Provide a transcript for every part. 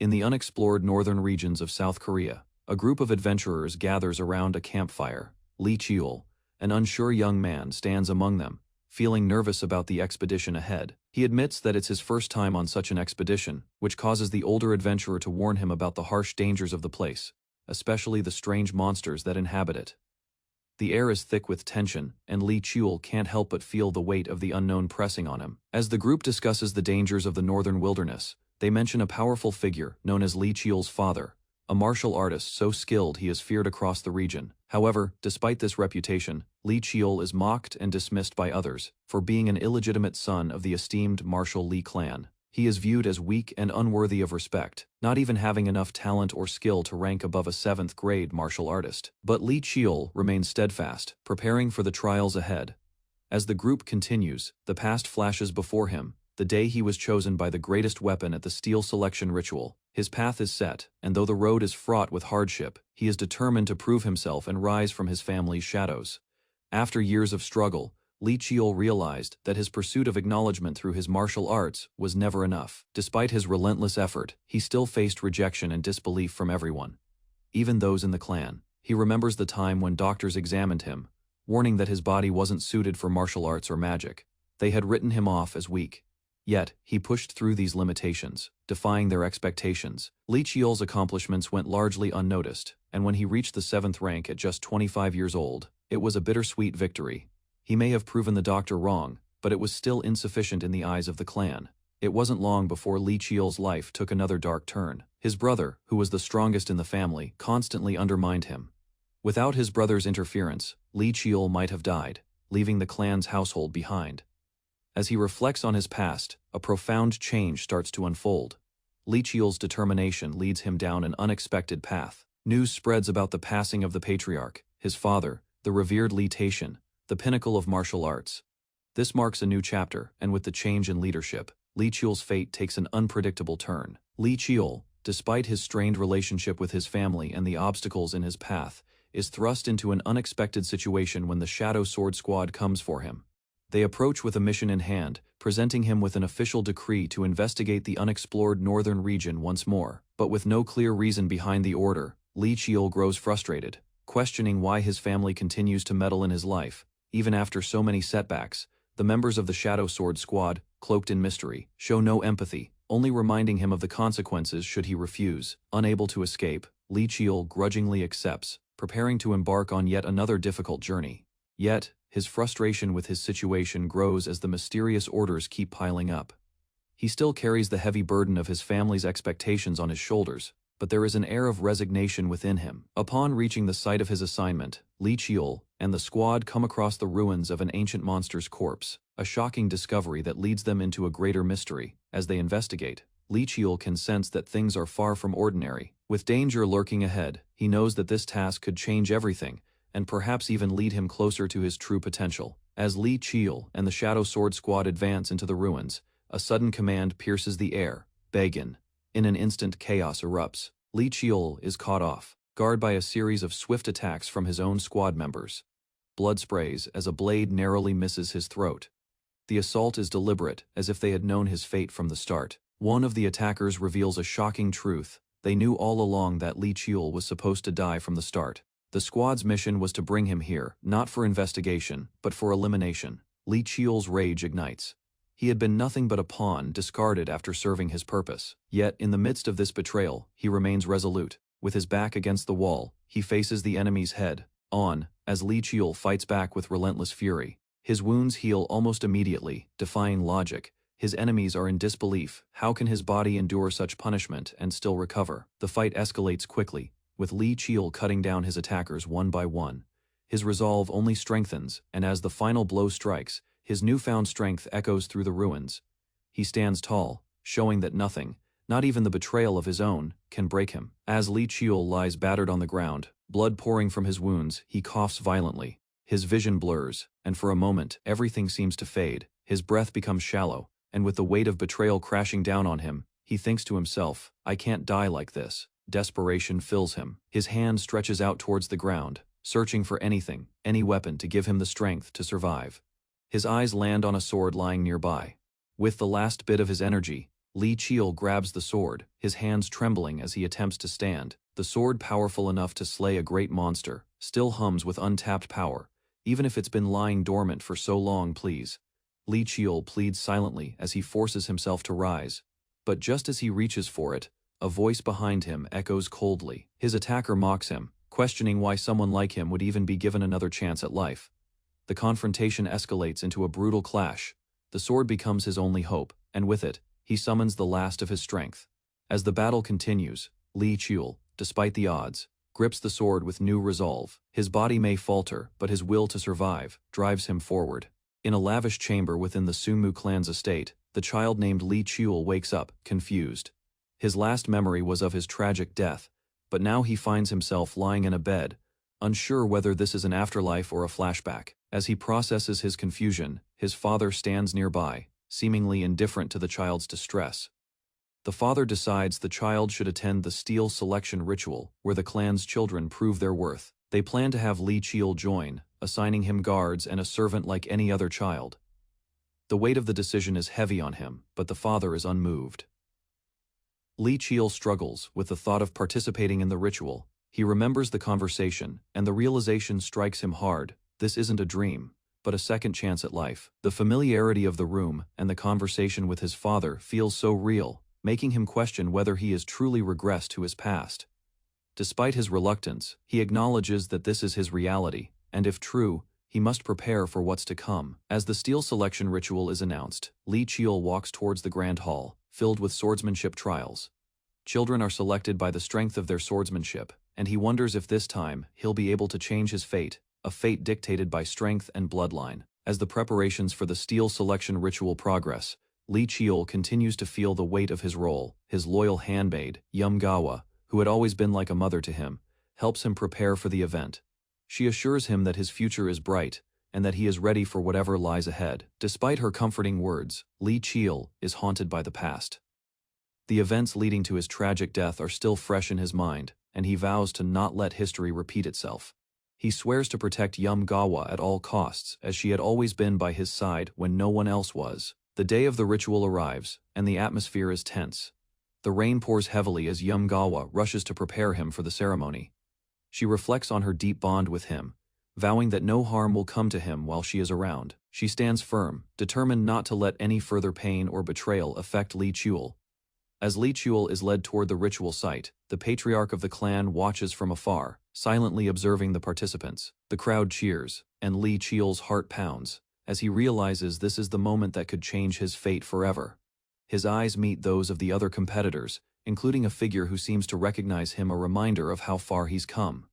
In the unexplored northern regions of South Korea, a group of adventurers gathers around a campfire. Lee Cheol, an unsure young man, stands among them, feeling nervous about the expedition ahead. He admits that it's his first time on such an expedition, which causes the older adventurer to warn him about the harsh dangers of the place, especially the strange monsters that inhabit it. The air is thick with tension, and Lee Cheol can't help but feel the weight of the unknown pressing on him. As the group discusses the dangers of the northern wilderness, they mention a powerful figure known as Lee Cheol's father, a martial artist so skilled he is feared across the region. However, despite this reputation, Lee Cheol is mocked and dismissed by others for being an illegitimate son of the esteemed martial Lee clan. He is viewed as weak and unworthy of respect, not even having enough talent or skill to rank above a 7th-grade martial artist. But Lee Cheol remains steadfast, preparing for the trials ahead. As the group continues, the past flashes before him, the day he was chosen by the greatest weapon at the steel selection ritual. His path is set, and though the road is fraught with hardship, he is determined to prove himself and rise from his family's shadows. After years of struggle, Lee Cheol realized that his pursuit of acknowledgement through his martial arts was never enough. Despite his relentless effort, he still faced rejection and disbelief from everyone, even those in the clan. He remembers the time when doctors examined him, warning that his body wasn't suited for martial arts or magic. They had written him off as weak. Yet, he pushed through these limitations, defying their expectations. Lee Cheol's accomplishments went largely unnoticed, and when he reached the 7th rank at just 25 years old, it was a bittersweet victory. He may have proven the doctor wrong, but it was still insufficient in the eyes of the clan. It wasn't long before Lee Cheol's life took another dark turn. His brother, who was the strongest in the family, constantly undermined him. Without his brother's interference, Lee Cheol might have died, leaving the clan's household behind. As he reflects on his past, a profound change starts to unfold. Lee Cheol's determination leads him down an unexpected path. News spreads about the passing of the patriarch, his father, the revered Lee Taishan, the pinnacle of martial arts. This marks a new chapter, and with the change in leadership, Lee Cheol's fate takes an unpredictable turn. Lee Cheol, despite his strained relationship with his family and the obstacles in his path, is thrust into an unexpected situation when the Shadow Sword Squad comes for him. They approach with a mission in hand, presenting him with an official decree to investigate the unexplored northern region once more. But with no clear reason behind the order, Lee Cheol grows frustrated, questioning why his family continues to meddle in his life. Even after so many setbacks, the members of the Shadow Sword Squad, cloaked in mystery, show no empathy, only reminding him of the consequences should he refuse. Unable to escape, Lee Cheol grudgingly accepts, preparing to embark on yet another difficult journey. Yet, his frustration with his situation grows as the mysterious orders keep piling up. He still carries the heavy burden of his family's expectations on his shoulders, but there is an air of resignation within him. Upon reaching the site of his assignment, Lee Cheol and the squad come across the ruins of an ancient monster's corpse, a shocking discovery that leads them into a greater mystery. As they investigate, Lee Cheol can sense that things are far from ordinary. With danger lurking ahead, he knows that this task could change everything, and perhaps even lead him closer to his true potential. As Lee Cheol and the Shadow Sword Squad advance into the ruins, a sudden command pierces the air, "Begin." In an instant, chaos erupts. Lee Cheol is caught off guard by a series of swift attacks from his own squad members. Blood sprays as a blade narrowly misses his throat. The assault is deliberate, as if they had known his fate from the start. One of the attackers reveals a shocking truth. They knew all along that Lee Cheol was supposed to die from the start. The squad's mission was to bring him here, not for investigation, but for elimination. Lee Cheol's rage ignites. He had been nothing but a pawn discarded after serving his purpose. Yet, in the midst of this betrayal, he remains resolute. With his back against the wall, he faces the enemy's head on, as Lee Cheol fights back with relentless fury. His wounds heal almost immediately, defying logic. His enemies are in disbelief. How can his body endure such punishment and still recover? The fight escalates quickly, with Lee Cheol cutting down his attackers one by one. His resolve only strengthens, and as the final blow strikes, his newfound strength echoes through the ruins. He stands tall, showing that nothing, not even the betrayal of his own, can break him. As Lee Cheol lies battered on the ground, blood pouring from his wounds, he coughs violently. His vision blurs, and for a moment, everything seems to fade. His breath becomes shallow, and with the weight of betrayal crashing down on him, he thinks to himself, "I can't die like this." Desperation fills him. His hand stretches out towards the ground, searching for anything, any weapon to give him the strength to survive. His eyes land on a sword lying nearby. With the last bit of his energy, Li Qiul grabs the sword, his hands trembling as he attempts to stand. The sword, powerful enough to slay a great monster, still hums with untapped power, even if it's been lying dormant for so long. Please. Li Qiul pleads silently as he forces himself to rise. But just as he reaches for it, a voice behind him echoes coldly. His attacker mocks him, questioning why someone like him would even be given another chance at life. The confrontation escalates into a brutal clash. The sword becomes his only hope, and with it, he summons the last of his strength. As the battle continues, Li Qiul, despite the odds, grips the sword with new resolve. His body may falter, but his will to survive drives him forward. In a lavish chamber within the Sumu clan's estate, the child named Li Qiul wakes up, confused. His last memory was of his tragic death, but now he finds himself lying in a bed, unsure whether this is an afterlife or a flashback. As he processes his confusion, his father stands nearby, seemingly indifferent to the child's distress. The father decides the child should attend the steel selection ritual, where the clan's children prove their worth. They plan to have Li Qiul join, assigning him guards and a servant like any other child. The weight of the decision is heavy on him, but the father is unmoved. Li Qiul struggles with the thought of participating in the ritual. He remembers the conversation, and the realization strikes him hard. This isn't a dream, but a second chance at life. The familiarity of the room and the conversation with his father feels so real, making him question whether he has truly regressed to his past. Despite his reluctance, he acknowledges that this is his reality, and if true, he must prepare for what's to come. As the steel selection ritual is announced, Li Qiul walks towards the grand hall, filled with swordsmanship trials. Children are selected by the strength of their swordsmanship, and he wonders if this time he'll be able to change his fate, a fate dictated by strength and bloodline. As the preparations for the steel selection ritual progress, Li Qiul continues to feel the weight of his role. His loyal handmaid, Yumgawa, who had always been like a mother to him, helps him prepare for the event. She assures him that his future is bright, and that he is ready for whatever lies ahead. Despite her comforting words, Li Qiul is haunted by the past. The events leading to his tragic death are still fresh in his mind, and he vows to not let history repeat itself. He swears to protect Yumgawa at all costs, as she had always been by his side when no one else was. The day of the ritual arrives, and the atmosphere is tense. The rain pours heavily as Yumgawa rushes to prepare him for the ceremony. She reflects on her deep bond with him, vowing that no harm will come to him while she is around. She stands firm, determined not to let any further pain or betrayal affect Li Qiul. As Li Qiul is led toward the ritual site, the patriarch of the clan watches from afar, silently observing the participants. The crowd cheers, and Li Qiul's heart pounds, as he realizes this is the moment that could change his fate forever. His eyes meet those of the other competitors, including a figure who seems to recognize him, a reminder of how far he's come.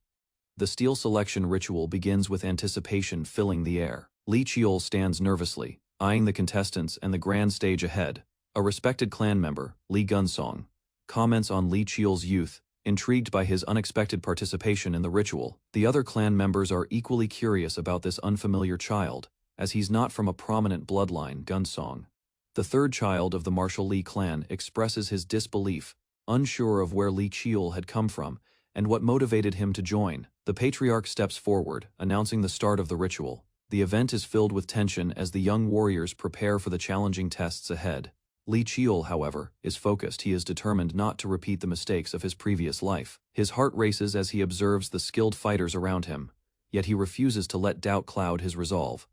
The steel selection ritual begins with anticipation filling the air. Li Qiul stands nervously, eyeing the contestants and the grand stage ahead. A respected clan member, Li Gunsong, comments on Li Qiul's youth, intrigued by his unexpected participation in the ritual. The other clan members are equally curious about this unfamiliar child, as he's not from a prominent bloodline. Gunsong, the third child of the martial Li clan, expresses his disbelief, unsure of where Li Qiul had come from and what motivated him to join. The patriarch steps forward, announcing the start of the ritual. The event is filled with tension as the young warriors prepare for the challenging tests ahead. Li Qiul, however, is focused. He is determined not to repeat the mistakes of his previous life. His heart races as he observes the skilled fighters around him, yet he refuses to let doubt cloud his resolve.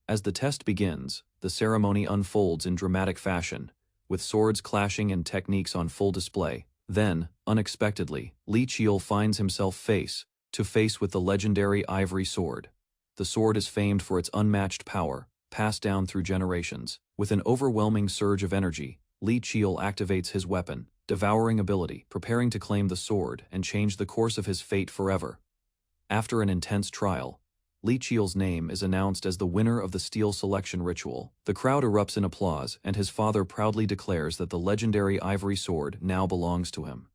As the test begins, the ceremony unfolds in dramatic fashion, with swords clashing and techniques on full display. Then, unexpectedly, Li Qiul finds himself face to face with the legendary ivory sword. The sword is famed for its unmatched power, passed down through generations. With an overwhelming surge of energy, Li Qiul activates his weapon, devouring ability, preparing to claim the sword and change the course of his fate forever. After an intense trial, Li Qiul's name is announced as the winner of the steel selection ritual. The crowd erupts in applause, and his father proudly declares that the legendary ivory sword now belongs to him.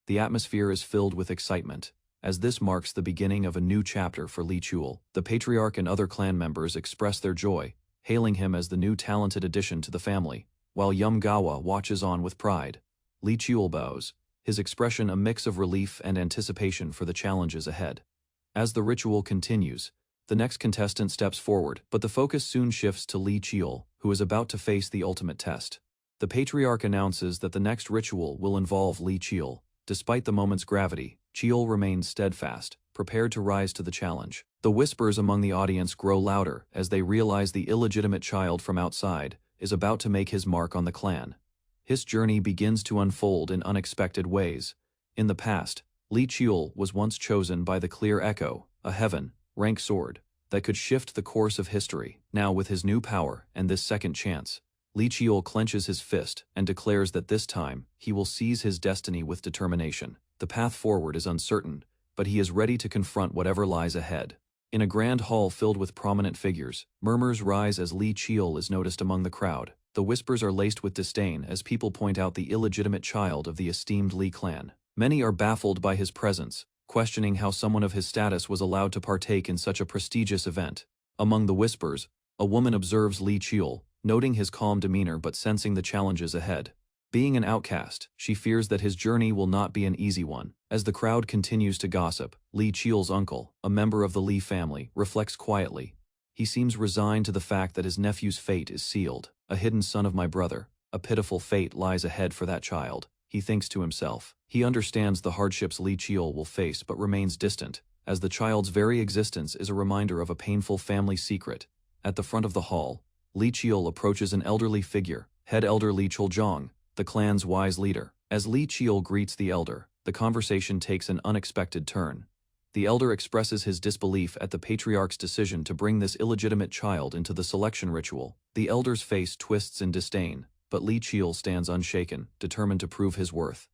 The atmosphere is filled with excitement, as this marks the beginning of a new chapter for Li Qiul. The patriarch and other clan members express their joy, hailing him as the new talented addition to the family. While Yumgawa watches on with pride, Li Qiul bows, his expression a mix of relief and anticipation for the challenges ahead. As the ritual continues, the next contestant steps forward, but the focus soon shifts to Li Qiul, who is about to face the ultimate test. The patriarch announces that the next ritual will involve Li Qiul. Despite the moment's gravity, Qiul remains steadfast, prepared to rise to the challenge. The whispers among the audience grow louder as they realize the illegitimate child from outside is about to make his mark on the clan. His journey begins to unfold in unexpected ways. In the past, Li Qiul was once chosen by the Clear Echo, a heaven-rank sword that could shift the course of history. Now with his new power and this second chance, Li Qiul clenches his fist and declares that this time he will seize his destiny with determination. The path forward is uncertain, but he is ready to confront whatever lies ahead. In a grand hall filled with prominent figures, murmurs rise as Li Qiul is noticed among the crowd. The whispers are laced with disdain as people point out the illegitimate child of the esteemed Li clan. Many are baffled by his presence, questioning how someone of his status was allowed to partake in such a prestigious event. Among the whispers, a woman observes Li Qiul, noting his calm demeanor but sensing the challenges ahead. Being an outcast, she fears that his journey will not be an easy one. As the crowd continues to gossip, Li Qiul's uncle, a member of the Li family, reflects quietly. He seems resigned to the fact that his nephew's fate is sealed. A hidden son of my brother, a pitiful fate lies ahead for that child, he thinks to himself. He understands the hardships Li Qiul will face but remains distant, as the child's very existence is a reminder of a painful family secret. At the front of the hall, Li Qiul approaches an elderly figure, head elder Li Chuljong, the clan's wise leader. As Li Qiul greets the elder, the conversation takes an unexpected turn. The elder expresses his disbelief at the patriarch's decision to bring this illegitimate child into the selection ritual. The elder's face twists in disdain, but Li Qiul stands unshaken, determined to prove his worth.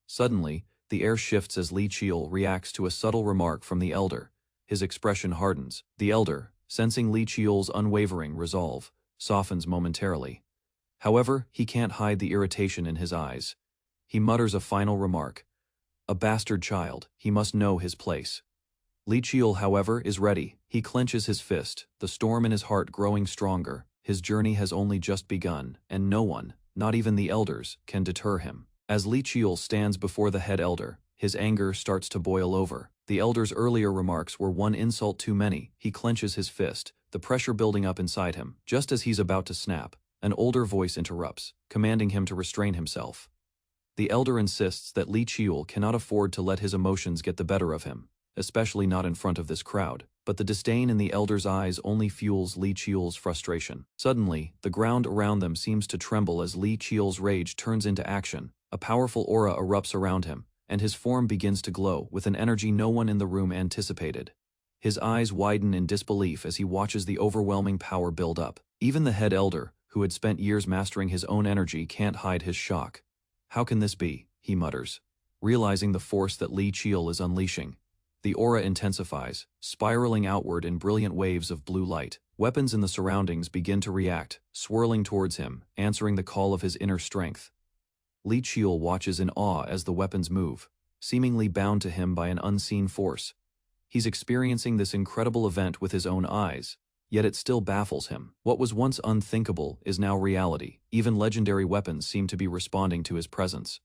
Suddenly, the air shifts as Li Qiul reacts to a subtle remark from the elder. His expression hardens. The elder, sensing Li Qiul's unwavering resolve, softens momentarily. However, he can't hide the irritation in his eyes. He mutters a final remark. A bastard child, he must know his place. Li Qiul, however, is ready. He clenches his fist, the storm in his heart growing stronger. His journey has only just begun, and no one, not even the elders, can deter him. As Li Qiul stands before the head elder, his anger starts to boil over. The elder's earlier remarks were one insult too many. He clenches his fist, the pressure building up inside him. Just as he's about to snap, an older voice interrupts, commanding him to restrain himself. The elder insists that Li Qiul cannot afford to let his emotions get the better of him, especially not in front of this crowd. But the disdain in the elder's eyes only fuels Li Qiul's frustration. Suddenly, the ground around them seems to tremble as Li Qiul's rage turns into action. A powerful aura erupts around him, and his form begins to glow with an energy no one in the room anticipated. His eyes widen in disbelief as he watches the overwhelming power build up. Even the head elder, who had spent years mastering his own energy, can't hide his shock. How can this be? He mutters, realizing the force that Li Qiul is unleashing. The aura intensifies, spiraling outward in brilliant waves of blue light. Weapons in the surroundings begin to react, swirling towards him, answering the call of his inner strength. Li Qiul watches in awe as the weapons move, seemingly bound to him by an unseen force. He's experiencing this incredible event with his own eyes, yet it still baffles him. What was once unthinkable is now reality. Even legendary weapons seem to be responding to his presence.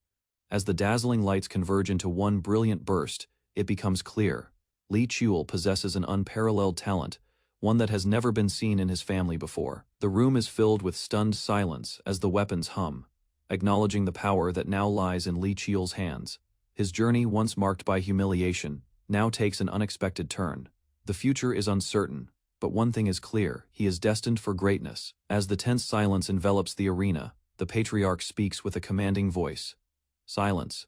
As the dazzling lights converge into one brilliant burst, it becomes clear. Li Qiul possesses an unparalleled talent, one that has never been seen in his family before. The room is filled with stunned silence as the weapons hum, acknowledging the power that now lies in Li Qiul's hands. His journey, once marked by humiliation, now takes an unexpected turn. The future is uncertain, but one thing is clear: he is destined for greatness. As the tense silence envelops the arena, the patriarch speaks with a commanding voice. Silence.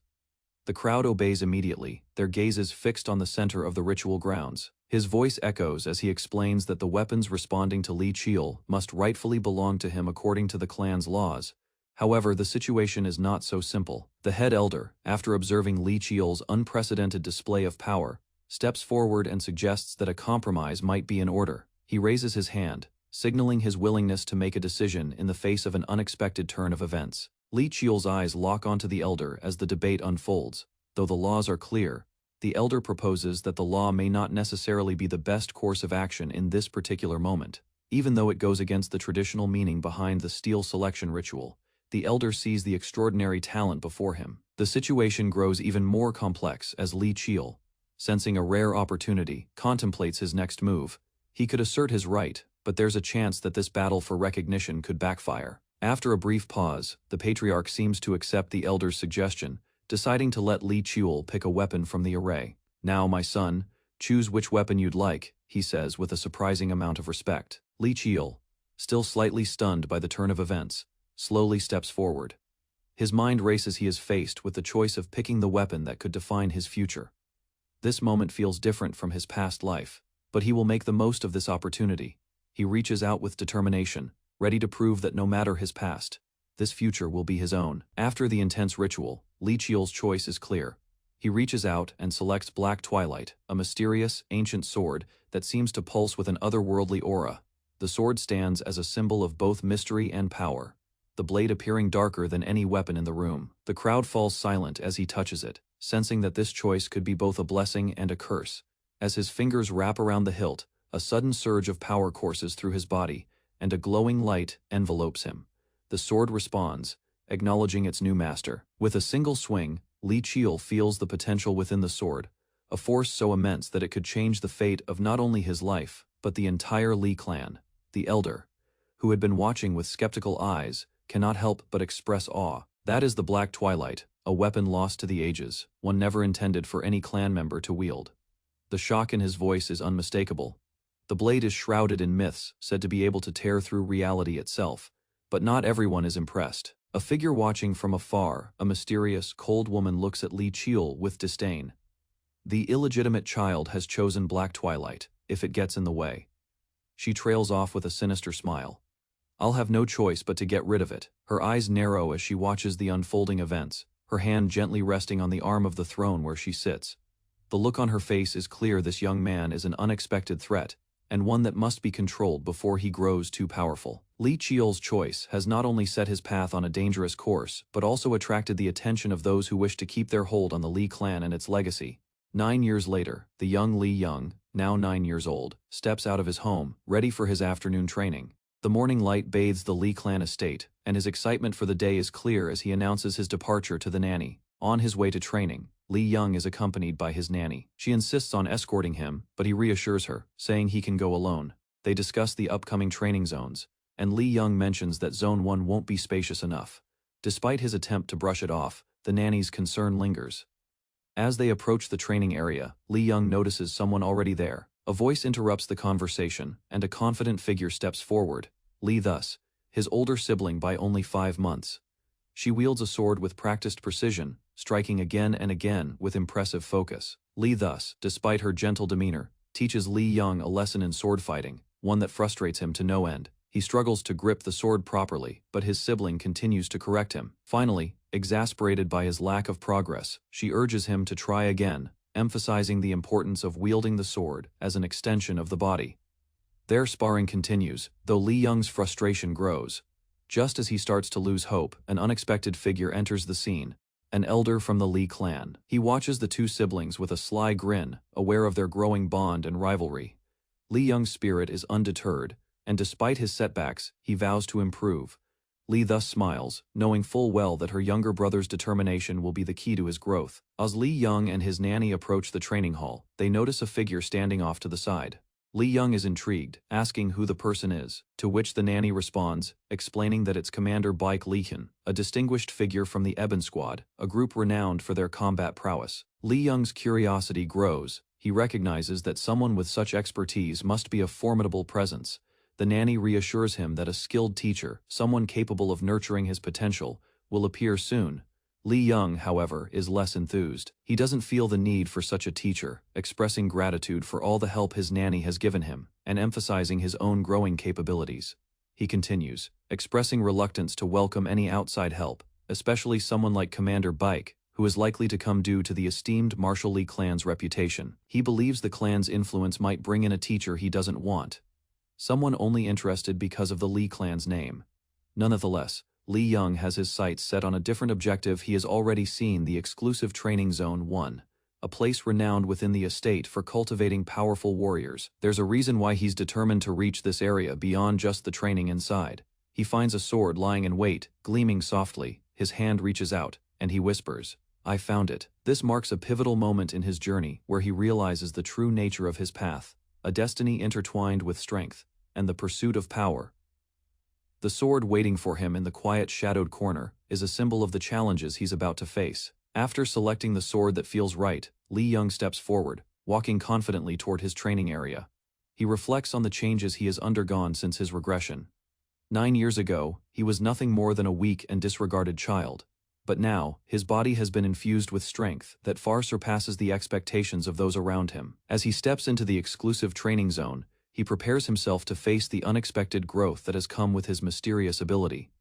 The crowd obeys immediately, their gazes fixed on the center of the ritual grounds. His voice echoes as he explains that the weapons responding to Li Qiul must rightfully belong to him according to the clan's laws. However, the situation is not so simple. The head elder, after observing Li Qiul's unprecedented display of power, steps forward and suggests that a compromise might be in order. He raises his hand, signaling his willingness to make a decision in the face of an unexpected turn of events. Li Qiul's eyes lock onto the elder as the debate unfolds. Though the laws are clear, the elder proposes that the law may not necessarily be the best course of action in this particular moment. Even though it goes against the traditional meaning behind the steel selection ritual, the elder sees the extraordinary talent before him. The situation grows even more complex as Li Qiul, sensing a rare opportunity, contemplates his next move. He could assert his right, but there's a chance that this battle for recognition could backfire. After a brief pause, the patriarch seems to accept the elder's suggestion, deciding to let Li Chul pick a weapon from the array. "Now, my son, choose which weapon you'd like," he says with a surprising amount of respect. Li Chul, still slightly stunned by the turn of events, slowly steps forward. His mind races. He is faced with the choice of picking the weapon that could define his future. This moment feels different from his past life, but he will make the most of this opportunity. He reaches out with determination, ready to prove that no matter his past, this future will be his own. After the intense ritual, Li Chul's choice is clear. He reaches out and selects Black Twilight, a mysterious, ancient sword that seems to pulse with an otherworldly aura. The sword stands as a symbol of both mystery and power, the blade appearing darker than any weapon in the room. The crowd falls silent as he touches it, sensing that this choice could be both a blessing and a curse. As his fingers wrap around the hilt, a sudden surge of power courses through his body, and a glowing light envelopes him. The sword responds, acknowledging its new master. With a single swing, Li Chul feels the potential within the sword, a force so immense that it could change the fate of not only his life, but the entire Li clan. The elder, who had been watching with skeptical eyes, cannot help but express awe. That is the Black Twilight, a weapon lost to the ages, one never intended for any clan member to wield. The shock in his voice is unmistakable. The blade is shrouded in myths, said to be able to tear through reality itself, but not everyone is impressed. A figure watching from afar, a mysterious, cold woman looks at Li Chul with disdain. The illegitimate child has chosen Black Twilight, if it gets in the way. She trails off with a sinister smile. "I'll have no choice but to get rid of it." Her eyes narrow as she watches the unfolding events, her hand gently resting on the arm of the throne where she sits. The look on her face is clear. This young man is an unexpected threat, and one that must be controlled before he grows too powerful. Li Chul's choice has not only set his path on a dangerous course, but also attracted the attention of those who wish to keep their hold on the Li clan and its legacy. 9 years later, the young Li Young, now 9 years old, steps out of his home, ready for his afternoon training. The morning light bathes the Li clan estate, and his excitement for the day is clear as he announces his departure to the nanny. On his way to training, Li Young is accompanied by his nanny. She insists on escorting him, but he reassures her, saying he can go alone. They discuss the upcoming training zones, and Li Young mentions that Zone 1 won't be spacious enough. Despite his attempt to brush it off, the nanny's concern lingers. As they approach the training area, Li Young notices someone already there. A voice interrupts the conversation, and a confident figure steps forward. Li thus, his older sibling by only 5 months. She wields a sword with practiced precision, striking again and again with impressive focus. Li thus, despite her gentle demeanor, teaches Li Young a lesson in sword fighting, one that frustrates him to no end. He struggles to grip the sword properly, but his sibling continues to correct him. Finally, exasperated by his lack of progress, she urges him to try again, emphasizing the importance of wielding the sword as an extension of the body. Their sparring continues, though Li Young's frustration grows. Just as he starts to lose hope, an unexpected figure enters the scene, an elder from the Li clan. He watches the two siblings with a sly grin, aware of their growing bond and rivalry. Li Young's spirit is undeterred, and despite his setbacks, he vows to improve. Li thus smiles, knowing full well that her younger brother's determination will be the key to his growth. As Li Young and his nanny approach the training hall, they notice a figure standing off to the side. Li Young is intrigued, asking who the person is, to which the nanny responds, explaining that it's Commander Baik Lihan, a distinguished figure from the Ebon Squad, a group renowned for their combat prowess. Li Young's curiosity grows. He recognizes that someone with such expertise must be a formidable presence. The nanny reassures him that a skilled teacher, someone capable of nurturing his potential, will appear soon. Li Young, however, is less enthused. He doesn't feel the need for such a teacher, expressing gratitude for all the help his nanny has given him, and emphasizing his own growing capabilities. He continues, expressing reluctance to welcome any outside help, especially someone like Commander Baik, who is likely to come due to the esteemed Martial Li clan's reputation. He believes the clan's influence might bring in a teacher he doesn't want, someone only interested because of the Li clan's name. Nonetheless, Li Young has his sights set on a different objective. He has already seen the exclusive training zone 1, a place renowned within the estate for cultivating powerful warriors. There's a reason why he's determined to reach this area beyond just the training inside. He finds a sword lying in wait, gleaming softly. His hand reaches out, and he whispers, "I found it." This marks a pivotal moment in his journey where he realizes the true nature of his path, a destiny intertwined with strength and the pursuit of power. The sword waiting for him in the quiet shadowed corner is a symbol of the challenges he's about to face. After selecting the sword that feels right, Lee Young steps forward, walking confidently toward his training area. He reflects on the changes he has undergone since his regression. 9 years ago, he was nothing more than a weak and disregarded child. But now, his body has been infused with strength that far surpasses the expectations of those around him. As he steps into the exclusive training zone, he prepares himself to face the unexpected growth that has come with his mysterious ability.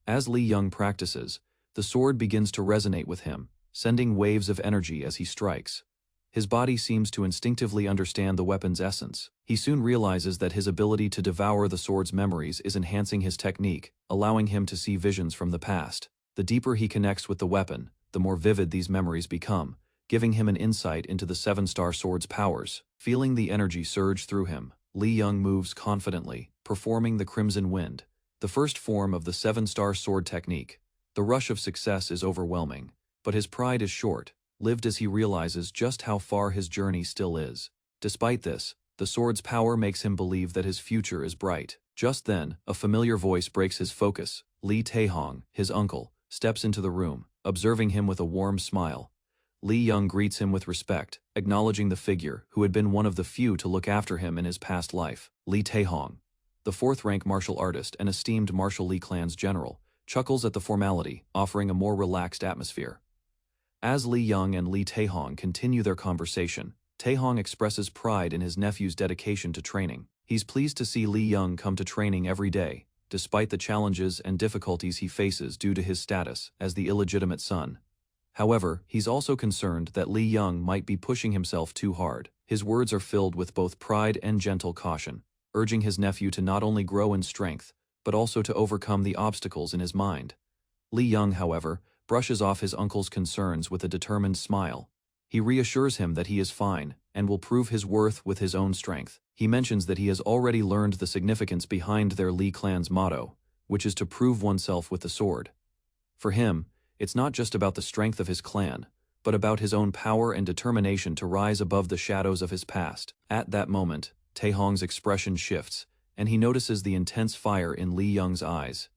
As Lee Young practices, the sword begins to resonate with him, sending waves of energy as he strikes. His body seems to instinctively understand the weapon's essence. He soon realizes that his ability to devour the sword's memories is enhancing his technique, allowing him to see visions from the past. The deeper he connects with the weapon, the more vivid these memories become, giving him an insight into the seven-star sword's powers. Feeling the energy surge through him, Lee Young moves confidently, performing the Crimson Wind, the first form of the seven-star sword technique. The rush of success is overwhelming, but his pride is short-lived as he realizes just how far his journey still is. Despite this, the sword's power makes him believe that his future is bright. Just then, a familiar voice breaks his focus. Lee Tae-hong, his uncle, steps into the room, observing him with a warm smile. Lee Young greets him with respect, acknowledging the figure who had been one of the few to look after him in his past life. Lee Tae-hong, the fourth-rank martial artist and esteemed Martial Lee clan's general, chuckles at the formality, offering a more relaxed atmosphere. As Lee Young and Lee Tae-hong continue their conversation, Tae-hong expresses pride in his nephew's dedication to training. He's pleased to see Lee Young come to training every day, despite the challenges and difficulties he faces due to his status as the illegitimate son. However, he's also concerned that Lee Young might be pushing himself too hard. His words are filled with both pride and gentle caution, urging his nephew to not only grow in strength, but also to overcome the obstacles in his mind. Lee Young, however, brushes off his uncle's concerns with a determined smile. He reassures him that he is fine and will prove his worth with his own strength. He mentions that he has already learned the significance behind their Lee clan's motto, which is to prove oneself with the sword. For him, it's not just about the strength of his clan, but about his own power and determination to rise above the shadows of his past. At that moment, Tae-hong's expression shifts, and he notices the intense fire in Lee Young's eyes.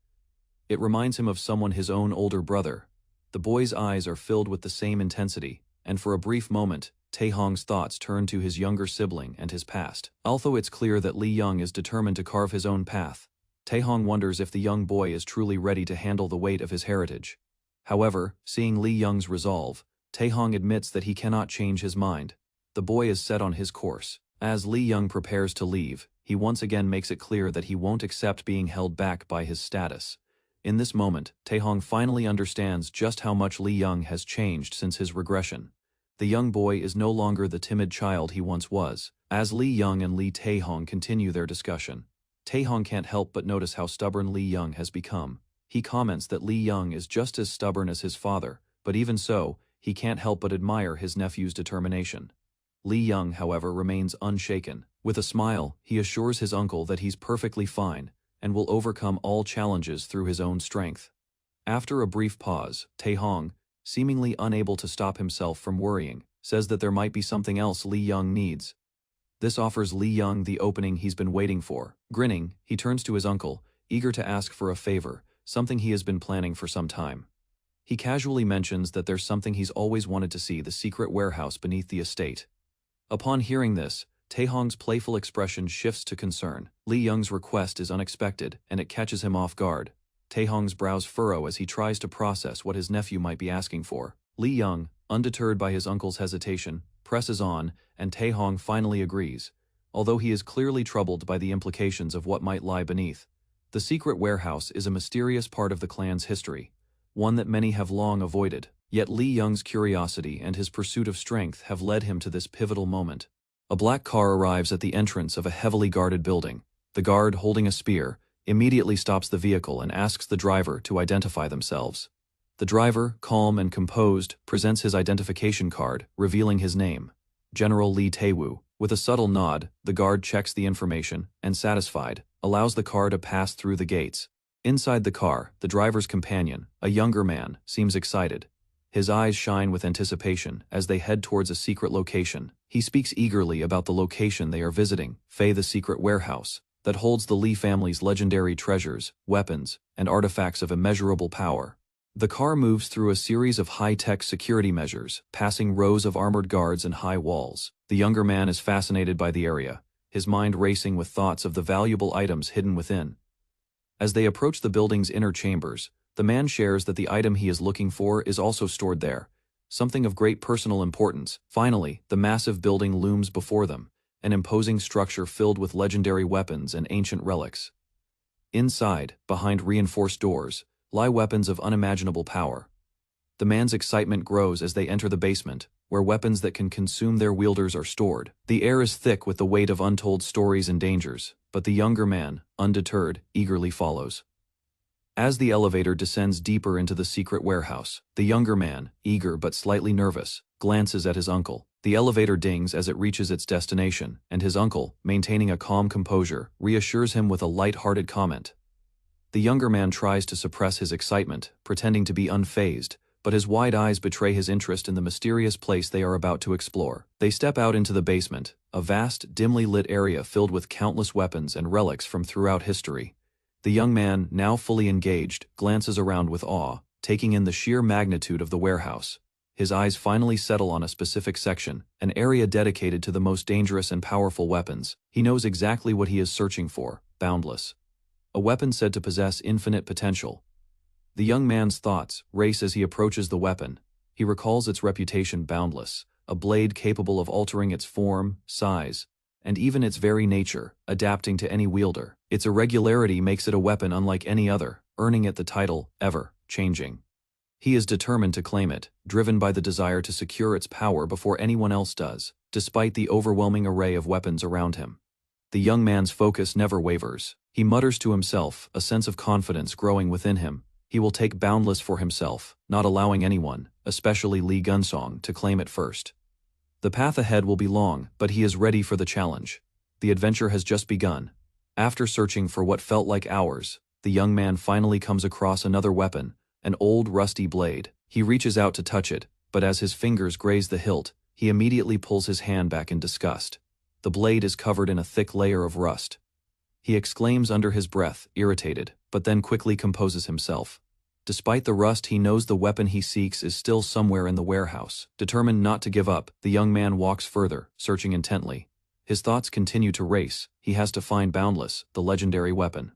It reminds him of someone his own older brother. The boy's eyes are filled with the same intensity, and for a brief moment, Tae-hong's thoughts turn to his younger sibling and his past. Although it's clear that Lee Young is determined to carve his own path, Tae-hong wonders if the young boy is truly ready to handle the weight of his heritage. However, seeing Lee Young's resolve, Tae-hong admits that he cannot change his mind. The boy is set on his course. As Lee Young prepares to leave, he once again makes it clear that he won't accept being held back by his status. In this moment, Tae-hong finally understands just how much Lee Young has changed since his regression. The young boy is no longer the timid child he once was. As Lee Young and Lee Tae-hong continue their discussion, Tae-hong can't help but notice how stubborn Lee Young has become. He comments that Lee Young is just as stubborn as his father, but even so, he can't help but admire his nephew's determination. Lee Young, however, remains unshaken. With a smile, he assures his uncle that he's perfectly fine and will overcome all challenges through his own strength. After a brief pause, Tae-hong, seemingly unable to stop himself from worrying, says that there might be something else Lee Young needs. This offers Lee Young the opening he's been waiting for. Grinning, he turns to his uncle, eager to ask for a favor, something he has been planning for some time. He casually mentions that there's something he's always wanted to see: the secret warehouse beneath the estate. Upon hearing this, Tae-hong's playful expression shifts to concern. Lee Young's request is unexpected, and it catches him off guard. Tae-hong's brows furrow as he tries to process what his nephew might be asking for. Lee Young, undeterred by his uncle's hesitation, presses on, and Tae-hong finally agrees, although he is clearly troubled by the implications of what might lie beneath. The secret warehouse is a mysterious part of the clan's history, one that many have long avoided. Yet Lee Young's curiosity and his pursuit of strength have led him to this pivotal moment. A black car arrives at the entrance of a heavily guarded building. The guard, holding a spear, immediately stops the vehicle and asks the driver to identify themselves. The driver, calm and composed, presents his identification card, revealing his name: General Lee Tae-woo. With a subtle nod, the guard checks the information and, satisfied, allows the car to pass through the gates. Inside the car, the driver's companion, a younger man, seems excited. His eyes shine with anticipation as they head towards a secret location. He speaks eagerly about the location they are visiting, the secret warehouse. that holds the Lee family's legendary treasures, weapons, and artifacts of immeasurable power. The car moves through a series of high-tech security measures, passing rows of armored guards and high walls. The younger man is fascinated by the area, his mind racing with thoughts of the valuable items hidden within. As they approach the building's inner chambers, the man shares that the item he is looking for is also stored there, something of great personal importance. Finally, the massive building looms before them, an imposing structure filled with legendary weapons and ancient relics. Inside, behind reinforced doors, lie weapons of unimaginable power. The man's excitement grows as they enter the basement, where weapons that can consume their wielders are stored. The air is thick with the weight of untold stories and dangers, but the younger man, undeterred, eagerly follows. As the elevator descends deeper into the secret warehouse, the younger man, eager but slightly nervous, glances at his uncle. The elevator dings as it reaches its destination, and his uncle, maintaining a calm composure, reassures him with a light-hearted comment. The younger man tries to suppress his excitement, pretending to be unfazed, but his wide eyes betray his interest in the mysterious place they are about to explore. They step out into the basement, a vast, dimly lit area filled with countless weapons and relics from throughout history. The young man, now fully engaged, glances around with awe, taking in the sheer magnitude of the warehouse. His eyes finally settle on a specific section, an area dedicated to the most dangerous and powerful weapons. He knows exactly what he is searching for: boundless. A weapon said to possess infinite potential. The young man's thoughts race as he approaches the weapon. He recalls its reputation: boundless, a blade capable of altering its form, size, and even its very nature, adapting to any wielder. Its irregularity makes it a weapon unlike any other, earning it the title, ever-changing. He is determined to claim it, driven by the desire to secure its power before anyone else does, despite the overwhelming array of weapons around him. The young man's focus never wavers. He mutters to himself, a sense of confidence growing within him. He will take boundless for himself, not allowing anyone, especially Lee Gunsong, to claim it first. The path ahead will be long, but he is ready for the challenge. The adventure has just begun. After searching for what felt like hours, the young man finally comes across another weapon, an old rusty blade. He reaches out to touch it, but as his fingers graze the hilt, he immediately pulls his hand back in disgust. The blade is covered in a thick layer of rust. He exclaims under his breath, irritated, but then quickly composes himself. Despite the rust, he knows the weapon he seeks is still somewhere in the warehouse. Determined not to give up, the young man walks further, searching intently. His thoughts continue to race. He has to find Boundless, the legendary weapon.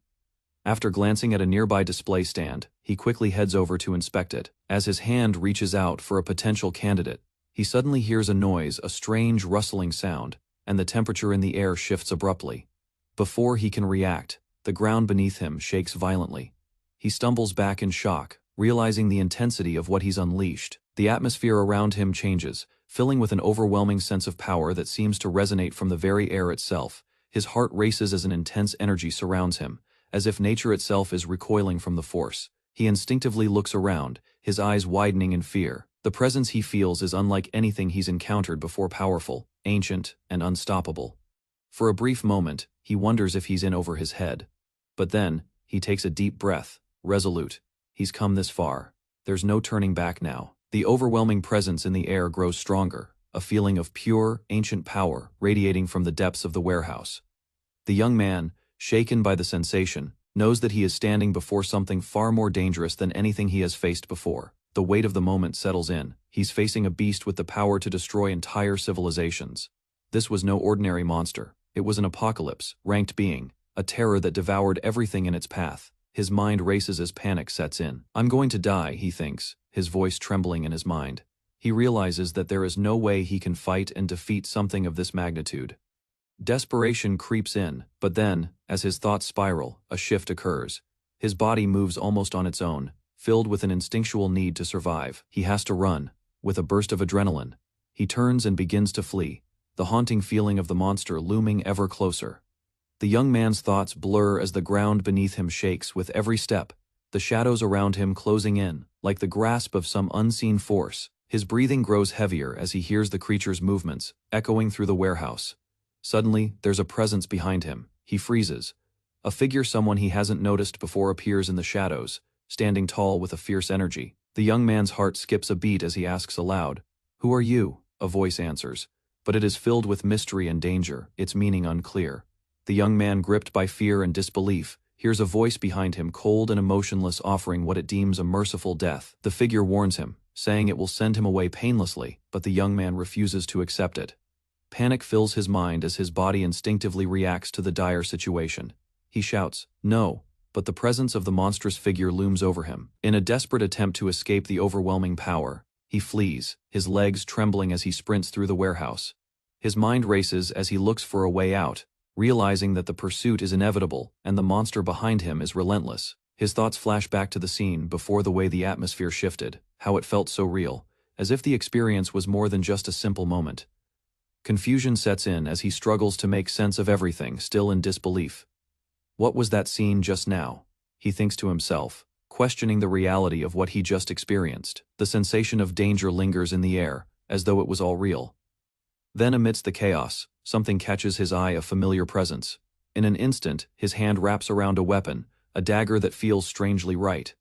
After glancing at a nearby display stand, he quickly heads over to inspect it. As his hand reaches out for a potential candidate, he suddenly hears a noise, a strange rustling sound, and the temperature in the air shifts abruptly. Before he can react, the ground beneath him shakes violently. He stumbles back in shock, realizing the intensity of what he's unleashed. The atmosphere around him changes, filling with an overwhelming sense of power that seems to resonate from the very air itself. His heart races as an intense energy surrounds him, as if nature itself is recoiling from the force. He instinctively looks around, his eyes widening in fear. The presence he feels is unlike anything he's encountered before: powerful, ancient, and unstoppable. For a brief moment, he wonders if he's in over his head. But then, he takes a deep breath, resolute. He's come this far. There's no turning back now. The overwhelming presence in the air grows stronger, a feeling of pure, ancient power radiating from the depths of the warehouse. The young man, shaken by the sensation, knows that he is standing before something far more dangerous than anything he has faced before. The weight of the moment settles in. He's facing a beast with the power to destroy entire civilizations. This was no ordinary monster. It was an apocalypse, ranked being, a terror that devoured everything in its path. His mind races as panic sets in. I'm going to die, he thinks, his voice trembling in his mind. He realizes that there is no way he can fight and defeat something of this magnitude. Desperation creeps in, but then, as his thoughts spiral, a shift occurs. His body moves almost on its own, filled with an instinctual need to survive. He has to run. With a burst of adrenaline, he turns and begins to flee, the haunting feeling of the monster looming ever closer. The young man's thoughts blur as the ground beneath him shakes with every step, the shadows around him closing in, like the grasp of some unseen force. His breathing grows heavier as he hears the creature's movements, echoing through the warehouse. Suddenly, there's a presence behind him. He freezes. A figure someone he hasn't noticed before appears in the shadows, standing tall with a fierce energy. The young man's heart skips a beat as he asks aloud, "Who are you?" A voice answers, but it is filled with mystery and danger, its meaning unclear. The young man, gripped by fear and disbelief, hears a voice behind him, cold and emotionless, offering what it deems a merciful death. The figure warns him, saying it will send him away painlessly, but the young man refuses to accept it. Panic fills his mind as his body instinctively reacts to the dire situation. He shouts, "No," but the presence of the monstrous figure looms over him. In a desperate attempt to escape the overwhelming power, he flees, his legs trembling as he sprints through the warehouse. His mind races as he looks for a way out, realizing that the pursuit is inevitable and the monster behind him is relentless. His thoughts flash back to the scene before, the way the atmosphere shifted, how it felt so real, as if the experience was more than just a simple moment. Confusion sets in as he struggles to make sense of everything, still in disbelief. What was that scene just now? He thinks to himself, questioning the reality of what he just experienced. The sensation of danger lingers in the air, as though it was all real. Then, amidst the chaos, something catches his eye, a familiar presence. In an instant, his hand wraps around a weapon, a dagger that feels strangely right.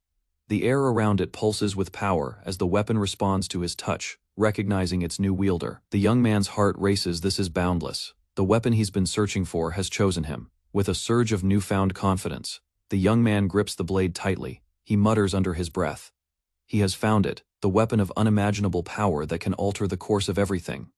The air around it pulses with power as the weapon responds to his touch, recognizing its new wielder. The young man's heart races. This is boundless. The weapon he's been searching for has chosen him. With a surge of newfound confidence, the young man grips the blade tightly. He mutters under his breath. He has found it, the weapon of unimaginable power that can alter the course of everything.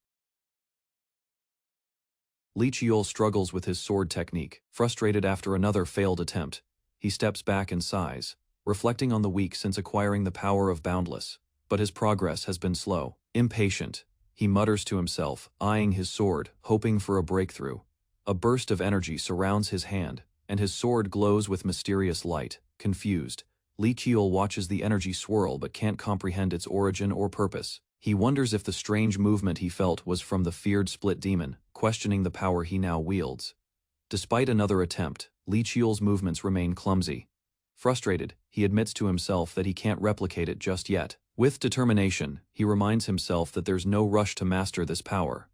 Lee Cheol struggles with his sword technique. Frustrated after another failed attempt, he steps back and sighs, reflecting on the week since acquiring the power of Boundless. But his progress has been slow. Impatient, he mutters to himself, eyeing his sword, hoping for a breakthrough. A burst of energy surrounds his hand, and his sword glows with mysterious light. Confused, Lee Cheol watches the energy swirl but can't comprehend its origin or purpose. He wonders if the strange movement he felt was from the feared split demon, questioning the power he now wields. Despite another attempt, Lee Cheol's movements remain clumsy. Frustrated, he admits to himself that he can't replicate it just yet. With determination, he reminds himself that there's no rush to master this power.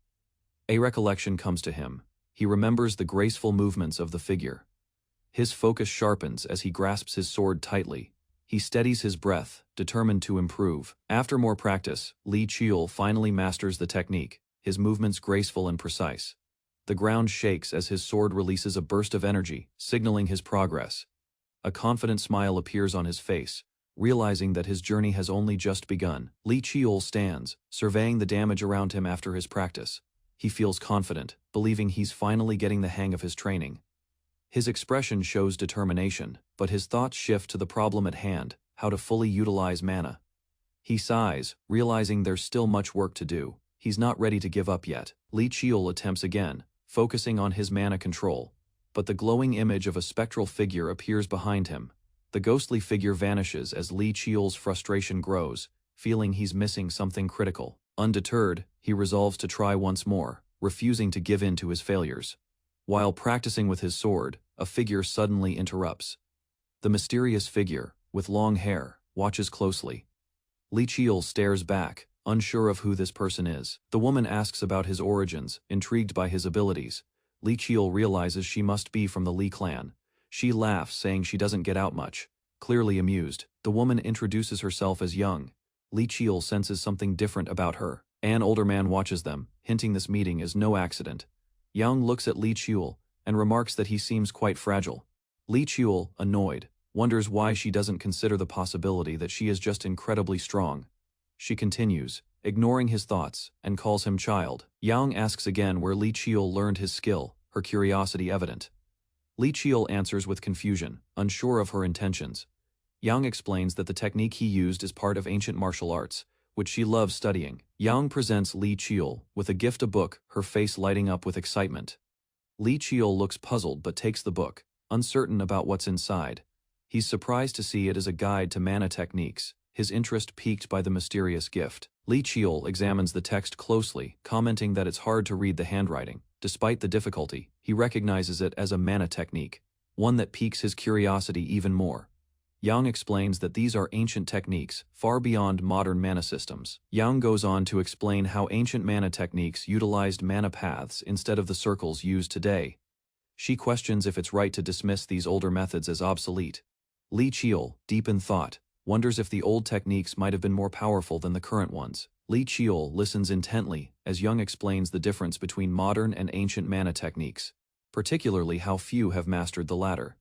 A recollection comes to him. He remembers the graceful movements of the figure. His focus sharpens as he grasps his sword tightly. He steadies his breath, determined to improve. After more practice, Lee Cheol finally masters the technique, his movements graceful and precise. The ground shakes as his sword releases a burst of energy, signaling his progress. A confident smile appears on his face, realizing that his journey has only just begun. Lee Cheol stands, surveying the damage around him after his practice. He feels confident, believing he's finally getting the hang of his training. His expression shows determination, but his thoughts shift to the problem at hand, how to fully utilize mana. He sighs, realizing there's still much work to do. He's not ready to give up yet. Lee Cheol attempts again, focusing on his mana control, but the glowing image of a spectral figure appears behind him. The ghostly figure vanishes as Lee Cheol's frustration grows, feeling he's missing something critical. Undeterred, he resolves to try once more, refusing to give in to his failures. While practicing with his sword, a figure suddenly interrupts. The mysterious figure, with long hair, watches closely. Lee Cheol stares back, unsure of who this person is. The woman asks about his origins, intrigued by his abilities. Lee Cheol realizes she must be from the Lee clan. She laughs, saying she doesn't get out much. Clearly amused, the woman introduces herself as Young. Lee Cheol senses something different about her. An older man watches them, hinting this meeting is no accident. Young looks at Lee Cheol and remarks that he seems quite fragile. Lee Cheol, annoyed, wonders why she doesn't consider the possibility that she is just incredibly strong. She continues, ignoring his thoughts, and calls him child. Yang asks again where Lee Cheol learned his skill, her curiosity evident. Lee Cheol answers with confusion, unsure of her intentions. Yang explains that the technique he used is part of ancient martial arts, which she loves studying. Yang presents Lee Cheol with a gift, a book, her face lighting up with excitement. Lee Cheol looks puzzled but takes the book, uncertain about what's inside. He's surprised to see it as a guide to mana techniques, his interest piqued by the mysterious gift. Lee Cheol examines the text closely, commenting that it's hard to read the handwriting. Despite the difficulty, he recognizes it as a mana technique, one that piques his curiosity even more. Yang explains that these are ancient techniques, far beyond modern mana systems. Yang goes on to explain how ancient mana techniques utilized mana paths instead of the circles used today. She questions if it's right to dismiss these older methods as obsolete. Lee Cheol, deep in thought, wonders if the old techniques might have been more powerful than the current ones. Lee Cheol listens intently as Young explains the difference between modern and ancient mana techniques. particularly how few have mastered the latter.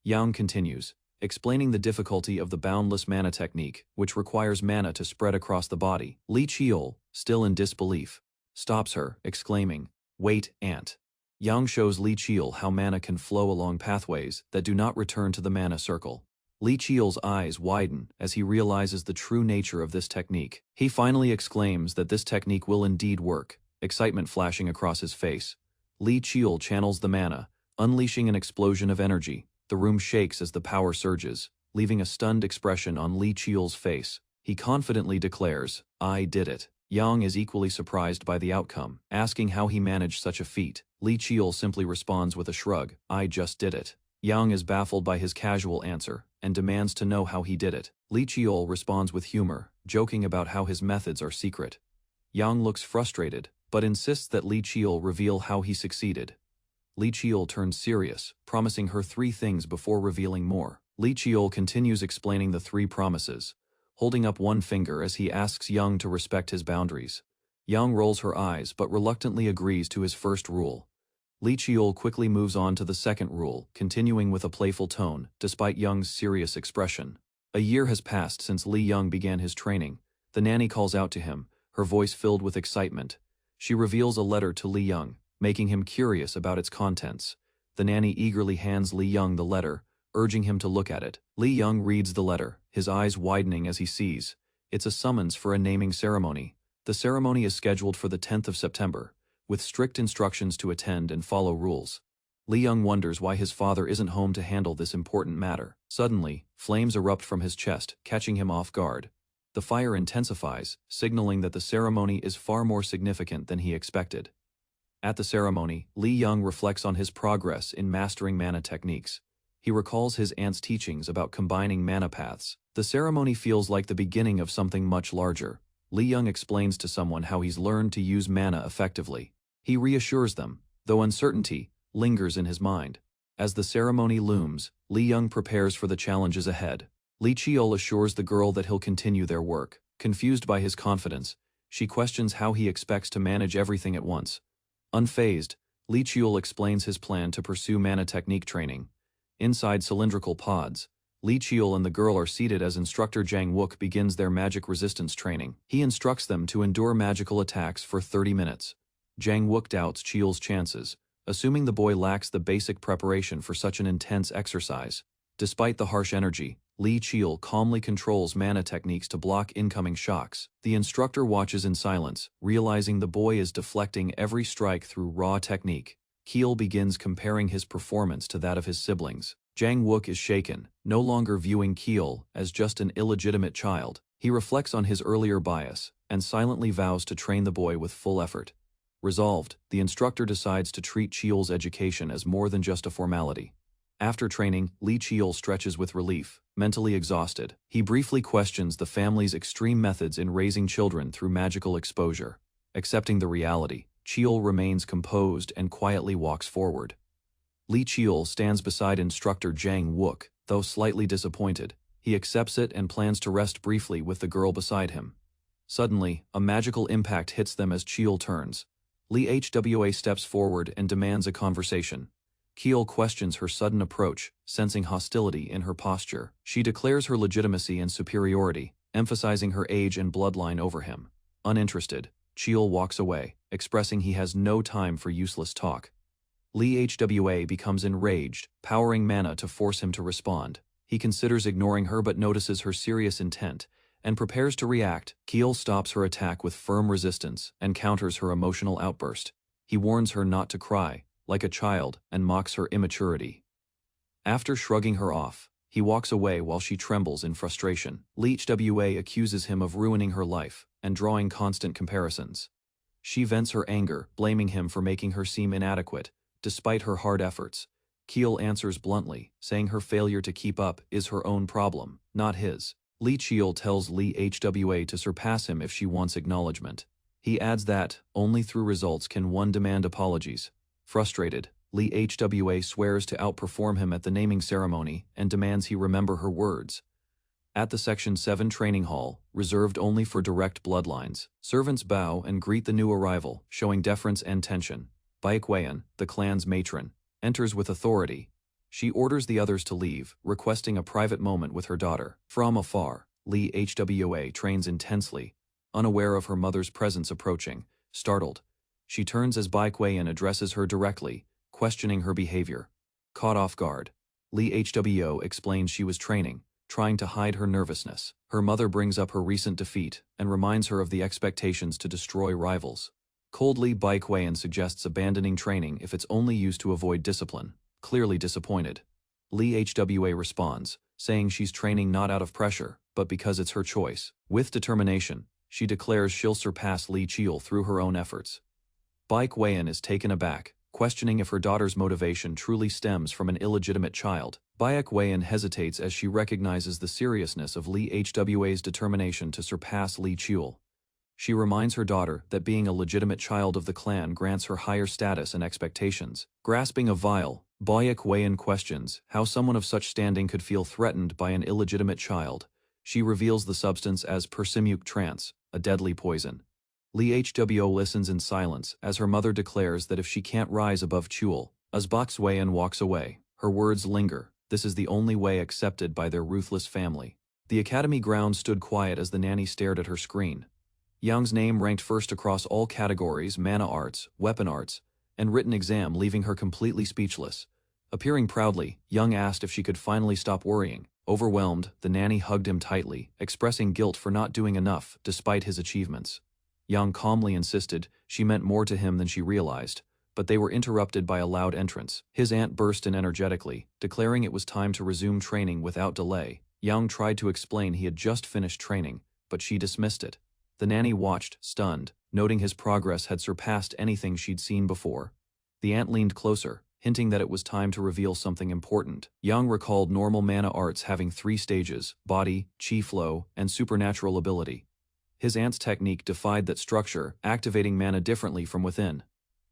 Yang continues, explaining the difficulty of the boundless mana technique, which requires mana to spread across the body. Li Qiul, still in disbelief, stops her, exclaiming, "Wait, Aunt." Yang shows Li Qiul how mana can flow along pathways that do not return to the mana circle. Li Qiul's eyes widen as he realizes the true nature of this technique. He finally exclaims that this technique will indeed work, excitement flashing across his face. Li Qiul channels the mana, unleashing an explosion of energy. The room shakes as the power surges, leaving a stunned expression on Li Qiul's face. He confidently declares, "I did it." Yang is equally surprised by the outcome, asking how he managed such a feat. Li Qiul simply responds with a shrug, "I just did it." Yang is baffled by his casual answer, and demands to know how he did it. Li Qiul responds with humor, joking about how his methods are secret. Yang looks frustrated, but insists that Li Qiul reveal how he succeeded. Li Qiul turns serious, promising her 3 things before revealing more. Li Qiul continues explaining the 3 promises, holding up one finger as he asks Yang to respect his boundaries. Yang rolls her eyes but reluctantly agrees to his first rule. Li Qiul quickly moves on to the second rule, continuing with a playful tone, despite Yang's serious expression. A year has passed since Li Yang began his training. The nanny calls out to him, her voice filled with excitement. She reveals a letter to Li Yang, making him curious about its contents. The nanny eagerly hands Li Yang the letter, urging him to look at it. Li Yang reads the letter, his eyes widening as he sees. It's a summons for a naming ceremony. The ceremony is scheduled for the 10th of September, with strict instructions to attend and follow rules. Li Yang wonders why his father isn't home to handle this important matter. Suddenly, flames erupt from his chest, catching him off guard. The fire intensifies, signaling that the ceremony is far more significant than he expected. At the ceremony, Li Yang reflects on his progress in mastering mana techniques. He recalls his aunt's teachings about combining mana paths. The ceremony feels like the beginning of something much larger. Li Yang explains to someone how he's learned to use mana effectively. He reassures them, though uncertainty lingers in his mind. As the ceremony looms, Li Yang prepares for the challenges ahead. Li Qiul assures the girl that he'll continue their work. Confused by his confidence, she questions how he expects to manage everything at once. Unfazed, Li Qiul explains his plan to pursue mana technique training. Inside cylindrical pods, Li Qiul and the girl are seated as instructor Jang Wook begins their magic resistance training. He instructs them to endure magical attacks for 30 minutes. Jang Wook doubts Qiul's chances, assuming the boy lacks the basic preparation for such an intense exercise. Despite the harsh energy, Li Qiul calmly controls mana techniques to block incoming shocks. The instructor watches in silence, realizing the boy is deflecting every strike through raw technique. Qiul begins comparing his performance to that of his siblings. Jang Wook is shaken, no longer viewing Qiul as just an illegitimate child. He reflects on his earlier bias, and silently vows to train the boy with full effort. Resolved, the instructor decides to treat Qiul's education as more than just a formality. After training, Li Qiul stretches with relief, mentally exhausted. He briefly questions the family's extreme methods in raising children through magical exposure. Accepting the reality, Qiul remains composed and quietly walks forward. Li Qiul stands beside instructor Jang Wook, though slightly disappointed. He accepts it and plans to rest briefly with the girl beside him. Suddenly, a magical impact hits them as Qiul turns. Li Hwa steps forward and demands a conversation. Qiul questions her sudden approach, sensing hostility in her posture. She declares her legitimacy and superiority, emphasizing her age and bloodline over him. Uninterested, Qiul walks away, expressing he has no time for useless talk. Li Hwa becomes enraged, powering mana to force him to respond. He considers ignoring her but notices her serious intent, and prepares to react. Qiul stops her attack with firm resistance and counters her emotional outburst. He warns her not to cry, like a child, and mocks her immaturity. After shrugging her off, he walks away while she trembles in frustration. Li Hwa accuses him of ruining her life and drawing constant comparisons. She vents her anger, blaming him for making her seem inadequate, despite her hard efforts. Qiul answers bluntly, saying her failure to keep up is her own problem, not his. Li Qiul tells Li Hwa to surpass him if she wants acknowledgement. He adds that, only through results can one demand apologies. Frustrated, Li Hwa swears to outperform him at the naming ceremony and demands he remember her words. At the Section 7 training hall, reserved only for direct bloodlines, servants bow and greet the new arrival, showing deference and tension. Baekwayan, the clan's matron, enters with authority. She orders the others to leave, requesting a private moment with her daughter. From afar, Lee Hwa trains intensely, unaware of her mother's presence approaching. Startled, she turns as Bai Kuei-in addresses her directly, questioning her behavior. Caught off guard, Lee Hwo explains she was training, trying to hide her nervousness. Her mother brings up her recent defeat and reminds her of the expectations to destroy rivals. Coldly, Bai Kuei-in suggests abandoning training if it's only used to avoid discipline. Clearly disappointed, Lee Hwa responds, saying she's training not out of pressure, but because it's her choice. With determination, she declares she'll surpass Li Chiul through her own efforts. Bai Kuei-in is taken aback, questioning if her daughter's motivation truly stems from an illegitimate child. Bai Kuei-in hesitates as she recognizes the seriousness of Lee Hwa's determination to surpass Li Chiul. She reminds her daughter that being a legitimate child of the clan grants her higher status and expectations. Grasping a vial, Bai Kuei-in questions how someone of such standing could feel threatened by an illegitimate child. She reveals the substance as persimmuk trance, a deadly poison. Lee Hwo listens in silence as her mother declares that if she can't rise above Chiul, as Bai Kuei-in walks away, her words linger. This is the only way accepted by their ruthless family. The academy grounds stood quiet as the nanny stared at her screen. Yang's name ranked first across all categories: mana arts, weapon arts, and written exam, leaving her completely speechless. Appearing proudly, Yang asked if she could finally stop worrying. Overwhelmed, the nanny hugged him tightly, expressing guilt for not doing enough despite his achievements. Yang calmly insisted she meant more to him than she realized, but they were interrupted by a loud entrance. His aunt burst in energetically, declaring it was time to resume training without delay. Yang tried to explain he had just finished training, but she dismissed it. The nanny watched, stunned, noting his progress had surpassed anything she'd seen before. The aunt leaned closer, hinting that it was time to reveal something important. Yang recalled normal mana arts having 3 stages: body, chi flow, and supernatural ability. His aunt's technique defied that structure, activating mana differently from within.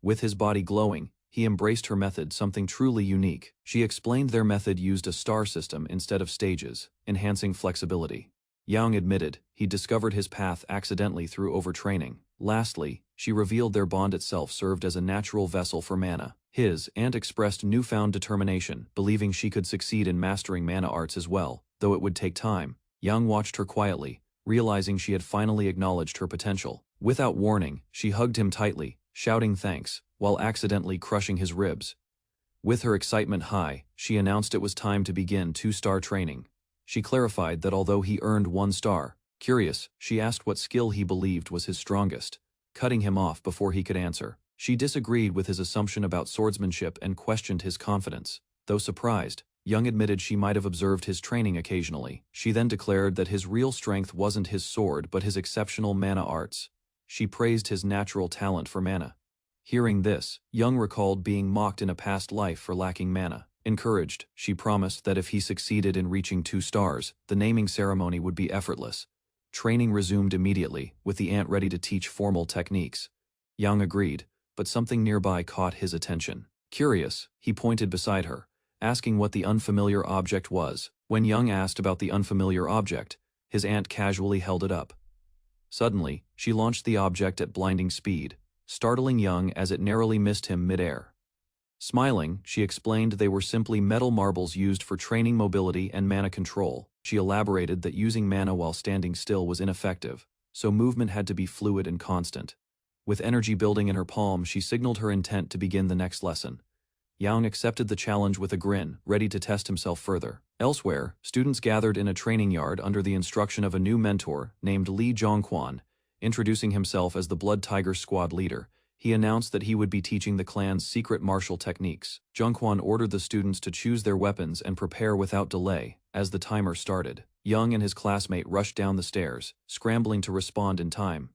With his body glowing, he embraced her method, something truly unique. She explained their method used a star system instead of stages, enhancing flexibility. Yang admitted he discovered his path accidentally through overtraining. Lastly, she revealed their bond itself served as a natural vessel for mana. His aunt expressed newfound determination, believing she could succeed in mastering mana arts as well, though it would take time. Yang watched her quietly, realizing she had finally acknowledged her potential. Without warning, she hugged him tightly, shouting thanks, while accidentally crushing his ribs. With her excitement high, she announced it was time to begin 2-star training. She clarified that although he earned 1 star, curious, she asked what skill he believed was his strongest, cutting him off before he could answer. She disagreed with his assumption about swordsmanship and questioned his confidence. Though surprised, Young admitted she might have observed his training occasionally. She then declared that his real strength wasn't his sword but his exceptional mana arts. She praised his natural talent for mana. Hearing this, Young recalled being mocked in a past life for lacking mana. Encouraged, she promised that if he succeeded in reaching 2 stars, the naming ceremony would be effortless. Training resumed immediately, with the aunt ready to teach formal techniques. Young agreed, but something nearby caught his attention. Curious, he pointed beside her, asking what the unfamiliar object was. When Young asked about the unfamiliar object, his aunt casually held it up. Suddenly, she launched the object at blinding speed, startling Young as it narrowly missed him mid-air. Smiling, she explained they were simply metal marbles used for training mobility and mana control. She elaborated that using mana while standing still was ineffective, so movement had to be fluid and constant. With energy building in her palm, she signaled her intent to begin the next lesson. Yang accepted the challenge with a grin, ready to test himself further. Elsewhere, students gathered in a training yard under the instruction of a new mentor named Li Zhongquan. Introducing himself as the Blood Tiger squad leader, he announced that he would be teaching the clan's secret martial techniques. Zhongquan ordered the students to choose their weapons and prepare without delay. As the timer started, Young and his classmate rushed down the stairs, scrambling to respond in time.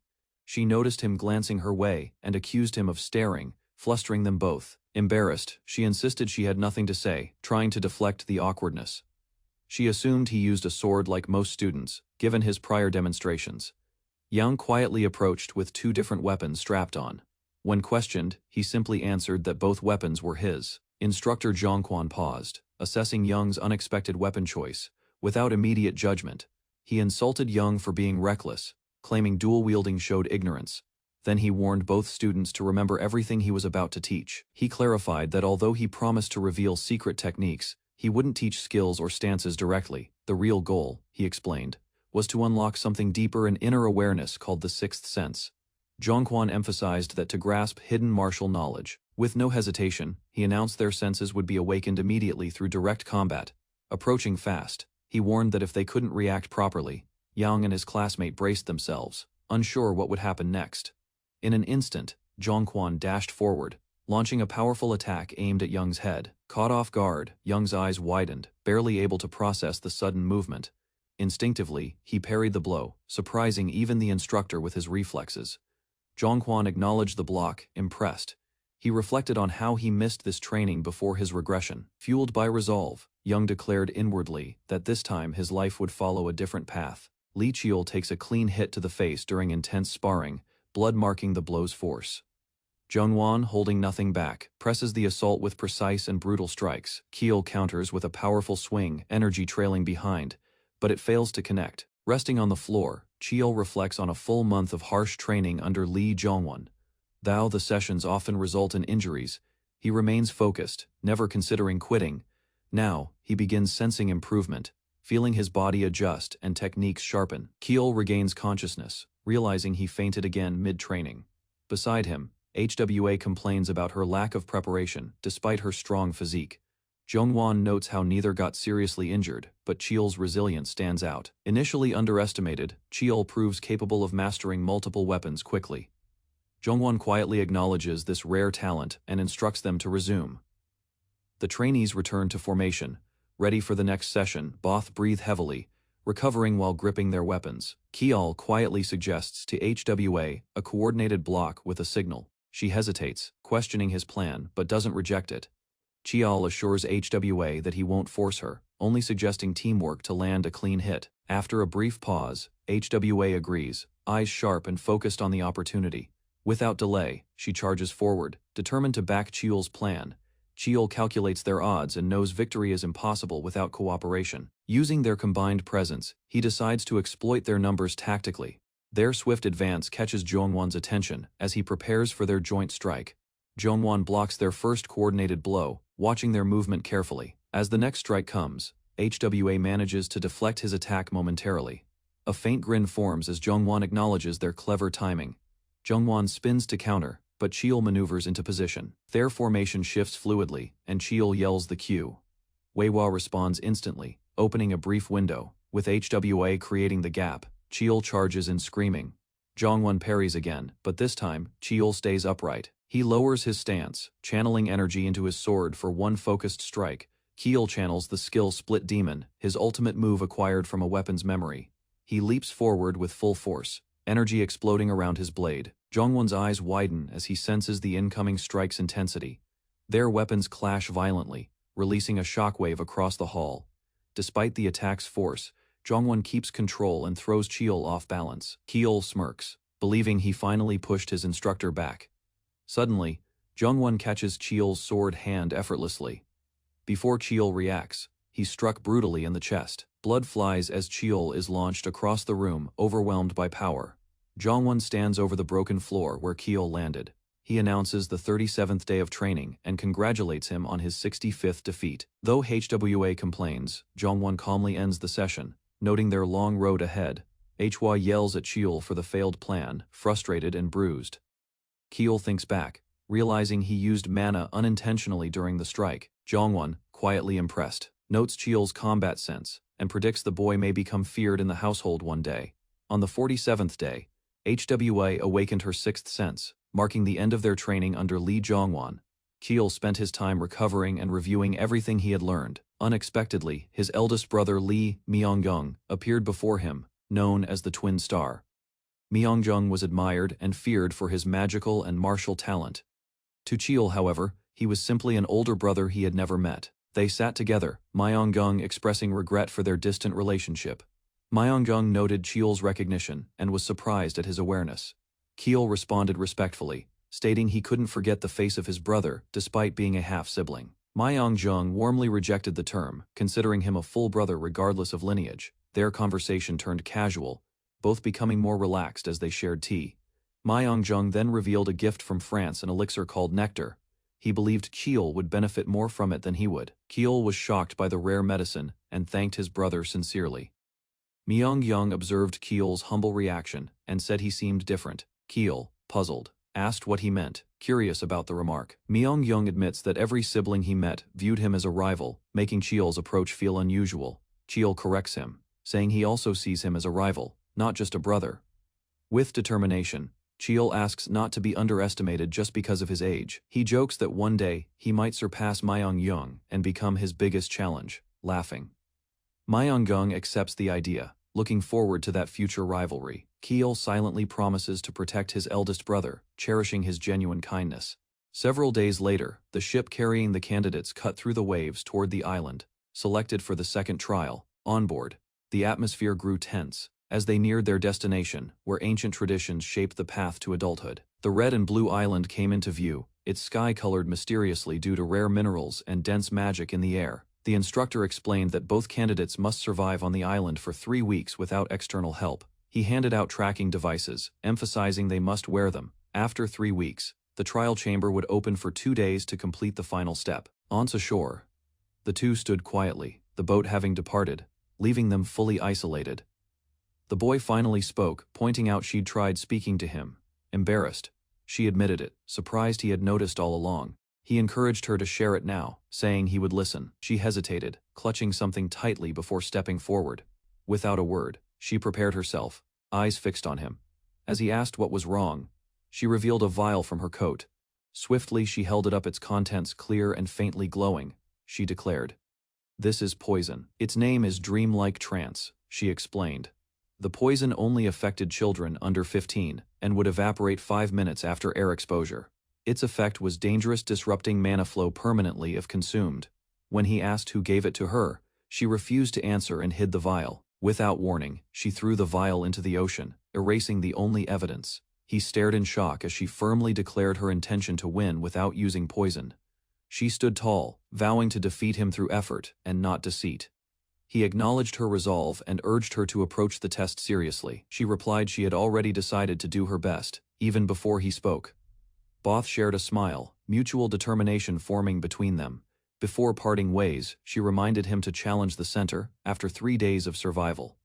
She noticed him glancing her way and accused him of staring, flustering them both. Embarrassed, she insisted she had nothing to say, trying to deflect the awkwardness. She assumed he used a sword like most students, given his prior demonstrations. Yang quietly approached with 2 different weapons strapped on. When questioned, he simply answered that both weapons were his. Instructor Zhongquan paused, assessing Young's unexpected weapon choice. Without immediate judgment, he insulted Young for being reckless, claiming dual-wielding showed ignorance. Then he warned both students to remember everything he was about to teach. He clarified that although he promised to reveal secret techniques, he wouldn't teach skills or stances directly. The real goal, he explained, was to unlock something deeper in inner awareness called the sixth sense. Zhongquan emphasized that to grasp hidden martial knowledge, with no hesitation, he announced their senses would be awakened immediately through direct combat. Approaching fast, he warned that if they couldn't react properly, Yang and his classmate braced themselves, unsure what would happen next. In an instant, Zhongquan dashed forward, launching a powerful attack aimed at Young's head. Caught off guard, Young's eyes widened, barely able to process the sudden movement. Instinctively, he parried the blow, surprising even the instructor with his reflexes. Zhongquan acknowledged the block, impressed. He reflected on how he missed this training before his regression. Fueled by resolve, Young declared inwardly that this time his life would follow a different path. Li Qiul takes a clean hit to the face during intense sparring, blood marking the blow's force. Zhongwan, holding nothing back, presses the assault with precise and brutal strikes. Qiul counters with a powerful swing, energy trailing behind, but it fails to connect. Resting on the floor, Qiul reflects on a full month of harsh training under Li Zhongwan. Though the sessions often result in injuries, he remains focused, never considering quitting. Now, he begins sensing improvement, feeling his body adjust and techniques sharpen. Qiul regains consciousness, realizing he fainted again mid-training. Beside him, HWA complains about her lack of preparation, despite her strong physique. Zhongwan notes how neither got seriously injured, but Qiul's resilience stands out. Initially underestimated, Qiul proves capable of mastering multiple weapons quickly. Zhongwan quietly acknowledges this rare talent and instructs them to resume. The trainees return to formation, ready for the next session. Both breathe heavily, recovering while gripping their weapons. Qiul quietly suggests to HWA a coordinated block with a signal. She hesitates, questioning his plan, but doesn't reject it. Qiul assures HWA that he won't force her, only suggesting teamwork to land a clean hit. After a brief pause, HWA agrees, eyes sharp and focused on the opportunity. Without delay, she charges forward, determined to back Qiul's plan. Qiul calculates their odds and knows victory is impossible without cooperation. Using their combined presence, he decides to exploit their numbers tactically. Their swift advance catches Zhongwan's attention as he prepares for their joint strike. Zhongwan blocks their first coordinated blow, watching their movement carefully. As the next strike comes, HWA manages to deflect his attack momentarily. A faint grin forms as Zhongwan acknowledges their clever timing. Zhongwan spins to counter, but Qiul maneuvers into position. Their formation shifts fluidly, and Qiul yells the cue. Weiwa responds instantly, opening a brief window. With HWA creating the gap, Qiul charges in screaming. Zhongwan parries again, but this time, Qiul stays upright. He lowers his stance, channeling energy into his sword for one focused strike. Qiul channels the skill Split Demon, his ultimate move acquired from a weapon's memory. He leaps forward with full force, energy exploding around his blade. Zhongwan's eyes widen as he senses the incoming strike's intensity. Their weapons clash violently, releasing a shockwave across the hall. Despite the attack's force, Zhongwan keeps control and throws Qiul off balance. Qiul smirks, believing he finally pushed his instructor back. Suddenly, Zhongwan catches Qiul's sword hand effortlessly. Before Qiul reacts, he's struck brutally in the chest. Blood flies as Qiul is launched across the room, overwhelmed by power. Zhongwan stands over the broken floor where Qiul landed. He announces the 37th day of training and congratulates him on his 65th defeat. Though HWA complains, Zhongwan calmly ends the session, noting their long road ahead. Hwa yells at Qiul for the failed plan, frustrated and bruised. Qiul thinks back, realizing he used mana unintentionally during the strike. Zhongwan, quietly impressed, notes Qiul's combat sense, and predicts the boy may become feared in the household one day. On the 47th day, HWA awakened her sixth sense, marking the end of their training under Li Zhongwan. Qiul spent his time recovering and reviewing everything he had learned. Unexpectedly, his eldest brother Li Myeongjong appeared before him, known as the Twin Star. Myeongjong was admired and feared for his magical and martial talent. To Qiul, however, he was simply an older brother he had never met. They sat together, Myeongjong expressing regret for their distant relationship. Myeongjong noted Qiul's recognition and was surprised at his awareness. Qiul responded respectfully, stating he couldn't forget the face of his brother despite being a half-sibling. Myeongjong warmly rejected the term, considering him a full brother regardless of lineage. Their conversation turned casual, both becoming more relaxed as they shared tea. Myongjung then revealed a gift from France, an elixir called nectar. He believed Kiel would benefit more from it than he would. Kiel was shocked by the rare medicine and thanked his brother sincerely. Myongyung observed Kiel's humble reaction and said he seemed different. Kiel, puzzled, asked what he meant, curious about the remark. Myongyung admits that every sibling he met viewed him as a rival, making Kiel's approach feel unusual. Kiel corrects him, saying he also sees him as a rival, not just a brother. With determination, Kiel asks not to be underestimated just because of his age. He jokes that one day he might surpass Myongyung and become his biggest challenge, laughing. Myongyung accepts the idea, looking forward to that future rivalry. Kiel silently promises to protect his eldest brother, cherishing his genuine kindness. Several days later, the ship carrying the candidates cut through the waves toward the island, selected for the second trial. On board, the atmosphere grew tense as they neared their destination, where ancient traditions shaped the path to adulthood. The red and blue island came into view, its sky colored mysteriously due to rare minerals and dense magic in the air. The instructor explained that both candidates must survive on the island for 3 weeks without external help. He handed out tracking devices, emphasizing they must wear them. After 3 weeks, the trial chamber would open for 2 days to complete the final step. Once ashore, the two stood quietly, the boat having departed, leaving them fully isolated. The boy finally spoke, pointing out she'd tried speaking to him. Embarrassed, she admitted it, surprised he had noticed all along. He encouraged her to share it now, saying he would listen. She hesitated, clutching something tightly before stepping forward. Without a word, she prepared herself, eyes fixed on him. As he asked what was wrong, she revealed a vial from her coat. Swiftly she held it up, its contents clear and faintly glowing. She declared, "This is poison. Its name is dreamlike trance," she explained. The poison only affected children under 15 and would evaporate 5 minutes after air exposure. Its effect was dangerous, disrupting mana flow permanently if consumed. When he asked who gave it to her, she refused to answer and hid the vial. Without warning, she threw the vial into the ocean, erasing the only evidence. He stared in shock as she firmly declared her intention to win without using poison. She stood tall, vowing to defeat him through effort and not deceit. He acknowledged her resolve and urged her to approach the test seriously. She replied she had already decided to do her best, even before he spoke. Both shared a smile, mutual determination forming between them. Before parting ways, she reminded him to challenge the center after 3 days of survival.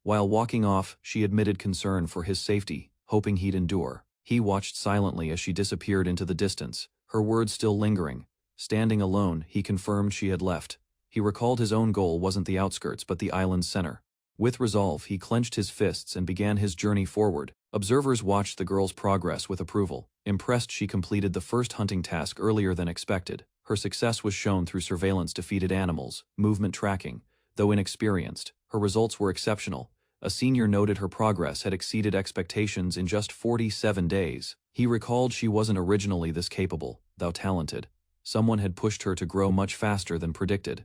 While walking off, she admitted concern for his safety, hoping he'd endure. He watched silently as she disappeared into the distance, her words still lingering. Standing alone, he confirmed she had left. He recalled his own goal wasn't the outskirts but the island's center. With resolve, he clenched his fists and began his journey forward. Observers watched the girl's progress with approval. Impressed, she completed the first hunting task earlier than expected. Her success was shown through surveillance, defeated animals, movement tracking. Though inexperienced, her results were exceptional. A senior noted her progress had exceeded expectations in just 47 days. He recalled she wasn't originally this capable, though talented. Someone had pushed her to grow much faster than predicted.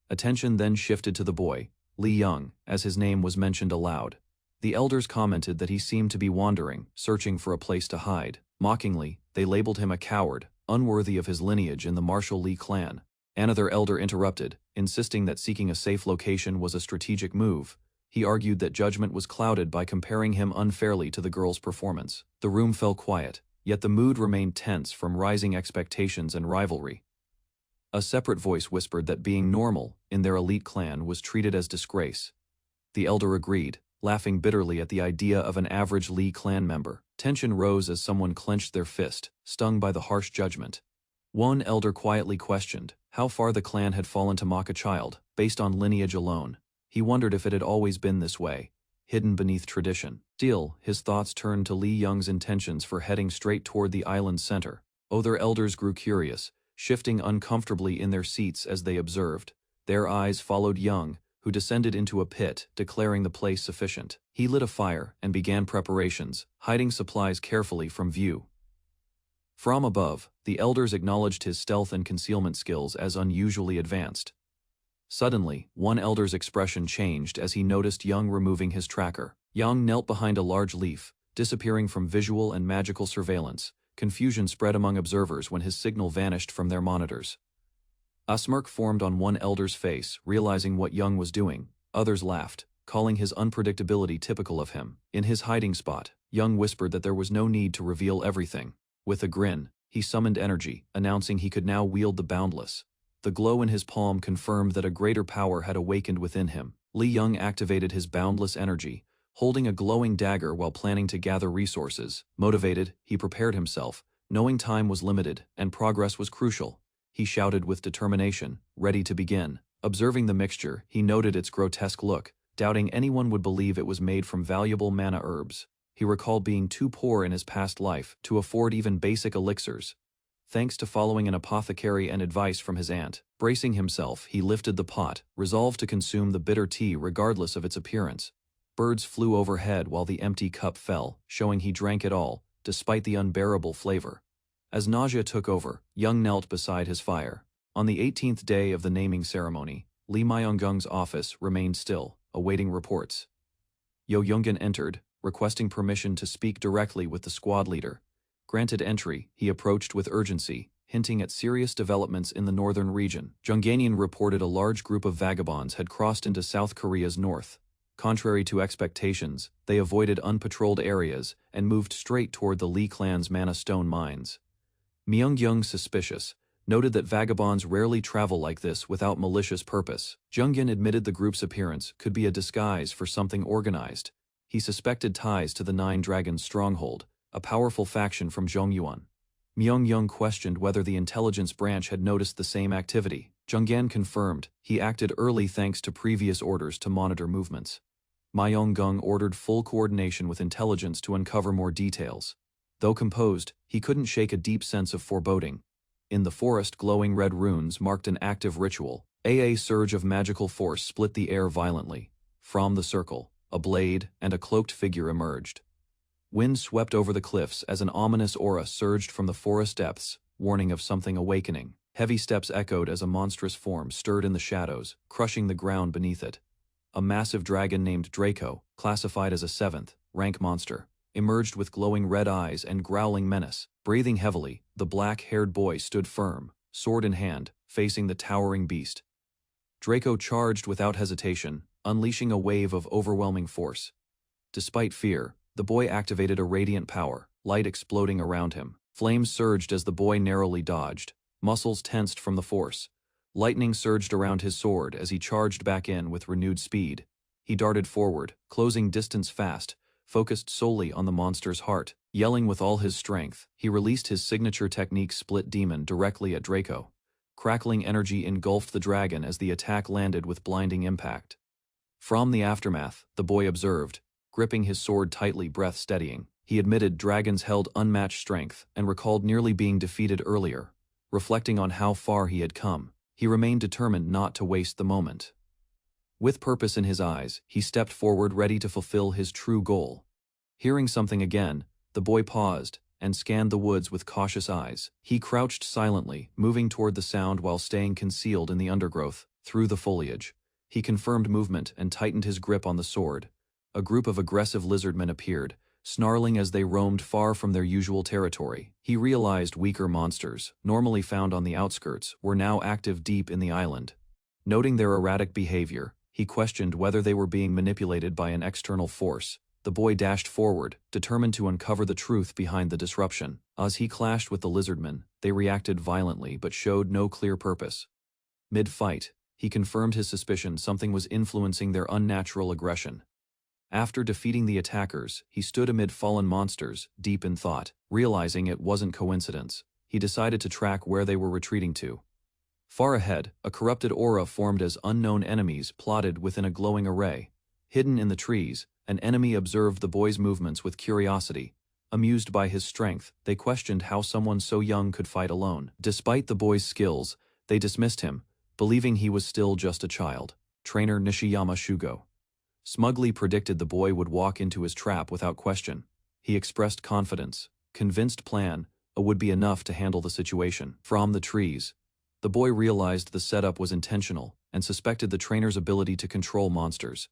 Attention then shifted to the boy, Li Young, as his name was mentioned aloud. The elders commented that he seemed to be wandering, searching for a place to hide. Mockingly, they labeled him a coward, unworthy of his lineage in the martial Li clan. Another elder interrupted, insisting that seeking a safe location was a strategic move. He argued that judgment was clouded by comparing him unfairly to the girl's performance. The room fell quiet, yet the mood remained tense from rising expectations and rivalry. A separate voice whispered that being normal in their elite clan was treated as disgrace. The elder agreed, laughing bitterly at the idea of an average Li clan member. Tension rose as someone clenched their fist, stung by the harsh judgment. One elder quietly questioned how far the clan had fallen to mock a child, based on lineage alone. He wondered if it had always been this way, hidden beneath tradition. Still, his thoughts turned to Li Young's intentions for heading straight toward the island's center. Other elders grew curious, shifting uncomfortably in their seats as they observed. Their eyes followed Young, who descended into a pit, declaring the place sufficient. He lit a fire and began preparations, hiding supplies carefully from view. From above, the elders acknowledged his stealth and concealment skills as unusually advanced. Suddenly, one elder's expression changed as he noticed Young removing his tracker. Young knelt behind a large leaf, disappearing from visual and magical surveillance. Confusion spread among observers when his signal vanished from their monitors. A smirk formed on one elder's face, realizing what Young was doing. Others laughed, calling his unpredictability typical of him. In his hiding spot, Young whispered that there was no need to reveal everything. With a grin, he summoned energy, announcing he could now wield the boundless. The glow in his palm confirmed that a greater power had awakened within him. Li Young activated his boundless energy, holding a glowing dagger while planning to gather resources. Motivated, he prepared himself, knowing time was limited and progress was crucial. He shouted with determination, ready to begin. Observing the mixture, he noted its grotesque look, doubting anyone would believe it was made from valuable mana herbs. He recalled being too poor in his past life to afford even basic elixirs. Thanks to following an apothecary and advice from his aunt, bracing himself, he lifted the pot, resolved to consume the bitter tea regardless of its appearance. Birds flew overhead while the empty cup fell, showing he drank it all, despite the unbearable flavor. As nausea took over, Young knelt beside his fire. On the 18th day of the naming ceremony, Lee Myung-gung's office remained still, awaiting reports. Yo Young-gun entered, requesting permission to speak directly with the squad leader. Granted entry, he approached with urgency, hinting at serious developments in the northern region. Jungganian reported a large group of vagabonds had crossed into South Korea's north. Contrary to expectations, they avoided unpatrolled areas and moved straight toward the Lee clan's mana stone mines. Myung-gyung, suspicious, noted that vagabonds rarely travel like this without malicious purpose. Jungin admitted the group's appearance could be a disguise for something organized. He suspected ties to the Nine Dragons stronghold, a powerful faction from Zhongyuan. Myung-gyung questioned whether the intelligence branch had noticed the same activity. Junggan confirmed he acted early thanks to previous orders to monitor movements. Myung-gung ordered full coordination with intelligence to uncover more details. Though composed, he couldn't shake a deep sense of foreboding. In the forest, glowing red runes marked an active ritual. A surge of magical force split the air violently. From the circle, a blade and a cloaked figure emerged. Wind swept over the cliffs as an ominous aura surged from the forest depths, warning of something awakening. Heavy steps echoed as a monstrous form stirred in the shadows, crushing the ground beneath it. A massive dragon named Draco, classified as a 7th rank monster, emerged with glowing red eyes and growling menace. Breathing heavily, the black-haired boy stood firm, sword in hand, facing the towering beast. Draco charged without hesitation, unleashing a wave of overwhelming force. Despite fear, the boy activated a radiant power, light exploding around him. Flames surged as the boy narrowly dodged, muscles tensed from the force. Lightning surged around his sword as he charged back in with renewed speed. He darted forward, closing distance fast, focused solely on the monster's heart. Yelling with all his strength, he released his signature technique Split Demon directly at Draco. Crackling energy engulfed the dragon as the attack landed with blinding impact. From the aftermath, the boy observed, gripping his sword tightly, breath steadying. He admitted dragons held unmatched strength and recalled nearly being defeated earlier. Reflecting on how far he had come, he remained determined not to waste the moment. With purpose in his eyes, he stepped forward ready to fulfill his true goal. Hearing something again, the boy paused and scanned the woods with cautious eyes. He crouched silently, moving toward the sound while staying concealed in the undergrowth. Through the foliage, he confirmed movement and tightened his grip on the sword. A group of aggressive lizardmen appeared, snarling as they roamed far from their usual territory. He realized weaker monsters, normally found on the outskirts, were now active deep in the island. Noting their erratic behavior, he questioned whether they were being manipulated by an external force. The boy dashed forward, determined to uncover the truth behind the disruption. As he clashed with the lizardmen, they reacted violently but showed no clear purpose. Mid-fight, he confirmed his suspicion something was influencing their unnatural aggression. After defeating the attackers, he stood amid fallen monsters, deep in thought. Realizing it wasn't coincidence, he decided to track where they were retreating to. Far ahead, a corrupted aura formed as unknown enemies plotted within a glowing array. Hidden in the trees, an enemy observed the boy's movements with curiosity. Amused by his strength, they questioned how someone so young could fight alone. Despite the boy's skills, they dismissed him, believing he was still just a child. Trainer Nishiyama Shugo smugly predicted the boy would walk into his trap without question. He expressed confidence, convinced plan would be enough to handle the situation. From the trees, the boy realized the setup was intentional and suspected the trainer's ability to control monsters.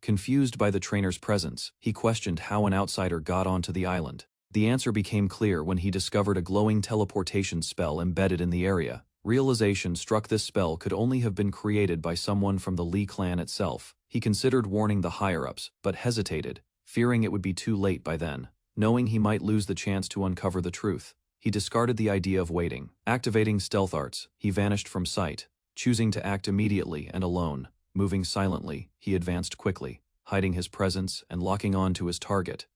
Confused by the trainer's presence, he questioned how an outsider got onto the island. The answer became clear when he discovered a glowing teleportation spell embedded in the area. Realization struck this spell could only have been created by someone from the Lee clan itself. He considered warning the higher-ups, but hesitated, fearing it would be too late by then. knowing he might lose the chance to uncover the truth. He discarded the idea of waiting. Activating stealth arts, he vanished from sight, choosing to act immediately and alone. Moving silently, he advanced quickly, hiding his presence and locking on to his target.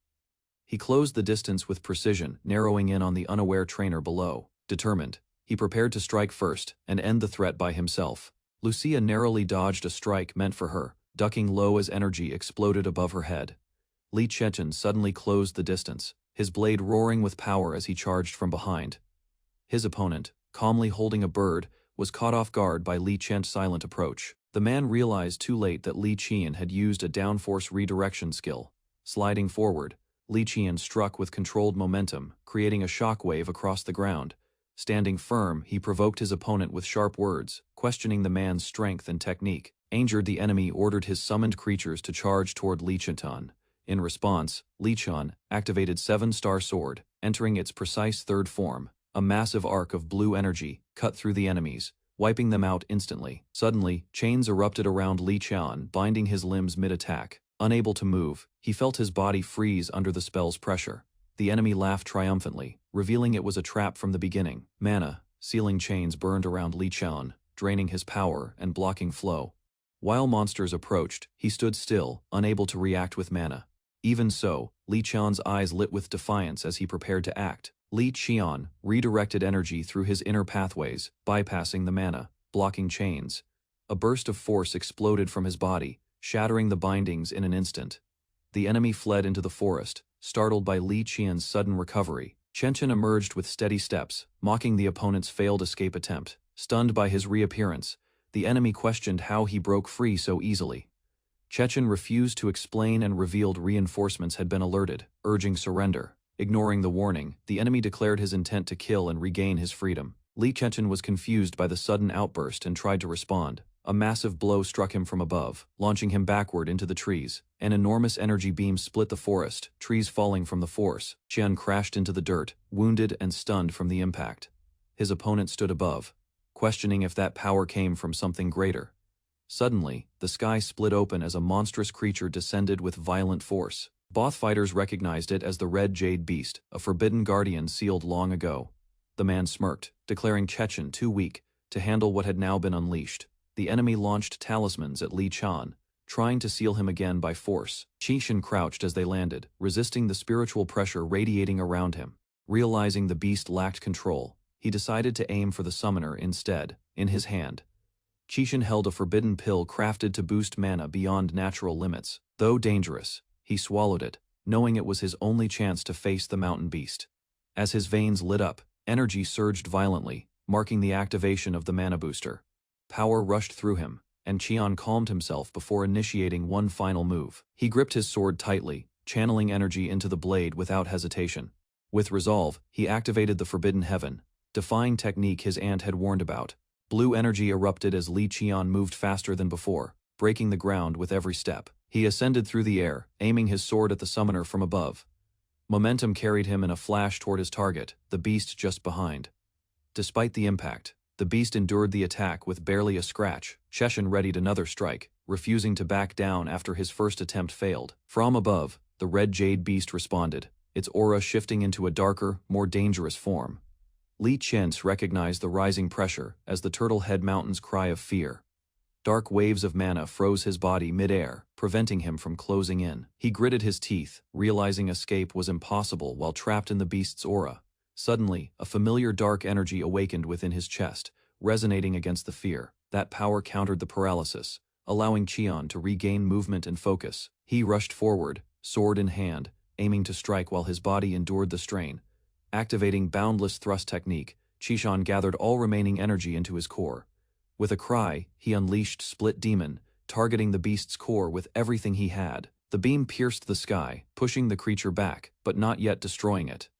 He closed the distance with precision, narrowing in on the unaware trainer below. Determined, he prepared to strike first and end the threat by himself. Lucia narrowly dodged a strike meant for her, ducking low as energy exploded above her head. Li Chechen suddenly closed the distance, his blade roaring with power as he charged from behind. His opponent, calmly holding a bird, was caught off guard by Li Chen's silent approach. The man realized too late that Li Qian had used a downforce redirection skill. Sliding forward, Li Qian struck with controlled momentum, creating a shockwave across the ground. Standing firm, he provoked his opponent with sharp words, questioning the man's strength and technique. Angered, the enemy ordered his summoned creatures to charge toward Li Qian. In response, Li Qian activated 7-star sword, entering its precise third form. A massive arc of blue energy cut through the enemies, wiping them out instantly. Suddenly, chains erupted around Li Qian, binding his limbs mid-attack. Unable to move, he felt his body freeze under the spell's pressure. The enemy laughed triumphantly, revealing it was a trap from the beginning. Mana, sealing chains burned around Li Qian, draining his power and blocking flow. While monsters approached, he stood still, unable to react with mana. Even so, Li Qian's eyes lit with defiance as he prepared to act. Li Qian redirected energy through his inner pathways, bypassing the mana, blocking chains. A burst of force exploded from his body, shattering the bindings in an instant. The enemy fled into the forest, startled by Li Qian's sudden recovery. Chechen emerged with steady steps, mocking the opponent's failed escape attempt. Stunned by his reappearance, the enemy questioned how he broke free so easily. Chechen refused to explain and revealed reinforcements had been alerted, urging surrender. Ignoring the warning, the enemy declared his intent to kill and regain his freedom. Li Chechen was confused by the sudden outburst and tried to respond. A massive blow struck him from above, launching him backward into the trees. An enormous energy beam split the forest, trees falling from the force. Qian crashed into the dirt, wounded and stunned from the impact. His opponent stood above, questioning if that power came from something greater. Suddenly, the sky split open as a monstrous creature descended with violent force. Both fighters recognized it as the Red Jade Beast, a forbidden guardian sealed long ago. The man smirked, declaring Chechen too weak to handle what had now been unleashed. The enemy launched talismans at Li Qian, trying to seal him again by force. Chechen crouched as they landed, resisting the spiritual pressure radiating around him. Realizing the beast lacked control, he decided to aim for the summoner instead. In his hand, Chechen held a forbidden pill crafted to boost mana beyond natural limits. Though dangerous, he swallowed it, knowing it was his only chance to face the mountain beast. As his veins lit up, energy surged violently, marking the activation of the mana booster. Power rushed through him, and Qian calmed himself before initiating one final move. He gripped his sword tightly, channeling energy into the blade without hesitation. With resolve, he activated the Forbidden Heaven, defying technique his aunt had warned about. Blue energy erupted as Li Qian moved faster than before, breaking the ground with every step. He ascended through the air, aiming his sword at the summoner from above. Momentum carried him in a flash toward his target, the beast just behind. Despite the impact, the beast endured the attack with barely a scratch. Chechen readied another strike, refusing to back down after his first attempt failed. From above, the Red Jade Beast responded, its aura shifting into a darker, more dangerous form. Li Qian recognized the rising pressure as the Turtle Head Mountain's cry of fear. Dark waves of mana froze his body mid-air, preventing him from closing in. He gritted his teeth, realizing escape was impossible while trapped in the beast's aura. Suddenly, a familiar dark energy awakened within his chest, resonating against the fear. That power countered the paralysis, allowing Qian to regain movement and focus. He rushed forward, sword in hand, aiming to strike while his body endured the strain. Activating Boundless Thrust technique, Qian gathered all remaining energy into his core. With a cry, he unleashed Split Demon, targeting the beast's core with everything he had. The beam pierced the sky, pushing the creature back, but not yet destroying it.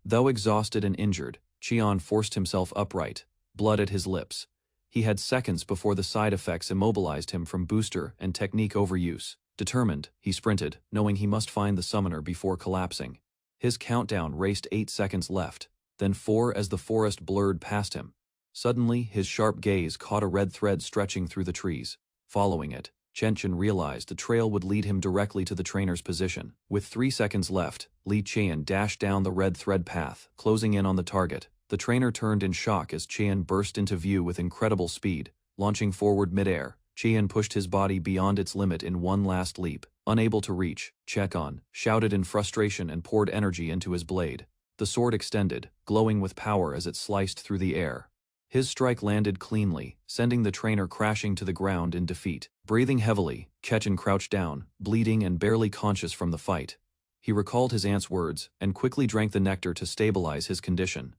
Though exhausted and injured, Qian forced himself upright, blood at his lips. He had seconds before the side effects immobilized him from booster and technique overuse. Determined, he sprinted, knowing he must find the summoner before collapsing. His countdown raced 8 seconds left, then 4 as the forest blurred past him. Suddenly, his sharp gaze caught a red thread stretching through the trees. Following it, Chen realized the trail would lead him directly to the trainer's position. With 3 seconds left, Li Qian dashed down the red thread path, closing in on the target. The trainer turned in shock as Qian burst into view with incredible speed, launching forward midair. Qian pushed his body beyond its limit in one last leap. Unable to reach, Chen shouted in frustration and poured energy into his blade. The sword extended, glowing with power as it sliced through the air. His strike landed cleanly, sending the trainer crashing to the ground in defeat. Breathing heavily, Chen crouched down, bleeding and barely conscious from the fight. He recalled his aunt's words and quickly drank the nectar to stabilize his condition.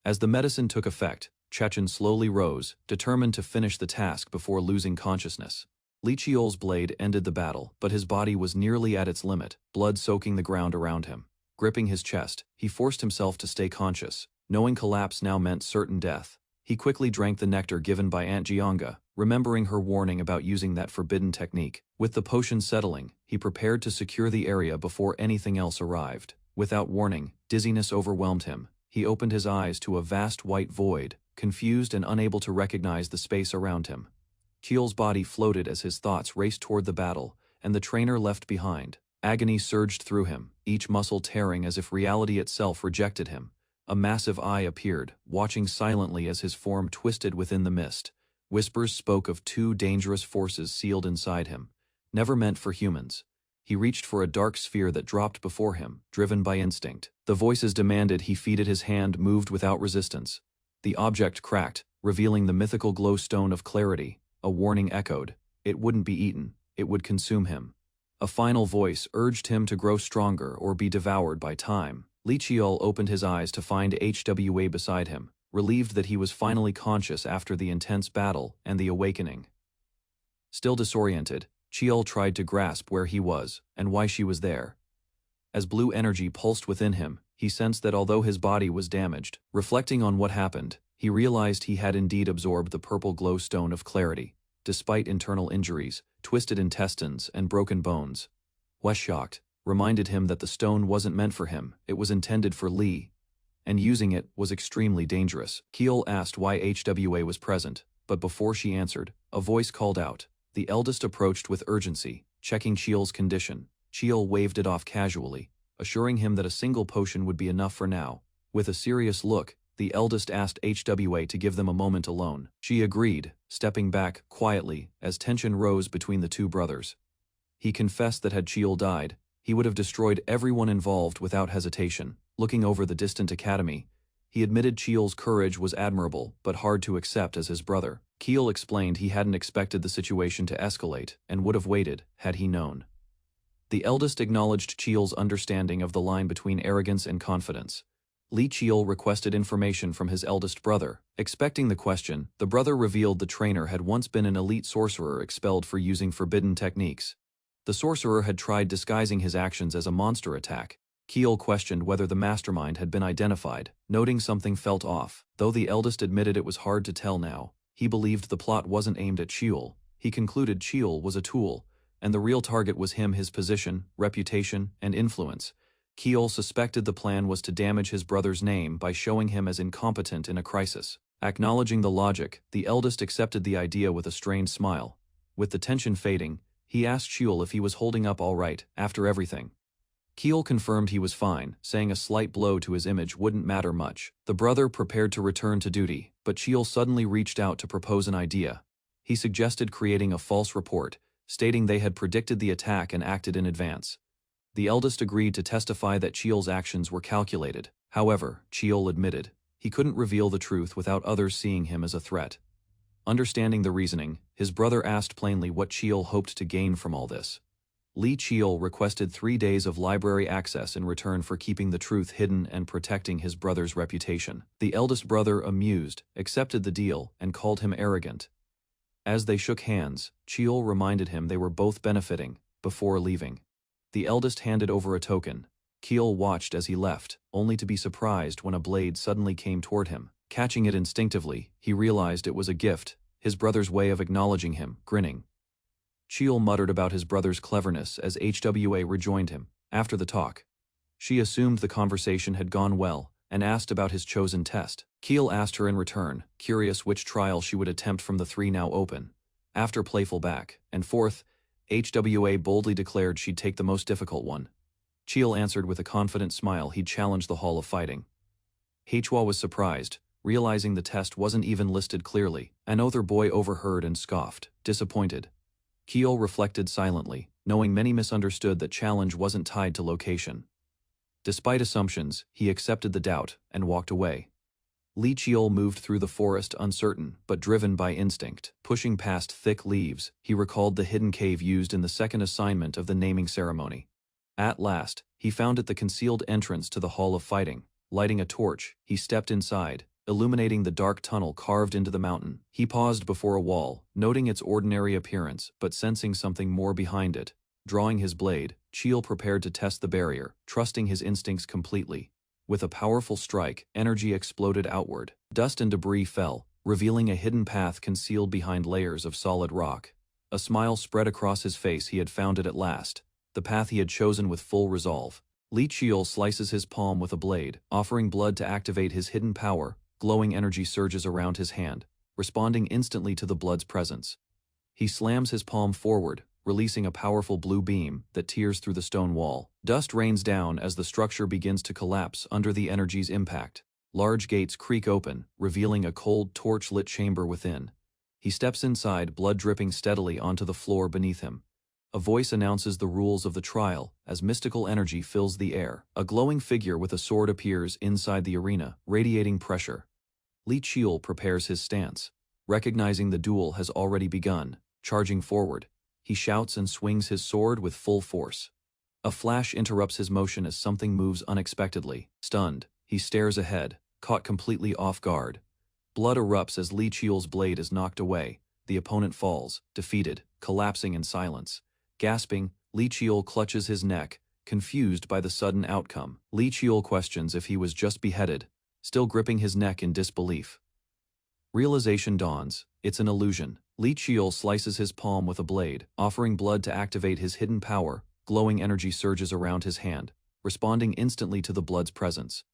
As the medicine took effect, Chen slowly rose, determined to finish the task before losing consciousness. Li Qiol's blade ended the battle, but his body was nearly at its limit, blood soaking the ground around him. Gripping his chest, he forced himself to stay conscious, knowing collapse now meant certain death. He quickly drank the nectar given by Aunt Jianga, remembering her warning about using that forbidden technique. With the potion settling, he prepared to secure the area before anything else arrived. Without warning, dizziness overwhelmed him. He opened his eyes to a vast white void, confused and unable to recognize the space around him. Qiol's body floated as his thoughts raced toward the battle, and the trainer left behind. Agony surged through him, each muscle tearing as if reality itself rejected him. A massive eye appeared, watching silently as his form twisted within the mist. Whispers spoke of 2 dangerous forces sealed inside him, never meant for humans. He reached for a dark sphere that dropped before him, driven by instinct. The voices demanded he feed it. His hand moved without resistance. The object cracked, revealing the mythical glowstone of clarity. A warning echoed. It wouldn't be eaten, it would consume him. A final voice urged him to grow stronger or be devoured by time. Li Qiol opened his eyes to find Hwa beside him, relieved that he was finally conscious after the intense battle and the awakening. Still disoriented, Qiol tried to grasp where he was and why she was there. As blue energy pulsed within him, he sensed that although his body was damaged, reflecting on what happened, he realized he had indeed absorbed the purple glowstone of clarity, despite internal injuries, twisted intestines, and broken bones. Wes, shocked, reminded him that the stone wasn't meant for him, it was intended for Li, and using it was extremely dangerous. Qiol asked why Hwa was present, but before she answered, a voice called out. The eldest approached with urgency, checking Qiol's condition. Qiol waved it off casually, assuring him that a single potion would be enough for now. With a serious look, the eldest asked Hwa to give them a moment alone. She agreed, stepping back quietly as tension rose between the 2 brothers. He confessed that had Qiol died, he would have destroyed everyone involved without hesitation. Looking over the distant academy, he admitted Qiol's courage was admirable but hard to accept as his brother. Qiol explained he hadn't expected the situation to escalate and would have waited had he known. The eldest acknowledged Qiol's understanding of the line between arrogance and confidence. Li Qiol requested information from his eldest brother. Expecting the question, the brother revealed the trainer had once been an elite sorcerer expelled for using forbidden techniques. The sorcerer had tried disguising his actions as a monster attack. Qiol questioned whether the mastermind had been identified, noting something felt off. Though the eldest admitted it was hard to tell now, he believed the plot wasn't aimed at Qiol. He concluded Qiol was a tool, and the real target was him, his position, reputation, and influence. Qiol suspected the plan was to damage his brother's name by showing him as incompetent in a crisis. Acknowledging the logic, the eldest accepted the idea with a strained smile. With the tension fading, he asked Qiol if he was holding up all right after everything. Qiol confirmed he was fine, saying a slight blow to his image wouldn't matter much. The brother prepared to return to duty, but Qiol suddenly reached out to propose an idea. He suggested creating a false report, stating they had predicted the attack and acted in advance. The eldest agreed to testify that Qiol's actions were calculated. However, Qiol admitted he couldn't reveal the truth without others seeing him as a threat. Understanding the reasoning, his brother asked plainly what Qiol hoped to gain from all this. Li Qiol requested 3 days of library access in return for keeping the truth hidden and protecting his brother's reputation. The eldest brother, amused, accepted the deal and called him arrogant. As they shook hands, Qiol reminded him they were both benefiting before leaving. The eldest handed over a token. Qiol watched as he left, only to be surprised when a blade suddenly came toward him. Catching it instinctively, he realized it was a gift, his brother's way of acknowledging him, grinning. Qiol muttered about his brother's cleverness as Hwa rejoined him. After the talk, she assumed the conversation had gone well and asked about his chosen test. Qiol asked her in return, curious which trial she would attempt from the 3 now open. After playful back and forth, HWA boldly declared she'd take the most difficult one. Chiel answered with a confident smile he'd challenge the Hall of Fighting. Hwa was surprised, realizing the test wasn't even listed clearly. Another boy overheard and scoffed, disappointed. Kiel reflected silently, knowing many misunderstood that challenge wasn't tied to location. Despite assumptions, he accepted the doubt and walked away. Li Chiol moved through the forest uncertain but driven by instinct. Pushing past thick leaves, he recalled the hidden cave used in the second assignment of the naming ceremony. At last, he found it, the concealed entrance to the Hall of Fighting. Lighting a torch, he stepped inside, illuminating the dark tunnel carved into the mountain. He paused before a wall, noting its ordinary appearance but sensing something more behind it. Drawing his blade, Chiel prepared to test the barrier, trusting his instincts completely. With a powerful strike, energy exploded outward. Dust and debris fell, revealing a hidden path concealed behind layers of solid rock. A smile spread across his face. He had found it at last, the path he had chosen with full resolve. Li Chiol slices his palm with a blade, offering blood to activate his hidden power. Glowing energy surges around his hand, responding instantly to the blood's presence. He slams his palm forward, releasing a powerful blue beam that tears through the stone wall. Dust rains down as the structure begins to collapse under the energy's impact. Large gates creak open, revealing a cold, torch-lit chamber within. He steps inside, blood dripping steadily onto the floor beneath him. A voice announces the rules of the trial as mystical energy fills the air. A glowing figure with a sword appears inside the arena, radiating pressure. Li Chiol prepares his stance. Recognizing the duel has already begun, charging forward, he shouts and swings his sword with full force. A flash interrupts his motion as something moves unexpectedly. Stunned, he stares ahead, caught completely off guard. Blood erupts as Li Chiol's blade is knocked away. The opponent falls, defeated, collapsing in silence. Gasping, Li Chiol clutches his neck, confused by the sudden outcome. Li Chiol questions if he was just beheaded, still gripping his neck in disbelief. Realization dawns, it's an illusion. Li Chiol slices his palm with a blade, offering blood to activate his hidden power. Glowing energy surges around his hand, responding instantly to the blood's presence.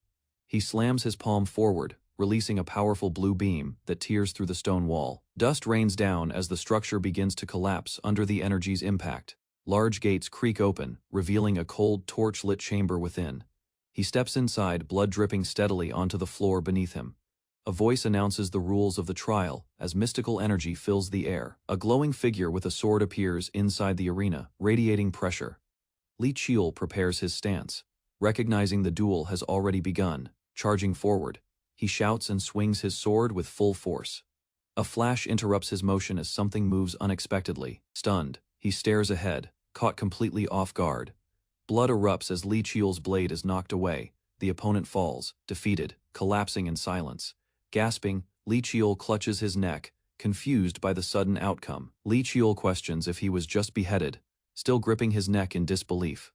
He slams his palm forward, releasing a powerful blue beam that tears through the stone wall. Dust rains down as the structure begins to collapse under the energy's impact. Large gates creak open, revealing a cold, torch-lit chamber within. He steps inside, blood dripping steadily onto the floor beneath him. A voice announces the rules of the trial as mystical energy fills the air. A glowing figure with a sword appears inside the arena, radiating pressure. Li Chiol prepares his stance. Recognizing the duel has already begun, charging forward, he shouts and swings his sword with full force. A flash interrupts his motion as something moves unexpectedly. Stunned, he stares ahead, caught completely off guard. Blood erupts as Li Chiol's blade is knocked away. The opponent falls, defeated, collapsing in silence. Gasping, Li Chiol clutches his neck, confused by the sudden outcome. Li Chiol questions if he was just beheaded, still gripping his neck in disbelief.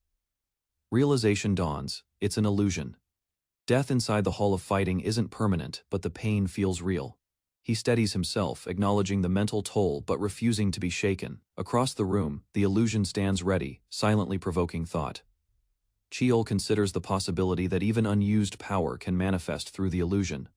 Realization dawns, it's an illusion. Death inside the Hall of Fighting isn't permanent, but the pain feels real. He steadies himself, acknowledging the mental toll but refusing to be shaken. Across the room, the illusion stands ready, silently provoking thought. Chiol considers the possibility that even unused power can manifest through the illusion.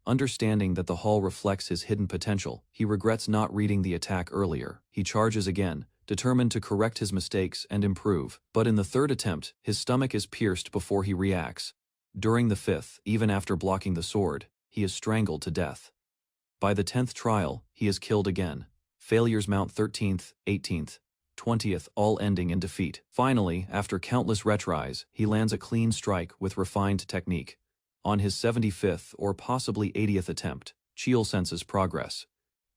Understanding that the hall reflects his hidden potential, he regrets not reading the attack earlier. He charges again, determined to correct his mistakes and improve. But in the third attempt, his stomach is pierced before he reacts. During the fifth, even after blocking the sword, he is strangled to death. By the 10th trial, he is killed again. Failures mount 13th, 18th, 20th, all ending in defeat. Finally, after countless retries, he lands a clean strike with refined technique. On his 75th or possibly 80th attempt, Chiel senses progress.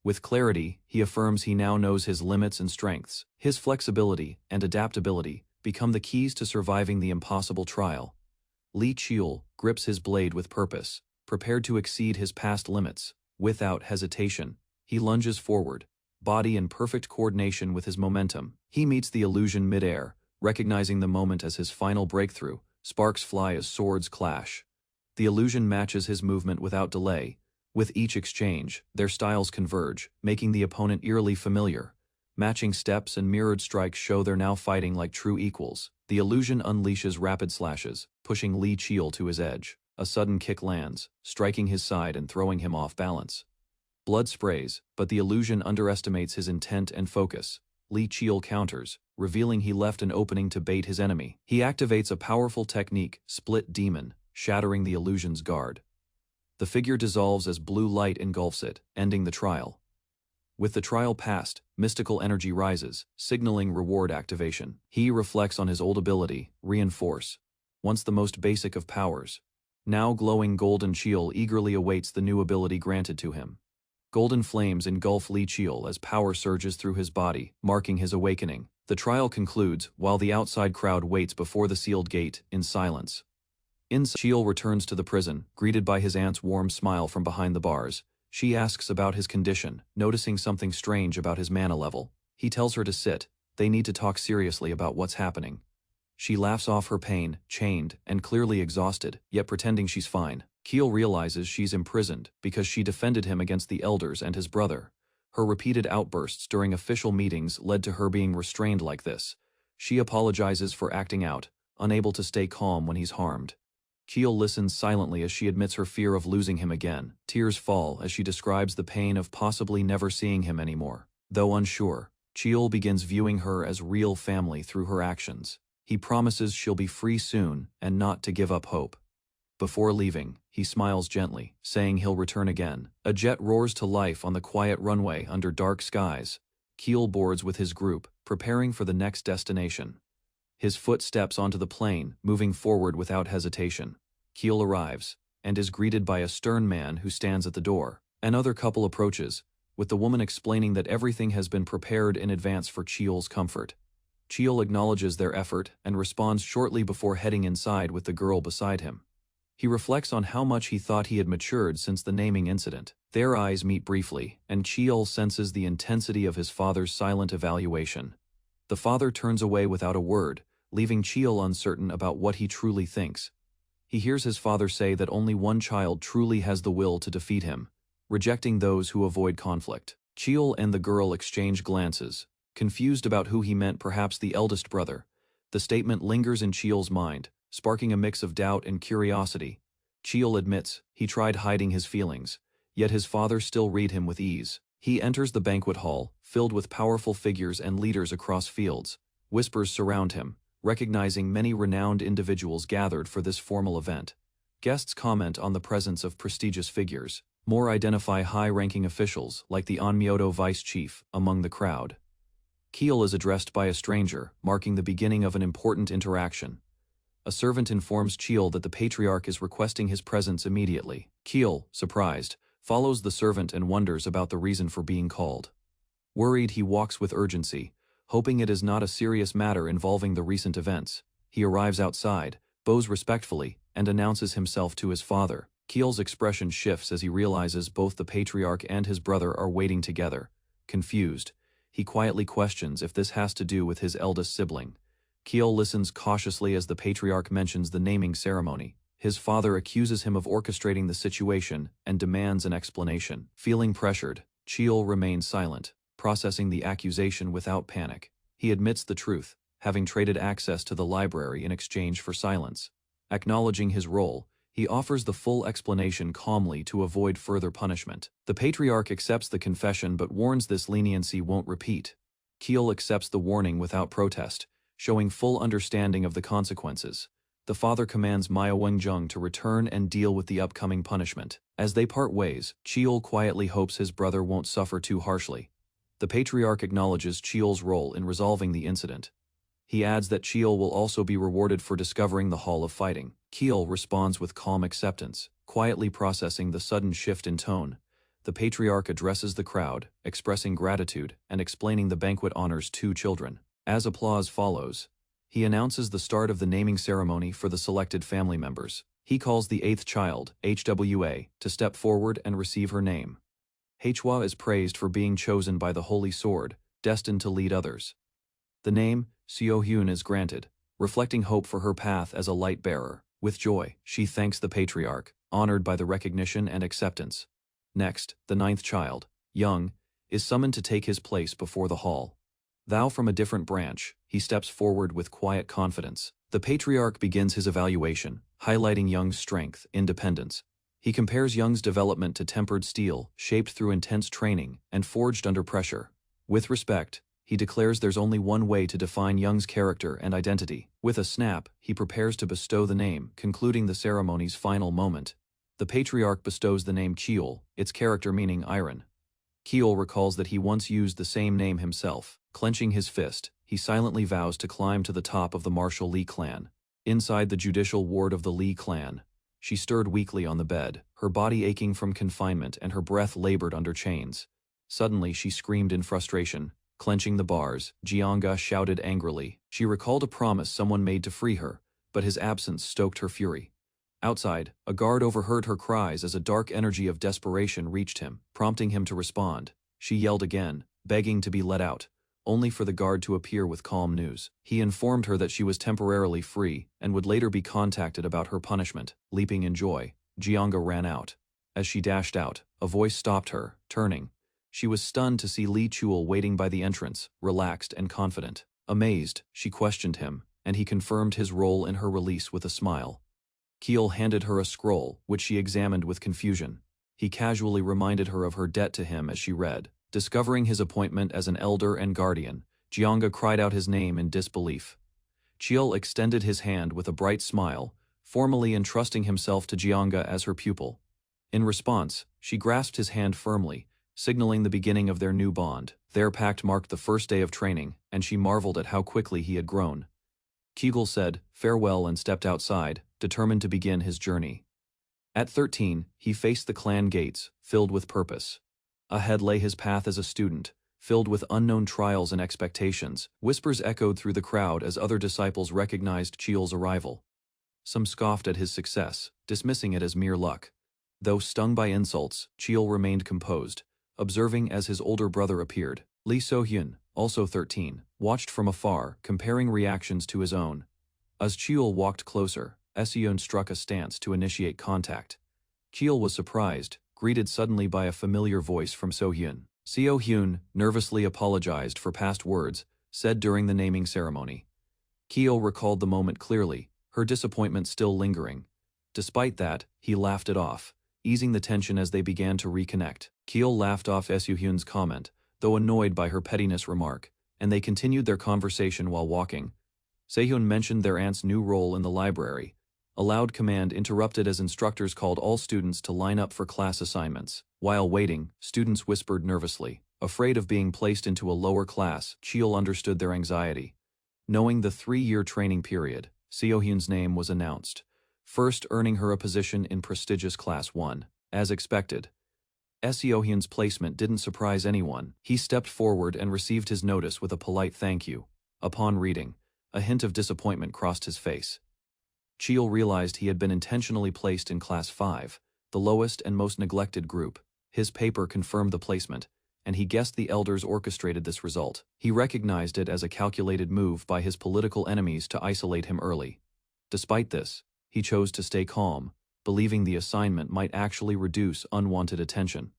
With clarity, he affirms he now knows his limits and strengths. His flexibility and adaptability become the keys to surviving the impossible trial. Li Chiel grips his blade with purpose, prepared to exceed his past limits. Without hesitation, he lunges forward, body in perfect coordination with his momentum. He meets the illusion mid-air, recognizing the moment as his final breakthrough. Sparks fly as swords clash. The illusion matches his movement without delay. With each exchange, their styles converge, making the opponent eerily familiar. Matching steps and mirrored strikes show they're now fighting like true equals. The illusion unleashes rapid slashes, pushing Li Chiel to his edge. A sudden kick lands, striking his side and throwing him off balance. Blood sprays, but the illusion underestimates his intent and focus. Li Chiel counters, revealing he left an opening to bait his enemy. He activates a powerful technique, Split Demon, shattering the illusion's guard. The figure dissolves as blue light engulfs it, ending the trial. With the trial passed, mystical energy rises, signaling reward activation. He reflects on his old ability, Reinforce, once the most basic of powers. Now glowing golden Chiel eagerly awaits the new ability granted to him. Golden flames engulf Li Chiel as power surges through his body, marking his awakening. The trial concludes, while the outside crowd waits before the sealed gate, in silence. Chiel returns to the prison, greeted by his aunt's warm smile from behind the bars. She asks about his condition, noticing something strange about his mana level. He tells her to sit. They need to talk seriously about what's happening. She laughs off her pain, chained, and clearly exhausted, yet pretending she's fine. Chiel realizes she's imprisoned because she defended him against the elders and his brother. Her repeated outbursts during official meetings led to her being restrained like this. She apologizes for acting out, unable to stay calm when he's harmed. Chiel listens silently as she admits her fear of losing him again. Tears fall as she describes the pain of possibly never seeing him anymore. Though unsure, Chiel begins viewing her as real family through her actions. He promises she'll be free soon and not to give up hope. Before leaving, he smiles gently, saying he'll return again. A jet roars to life on the quiet runway under dark skies. Chiel boards with his group, preparing for the next destination. His foot steps onto the plane, moving forward without hesitation. Chiel arrives, and is greeted by a stern man who stands at the door. Another couple approaches, with the woman explaining that everything has been prepared in advance for Chiel's comfort. Chiel acknowledges their effort and responds shortly before heading inside with the girl beside him. He reflects on how much he thought he had matured since the naming incident. Their eyes meet briefly, and Chiel senses the intensity of his father's silent evaluation. The father turns away without a word, leaving Chiel uncertain about what he truly thinks. He hears his father say that only one child truly has the will to defeat him, rejecting those who avoid conflict. Chiel and the girl exchange glances, confused about who he meant, perhaps the eldest brother. The statement lingers in Chiel's mind, sparking a mix of doubt and curiosity. Chiel admits he tried hiding his feelings, yet his father still read him with ease. He enters the banquet hall, filled with powerful figures and leaders across fields. Whispers surround him, recognizing many renowned individuals gathered for this formal event. Guests comment on the presence of prestigious figures. More identify high-ranking officials, like the Onmyoto vice chief, among the crowd. Chiel is addressed by a stranger, marking the beginning of an important interaction. A servant informs Chiel that the patriarch is requesting his presence immediately. Chiel, surprised, follows the servant and wonders about the reason for being called. Worried, he walks with urgency, hoping it is not a serious matter involving the recent events. He arrives outside, bows respectfully, and announces himself to his father. Chiel's expression shifts as he realizes both the patriarch and his brother are waiting together. Confused, he quietly questions if this has to do with his eldest sibling. Chiel listens cautiously as the patriarch mentions the naming ceremony. His father accuses him of orchestrating the situation and demands an explanation. Feeling pressured, Chiel remains silent, processing the accusation without panic. He admits the truth, having traded access to the library in exchange for silence. Acknowledging his role, he offers the full explanation calmly to avoid further punishment. The patriarch accepts the confession but warns this leniency won't repeat. Chiel accepts the warning without protest, showing full understanding of the consequences. The father commands Maya Wengjung to return and deal with the upcoming punishment. As they part ways, Chiel quietly hopes his brother won't suffer too harshly. The patriarch acknowledges Chiel's role in resolving the incident. He adds that Chiel will also be rewarded for discovering the Hall of Fighting. Chiel responds with calm acceptance, quietly processing the sudden shift in tone. The patriarch addresses the crowd, expressing gratitude and explaining the banquet honors two children. As applause follows, he announces the start of the naming ceremony for the selected family members. He calls the eighth child, HWA, to step forward and receive her name. Hwa is praised for being chosen by the Holy Sword, destined to lead others. The name, Seo-hyun, is granted, reflecting hope for her path as a light bearer. With joy, she thanks the patriarch, honored by the recognition and acceptance. Next, the ninth child, Young, is summoned to take his place before the hall. Thou from a different branch, he steps forward with quiet confidence. The patriarch begins his evaluation, highlighting Young's strength, independence. He compares Young's development to tempered steel, shaped through intense training and forged under pressure. With respect, he declares there's only one way to define Young's character and identity. With a snap, he prepares to bestow the name, concluding the ceremony's final moment. The patriarch bestows the name Cheol, its character meaning iron. Cheol recalls that he once used the same name himself. Clenching his fist, he silently vows to climb to the top of the martial Lee clan. Inside the judicial ward of the Lee clan, she stirred weakly on the bed, her body aching from confinement and her breath labored under chains. Suddenly she screamed in frustration. Clenching the bars, Jianga shouted angrily. She recalled a promise someone made to free her, but his absence stoked her fury. Outside, a guard overheard her cries as a dark energy of desperation reached him, prompting him to respond. She yelled again, begging to be let out, only for the guard to appear with calm news. He informed her that she was temporarily free and would later be contacted about her punishment. Leaping in joy, Jianga ran out. As she dashed out, a voice stopped her, turning. She was stunned to see Lee Cheol waiting by the entrance, relaxed and confident. Amazed, she questioned him, and he confirmed his role in her release with a smile. Cheol handed her a scroll, which she examined with confusion. He casually reminded her of her debt to him as she read. Discovering his appointment as an elder and guardian, Jianga cried out his name in disbelief. Cheol extended his hand with a bright smile, formally entrusting himself to Jianga as her pupil. In response, she grasped his hand firmly, signaling the beginning of their new bond. Their pact marked the first day of training, and she marveled at how quickly he had grown. Kegel said farewell and stepped outside, determined to begin his journey. At 13, he faced the clan gates, filled with purpose. Ahead lay his path as a student, filled with unknown trials and expectations. Whispers echoed through the crowd as other disciples recognized Cheol's arrival. Some scoffed at his success, dismissing it as mere luck. Though stung by insults, Cheol remained composed, observing as his older brother appeared. Lee So-hyun, also 13, watched from afar, comparing reactions to his own. As Cheol walked closer, Seon struck a stance to initiate contact. Cheol was surprised, greeted suddenly by a familiar voice from So-hyun. Seo-hyun nervously apologized for past words, said during the naming ceremony. Cheol recalled the moment clearly, her disappointment still lingering. Despite that, he laughed it off, easing the tension as they began to reconnect. Cheol laughed off Seo-hyun's comment, though annoyed by her pettiness remark, and they continued their conversation while walking. Seo-hyun mentioned their aunt's new role in the library. A loud command interrupted as instructors called all students to line up for class assignments. While waiting, students whispered nervously. Afraid of being placed into a lower class, Cheol understood their anxiety. Knowing the 3-year training period, Seo-hyun's name was announced, first earning her a position in prestigious Class 1. As expected, Seo-hyun's placement didn't surprise anyone. He stepped forward and received his notice with a polite thank you. Upon reading, a hint of disappointment crossed his face. Cheol realized he had been intentionally placed in Class 5, the lowest and most neglected group. His paper confirmed the placement, and he guessed the elders orchestrated this result. He recognized it as a calculated move by his political enemies to isolate him early. Despite this, he chose to stay calm, believing the assignment might actually reduce unwanted attention.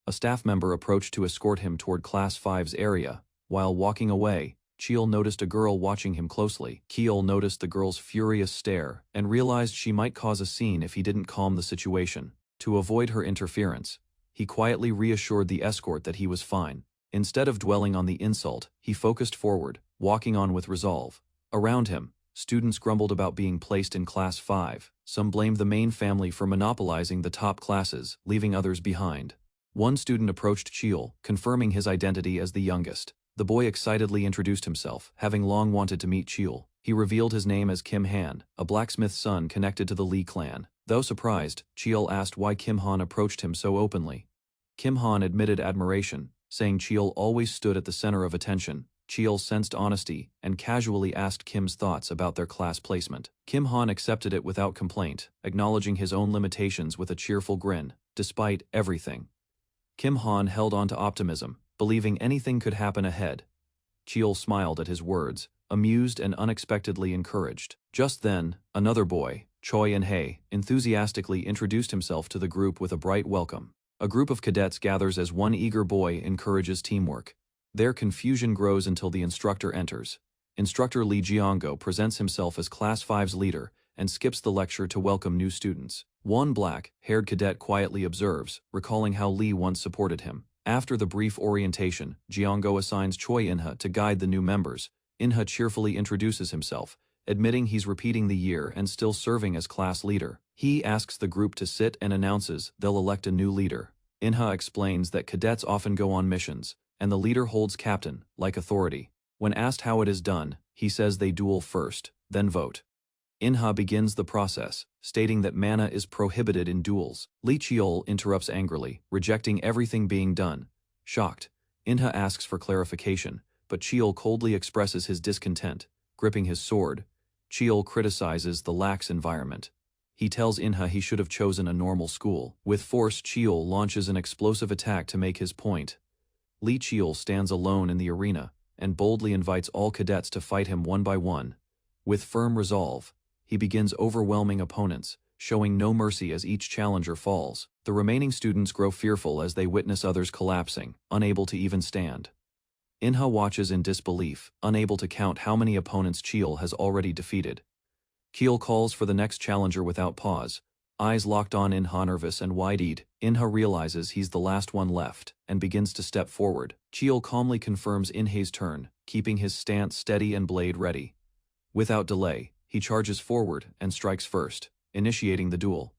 A staff member approached to escort him toward Class 5's area. While walking away, Cheol noticed a girl watching him closely. Cheol noticed the girl's furious stare and realized she might cause a scene if he didn't calm the situation. To avoid her interference, he quietly reassured the escort that he was fine. Instead of dwelling on the insult, he focused forward, walking on with resolve. Around him, students grumbled about being placed in Class 5. Some blamed the main family for monopolizing the top classes, leaving others behind. One student approached Cheol, confirming his identity as the youngest. The boy excitedly introduced himself, having long wanted to meet Cheol. He revealed his name as Kim Han, a blacksmith's son connected to the Lee clan. Though surprised, Cheol asked why Kim Han approached him so openly. Kim Han admitted admiration, saying Cheol always stood at the center of attention. Cheol sensed honesty and casually asked Kim's thoughts about their class placement. Kim Han accepted it without complaint, acknowledging his own limitations with a cheerful grin. Despite everything, Kim Han held on to optimism, believing anything could happen ahead. Cheol smiled at his words, amused and unexpectedly encouraged. Just then, another boy, Choi In-hae, enthusiastically introduced himself to the group with a bright welcome. A group of cadets gathers as one eager boy encourages teamwork. Their confusion grows until the instructor enters. Instructor Lee Jiango presents himself as Class 5's leader and skips the lecture to welcome new students. One black-haired cadet quietly observes, recalling how Lee once supported him. After the brief orientation, Jiango assigns Choi Inha to guide the new members. Inha cheerfully introduces himself, admitting he's repeating the year and still serving as class leader. He asks the group to sit and announces they'll elect a new leader. Inha explains that cadets often go on missions, and the leader holds captain, like authority. When asked how it is done, he says they duel first, then vote. Inha begins the process, stating that mana is prohibited in duels. Lee Cheol interrupts angrily, rejecting everything being done. Shocked, Inha asks for clarification, but Cheol coldly expresses his discontent, gripping his sword. Cheol criticizes the lax environment. He tells Inha he should have chosen a normal school. With force, Cheol launches an explosive attack to make his point. Lee Cheol stands alone in the arena, and boldly invites all cadets to fight him one by one. With firm resolve, he begins overwhelming opponents, showing no mercy as each challenger falls. The remaining students grow fearful as they witness others collapsing, unable to even stand. Inha watches in disbelief, unable to count how many opponents Cheol has already defeated. Cheol calls for the next challenger without pause, eyes locked on Inha, nervous and wide-eyed. Inha realizes he's the last one left, and begins to step forward. Cheol calmly confirms Inha's turn, keeping his stance steady and blade ready. Without delay, he charges forward and strikes first, initiating the duel.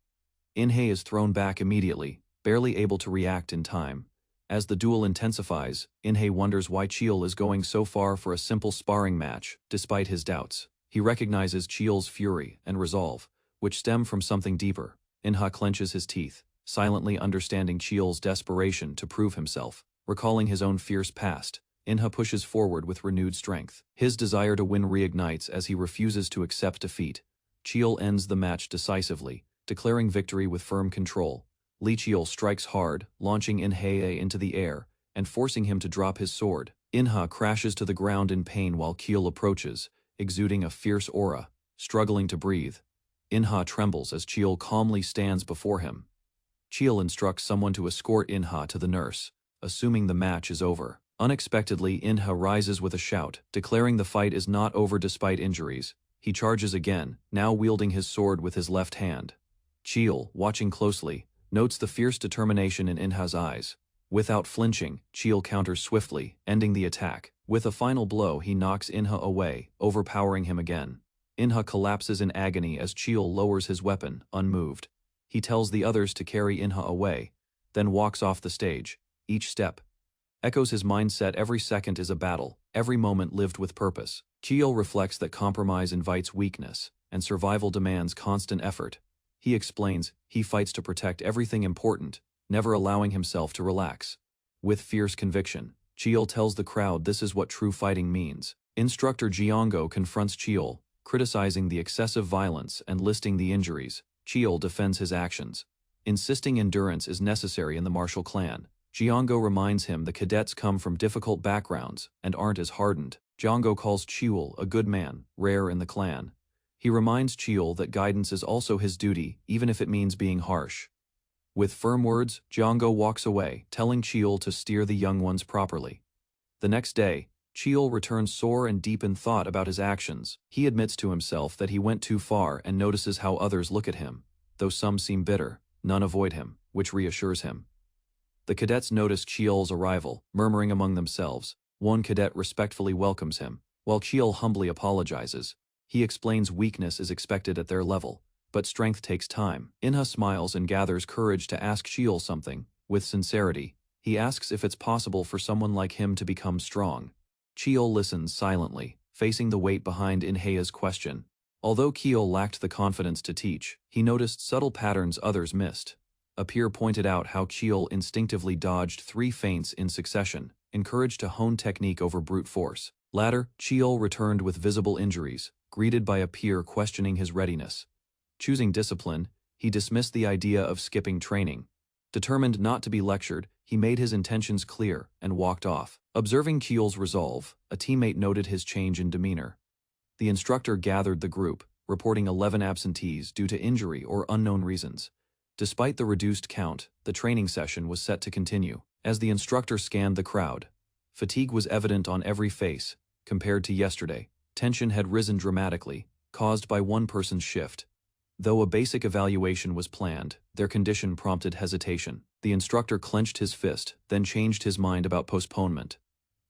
Inha is thrown back immediately, barely able to react in time. As the duel intensifies, Inha wonders why Cheol is going so far for a simple sparring match, despite his doubts. He recognizes Cheol's fury and resolve, which stem from something deeper. Inha clenches his teeth, silently understanding Cheol's desperation to prove himself. Recalling his own fierce past, Inha pushes forward with renewed strength. His desire to win reignites as he refuses to accept defeat. Cheol ends the match decisively, declaring victory with firm control. Lee Cheol strikes hard, launching Inha into the air, and forcing him to drop his sword. Inha crashes to the ground in pain while Cheol approaches, exuding a fierce aura. Struggling to breathe, Inha trembles as Cheol calmly stands before him. Cheol instructs someone to escort Inha to the nurse, assuming the match is over. Unexpectedly, Inha rises with a shout, declaring the fight is not over despite injuries. He charges again, now wielding his sword with his left hand. Cheol, watching closely, notes the fierce determination in Inha's eyes. Without flinching, Cheol counters swiftly, ending the attack. With a final blow, he knocks Inha away, overpowering him again. Inha collapses in agony as Cheol lowers his weapon, unmoved. He tells the others to carry Inha away, then walks off the stage. Each step echoes his mindset. Every second is a battle, every moment lived with purpose. Cheol reflects that compromise invites weakness, and survival demands constant effort. He explains he fights to protect everything important, never allowing himself to relax. With fierce conviction, Cheol tells the crowd this is what true fighting means. Instructor Jiango confronts Cheol, criticizing the excessive violence and listing the injuries. Cheol defends his actions, insisting endurance is necessary in the martial clan. Jiango reminds him the cadets come from difficult backgrounds and aren't as hardened. Jiango calls Cheol a good man, rare in the clan. He reminds Cheol that guidance is also his duty, even if it means being harsh. With firm words, Jiango walks away, telling Cheol to steer the young ones properly. The next day, Cheol returns sore and deep in thought about his actions. He admits to himself that he went too far and notices how others look at him. Though some seem bitter, none avoid him, which reassures him. The cadets notice Cheol's arrival, murmuring among themselves. One cadet respectfully welcomes him, while Cheol humbly apologizes. He explains weakness is expected at their level, but strength takes time. Inha smiles and gathers courage to ask Cheol something. With sincerity, he asks if it's possible for someone like him to become strong. Cheol listens silently, facing the weight behind Inha's question. Although Cheol lacked the confidence to teach, he noticed subtle patterns others missed. A peer pointed out how Cheol instinctively dodged 3 feints in succession, encouraged to hone technique over brute force. Later, Cheol returned with visible injuries, greeted by a peer questioning his readiness. Choosing discipline, he dismissed the idea of skipping training. Determined not to be lectured, he made his intentions clear and walked off. Observing Cheol's resolve, a teammate noted his change in demeanor. The instructor gathered the group, reporting 11 absentees due to injury or unknown reasons. Despite the reduced count, the training session was set to continue. As the instructor scanned the crowd, fatigue was evident on every face. Compared to yesterday, tension had risen dramatically, caused by one person's shift. Though a basic evaluation was planned, their condition prompted hesitation. The instructor clenched his fist, then changed his mind about postponement.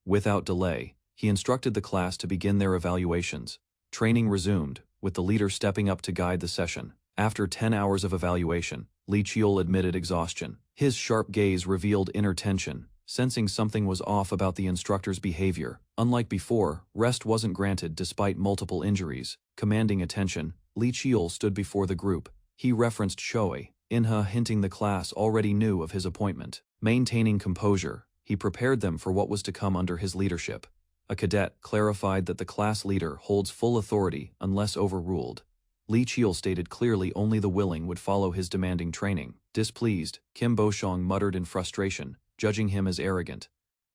Without delay, he instructed the class to begin their evaluations. Training resumed, with the leader stepping up to guide the session. After 10 hours of evaluation, Li Qiul admitted exhaustion. His sharp gaze revealed inner tension, sensing something was off about the instructor's behavior. Unlike before, rest wasn't granted despite multiple injuries. Commanding attention, Li Qiul stood before the group. He referenced Shoei, Inha, hinting the class already knew of his appointment. Maintaining composure, he prepared them for what was to come under his leadership. A cadet clarified that the class leader holds full authority unless overruled. Li Qiul stated clearly only the willing would follow his demanding training. Displeased, Kim Boshong muttered in frustration, judging him as arrogant.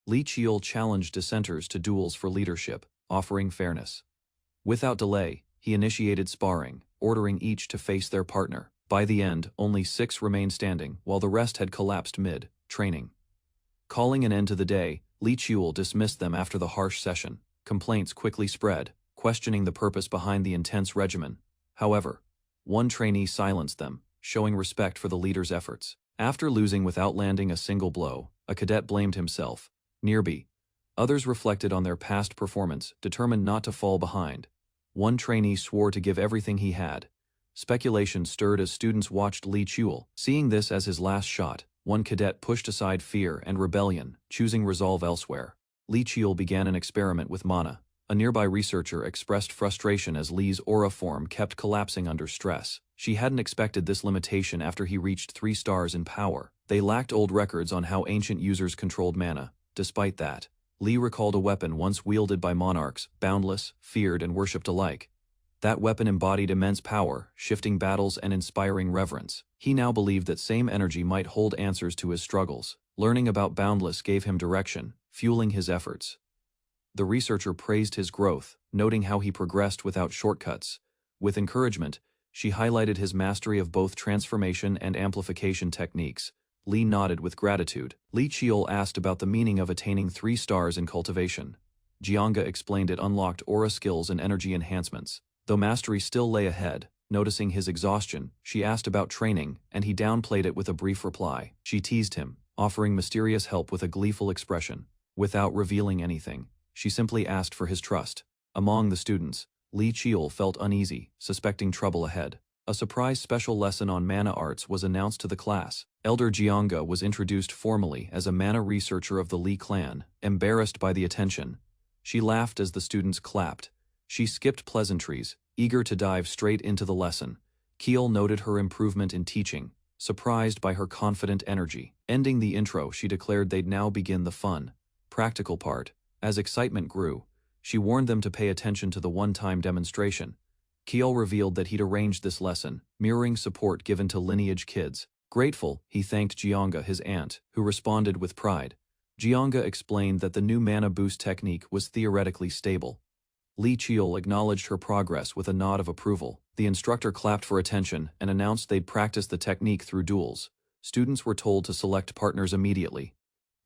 Li Qiul challenged dissenters to duels for leadership, offering fairness. Without delay, he initiated sparring, ordering each to face their partner. By the end, only 6 remained standing, while the rest had collapsed mid-training. Calling an end to the day, Li Qiul dismissed them after the harsh session. Complaints quickly spread, questioning the purpose behind the intense regimen. However, one trainee silenced them, showing respect for the leader's efforts. After losing without landing a single blow, a cadet blamed himself. Nearby, others reflected on their past performance, determined not to fall behind. One trainee swore to give everything he had. Speculation stirred as students watched Li Qiul. Seeing this as his last shot, one cadet pushed aside fear and rebellion, choosing resolve elsewhere. Li Qiul began an experiment with mana. A nearby researcher expressed frustration as Li's aura form kept collapsing under stress. She hadn't expected this limitation after he reached 3 stars in power. They lacked old records on how ancient users controlled mana. Despite that, Li recalled a weapon once wielded by monarchs, boundless, feared and worshipped alike. That weapon embodied immense power, shifting battles and inspiring reverence. He now believed that same energy might hold answers to his struggles. Learning about Boundless gave him direction, fueling his efforts. The researcher praised his growth, noting how he progressed without shortcuts. With encouragement, she highlighted his mastery of both transformation and amplification techniques. Li nodded with gratitude. Li Qiul asked about the meaning of attaining 3 stars in cultivation. Jianga explained it unlocked aura skills and energy enhancements. Though mastery still lay ahead, noticing his exhaustion, she asked about training, and he downplayed it with a brief reply. She teased him, offering mysterious help with a gleeful expression. Without revealing anything, she simply asked for his trust. Among the students, Li Qiul felt uneasy, suspecting trouble ahead. A surprise special lesson on mana arts was announced to the class. Elder Jianga was introduced formally as a mana researcher of the Li clan. Embarrassed by the attention, she laughed as the students clapped. She skipped pleasantries, eager to dive straight into the lesson. Qiul noted her improvement in teaching, surprised by her confident energy. Ending the intro, she declared they'd now begin the fun, practical part. As excitement grew, she warned them to pay attention to the one-time demonstration. Qiul revealed that he'd arranged this lesson, mirroring support given to lineage kids. Grateful, he thanked Jianga, his aunt, who responded with pride. Jianga explained that the new mana boost technique was theoretically stable. Li Qiul acknowledged her progress with a nod of approval. The instructor clapped for attention and announced they'd practice the technique through duels. Students were told to select partners immediately.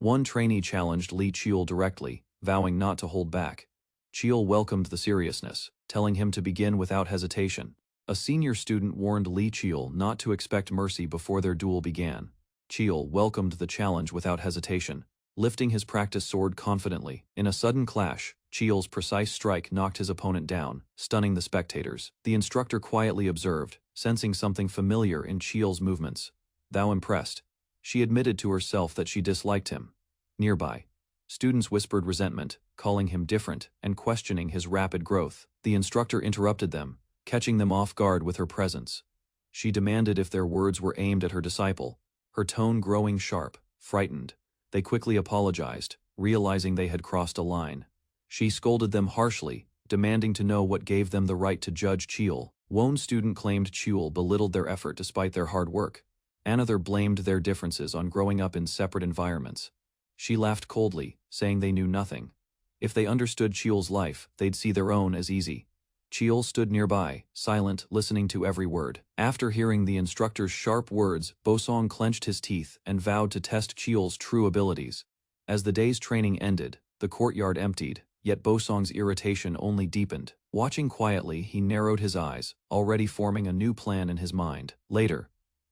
One trainee challenged Li Qiul directly, vowing not to hold back. Qiul welcomed the seriousness, telling him to begin without hesitation. A senior student warned Li Qiul not to expect mercy before their duel began. Qiul welcomed the challenge without hesitation, lifting his practice sword confidently. In a sudden clash, Qiul's precise strike knocked his opponent down, stunning the spectators. The instructor quietly observed, sensing something familiar in Qiul's movements. Though impressed, she admitted to herself that she disliked him. Nearby, students whispered resentment, calling him different and questioning his rapid growth. The instructor interrupted them, catching them off guard with her presence. She demanded if their words were aimed at her disciple, her tone growing sharp. Frightened, they quickly apologized, realizing they had crossed a line. She scolded them harshly, demanding to know what gave them the right to judge Qiul. One student claimed Qiul belittled their effort despite their hard work. Another blamed their differences on growing up in separate environments. She laughed coldly, saying they knew nothing. If they understood Qiul's life, they'd see their own as easy. Qiul stood nearby, silent, listening to every word. After hearing the instructor's sharp words, Bosong clenched his teeth and vowed to test Qiul's true abilities. As the day's training ended, the courtyard emptied, yet Bosong's irritation only deepened. Watching quietly, he narrowed his eyes, already forming a new plan in his mind. Later,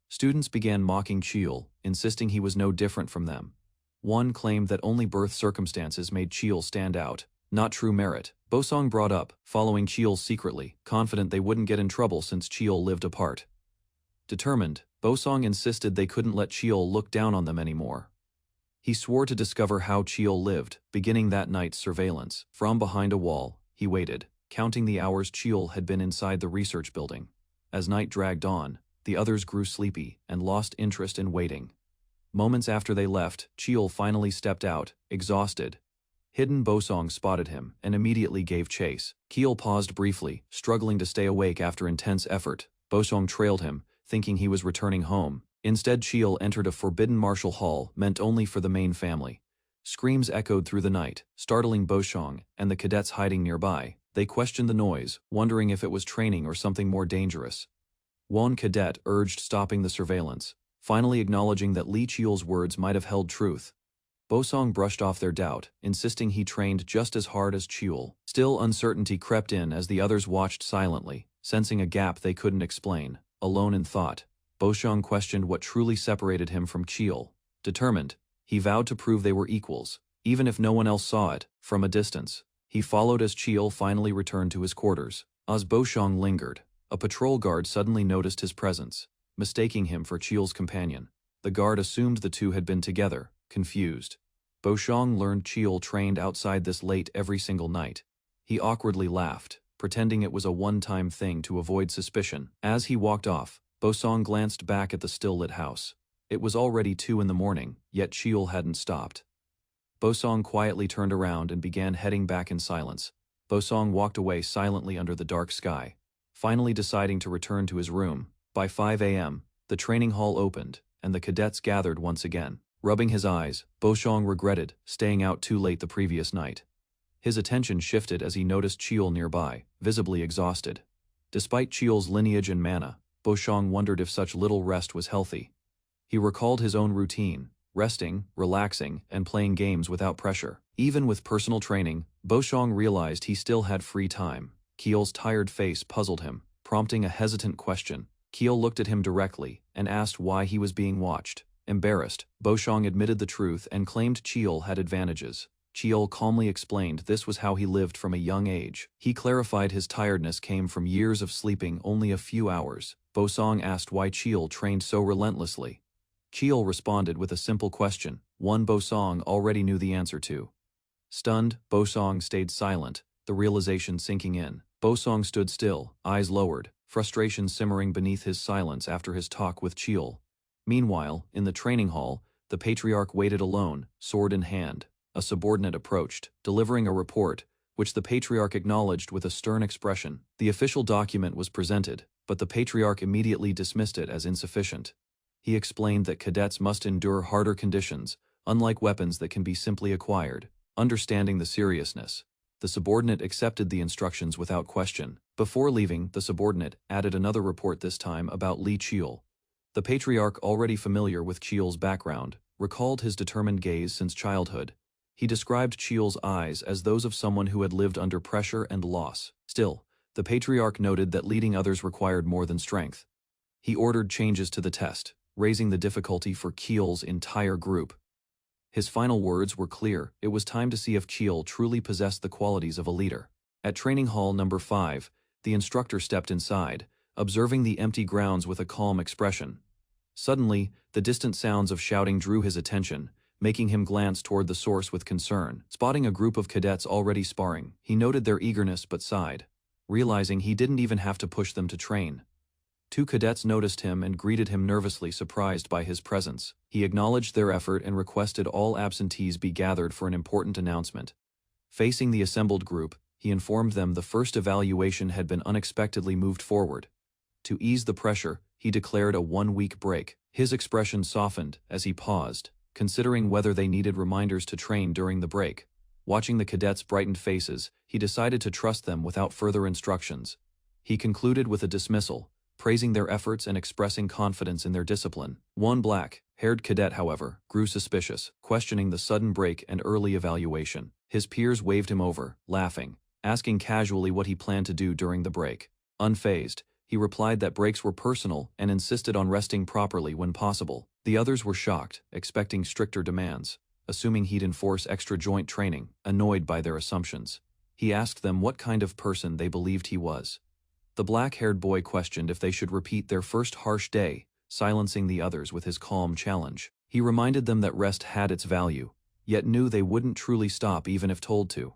students began mocking Qiul, insisting he was no different from them. One claimed that only birth circumstances made Cheol stand out, not true merit. Bosong brought up, following Cheol secretly, confident they wouldn't get in trouble since Cheol lived apart. Determined, Bosong insisted they couldn't let Cheol look down on them anymore. He swore to discover how Cheol lived, beginning that night's surveillance. From behind a wall, he waited, counting the hours Cheol had been inside the research building. As night dragged on, the others grew sleepy and lost interest in waiting. Moments after they left, Cheol finally stepped out, exhausted. Hidden Bosong spotted him and immediately gave chase. Cheol paused briefly, struggling to stay awake after intense effort. Bosong trailed him, thinking he was returning home. Instead, Cheol entered a forbidden martial hall meant only for the main family. Screams echoed through the night, startling Bosong and the cadets hiding nearby. They questioned the noise, wondering if it was training or something more dangerous. One cadet urged stopping the surveillance, finally acknowledging that Li Cheol's words might have held truth. Bosong brushed off their doubt, insisting he trained just as hard as Cheol. Still, uncertainty crept in as the others watched silently, sensing a gap they couldn't explain. Alone in thought, Bosong questioned what truly separated him from Cheol. Determined, he vowed to prove they were equals, even if no one else saw it. From a distance, he followed as Cheol finally returned to his quarters. As Bosong lingered, a patrol guard suddenly noticed his presence, mistaking him for Cheol's companion. The guard assumed the two had been together, confused. Bosong learned Cheol trained outside this late every single night. He awkwardly laughed, pretending it was a one-time thing to avoid suspicion. As he walked off, Bosong glanced back at the still-lit house. It was already 2 in the morning, yet Cheol hadn't stopped. Bosong quietly turned around and began heading back in silence. Bosong walked away silently under the dark sky, finally deciding to return to his room. By 5 a.m., the training hall opened, and the cadets gathered once again. Rubbing his eyes, Bosong regretted staying out too late the previous night. His attention shifted as he noticed Cheol nearby, visibly exhausted. Despite Cheol's lineage and mana, Bosong wondered if such little rest was healthy. He recalled his own routine, resting, relaxing, and playing games without pressure. Even with personal training, Bosong realized he still had free time. Cheol's tired face puzzled him, prompting a hesitant question. Cheol looked at him directly and asked why he was being watched. Embarrassed, Bosong admitted the truth and claimed Cheol had advantages. Cheol calmly explained this was how he lived from a young age. He clarified his tiredness came from years of sleeping only a few hours. Bosong asked why Cheol trained so relentlessly. Cheol responded with a simple question, one Bosong already knew the answer to. Stunned, Bosong stayed silent, the realization sinking in. Bosong stood still, eyes lowered, frustration simmering beneath his silence after his talk with Cheol. Meanwhile, in the training hall, the patriarch waited alone, sword in hand. A subordinate approached, delivering a report, which the patriarch acknowledged with a stern expression. The official document was presented, but the patriarch immediately dismissed it as insufficient. He explained that cadets must endure harder conditions, unlike weapons that can be simply acquired. Understanding the seriousness, the subordinate accepted the instructions without question. Before leaving, the subordinate added another report, this time about Li Cheol. The patriarch, already familiar with Cheol's background, recalled his determined gaze since childhood. He described Cheol's eyes as those of someone who had lived under pressure and loss. Still, the patriarch noted that leading others required more than strength. He ordered changes to the test, raising the difficulty for Cheol's entire group. His final words were clear. It was time to see if Cheol truly possessed the qualities of a leader. At training hall number 5, the instructor stepped inside, observing the empty grounds with a calm expression. Suddenly, the distant sounds of shouting drew his attention, making him glance toward the source with concern. Spotting a group of cadets already sparring, he noted their eagerness but sighed, realizing he didn't even have to push them to train. 2 cadets noticed him and greeted him nervously, surprised by his presence. He acknowledged their effort and requested all absentees be gathered for an important announcement. Facing the assembled group, he informed them the first evaluation had been unexpectedly moved forward. To ease the pressure, he declared a 1-week break. His expression softened as he paused, considering whether they needed reminders to train during the break. Watching the cadets' brightened faces, he decided to trust them without further instructions. He concluded with a dismissal, praising their efforts and expressing confidence in their discipline. One black-haired cadet, however, grew suspicious, questioning the sudden break and early evaluation. His peers waved him over, laughing, asking casually what he planned to do during the break. Unfazed, he replied that breaks were personal and insisted on resting properly when possible. The others were shocked, expecting stricter demands, assuming he'd enforce extra joint training, annoyed by their assumptions. He asked them what kind of person they believed he was. The black-haired boy questioned if they should repeat their first harsh day, silencing the others with his calm challenge. He reminded them that rest had its value, yet knew they wouldn't truly stop even if told to.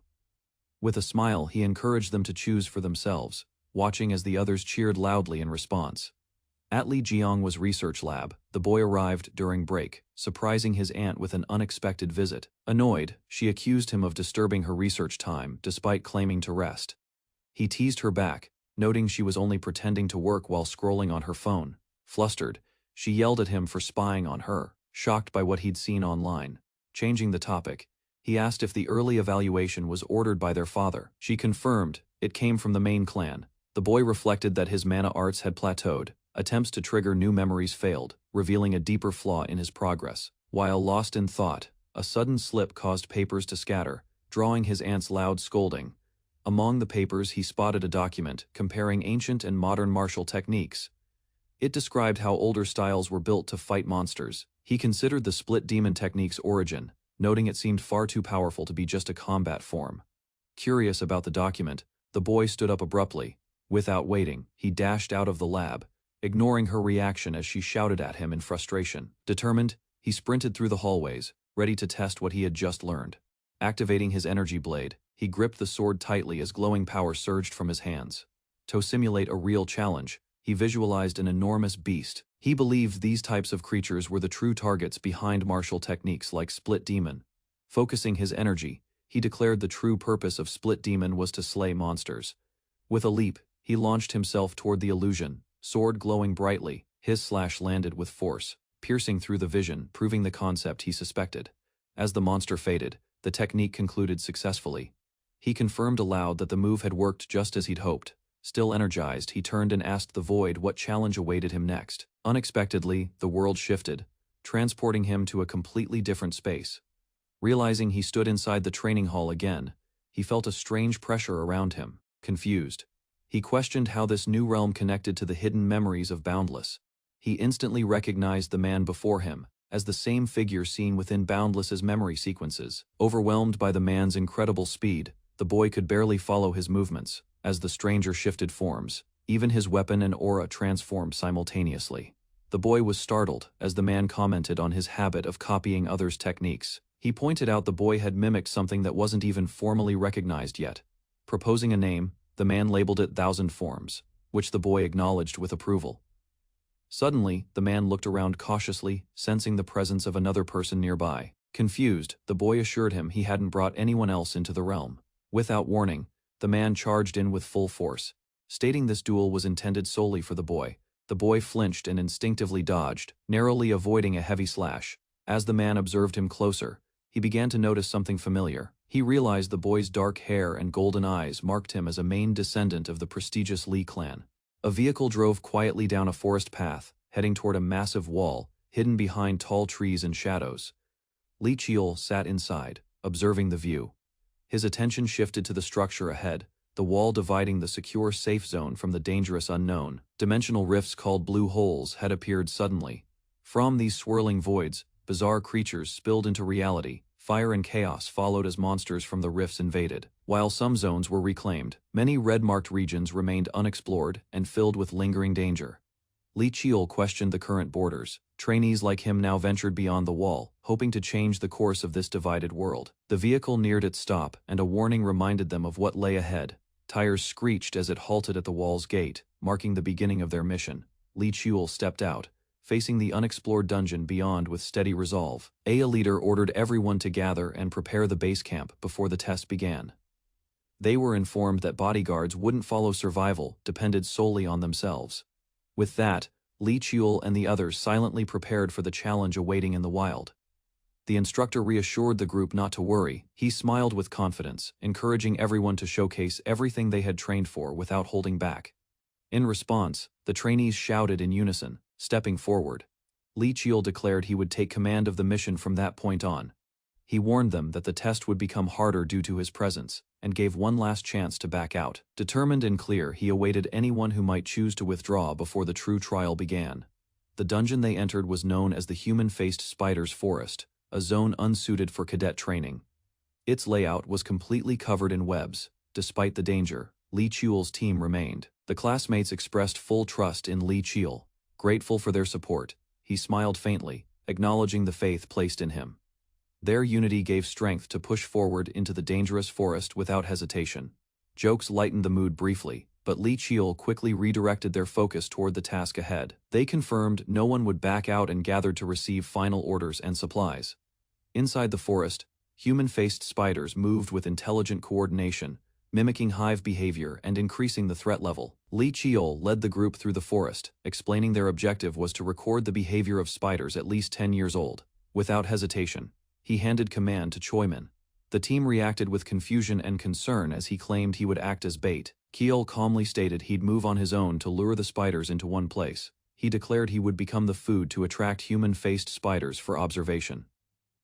With a smile, he encouraged them to choose for themselves, watching as the others cheered loudly in response. At Li Jiang's research lab, the boy arrived during break, surprising his aunt with an unexpected visit. Annoyed, she accused him of disturbing her research time despite claiming to rest. He teased her back, noting she was only pretending to work while scrolling on her phone. Flustered, she yelled at him for spying on her, shocked by what he'd seen online. Changing the topic, he asked if the early evaluation was ordered by their father. She confirmed it came from the main clan. The boy reflected that his mana arts had plateaued. Attempts to trigger new memories failed, revealing a deeper flaw in his progress. While lost in thought, a sudden slip caused papers to scatter, drawing his aunt's loud scolding. Among the papers he spotted a document comparing ancient and modern martial techniques. It described how older styles were built to fight monsters. He considered the split demon technique's origin, noting it seemed far too powerful to be just a combat form. Curious about the document, the boy stood up abruptly. Without waiting, he dashed out of the lab, ignoring her reaction as she shouted at him in frustration. Determined, he sprinted through the hallways, ready to test what he had just learned. Activating his energy blade, he gripped the sword tightly as glowing power surged from his hands. To simulate a real challenge, he visualized an enormous beast. He believed these types of creatures were the true targets behind martial techniques like Split Demon. Focusing his energy, he declared the true purpose of Split Demon was to slay monsters. With a leap, he launched himself toward the illusion, sword glowing brightly. His slash landed with force, piercing through the vision, proving the concept he suspected. As the monster faded, the technique concluded successfully. He confirmed aloud that the move had worked just as he'd hoped. Still energized, he turned and asked the void what challenge awaited him next. Unexpectedly, the world shifted, transporting him to a completely different space. Realizing he stood inside the training hall again, he felt a strange pressure around him. Confused, he questioned how this new realm connected to the hidden memories of Boundless. He instantly recognized the man before him as the same figure seen within Boundless's memory sequences. Overwhelmed by the man's incredible speed, the boy could barely follow his movements. As the stranger shifted forms, even his weapon and aura transformed simultaneously. The boy was startled as the man commented on his habit of copying others' techniques. He pointed out the boy had mimicked something that wasn't even formally recognized yet. Proposing a name, the man labeled it Thousand Forms, which the boy acknowledged with approval. Suddenly, the man looked around cautiously, sensing the presence of another person nearby. Confused, the boy assured him he hadn't brought anyone else into the realm. Without warning, the man charged in with full force, stating this duel was intended solely for the boy. The boy flinched and instinctively dodged, narrowly avoiding a heavy slash. As the man observed him closer, he began to notice something familiar. He realized the boy's dark hair and golden eyes marked him as a main descendant of the prestigious Li clan. A vehicle drove quietly down a forest path, heading toward a massive wall, hidden behind tall trees and shadows. Li Qiul sat inside, observing the view. His attention shifted to the structure ahead, the wall dividing the secure safe zone from the dangerous unknown. Dimensional rifts called blue holes had appeared suddenly. From these swirling voids, bizarre creatures spilled into reality. Fire and chaos followed as monsters from the rifts invaded. While some zones were reclaimed, many red-marked regions remained unexplored and filled with lingering danger. Li Qiul questioned the current borders. Trainees like him now ventured beyond the wall, hoping to change the course of this divided world. The vehicle neared its stop, and a warning reminded them of what lay ahead. Tires screeched as it halted at the wall's gate, marking the beginning of their mission. Li Qiul stepped out, facing the unexplored dungeon beyond with steady resolve. A leader ordered everyone to gather and prepare the base camp before the test began. They were informed that bodyguards wouldn't follow survival, depended solely on themselves. With that, Li Qiul and the others silently prepared for the challenge awaiting in the wild. The instructor reassured the group not to worry. He smiled with confidence, encouraging everyone to showcase everything they had trained for without holding back. In response, the trainees shouted in unison, stepping forward. Li Qiul declared he would take command of the mission from that point on. He warned them that the test would become harder due to his presence, and gave one last chance to back out. Determined and clear, he awaited anyone who might choose to withdraw before the true trial began. The dungeon they entered was known as the Human-Faced Spiders Forest, a zone unsuited for cadet training. Its layout was completely covered in webs. Despite the danger, Lee Cheol's team remained. The classmates expressed full trust in Lee Cheol. Grateful for their support, he smiled faintly, acknowledging the faith placed in him. Their unity gave strength to push forward into the dangerous forest without hesitation. Jokes lightened the mood briefly, but Lee Cheol quickly redirected their focus toward the task ahead. They confirmed no one would back out and gathered to receive final orders and supplies. Inside the forest, human-faced spiders moved with intelligent coordination, mimicking hive behavior and increasing the threat level. Lee Cheol led the group through the forest, explaining their objective was to record the behavior of spiders at least 10 years old. Without hesitation, he handed command to Choiman. The team reacted with confusion and concern as he claimed he would act as bait. Cheol calmly stated he'd move on his own to lure the spiders into one place. He declared he would become the food to attract human-faced spiders for observation.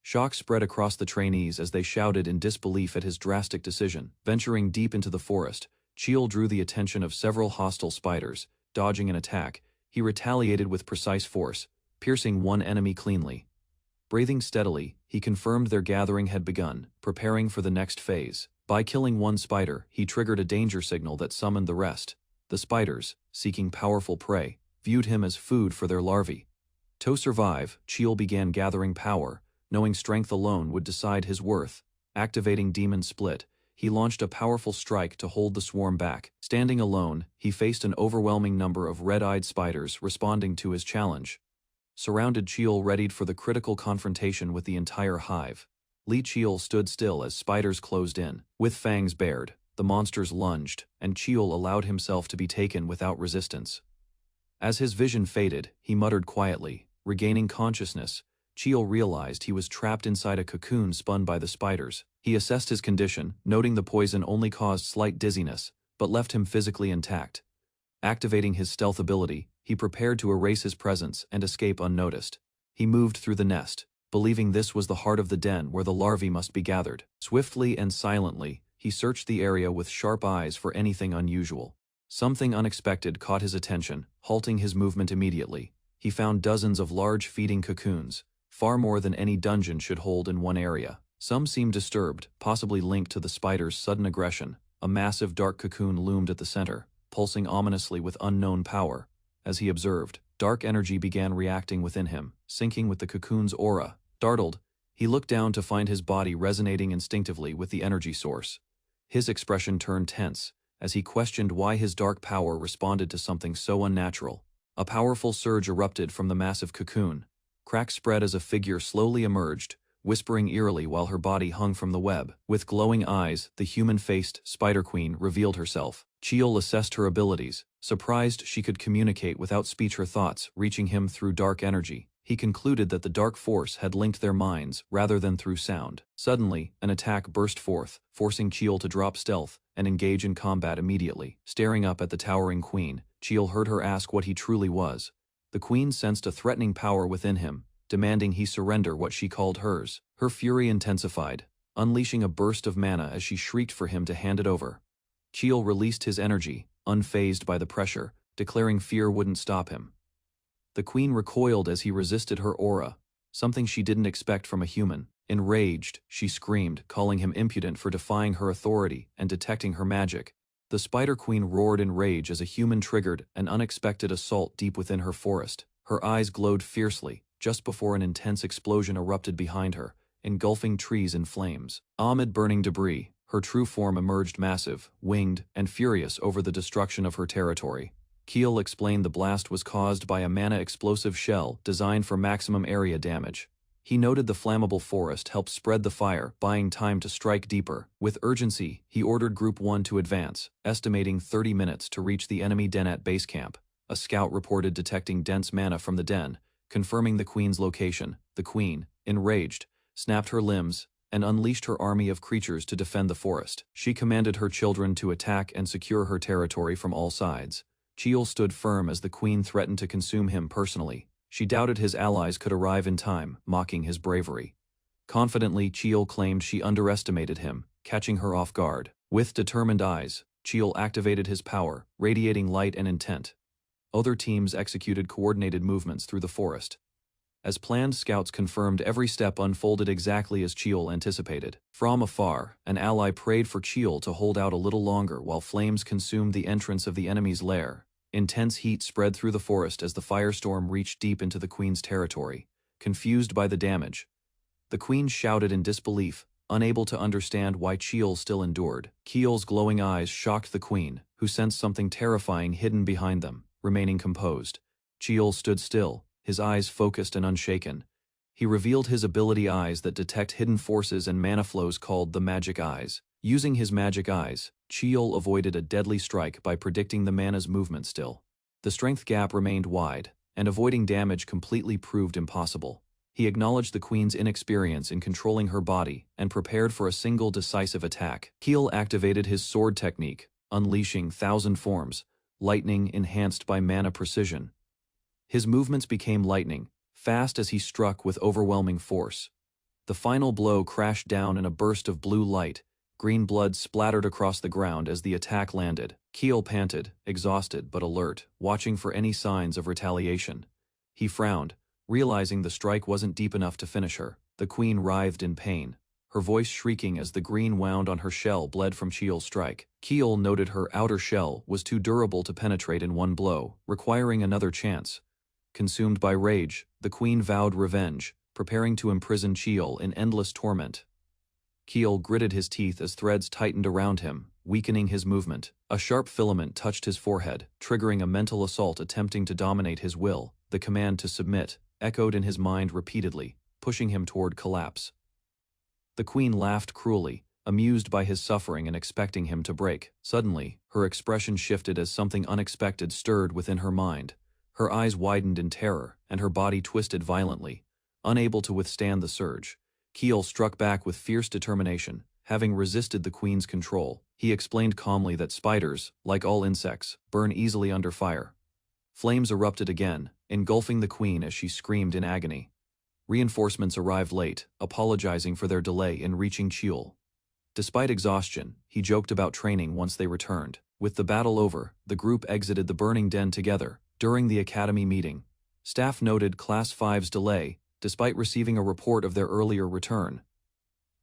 Shock spread across the trainees as they shouted in disbelief at his drastic decision. Venturing deep into the forest, Cheol drew the attention of several hostile spiders. Dodging an attack, he retaliated with precise force, piercing one enemy cleanly. Breathing steadily, he confirmed their gathering had begun, preparing for the next phase. By killing one spider, he triggered a danger signal that summoned the rest. The spiders, seeking powerful prey, viewed him as food for their larvae. To survive, Cheol began gathering power, knowing strength alone would decide his worth. Activating Demon Split, he launched a powerful strike to hold the swarm back. Standing alone, he faced an overwhelming number of red-eyed spiders responding to his challenge. Surrounded, Cheol readied for the critical confrontation with the entire hive. Lee Cheol stood still as spiders closed in. With fangs bared, the monsters lunged, and Cheol allowed himself to be taken without resistance. As his vision faded, he muttered quietly. Regaining consciousness, Cheol realized he was trapped inside a cocoon spun by the spiders. He assessed his condition, noting the poison only caused slight dizziness, but left him physically intact. Activating his stealth ability, he prepared to erase his presence and escape unnoticed. He moved through the nest, believing this was the heart of the den where the larvae must be gathered. Swiftly and silently, he searched the area with sharp eyes for anything unusual. Something unexpected caught his attention, halting his movement immediately. He found dozens of large feeding cocoons, far more than any dungeon should hold in one area. Some seemed disturbed, possibly linked to the spider's sudden aggression. A massive dark cocoon loomed at the center, pulsing ominously with unknown power. As he observed, dark energy began reacting within him, syncing with the cocoon's aura. Startled, he looked down to find his body resonating instinctively with the energy source. His expression turned tense, as he questioned why his dark power responded to something so unnatural. A powerful surge erupted from the massive cocoon. Cracks spread as a figure slowly emerged, whispering eerily while her body hung from the web. With glowing eyes, the human-faced Spider Queen revealed herself. Cheol assessed her abilities, surprised she could communicate without speech her thoughts, reaching him through dark energy. He concluded that the dark force had linked their minds rather than through sound. Suddenly, an attack burst forth, forcing Cheol to drop stealth and engage in combat immediately. Staring up at the towering queen, Cheol heard her ask what he truly was. The queen sensed a threatening power within him, demanding he surrender what she called hers. Her fury intensified, unleashing a burst of mana as she shrieked for him to hand it over. Cheol released his energy, unfazed by the pressure, declaring fear wouldn't stop him. The queen recoiled as he resisted her aura, something she didn't expect from a human. Enraged, she screamed, calling him impudent for defying her authority and detecting her magic. The Spider Queen roared in rage as a human triggered an unexpected assault deep within her forest. Her eyes glowed fiercely, just before an intense explosion erupted behind her, engulfing trees in flames. Amid burning debris, her true form emerged massive, winged, and furious over the destruction of her territory. Keel explained the blast was caused by a mana explosive shell designed for maximum area damage. He noted the flammable forest helped spread the fire, buying time to strike deeper. With urgency, he ordered Group 1 to advance, estimating 30 minutes to reach the enemy den at base camp. A scout reported detecting dense mana from the den, confirming the queen's location. The queen, enraged, snapped her limbs and unleashed her army of creatures to defend the forest. She commanded her children to attack and secure her territory from all sides. Cheol stood firm as the queen threatened to consume him personally. She doubted his allies could arrive in time, mocking his bravery. Confidently, Cheol claimed she underestimated him, catching her off guard. With determined eyes, Cheol activated his power, radiating light and intent. Other teams executed coordinated movements through the forest. As planned, scouts confirmed every step unfolded exactly as Chiol anticipated. From afar, an ally prayed for Chiol to hold out a little longer while flames consumed the entrance of the enemy's lair. Intense heat spread through the forest as the firestorm reached deep into the queen's territory. Confused by the damage, the queen shouted in disbelief, unable to understand why Chiol still endured. Chiol's glowing eyes shocked the queen, who sensed something terrifying hidden behind them. Remaining composed, Chiol stood still, his eyes focused and unshaken. He revealed his ability eyes that detect hidden forces and mana flows called the magic eyes. Using his magic eyes, Chiol avoided a deadly strike by predicting the mana's movement still. The strength gap remained wide, and avoiding damage completely proved impossible. He acknowledged the queen's inexperience in controlling her body and prepared for a single decisive attack. Chiol activated his sword technique, unleashing 1,000 forms, lightning enhanced by mana precision. His movements became lightning, fast as he struck with overwhelming force. The final blow crashed down in a burst of blue light. Green blood splattered across the ground as the attack landed. Chiol panted, exhausted but alert, watching for any signs of retaliation. He frowned, realizing the strike wasn't deep enough to finish her. The queen writhed in pain, her voice shrieking as the green wound on her shell bled from Chiol's strike. Chiol noted her outer shell was too durable to penetrate in one blow, requiring another chance. Consumed by rage, the queen vowed revenge, preparing to imprison Chiol in endless torment. Chiol gritted his teeth as threads tightened around him, weakening his movement. A sharp filament touched his forehead, triggering a mental assault attempting to dominate his will. The command to submit echoed in his mind repeatedly, pushing him toward collapse. The queen laughed cruelly, amused by his suffering and expecting him to break. Suddenly, her expression shifted as something unexpected stirred within her mind. Her eyes widened in terror, and her body twisted violently. Unable to withstand the surge, Chiol struck back with fierce determination. Having resisted the queen's control, he explained calmly that spiders, like all insects, burn easily under fire. Flames erupted again, engulfing the queen as she screamed in agony. Reinforcements arrived late, apologizing for their delay in reaching Chiol. Despite exhaustion, he joked about training once they returned. With the battle over, the group exited the burning den together. During the academy meeting, staff noted Class 5's delay, despite receiving a report of their earlier return.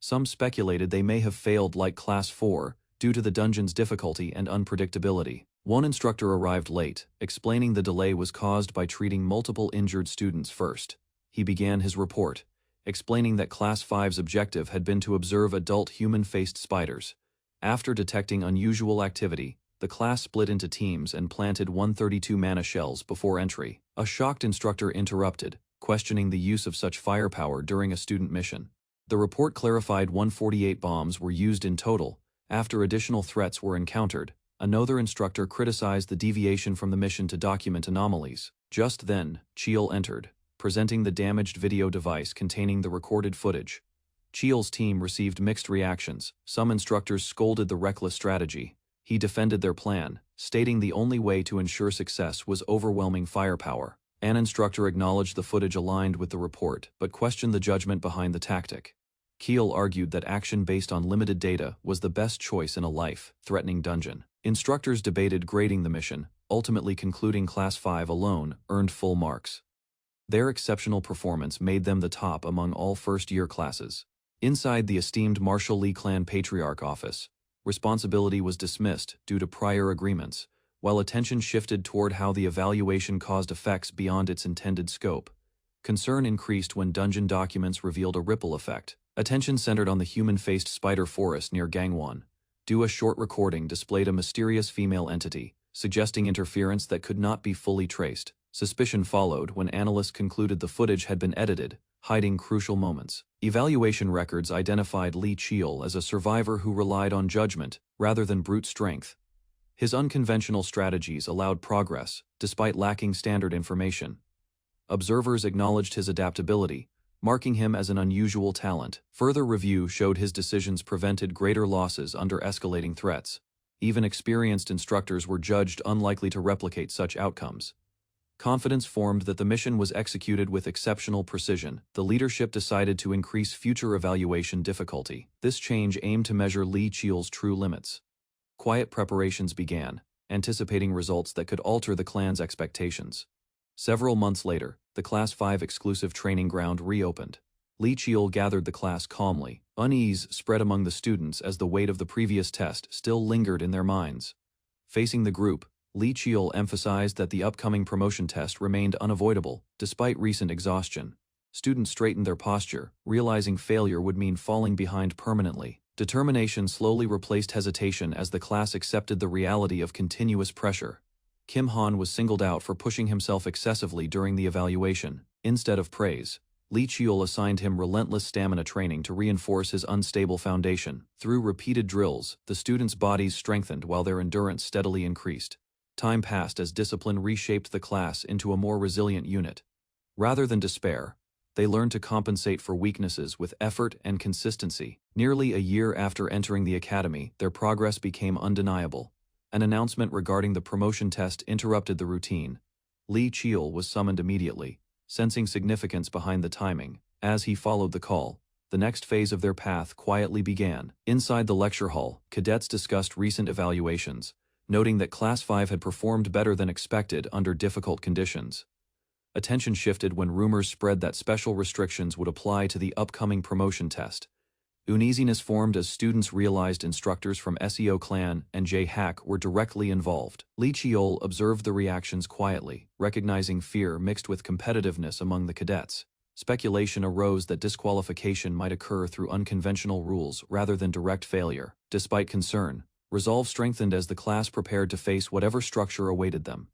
Some speculated they may have failed like Class 4, due to the dungeon's difficulty and unpredictability. One instructor arrived late, explaining the delay was caused by treating multiple injured students first. He began his report, explaining that Class 5's objective had been to observe adult human-faced spiders. After detecting unusual activity, the class split into teams and planted 132 mana shells before entry. A shocked instructor interrupted, questioning the use of such firepower during a student mission. The report clarified 148 bombs were used in total. After additional threats were encountered, another instructor criticized the deviation from the mission to document anomalies. Just then, Chiol entered, presenting the damaged video device containing the recorded footage. Chiol's team received mixed reactions. Some instructors scolded the reckless strategy. He defended their plan, stating the only way to ensure success was overwhelming firepower. An instructor acknowledged the footage aligned with the report, but questioned the judgment behind the tactic. Chiol argued that action based on limited data was the best choice in a life-threatening dungeon. Instructors debated grading the mission, ultimately concluding Class 5 alone earned full marks. Their exceptional performance made them the top among all first-year classes. Inside the esteemed Marshall Lee Clan Patriarch office, responsibility was dismissed due to prior agreements, while attention shifted toward how the evaluation caused effects beyond its intended scope. Concern increased when dungeon documents revealed a ripple effect. Attention centered on the human-faced spider forest near Gangwon. A short recording displayed a mysterious female entity, suggesting interference that could not be fully traced. Suspicion followed when analysts concluded the footage had been edited, hiding crucial moments. Evaluation records identified Lee Chiol as a survivor who relied on judgment rather than brute strength. His unconventional strategies allowed progress, despite lacking standard information. Observers acknowledged his adaptability, marking him as an unusual talent. Further review showed his decisions prevented greater losses under escalating threats. Even experienced instructors were judged unlikely to replicate such outcomes. Confidence formed that the mission was executed with exceptional precision. The leadership decided to increase future evaluation difficulty. This change aimed to measure Lee Chiol's true limits. Quiet preparations began, anticipating results that could alter the clan's expectations. Several months later, the Class 5 exclusive training ground reopened. Lee Cheol gathered the class calmly. Unease spread among the students as the weight of the previous test still lingered in their minds. Facing the group, Lee Cheol emphasized that the upcoming promotion test remained unavoidable, despite recent exhaustion. Students straightened their posture, realizing failure would mean falling behind permanently. Determination slowly replaced hesitation as the class accepted the reality of continuous pressure. Kim Han was singled out for pushing himself excessively during the evaluation. Instead of praise, Lee Cheol assigned him relentless stamina training to reinforce his unstable foundation. Through repeated drills, the students' bodies strengthened while their endurance steadily increased. Time passed as discipline reshaped the class into a more resilient unit. Rather than despair, they learned to compensate for weaknesses with effort and consistency. Nearly a year after entering the academy, their progress became undeniable. An announcement regarding the promotion test interrupted the routine. Lee Cheol was summoned immediately, sensing significance behind the timing. As he followed the call, the next phase of their path quietly began. Inside the lecture hall, cadets discussed recent evaluations, noting that Class 5 had performed better than expected under difficult conditions. Attention shifted when rumors spread that special restrictions would apply to the upcoming promotion test. Uneasiness formed as students realized instructors from SEO Clan and J-Hack were directly involved. Lee Cheol observed the reactions quietly, recognizing fear mixed with competitiveness among the cadets. Speculation arose that disqualification might occur through unconventional rules rather than direct failure. Despite concern, resolve strengthened as the class prepared to face whatever structure awaited them.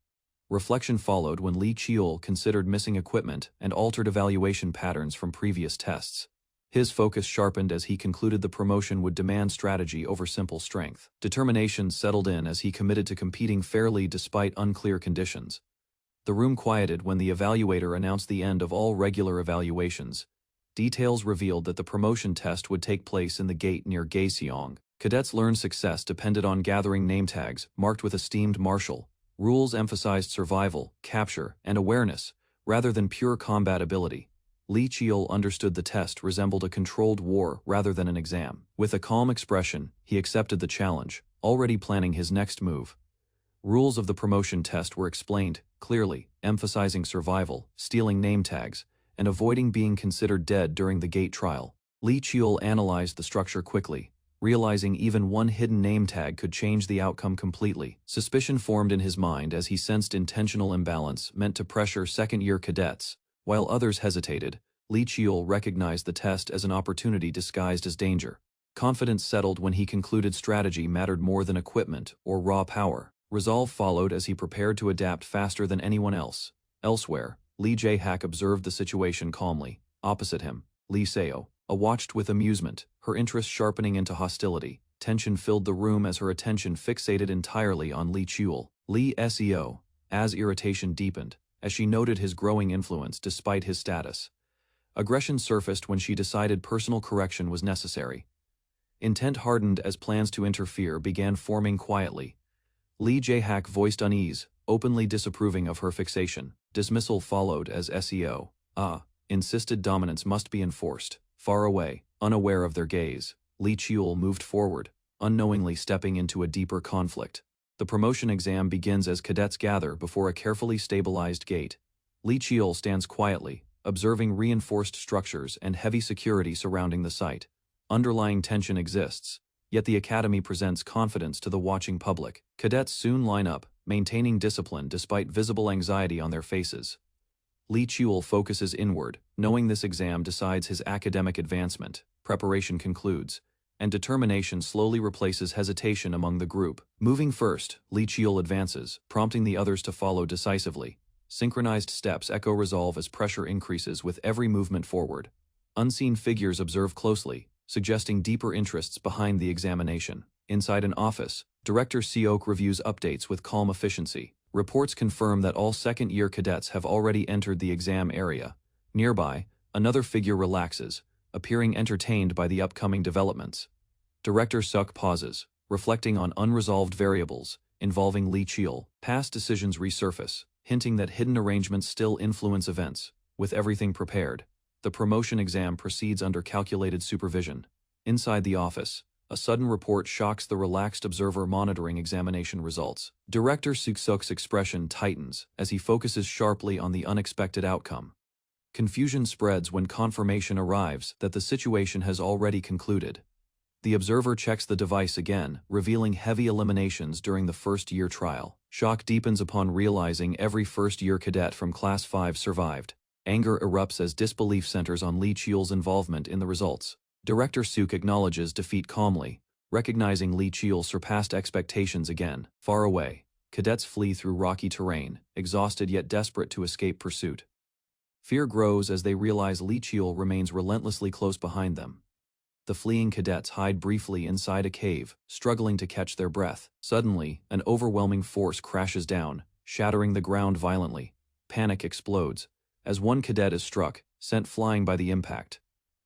Reflection followed when Lee Cheol considered missing equipment and altered evaluation patterns from previous tests. His focus sharpened as he concluded the promotion would demand strategy over simple strength. Determination settled in as he committed to competing fairly despite unclear conditions. The room quieted when the evaluator announced the end of all regular evaluations. Details revealed that the promotion test would take place in the gate near Gaeseong. Cadets learned success depended on gathering name tags marked with esteemed marshal. Rules emphasized survival, capture, and awareness, rather than pure combat ability. Lee Cheol understood the test resembled a controlled war rather than an exam. With a calm expression, he accepted the challenge, already planning his next move. Rules of the promotion test were explained, clearly, emphasizing survival, stealing name tags, and avoiding being considered dead during the gate trial. Lee Cheol analyzed the structure quickly, realizing even one hidden name tag could change the outcome completely. Suspicion formed in his mind as he sensed intentional imbalance meant to pressure second-year cadets. While others hesitated, Lee Cheol recognized the test as an opportunity disguised as danger. Confidence settled when he concluded strategy mattered more than equipment or raw power. Resolve followed as he prepared to adapt faster than anyone else. Elsewhere, Lee Jae-hack observed the situation calmly. Opposite him, Lee Seo watched with amusement, her interest sharpening into hostility. Tension filled the room as her attention fixated entirely on Lee Cheol. Lee Seo, as irritation deepened, as she noted his growing influence despite his status. Aggression surfaced when she decided personal correction was necessary. Intent hardened as plans to interfere began forming quietly. Lee Jae-hack voiced unease, openly disapproving of her fixation. Dismissal followed as SEO insisted dominance must be enforced. Far away, unaware of their gaze, Lee Cheol moved forward, unknowingly stepping into a deeper conflict. The promotion exam begins as cadets gather before a carefully stabilized gate. Lee Cheol stands quietly, observing reinforced structures and heavy security surrounding the site. Underlying tension exists, yet the academy presents confidence to the watching public. Cadets soon line up, maintaining discipline despite visible anxiety on their faces. Lee Cheol focuses inward, knowing this exam decides his academic advancement. Preparation concludes, and determination slowly replaces hesitation among the group. Moving first, Lee Cheol advances, prompting the others to follow decisively. Synchronized steps echo resolve as pressure increases with every movement forward. Unseen figures observe closely, suggesting deeper interests behind the examination. Inside an office, Director Seok reviews updates with calm efficiency. Reports confirm that all second-year cadets have already entered the exam area. Nearby, another figure relaxes, appearing entertained by the upcoming developments. Director Suk pauses, reflecting on unresolved variables involving Lee Cheol. Past decisions resurface, hinting that hidden arrangements still influence events. With everything prepared, the promotion exam proceeds under calculated supervision. Inside the office, A sudden report shocks the relaxed observer monitoring examination results. Director Suksok's expression tightens as he focuses sharply on the unexpected outcome. Confusion spreads when confirmation arrives that the situation has already concluded. The observer checks the device again, revealing heavy eliminations during the first-year trial. Shock deepens upon realizing every first-year cadet from Class 5 survived. Anger erupts as disbelief centers on Lee Cheol's involvement in the results. Director Suk acknowledges defeat calmly, recognizing Lee Cheol surpassed expectations again. Far away, cadets flee through rocky terrain, exhausted yet desperate to escape pursuit. Fear grows as they realize Lee Cheol remains relentlessly close behind them. The fleeing cadets hide briefly inside a cave, struggling to catch their breath. Suddenly, an overwhelming force crashes down, shattering the ground violently. Panic explodes as one cadet is struck, sent flying by the impact.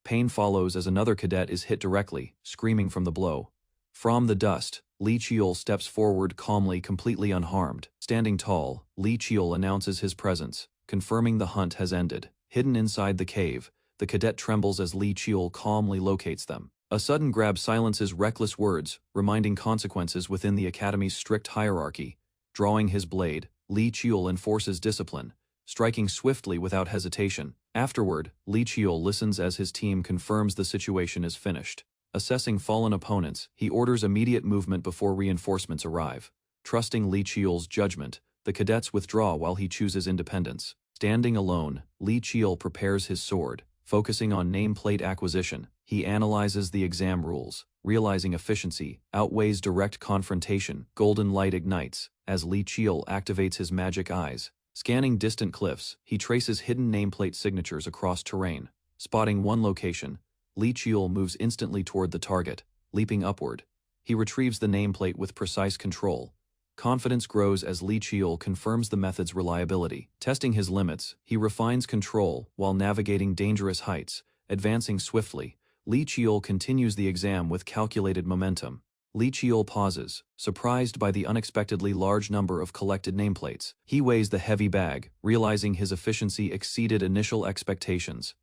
Pain follows as another cadet is hit directly, screaming from the blow. From the dust, Lee Cheol steps forward calmly, completely unharmed. Standing tall, Lee Cheol announces his presence, confirming the hunt has ended. Hidden inside the cave, the cadet trembles as Lee Cheol calmly locates them. A sudden grab silences reckless words, reminding consequences within the Academy's strict hierarchy. Drawing his blade, Lee Cheol enforces discipline, striking swiftly without hesitation. Afterward, Lee Cheol listens as his team confirms the situation is finished. Assessing fallen opponents, he orders immediate movement before reinforcements arrive. Trusting Lee Cheol's judgment, the cadets withdraw while he chooses independence. Standing alone, Lee Cheol prepares his sword. Focusing on nameplate acquisition, he analyzes the exam rules, realizing efficiency outweighs direct confrontation. Golden light ignites as Lee Cheol activates his magic eyes. Scanning distant cliffs, he traces hidden nameplate signatures across terrain. Spotting one location, Lee Cheol moves instantly toward the target, leaping upward. He retrieves the nameplate with precise control. Confidence grows as Lee Cheol confirms the method's reliability. Testing his limits, he refines control while navigating dangerous heights. Advancing swiftly, Lee Cheol continues the exam with calculated momentum. Lee Cheol pauses, surprised by the unexpectedly large number of collected nameplates. He weighs the heavy bag, realizing his efficiency exceeded initial expectations.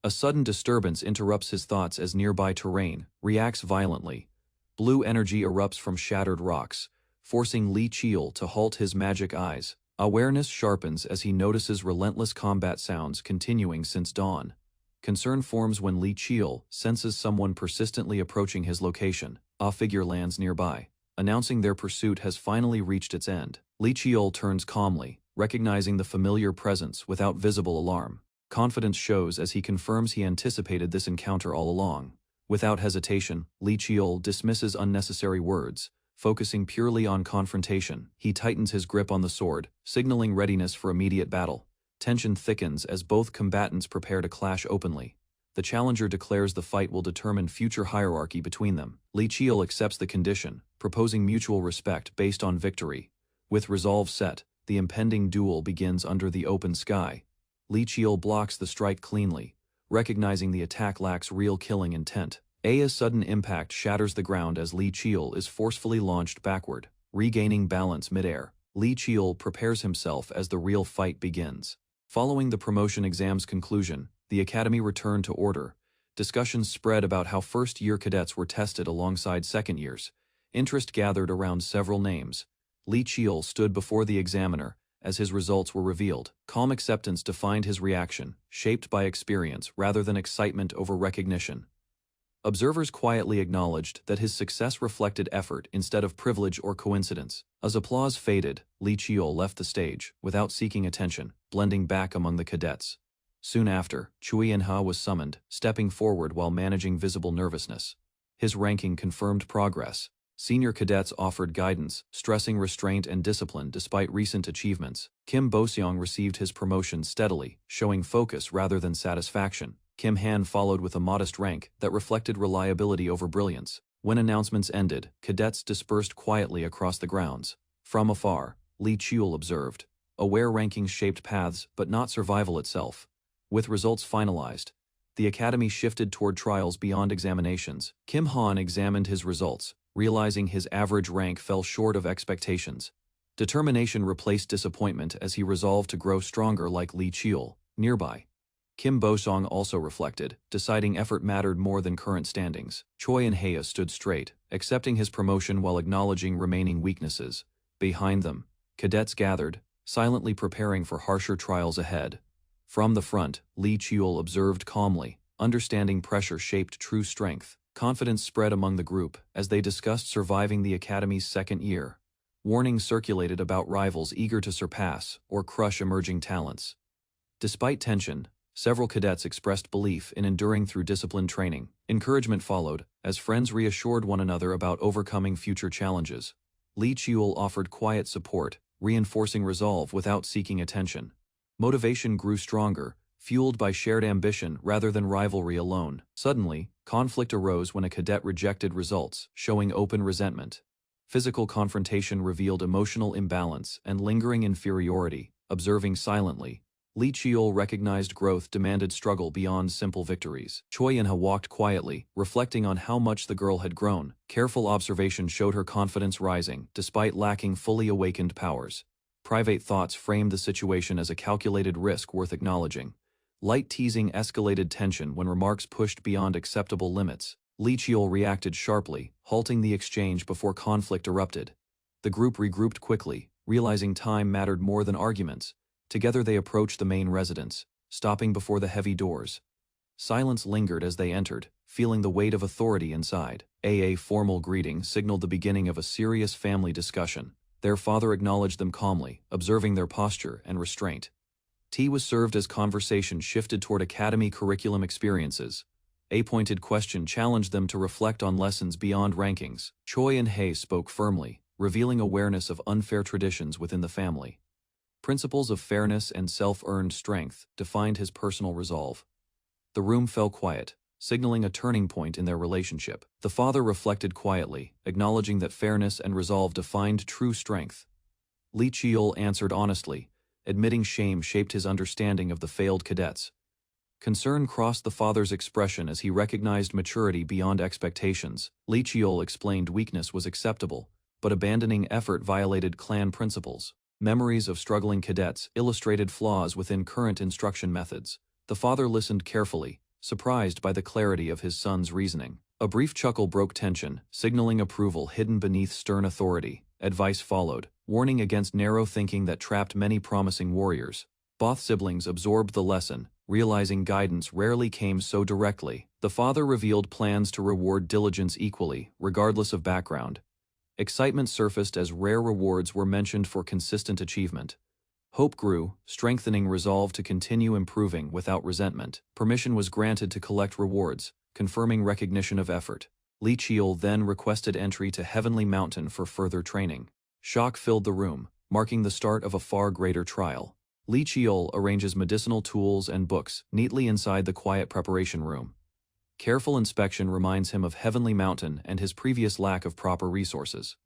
A sudden disturbance interrupts his thoughts as nearby terrain reacts violently. Blue energy erupts from shattered rocks, forcing Lee Cheol to halt his magic eyes. Awareness sharpens as he notices relentless combat sounds continuing since dawn. Concern forms when Lee Cheol senses someone persistently approaching his location. A figure lands nearby, announcing their pursuit has finally reached its end. Lee Cheol turns calmly, recognizing the familiar presence without visible alarm. Confidence shows as he confirms he anticipated this encounter all along. Without hesitation, Lee Cheol dismisses unnecessary words, focusing purely on confrontation. He tightens his grip on the sword, signaling readiness for immediate battle. Tension thickens as both combatants prepare to clash openly. The challenger declares the fight will determine future hierarchy between them. Lee Cheol accepts the condition, proposing mutual respect based on victory. With resolve set, the impending duel begins under the open sky. Lee Cheol blocks the strike cleanly, recognizing the attack lacks real killing intent. Aya's sudden impact shatters the ground as Lee Cheol is forcefully launched backward. Regaining balance midair, Lee Cheol prepares himself as the real fight begins. Following the promotion exam's conclusion, the Academy returned to order. Discussions spread about how first-year cadets were tested alongside second years. Interest gathered around several names. Lee Cheol stood before the examiner as his results were revealed. Calm acceptance defined his reaction, shaped by experience rather than excitement over recognition. Observers quietly acknowledged that his success reflected effort instead of privilege or coincidence. As applause faded, Lee Cheol left the stage, without seeking attention, blending back among the cadets. Soon after, Chui Enha was summoned, stepping forward while managing visible nervousness. His ranking confirmed progress. Senior cadets offered guidance, stressing restraint and discipline despite recent achievements. Kim Boseong received his promotion steadily, showing focus rather than satisfaction. Kim Han followed with a modest rank that reflected reliability over brilliance. When announcements ended, cadets dispersed quietly across the grounds. From afar, Lee Cheol observed, aware rankings shaped paths but not survival itself. With results finalized, the Academy shifted toward trials beyond examinations. Kim Han examined his results, realizing his average rank fell short of expectations. Determination replaced disappointment as he resolved to grow stronger like Lee Cheol. Nearby, Kim Bosong also reflected, deciding effort mattered more than current standings. Choi and Hea stood straight, accepting his promotion while acknowledging remaining weaknesses. Behind them, cadets gathered, silently preparing for harsher trials ahead. From the front, Lee Cheol observed calmly, understanding pressure shaped true strength. Confidence spread among the group as they discussed surviving the academy's second year. Warnings circulated about rivals eager to surpass or crush emerging talents. Despite tension, several cadets expressed belief in enduring through disciplined training. Encouragement followed, as friends reassured one another about overcoming future challenges. Lee Cheol offered quiet support, reinforcing resolve without seeking attention. Motivation grew stronger, fueled by shared ambition rather than rivalry alone. Suddenly, conflict arose when a cadet rejected results, showing open resentment. Physical confrontation revealed emotional imbalance and lingering inferiority. Observing silently, Lee Cheol recognized growth demanded struggle beyond simple victories. Choi In-ha walked quietly, reflecting on how much the girl had grown. Careful observation showed her confidence rising, despite lacking fully awakened powers. Private thoughts framed the situation as a calculated risk worth acknowledging. Light teasing escalated tension when remarks pushed beyond acceptable limits. Lee Cheol reacted sharply, halting the exchange before conflict erupted. The group regrouped quickly, realizing time mattered more than arguments. Together they approached the main residence, stopping before the heavy doors. Silence lingered as they entered, feeling the weight of authority inside. A formal greeting signaled the beginning of a serious family discussion. Their father acknowledged them calmly, observing their posture and restraint. Tea was served as conversation shifted toward academy curriculum experiences. A pointed question challenged them to reflect on lessons beyond rankings. Choi and Hei spoke firmly, revealing awareness of unfair traditions within the family. Principles of fairness and self-earned strength defined his personal resolve. The room fell quiet, signaling a turning point in their relationship. The father reflected quietly, acknowledging that fairness and resolve defined true strength. Lee Cheol answered honestly, admitting shame shaped his understanding of the failed cadets. Concern crossed the father's expression as he recognized maturity beyond expectations. Lee Cheol explained weakness was acceptable, but abandoning effort violated clan principles. Memories of struggling cadets illustrated flaws within current instruction methods. The father listened carefully, surprised by the clarity of his son's reasoning. A brief chuckle broke tension, signaling approval hidden beneath stern authority. Advice followed, warning against narrow thinking that trapped many promising warriors. Both siblings absorbed the lesson, realizing guidance rarely came so directly. The father revealed plans to reward diligence equally, regardless of background. Excitement surfaced as rare rewards were mentioned for consistent achievement. Hope grew, strengthening resolve to continue improving without resentment. Permission was granted to collect rewards, confirming recognition of effort. Lee Cheol then requested entry to Heavenly Mountain for further training. Shock filled the room, marking the start of a far greater trial. Lee Cheol arranges medicinal tools and books neatly inside the quiet preparation room. Careful inspection reminds him of Heavenly Mountain and his previous lack of proper resources.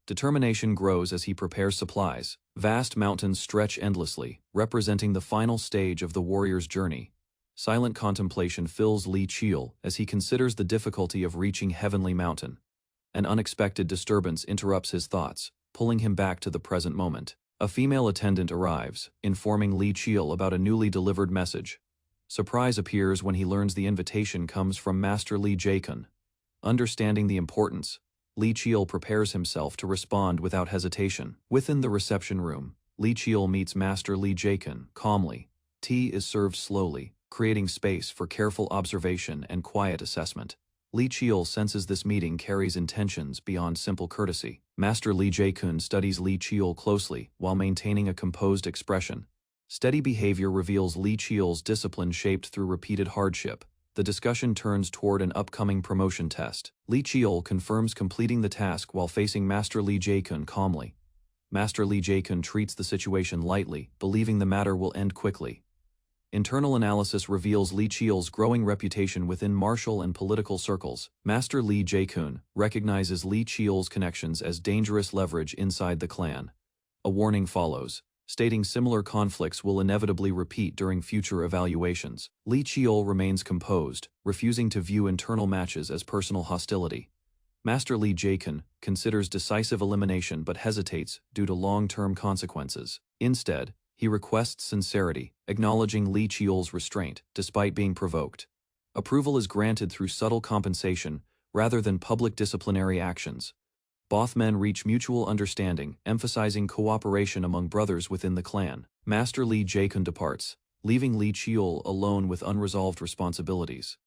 Determination grows as he prepares supplies. Vast mountains stretch endlessly, representing the final stage of the warrior's journey. Silent contemplation fills Lee Cheol as he considers the difficulty of reaching Heavenly Mountain. An unexpected disturbance interrupts his thoughts, pulling him back to the present moment. A female attendant arrives, informing Lee Cheol about a newly delivered message. Surprise appears when he learns the invitation comes from Master Lee Jae-kun. Understanding the importance, Lee Cheol prepares himself to respond without hesitation. Within the reception room, Lee Cheol meets Master Lee Jae-kun calmly. Tea is served slowly, creating space for careful observation and quiet assessment. Lee Cheol senses this meeting carries intentions beyond simple courtesy. Master Lee Jae-kun studies Lee Cheol closely while maintaining a composed expression. Steady behavior reveals Lee Cheol's discipline shaped through repeated hardship. The discussion turns toward an upcoming promotion test. Lee Cheol confirms completing the task while facing Master Lee Jae-kun calmly. Master Lee Jae-kun treats the situation lightly, believing the matter will end quickly. Internal analysis reveals Lee Cheol's growing reputation within martial and political circles. Master Lee Jae-kun recognizes Lee Cheol's connections as dangerous leverage inside the clan. A warning follows, stating similar conflicts will inevitably repeat during future evaluations. Lee Cheol remains composed, refusing to view internal matches as personal hostility. Master Lee Jae-kun considers decisive elimination but hesitates due to long-term consequences. Instead, He requests sincerity, acknowledging Li Qiul's restraint, despite being provoked. Approval is granted through subtle compensation, rather than public disciplinary actions. Both men reach mutual understanding, emphasizing cooperation among brothers within the clan. Master Li Jaekun departs, leaving Li Qiul alone with unresolved responsibilities.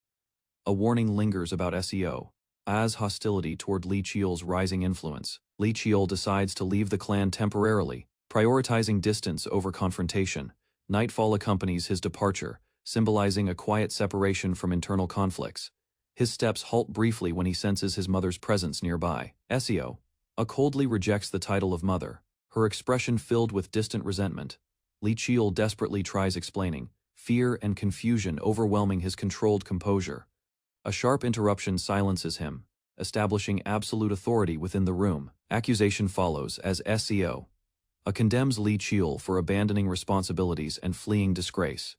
A warning lingers about SEO. As hostility toward Li Qiul's rising influence, Li Qiul decides to leave the clan temporarily, prioritizing distance over confrontation. Nightfall accompanies his departure, symbolizing a quiet separation from internal conflicts. His steps halt briefly when he senses his mother's presence nearby. SEO coldly rejects the title of mother, her expression filled with distant resentment. Li Qiul desperately tries explaining, fear and confusion overwhelming his controlled composure. A sharp interruption silences him, establishing absolute authority within the room. Accusation follows as SEO condemns Li Qiul for abandoning responsibilities and fleeing disgrace.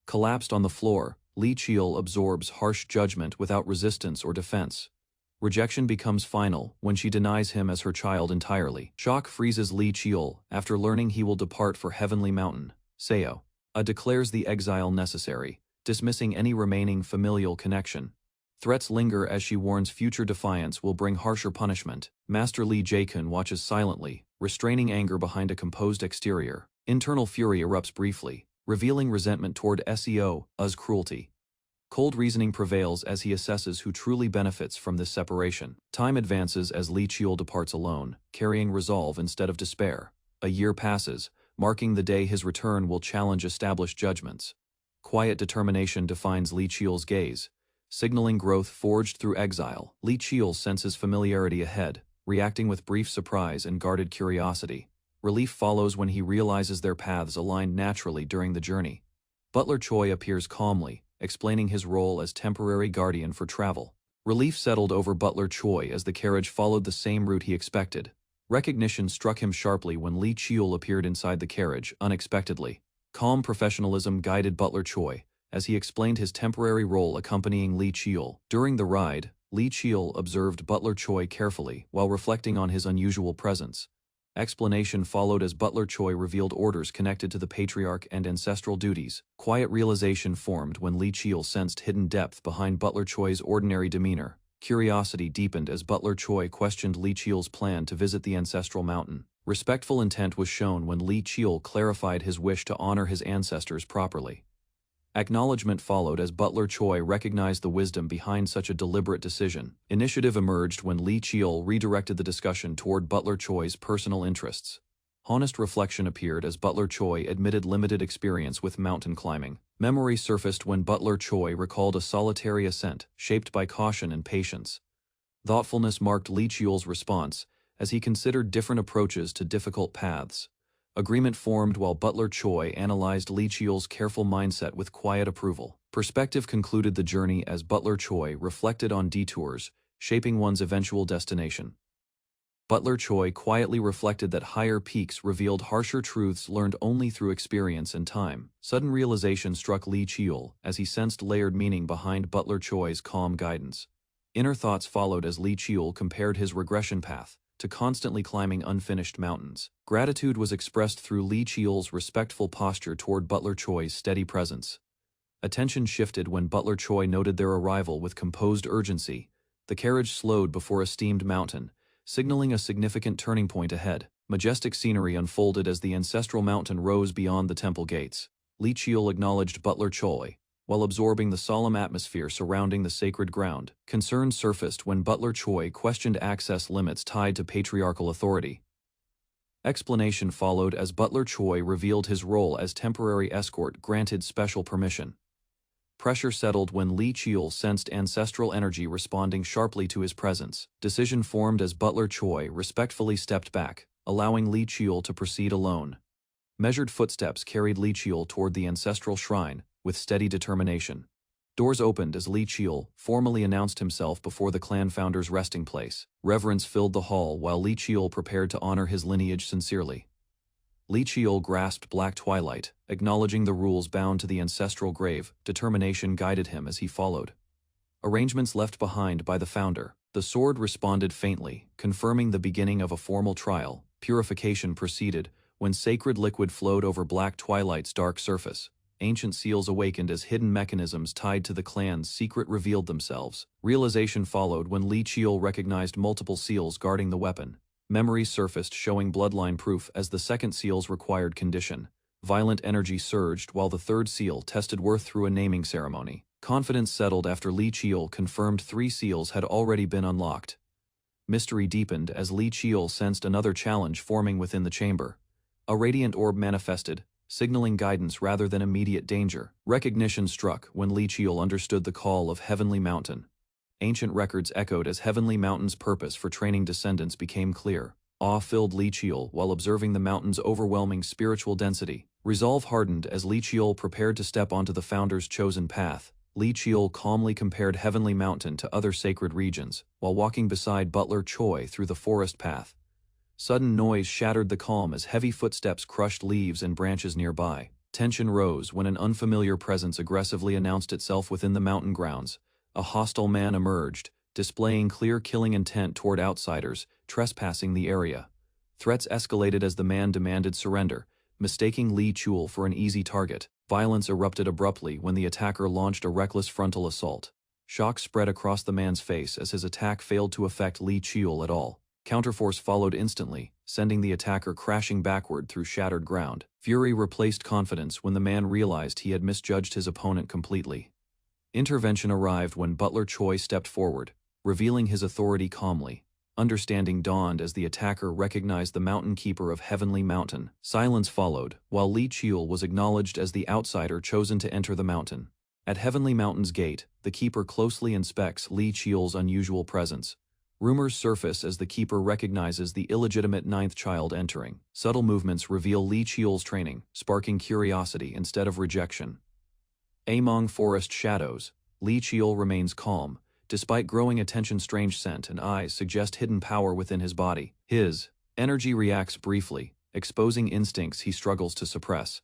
Collapsed on the floor, Li Qiul absorbs harsh judgment without resistance or defense. Rejection becomes final when she denies him as her child entirely. Shock freezes Li Qiul after learning he will depart for Heavenly Mountain. Seo declares the exile necessary, dismissing any remaining familial connection. Threats linger as she warns future defiance will bring harsher punishment. Master Li Jaekun watches silently, restraining anger behind a composed exterior. Internal fury erupts briefly, revealing resentment toward SEO's cruelty. Cold reasoning prevails as he assesses who truly benefits from this separation. Time advances as Li Qiul departs alone, carrying resolve instead of despair. A year passes, marking the day his return will challenge established judgments. Quiet determination defines Li Qiul's gaze, signaling growth forged through exile. Li Qiul senses familiarity ahead, reacting with brief surprise and guarded curiosity. Relief follows when he realizes their paths aligned naturally during the journey. Butler Choi appears calmly, explaining his role as temporary guardian for travel. Relief settled over Butler Choi as the carriage followed the same route he expected. Recognition struck him sharply when Li Qiul appeared inside the carriage, unexpectedly. Calm professionalism guided Butler Choi, as he explained his temporary role accompanying Li Qiul. During the ride, Li Qiul observed Butler Choi carefully while reflecting on his unusual presence. Explanation followed as Butler Choi revealed orders connected to the patriarch and ancestral duties. Quiet realization formed when Li Qiul sensed hidden depth behind Butler Choi's ordinary demeanor. Curiosity deepened as Butler Choi questioned Li Qiul's plan to visit the ancestral mountain. Respectful intent was shown when Li Qiul clarified his wish to honor his ancestors properly. Acknowledgement followed as Butler Choi recognized the wisdom behind such a deliberate decision. Initiative emerged when Li Qiul redirected the discussion toward Butler Choi's personal interests. Honest reflection appeared as Butler Choi admitted limited experience with mountain climbing. Memory surfaced when Butler Choi recalled a solitary ascent, shaped by caution and patience. Thoughtfulness marked Li Qiul's response, as he considered different approaches to difficult paths. Agreement formed while Butler Choi analyzed Li Qiul's careful mindset with quiet approval. Perspective concluded the journey as Butler Choi reflected on detours, shaping one's eventual destination. Butler Choi quietly reflected that higher peaks revealed harsher truths learned only through experience and time. Sudden realization struck Li Qiul as he sensed layered meaning behind Butler Choi's calm guidance. Inner thoughts followed as Li Qiul compared his regression path to constantly climbing unfinished mountains. Gratitude was expressed through Li Qiul's respectful posture toward Butler Choi's steady presence. Attention shifted when Butler Choi noted their arrival with composed urgency. The carriage slowed before a steamed mountain, signaling a significant turning point ahead. Majestic scenery unfolded as the ancestral mountain rose beyond the temple gates. Li Qiul acknowledged Butler Choi, while absorbing the solemn atmosphere surrounding the sacred ground. Concern surfaced when Butler Choi questioned access limits tied to patriarchal authority. Explanation followed as Butler Choi revealed his role as temporary escort granted special permission. Pressure settled when Li Qiul sensed ancestral energy responding sharply to his presence. Decision formed as Butler Choi respectfully stepped back, allowing Li Qiul to proceed alone. Measured footsteps carried Li Qiul toward the ancestral shrine, with steady determination. Doors opened as Li Qiul formally announced himself before the clan founder's resting place. Reverence filled the hall while Li Qiul prepared to honor his lineage sincerely. Li Qiul grasped black twilight, acknowledging the rules bound to the ancestral grave. Determination guided him as he followed. Arrangements left behind by the founder. The sword responded faintly, confirming the beginning of a formal trial. Purification proceeded When sacred liquid flowed over Black Twilight's dark surface, ancient seals awakened as hidden mechanisms tied to the clan's secret revealed themselves. Realization followed when Li Chiol recognized multiple seals guarding the weapon. Memories surfaced showing bloodline proof as the second seal's required condition. Violent energy surged while the third seal tested worth through a naming ceremony. Confidence settled after Li Chiol confirmed 3 seals had already been unlocked. Mystery deepened as Li Chiol sensed another challenge forming within the chamber. A radiant orb manifested, signaling guidance rather than immediate danger. Recognition struck when Li Chiol understood the call of Heavenly Mountain. Ancient records echoed as Heavenly Mountain's purpose for training descendants became clear. Awe filled Li Chiol while observing the mountain's overwhelming spiritual density. Resolve hardened as Li Chiol prepared to step onto the Founder's chosen path. Li Chiol calmly compared Heavenly Mountain to other sacred regions, while walking beside Butler Choi through the forest path. Sudden noise shattered the calm as heavy footsteps crushed leaves and branches nearby. Tension rose when an unfamiliar presence aggressively announced itself within the mountain grounds. A hostile man emerged, displaying clear killing intent toward outsiders, trespassing the area. Threats escalated as the man demanded surrender, mistaking Li Chiol for an easy target. Violence erupted abruptly when the attacker launched a reckless frontal assault. Shock spread across the man's face as his attack failed to affect Li Chiol at all. Counterforce followed instantly, sending the attacker crashing backward through shattered ground. Fury replaced confidence when the man realized he had misjudged his opponent completely. Intervention arrived when Butler Choi stepped forward, revealing his authority calmly. Understanding dawned as the attacker recognized the Mountain Keeper of Heavenly Mountain. Silence followed, while Li Chiol was acknowledged as the outsider chosen to enter the mountain. At Heavenly Mountain's gate, the Keeper closely inspects Li Chiol's unusual presence. Rumors surface as the Keeper recognizes the illegitimate 9th child entering. Subtle movements reveal Li Chiol's training, sparking curiosity instead of rejection. Among forest shadows, Li Chiol remains calm. Despite growing attention, strange scent and eyes suggest hidden power within his body. His energy reacts briefly, exposing instincts he struggles to suppress.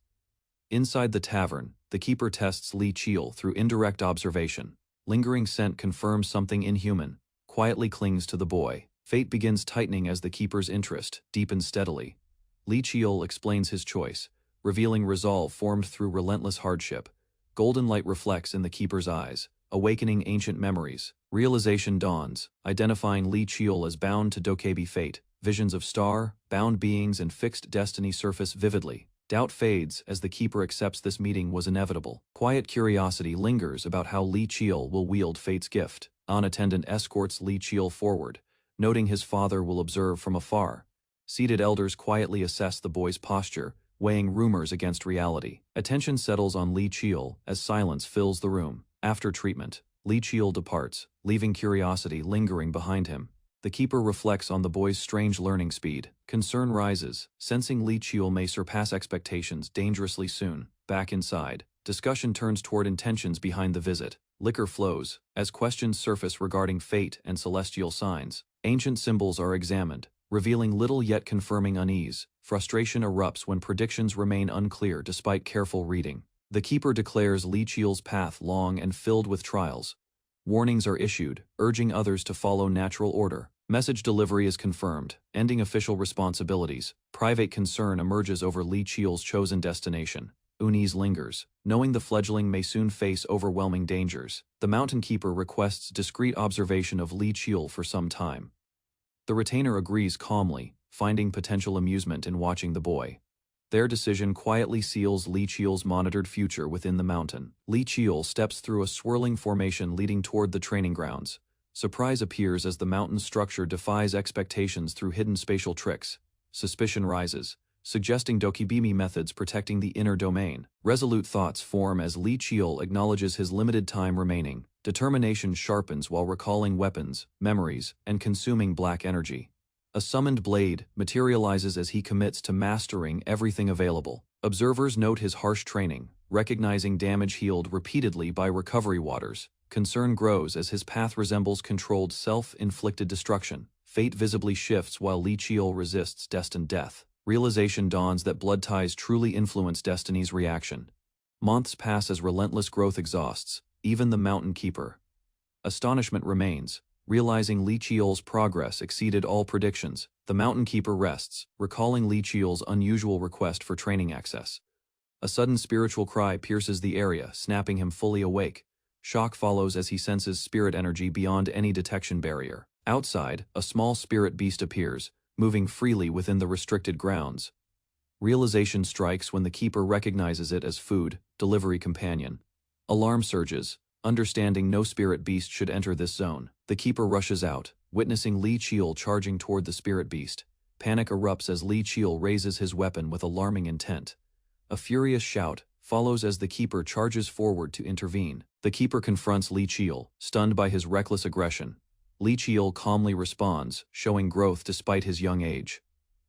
Inside the tavern, the Keeper tests Li Chiol through indirect observation. Lingering scent confirms something inhuman, quietly clings to the boy. Fate begins tightening as the Keeper's interest deepens steadily. Li Chiol explains his choice, revealing resolve formed through relentless hardship. Golden light reflects in the Keeper's eyes, awakening ancient memories. Realization dawns, identifying Li Chiol as bound to Dokebi fate. Visions of star-bound beings and fixed destiny surface vividly. Doubt fades as the Keeper accepts this meeting was inevitable. Quiet curiosity lingers about how Li Chiol will wield fate's gift. An attendant escorts Li Chiol forward, noting his father will observe from afar. Seated elders quietly assess the boy's posture, weighing rumors against reality. Attention settles on Li Chiol as silence fills the room. After treatment, Li Chiol departs, leaving curiosity lingering behind him. The Keeper reflects on the boy's strange learning speed. Concern rises, sensing Li Chiol may surpass expectations dangerously soon. Back inside, discussion turns toward intentions behind the visit. Liquor flows, as questions surface regarding fate and celestial signs. Ancient symbols are examined, revealing little yet confirming unease. Frustration erupts when predictions remain unclear despite careful reading. The Keeper declares Li Chiol's path long and filled with trials. Warnings are issued, urging others to follow natural order. Message delivery is confirmed, ending official responsibilities. Private concern emerges over Li Chiol's chosen destination. Unease lingers, knowing the fledgling may soon face overwhelming dangers. The Mountain Keeper requests discreet observation of Li Chiol for some time. The retainer agrees calmly, finding potential amusement in watching the boy. Their decision quietly seals Li Chiol's monitored future within the mountain. Li Chiol steps through a swirling formation leading toward the training grounds. Surprise appears as the mountain's structure defies expectations through hidden spatial tricks. Suspicion rises, suggesting Dokibimi methods protecting the inner domain. Resolute thoughts form as Li Chiol acknowledges his limited time remaining. Determination sharpens while recalling weapons, memories, and consuming black energy. A summoned blade materializes as he commits to mastering everything available. Observers note his harsh training, recognizing damage healed repeatedly by recovery waters. Concern grows as his path resembles controlled self-inflicted destruction. Fate visibly shifts while Li Chiol resists destined death. Realization dawns that blood ties truly influence destiny's reaction. Months pass as relentless growth exhausts, even the Mountain Keeper. Astonishment remains, Realizing Li Qiu's progress exceeded all predictions, the Mountain Keeper rests, recalling Li Qiu's unusual request for training access. A sudden spiritual cry pierces the area, snapping him fully awake. Shock follows as he senses spirit energy beyond any detection barrier. Outside, a small spirit beast appears, moving freely within the restricted grounds. Realization strikes when the keeper recognizes it as food, delivery companion. Alarm surges, understanding no spirit beast should enter this zone. The keeper rushes out, witnessing Li Qiu charging toward the spirit beast. Panic erupts as Li Qiu raises his weapon with alarming intent. A furious shout follows as the keeper charges forward to intervene. The keeper confronts Li Qiu, stunned by his reckless aggression. Li Qiu calmly responds, showing growth despite his young age.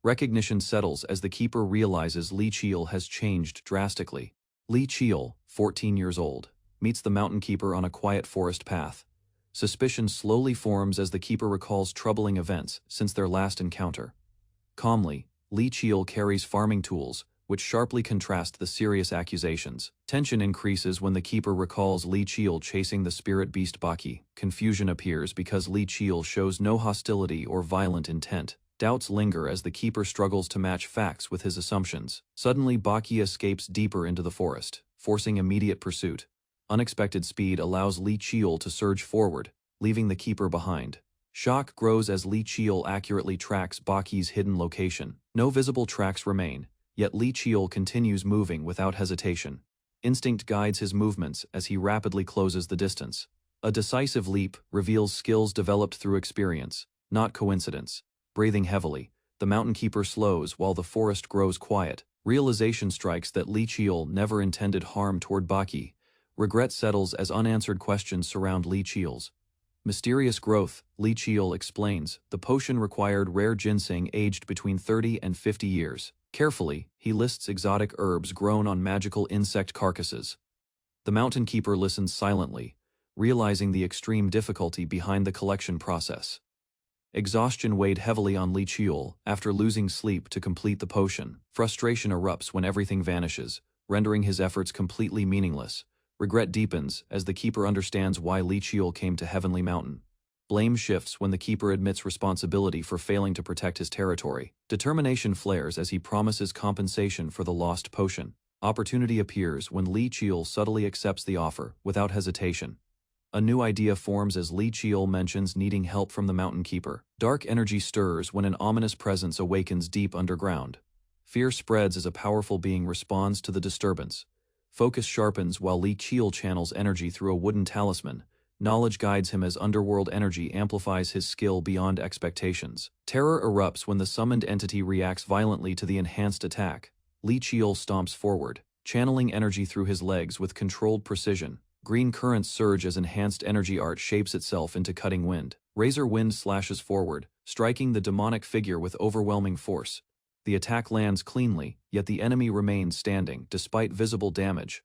Recognition settles as the keeper realizes Li Qiu has changed drastically. Li Qiu, 14 years old, meets the Mountain Keeper on a quiet forest path. Suspicion slowly forms as the keeper recalls troubling events since their last encounter. Calmly, Li Qiu carries farming tools, which sharply contrast the serious accusations. Tension increases when the keeper recalls Li Qiu chasing the spirit beast Baki. Confusion appears because Li Qiu shows no hostility or violent intent. Doubts linger as the keeper struggles to match facts with his assumptions. Suddenly, Baki escapes deeper into the forest, forcing immediate pursuit. Unexpected speed allows Li Qiu to surge forward, leaving the keeper behind. Shock grows as Li Qiu accurately tracks Baki's hidden location. No visible tracks remain, yet Li Qiu continues moving without hesitation. Instinct guides his movements as he rapidly closes the distance. A decisive leap reveals skills developed through experience, not coincidence. Breathing heavily, the Mountain Keeper slows while the forest grows quiet. Realization strikes that Li Qiu never intended harm toward Baki. Regret settles as unanswered questions surround Li Qiu's mysterious growth. Li Qiu explains, the potion required rare ginseng aged between 30 and 50 years. Carefully, he lists exotic herbs grown on magical insect carcasses. The Mountain Keeper listens silently, realizing the extreme difficulty behind the collection process. Exhaustion weighed heavily on Li Qiu after losing sleep to complete the potion. Frustration erupts when everything vanishes, rendering his efforts completely meaningless. Regret deepens as the keeper understands why Li Qiu came to Heavenly Mountain. Blame shifts when the keeper admits responsibility for failing to protect his territory. Determination flares as he promises compensation for the lost potion. Opportunity appears when Li Qiu subtly accepts the offer, without hesitation. A new idea forms as Li Qiu mentions needing help from the Mountain Keeper. Dark energy stirs when an ominous presence awakens deep underground. Fear spreads as a powerful being responds to the disturbance. Focus sharpens while Li Qiu channels energy through a wooden talisman. Knowledge guides him as underworld energy amplifies his skill beyond expectations. Terror erupts when the summoned entity reacts violently to the enhanced attack. Li Qiu stomps forward, channeling energy through his legs with controlled precision. Green currents surge as enhanced energy art shapes itself into cutting wind. Razor wind slashes forward, striking the demonic figure with overwhelming force. The attack lands cleanly, yet the enemy remains standing, despite visible damage.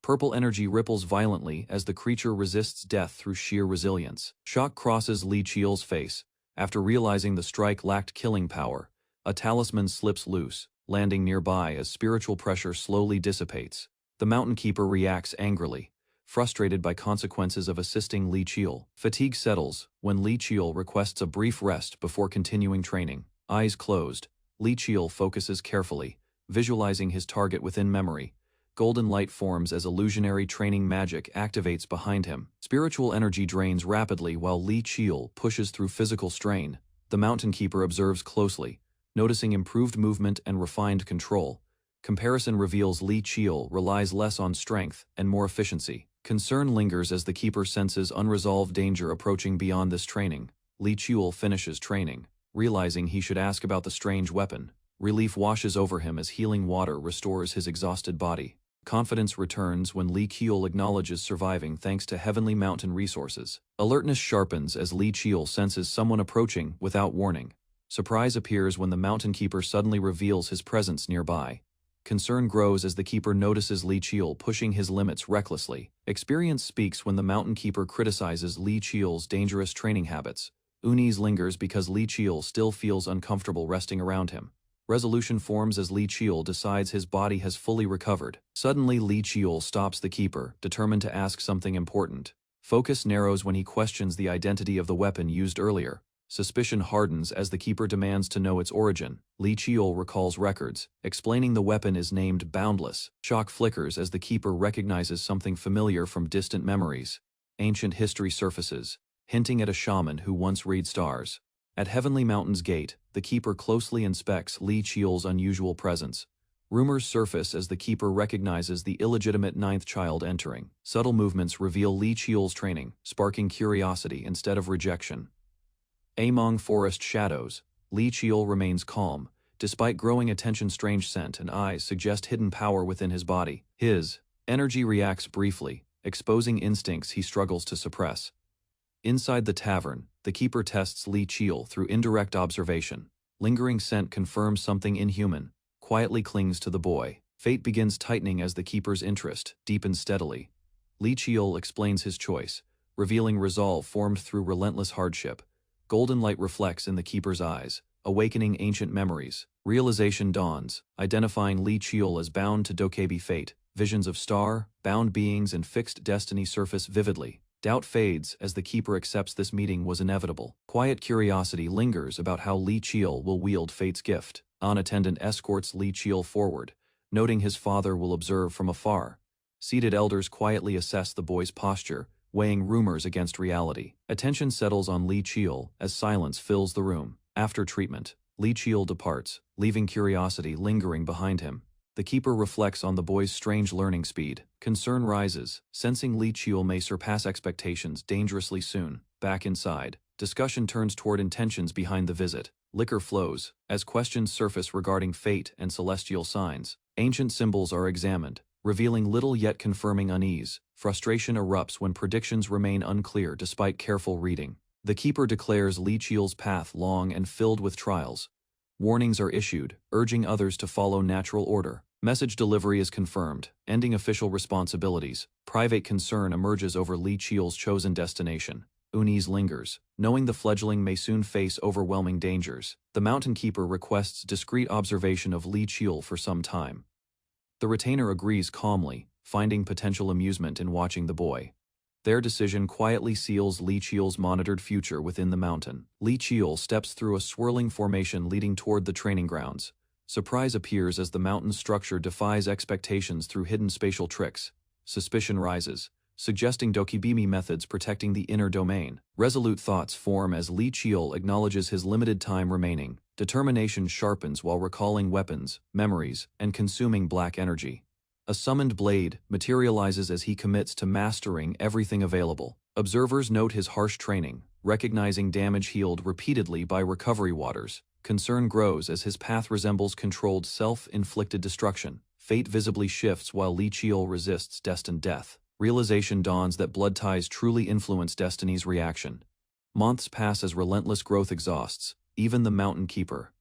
Purple energy ripples violently as the creature resists death through sheer resilience. Shock crosses Li Qiu's face. After realizing the strike lacked killing power, a talisman slips loose, landing nearby as spiritual pressure slowly dissipates. The Mountain Keeper reacts angrily, frustrated by consequences of assisting Li Qiu. Fatigue settles when Li Qiu requests a brief rest before continuing training. Eyes closed, Li Qiu focuses carefully, visualizing his target within memory. Golden light forms as illusionary training magic activates behind him. Spiritual energy drains rapidly while Li Qiu pushes through physical strain. The Mountain Keeper observes closely, noticing improved movement and refined control. Comparison reveals Li Qiu relies less on strength and more efficiency. Concern lingers as the keeper senses unresolved danger approaching beyond this training. Li Qiu finishes training, realizing he should ask about the strange weapon. Relief washes over him as healing water restores his exhausted body. Confidence returns when Li Qiu acknowledges surviving thanks to Heavenly Mountain resources. Alertness sharpens as Li Qiu senses someone approaching without warning. Surprise appears when the Mountain Keeper suddenly reveals his presence nearby. Concern grows as the keeper notices Li Qiu pushing his limits recklessly. Experience speaks when the Mountain Keeper criticizes Li Qiu's dangerous training habits. Unease lingers because Li Qiu still feels uncomfortable resting around him. Resolution forms as Li Qiu decides his body has fully recovered. Suddenly Li Qiu stops the keeper, determined to ask something important. Focus narrows when he questions the identity of the weapon used earlier. Suspicion hardens as the keeper demands to know its origin. Li Chiol recalls records, explaining the weapon is named Boundless. Shock flickers as the keeper recognizes something familiar from distant memories. Ancient history surfaces, hinting at a shaman who once read stars. At Heavenly Mountain's gate, the keeper closely inspects Li Chiol's unusual presence. Rumors surface as the keeper recognizes the illegitimate ninth child entering. Subtle movements reveal Li Chiol's training, sparking curiosity instead of rejection. Among forest shadows, Li Chiol remains calm. Despite growing attention, strange scent and eyes suggest hidden power within his body. His energy reacts briefly, exposing instincts he struggles to suppress. Inside the tavern, the keeper tests Li Chiol through indirect observation. Lingering scent confirms something inhuman, quietly clings to the boy. Fate begins tightening as the keeper's interest deepens steadily. Li Chiol explains his choice, revealing resolve formed through relentless hardship. Golden light reflects in the keeper's eyes, awakening ancient memories. Realization dawns, identifying Li Chiol as bound to Dokebi fate. Visions of star-bound beings and fixed destiny surface vividly. Doubt fades as the keeper accepts this meeting was inevitable. Quiet curiosity lingers about how Li Chiol will wield fate's gift. An attendant escorts Li Chiol forward, noting his father will observe from afar. Seated elders quietly assess the boy's posture, weighing rumors against reality. Attention settles on Li Chiol as silence fills the room. After treatment, Li Chiol departs, leaving curiosity lingering behind him. The keeper reflects on the boy's strange learning speed. Concern rises, sensing Li Chiol may surpass expectations dangerously soon. Back inside, discussion turns toward intentions behind the visit. Liquor flows, as questions surface regarding fate and celestial signs. Ancient symbols are examined, revealing little yet confirming unease. Frustration erupts when predictions remain unclear despite careful reading. The keeper declares Li Chiol's path long and filled with trials. Warnings are issued, urging others to follow natural order. Message delivery is confirmed, ending official responsibilities. Private concern emerges over Li Chiol's chosen destination. Unease lingers, knowing the fledgling may soon face overwhelming dangers. The mountain keeper requests discreet observation of Li Chiol for some time. The retainer agrees calmly, finding potential amusement in watching the boy. Their decision quietly seals Li Chiol's monitored future within the mountain. Li Chiol steps through a swirling formation leading toward the training grounds. Surprise appears as the mountain's structure defies expectations through hidden spatial tricks. Suspicion rises, suggesting Dokibimi methods protecting the inner domain. Resolute thoughts form as Li Chiol acknowledges his limited time remaining. Determination sharpens while recalling weapons, memories, and consuming black energy. A summoned blade materializes as he commits to mastering everything available. Observers note his harsh training, recognizing damage healed repeatedly by recovery waters. Concern grows as his path resembles controlled self-inflicted destruction. Fate visibly shifts while Li Chiol resists destined death. Realization dawns that blood ties truly influence destiny's reaction. Months pass as relentless growth exhausts, even the mountain keeper.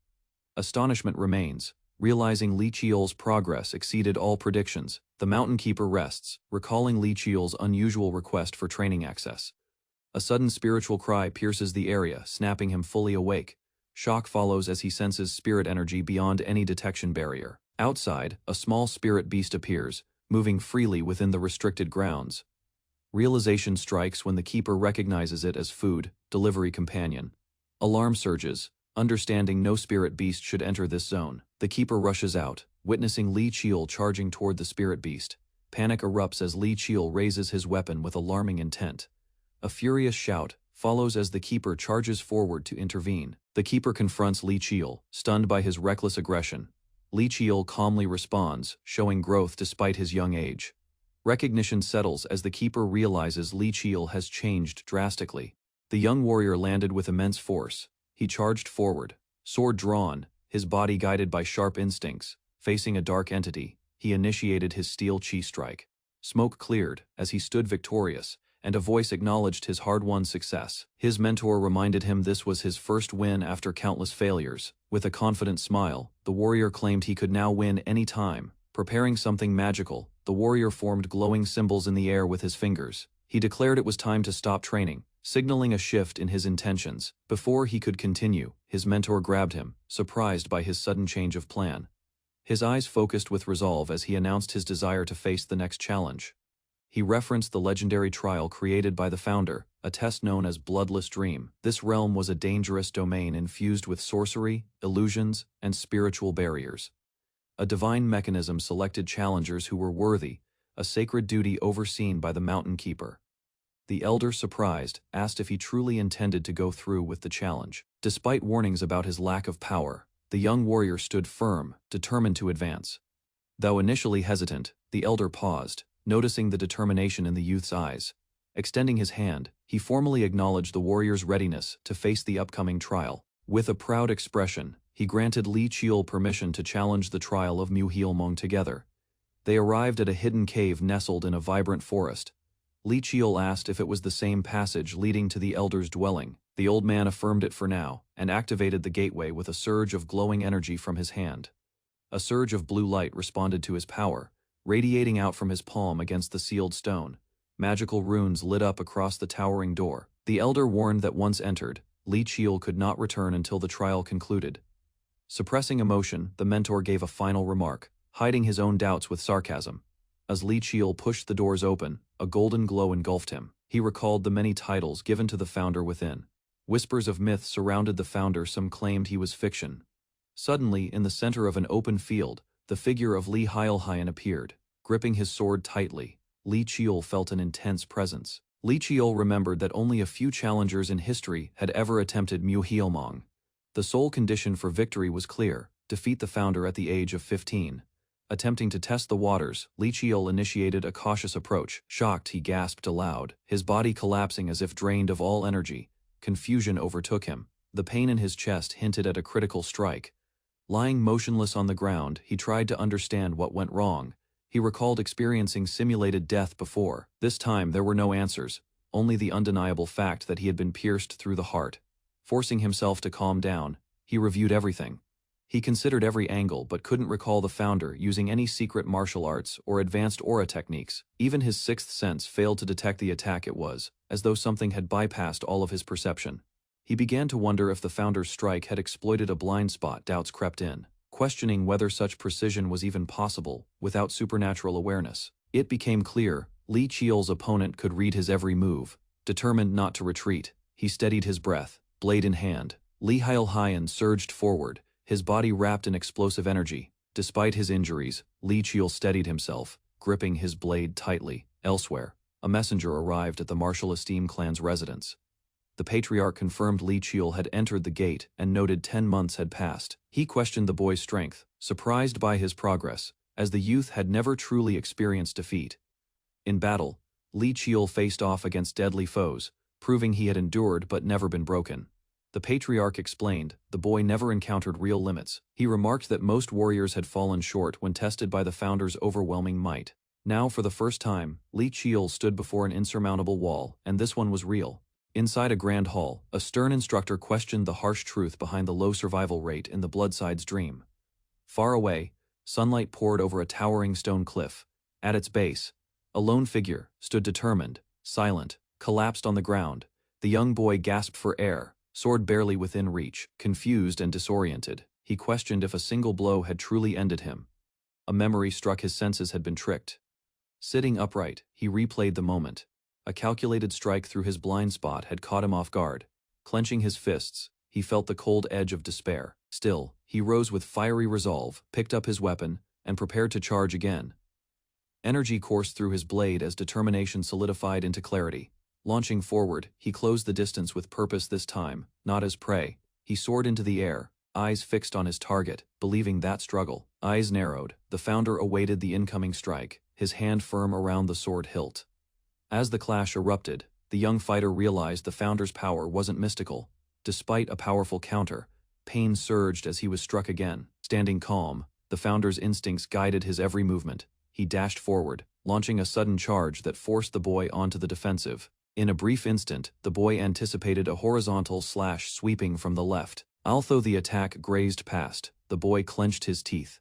Astonishment remains, realizing Li Chiol's progress exceeded all predictions. The mountain keeper rests, recalling Li Chiol's unusual request for training access. A sudden spiritual cry pierces the area, snapping him fully awake. Shock follows as he senses spirit energy beyond any detection barrier. Outside, a small spirit beast appears, moving freely within the restricted grounds. Realization strikes when the keeper recognizes it as food, delivery companion. Alarm surges, understanding no spirit beast should enter this zone. The keeper rushes out, witnessing Li Chiol charging toward the spirit beast. Panic erupts as Li Chiol raises his weapon with alarming intent. A furious shout follows as the keeper charges forward to intervene. The keeper confronts Li Chiol, stunned by his reckless aggression. Li Chiol calmly responds, showing growth despite his young age. Recognition settles as the keeper realizes Li Chiol has changed drastically. The young warrior landed with immense force. He charged forward, sword drawn, his body guided by sharp instincts. Facing a dark entity, he initiated his steel chi strike. Smoke cleared as he stood victorious, and a voice acknowledged his hard-won success. His mentor reminded him this was his first win after countless failures. With a confident smile, the warrior claimed he could now win any time. Preparing something magical, the warrior formed glowing symbols in the air with his fingers. He declared it was time to stop training, signaling a shift in his intentions. Before he could continue, his mentor grabbed him, surprised by his sudden change of plan. His eyes focused with resolve as he announced his desire to face the next challenge. He referenced the legendary trial created by the founder, a test known as Bloodless Dream. This realm was a dangerous domain infused with sorcery, illusions, and spiritual barriers. A divine mechanism selected challengers who were worthy, a sacred duty overseen by the Mountain Keeper. The elder, surprised, asked if he truly intended to go through with the challenge. Despite warnings about his lack of power, the young warrior stood firm, determined to advance. Though initially hesitant, the elder paused, noticing the determination in the youth's eyes. Extending his hand, he formally acknowledged the warrior's readiness to face the upcoming trial. With a proud expression, he granted Li Qiul permission to challenge the trial of Mu together. They arrived at a hidden cave nestled in a vibrant forest. Li Qiul asked if it was the same passage leading to the elder's dwelling. The old man affirmed it for now, and activated the gateway with a surge of glowing energy from his hand. A surge of blue light responded to his power, radiating out from his palm against the sealed stone. Magical runes lit up across the towering door. The elder warned that once entered, Li Qiul could not return until the trial concluded. Suppressing emotion, the mentor gave a final remark, hiding his own doubts with sarcasm. As Li Qiul pushed the doors open, a golden glow engulfed him. He recalled the many titles given to the founder within. Whispers of myth surrounded the founder, some claimed he was fiction. Suddenly, in the center of an open field, the figure of Li Heilhian appeared. Gripping his sword tightly, Li Qiul felt an intense presence. Li Qiul remembered that only a few challengers in history had ever attempted Mu Heilmong. The sole condition for victory was clear: defeat the founder at the age of 15. Attempting to test the waters, Li Qiul initiated a cautious approach. Shocked, he gasped aloud, his body collapsing as if drained of all energy. Confusion overtook him. The pain in his chest hinted at a critical strike. Lying motionless on the ground, he tried to understand what went wrong. He recalled experiencing simulated death before. This time there were no answers, only the undeniable fact that he had been pierced through the heart. Forcing himself to calm down, he reviewed everything. He considered every angle but couldn't recall the founder using any secret martial arts or advanced aura techniques. Even his sixth sense failed to detect the attack. It was as though something had bypassed all of his perception. He began to wonder if the founder's strike had exploited a blind spot. Doubts crept in, questioning whether such precision was even possible without supernatural awareness. It became clear Li Qiul's opponent could read his every move. Determined not to retreat, he steadied his breath, blade in hand. Li Heilhian surged forward, his body wrapped in explosive energy. Despite his injuries, Li Qiul steadied himself, gripping his blade tightly. Elsewhere, a messenger arrived at the Martial Esteem clan's residence. The patriarch confirmed Li Qiul had entered the gate and noted 10 months had passed. He questioned the boy's strength, surprised by his progress, as the youth had never truly experienced defeat. In battle, Li Qiul faced off against deadly foes, proving he had endured but never been broken. The patriarch explained, the boy never encountered real limits. He remarked that most warriors had fallen short when tested by the founder's overwhelming might. Now, for the first time, Li Qiul stood before an insurmountable wall, and this one was real. Inside a grand hall, a stern instructor questioned the harsh truth behind the low survival rate in the Bloodside's dream. Far away, sunlight poured over a towering stone cliff. At its base, a lone figure stood determined, silent, collapsed on the ground. The young boy gasped for air, sword barely within reach. Confused and disoriented, he questioned if a single blow had truly ended him. A memory struck his senses had been tricked. Sitting upright, he replayed the moment. A calculated strike through his blind spot had caught him off guard. Clenching his fists, he felt the cold edge of despair. Still, he rose with fiery resolve, picked up his weapon, and prepared to charge again. Energy coursed through his blade as determination solidified into clarity. Launching forward, he closed the distance with purpose this time, not as prey. He soared into the air, eyes fixed on his target, believing that struggle. Eyes narrowed, the founder awaited the incoming strike, his hand firm around the sword hilt. As the clash erupted, the young fighter realized the founder's power wasn't mystical. Despite a powerful counter, pain surged as he was struck again. Standing calm, the founder's instincts guided his every movement. He dashed forward, launching a sudden charge that forced the boy onto the defensive. In a brief instant, the boy anticipated a horizontal slash sweeping from the left. Although the attack grazed past, the boy clenched his teeth.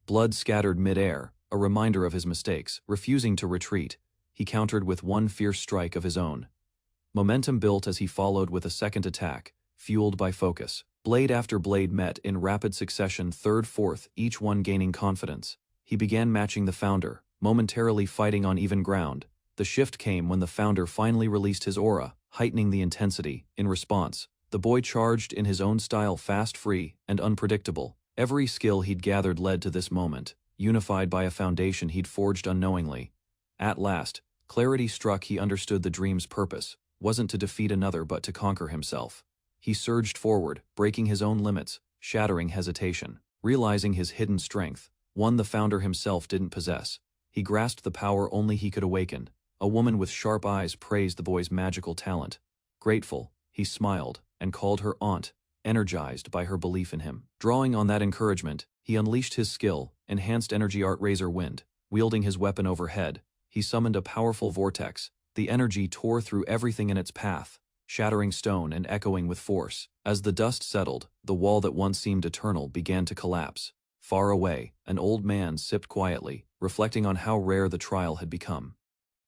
Blood scattered mid-air, a reminder of his mistakes. Refusing to retreat, he countered with one fierce strike of his own. Momentum built as he followed with a second attack, fueled by focus. Blade after blade met in rapid succession, third, fourth, each one gaining confidence. He began matching the founder, momentarily fighting on even ground. The shift came when the founder finally released his aura, heightening the intensity. In response, the boy charged in his own style, fast, free, and unpredictable. Every skill he'd gathered led to this moment, unified by a foundation he'd forged unknowingly. At last, clarity struck. He understood the dream's purpose wasn't to defeat another but to conquer himself. He surged forward, breaking his own limits, shattering hesitation. Realizing his hidden strength, one the founder himself didn't possess, he grasped the power only he could awaken. A woman with sharp eyes praised the boy's magical talent. Grateful, he smiled and called her aunt, energized by her belief in him. Drawing on that encouragement, he unleashed his skill, enhanced energy art razor wind. Wielding his weapon overhead, he summoned a powerful vortex. The energy tore through everything in its path, shattering stone and echoing with force. As the dust settled, the wall that once seemed eternal began to collapse. Far away, an old man sipped quietly, reflecting on how rare the trial had become.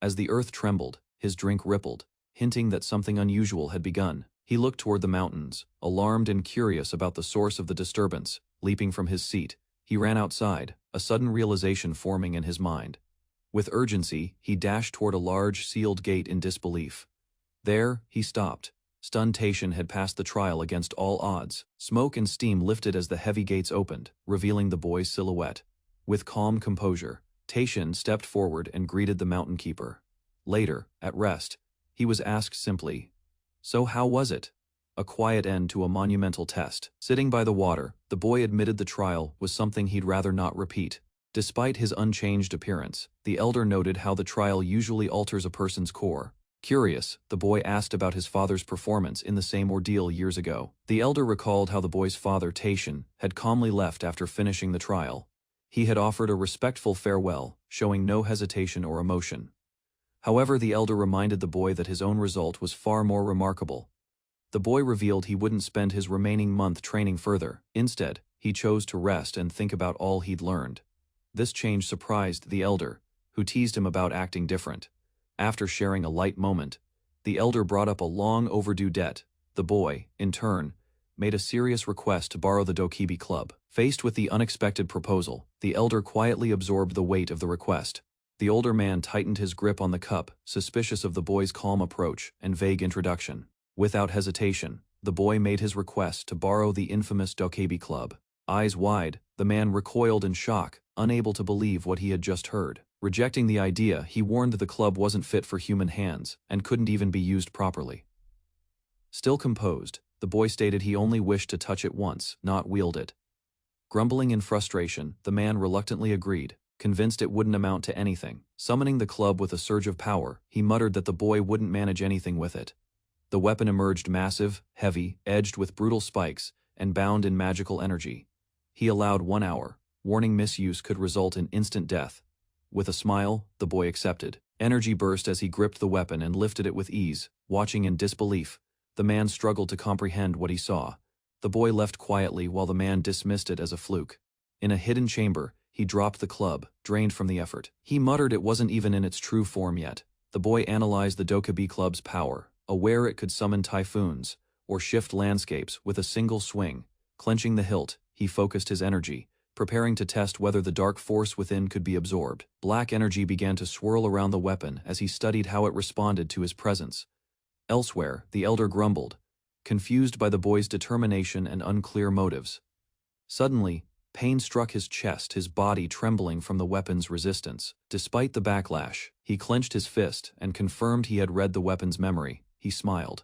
As the earth trembled, his drink rippled, hinting that something unusual had begun. He looked toward the mountains, alarmed and curious about the source of the disturbance. Leaping from his seat, he ran outside, a sudden realization forming in his mind. With urgency, he dashed toward a large, sealed gate in disbelief. There, he stopped. Stunned Taishan had passed the trial against all odds. Smoke and steam lifted as the heavy gates opened, revealing the boy's silhouette. With calm composure, Taishan stepped forward and greeted the mountain keeper. Later, at rest, he was asked simply, "So how was it?" A quiet end to a monumental test. Sitting by the water, the boy admitted the trial was something he'd rather not repeat. Despite his unchanged appearance, the elder noted how the trial usually alters a person's core. Curious, the boy asked about his father's performance in the same ordeal years ago. The elder recalled how the boy's father, Taishan, had calmly left after finishing the trial. He had offered a respectful farewell, showing no hesitation or emotion. However, the elder reminded the boy that his own result was far more remarkable. The boy revealed he wouldn't spend his remaining month training further. Instead, he chose to rest and think about all he'd learned. This change surprised the elder, who teased him about acting different. After sharing a light moment, the elder brought up a long-overdue debt. The boy, in turn, made a serious request to borrow the Dokibi Club. Faced with the unexpected proposal, the elder quietly absorbed the weight of the request. The older man tightened his grip on the cup, suspicious of the boy's calm approach and vague introduction. Without hesitation, the boy made his request to borrow the infamous Dokibi Club. Eyes wide, the man recoiled in shock, unable to believe what he had just heard. Rejecting the idea, he warned that the club wasn't fit for human hands and couldn't even be used properly. Still composed, the boy stated he only wished to touch it once, not wield it. Grumbling in frustration, the man reluctantly agreed, convinced it wouldn't amount to anything. Summoning the club with a surge of power, he muttered that the boy wouldn't manage anything with it. The weapon emerged massive, heavy, edged with brutal spikes, and bound in magical energy. He allowed 1 hour, warning misuse could result in instant death. With a smile, the boy accepted. Energy burst as he gripped the weapon and lifted it with ease. Watching in disbelief, the man struggled to comprehend what he saw. The boy left quietly while the man dismissed it as a fluke. In a hidden chamber, he dropped the club, drained from the effort. He muttered it wasn't even in its true form yet. The boy analyzed the Dokibi Club's power, aware it could summon typhoons or shift landscapes with a single swing. Clenching the hilt, he focused his energy, preparing to test whether the dark force within could be absorbed. Black energy began to swirl around the weapon as he studied how it responded to his presence. Elsewhere, the elder grumbled, confused by the boy's determination and unclear motives. Suddenly, pain struck his chest, his body trembling from the weapon's resistance. Despite the backlash, he clenched his fist and confirmed he had read the weapon's memory. He smiled.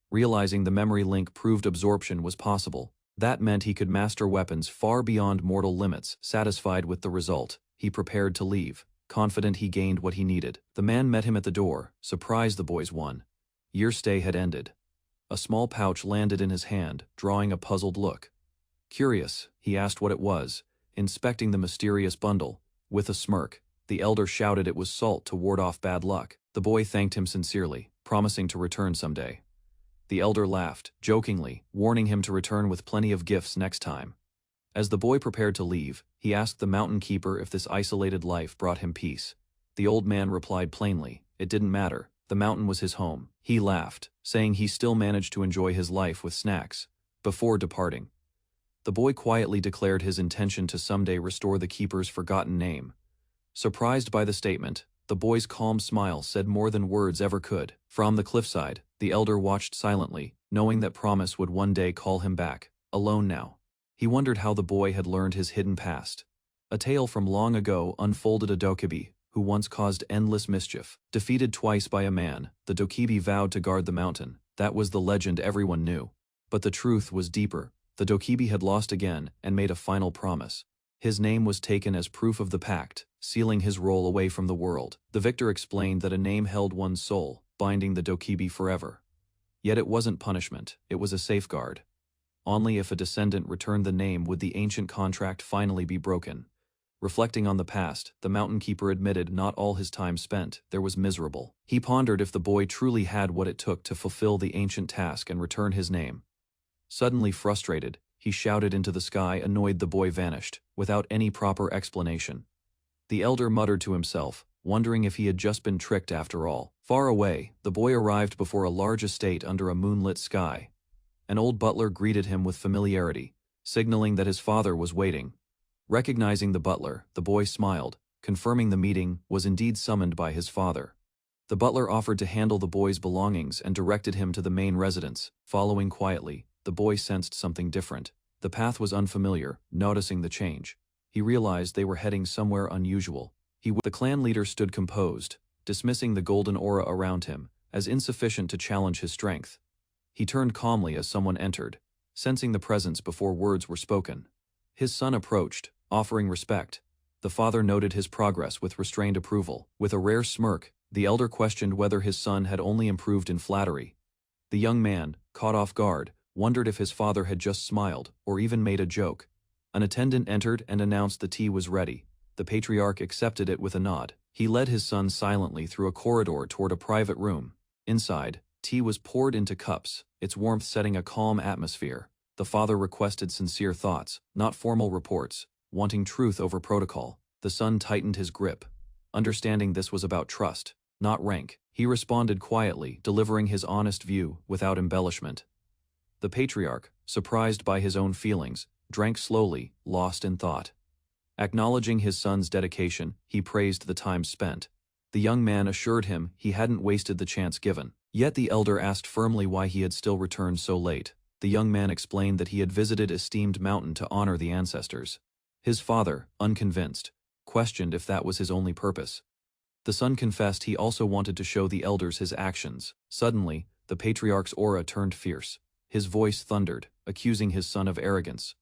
Realizing the memory link proved absorption was possible. That meant he could master weapons far beyond mortal limits. Satisfied with the result, he prepared to leave, confident he gained what he needed. The man met him at the door, surprised the boy's 1-year stay had ended. A small pouch landed in his hand, drawing a puzzled look. Curious, he asked what it was, inspecting the mysterious bundle. With a smirk, the elder shouted it was salt to ward off bad luck. The boy thanked him sincerely, promising to return someday. The elder laughed, jokingly, warning him to return with plenty of gifts next time. As the boy prepared to leave, he asked the mountain keeper if this isolated life brought him peace. The old man replied plainly, it didn't matter, the mountain was his home. He laughed, saying he still managed to enjoy his life with snacks. Before departing, the boy quietly declared his intention to someday restore the keeper's forgotten name. Surprised by the statement, The boy's calm smile said more than words ever could. From the cliffside, the elder watched silently, knowing that promise would one day call him back, alone now. He wondered how the boy had learned his hidden past. A tale from long ago unfolded a dokibi, who once caused endless mischief. Defeated twice by a man, the dokibi vowed to guard the mountain. That was the legend everyone knew. But the truth was deeper. The dokibi had lost again and made a final promise. His name was taken as proof of the pact, sealing his role away from the world. The victor explained that a name held one's soul, binding the dokibi forever. Yet it wasn't punishment, it was a safeguard. Only if a descendant returned the name would the ancient contract finally be broken. Reflecting on the past, the mountain keeper admitted not all his time spent there was miserable. He pondered if the boy truly had what it took to fulfill the ancient task and return his name. Suddenly frustrated, he shouted into the sky. Annoyed, the boy vanished, without any proper explanation. The elder muttered to himself, wondering if he had just been tricked after all. Far away, the boy arrived before a large estate under a moonlit sky. An old butler greeted him with familiarity, signaling that his father was waiting. Recognizing the butler, the boy smiled, confirming the meeting was indeed summoned by his father. The butler offered to handle the boy's belongings and directed him to the main residence. Following quietly, the boy sensed something different. The path was unfamiliar. Noticing the change, he realized they were heading somewhere unusual. The clan leader stood composed, dismissing the golden aura around him as insufficient to challenge his strength. He turned calmly as someone entered, sensing the presence before words were spoken. His son approached, offering respect. The father noted his progress with restrained approval. With a rare smirk, the elder questioned whether his son had only improved in flattery. The young man, caught off guard, wondered if his father had just smiled or even made a joke. An attendant entered and announced the tea was ready. The patriarch accepted it with a nod. He led his son silently through a corridor toward a private room. Inside, tea was poured into cups, its warmth setting a calm atmosphere. The father requested sincere thoughts, not formal reports, wanting truth over protocol. The son tightened his grip. Understanding this was about trust, not rank, he responded quietly, delivering his honest view without embellishment. The patriarch, surprised by his own feelings, drank slowly, lost in thought. Acknowledging his son's dedication, he praised the time spent. The young man assured him he hadn't wasted the chance given. Yet the elder asked firmly why he had still returned so late. The young man explained that he had visited esteemed mountain to honor the ancestors. His father, unconvinced, questioned if that was his only purpose. The son confessed he also wanted to show the elders his actions. Suddenly, the patriarch's aura turned fierce. His voice thundered, accusing his son of arrogance.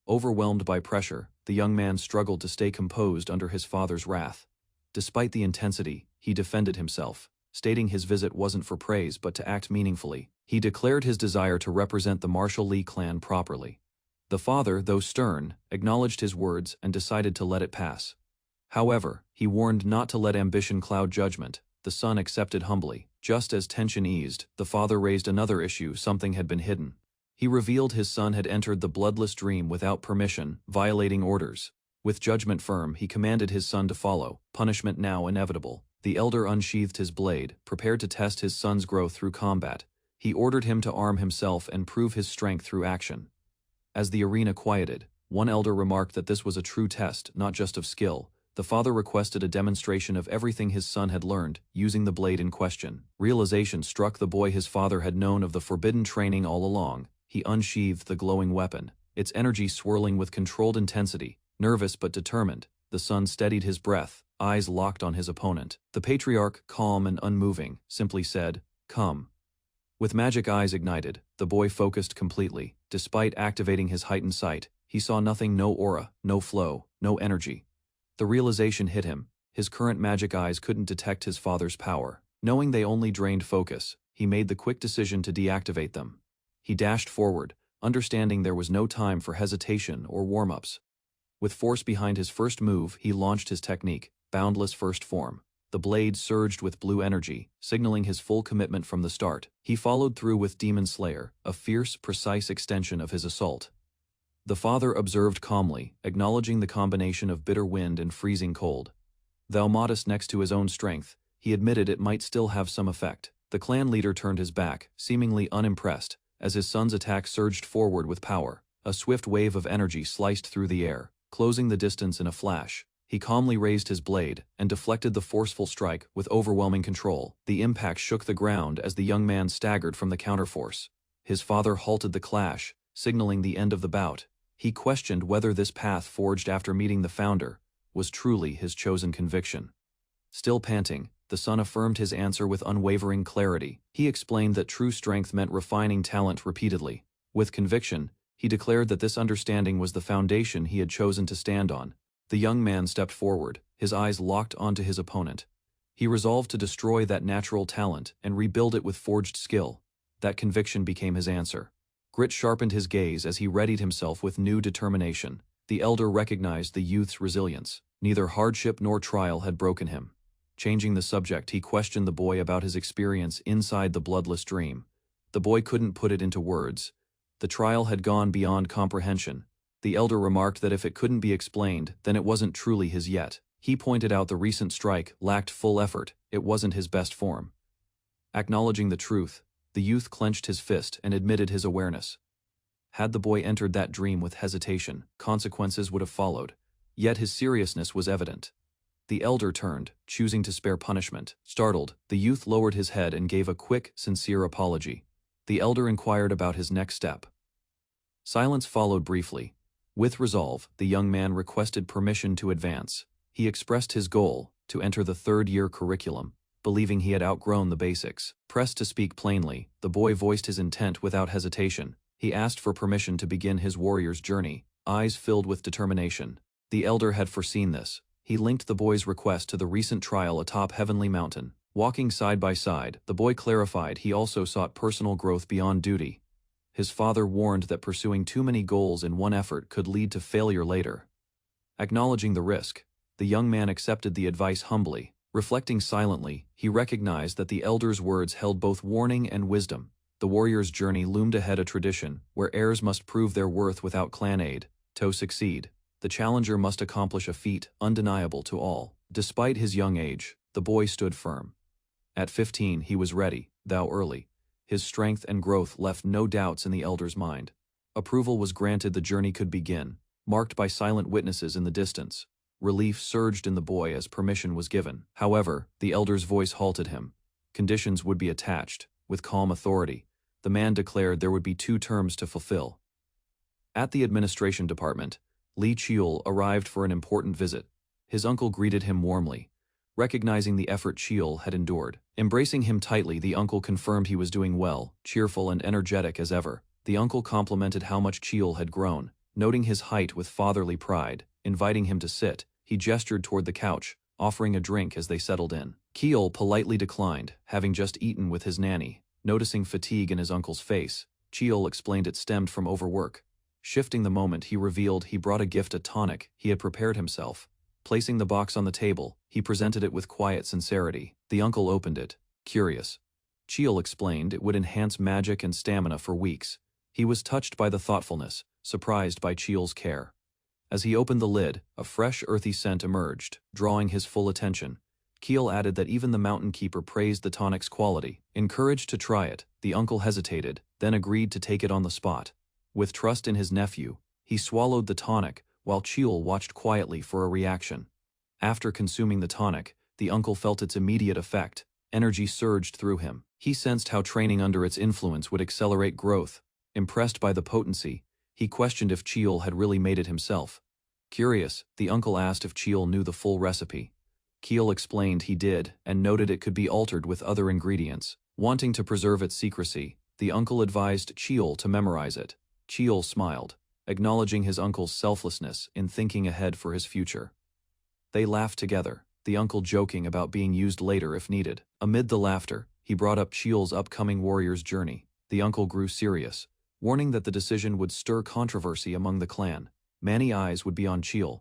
Overwhelmed by pressure, the young man struggled to stay composed under his father's wrath. Despite the intensity, he defended himself, stating his visit wasn't for praise but to act meaningfully. He declared his desire to represent the Marshall Lee clan properly. The father, though stern, acknowledged his words and decided to let it pass. However, he warned not to let ambition cloud judgment. The son accepted humbly. Just as tension eased, the father raised another issue. Something had been hidden. He revealed his son had entered the bloodless dream without permission, violating orders. With judgment firm, he commanded his son to follow, punishment now inevitable. The elder unsheathed his blade, prepared to test his son's growth through combat. He ordered him to arm himself and prove his strength through action. As the arena quieted, one elder remarked that this was a true test, not just of skill. The father requested a demonstration of everything his son had learned, using the blade in question. Realization struck the boy. His father had known of the forbidden training all along. He unsheathed the glowing weapon, its energy swirling with controlled intensity. Nervous but determined, the son steadied his breath, eyes locked on his opponent. The patriarch, calm and unmoving, simply said, "Come." With magic eyes ignited, the boy focused completely. Despite activating his heightened sight, he saw nothing. No aura, no flow, no energy. The realization hit him. His current magic eyes couldn't detect his father's power. Knowing they only drained focus, he made the quick decision to deactivate them. He dashed forward, understanding there was no time for hesitation or warm-ups. With force behind his first move, he launched his technique, Boundless First Form. The blade surged with blue energy, signaling his full commitment from the start. He followed through with Demon Slayer, a fierce, precise extension of his assault. The father observed calmly, acknowledging the combination of bitter wind and freezing cold. Though modest next to his own strength, he admitted it might still have some effect. The clan leader turned his back, seemingly unimpressed, as his son's attack surged forward with power. A swift wave of energy sliced through the air, closing the distance in a flash. He calmly raised his blade and deflected the forceful strike with overwhelming control. The impact shook the ground as the young man staggered from the counterforce. His father halted the clash, signaling the end of the bout. He questioned whether this path forged after meeting the founder was truly his chosen conviction. Still panting, the son affirmed his answer with unwavering clarity. He explained that true strength meant refining talent repeatedly. With conviction, he declared that this understanding was the foundation he had chosen to stand on. The young man stepped forward, his eyes locked onto his opponent. He resolved to destroy that natural talent and rebuild it with forged skill. That conviction became his answer. Grit sharpened his gaze as he readied himself with new determination. The elder recognized the youth's resilience. Neither hardship nor trial had broken him. Changing the subject, he questioned the boy about his experience inside the bloodless dream. The boy couldn't put it into words. The trial had gone beyond comprehension. The elder remarked that if it couldn't be explained, then it wasn't truly his yet. He pointed out the recent strike lacked full effort, it wasn't his best form. Acknowledging the truth, the youth clenched his fist and admitted his awareness. Had the boy entered that dream with hesitation, consequences would have followed. Yet his seriousness was evident. The elder turned, choosing to spare punishment. Startled, the youth lowered his head and gave a quick, sincere apology. The elder inquired about his next step. Silence followed briefly. With resolve, the young man requested permission to advance. He expressed his goal, to enter the third-year curriculum, believing he had outgrown the basics. Pressed to speak plainly, the boy voiced his intent without hesitation. He asked for permission to begin his warrior's journey, eyes filled with determination. The elder had foreseen this. He linked the boy's request to the recent trial atop Heavenly Mountain. Walking side by side, the boy clarified he also sought personal growth beyond duty. His father warned that pursuing too many goals in one effort could lead to failure later. Acknowledging the risk, the young man accepted the advice humbly. Reflecting silently, he recognized that the elder's words held both warning and wisdom. The warrior's journey loomed ahead, a tradition where heirs must prove their worth without clan aid. To succeed, the challenger must accomplish a feat undeniable to all. Despite his young age, the boy stood firm. At 15, he was ready, though early. His strength and growth left no doubts in the elder's mind. Approval was granted, the journey could begin, marked by silent witnesses in the distance. Relief surged in the boy as permission was given. However, the elder's voice halted him. Conditions would be attached. With calm authority, the man declared there would be 2 terms to fulfill. At the administration department, Li Chiul arrived for an important visit. His uncle greeted him warmly, recognizing the effort Chiul had endured. Embracing him tightly, the uncle confirmed he was doing well, cheerful and energetic as ever. The uncle complimented how much Chiul had grown, noting his height with fatherly pride. Inviting him to sit, he gestured toward the couch, offering a drink as they settled in. Chiul politely declined, having just eaten with his nanny. Noticing fatigue in his uncle's face, Chiul explained it stemmed from overwork. Shifting the moment, he revealed he brought a gift, a tonic he had prepared himself. Placing the box on the table, he presented it with quiet sincerity. The uncle opened it, curious. Chiul explained it would enhance magic and stamina for weeks. He was touched by the thoughtfulness, surprised by Chiul's care. As he opened the lid, a fresh earthy scent emerged, drawing his full attention. Chiul added that even the mountain keeper praised the tonic's quality. Encouraged to try it, the uncle hesitated, then agreed to take it on the spot. With trust in his nephew, he swallowed the tonic, while Chiul watched quietly for a reaction. After consuming the tonic, the uncle felt its immediate effect. Energy surged through him. He sensed how training under its influence would accelerate growth. Impressed by the potency, he questioned if Chiul had really made it himself. Curious, the uncle asked if Chiul knew the full recipe. Chiul explained he did, and noted it could be altered with other ingredients. Wanting to preserve its secrecy, the uncle advised Chiul to memorize it. Chiul smiled, acknowledging his uncle's selflessness in thinking ahead for his future. They laughed together, the uncle joking about being used later if needed. Amid the laughter, he brought up Chiul's upcoming warrior's journey. The uncle grew serious, warning that the decision would stir controversy among the clan. Many eyes would be on Chiul.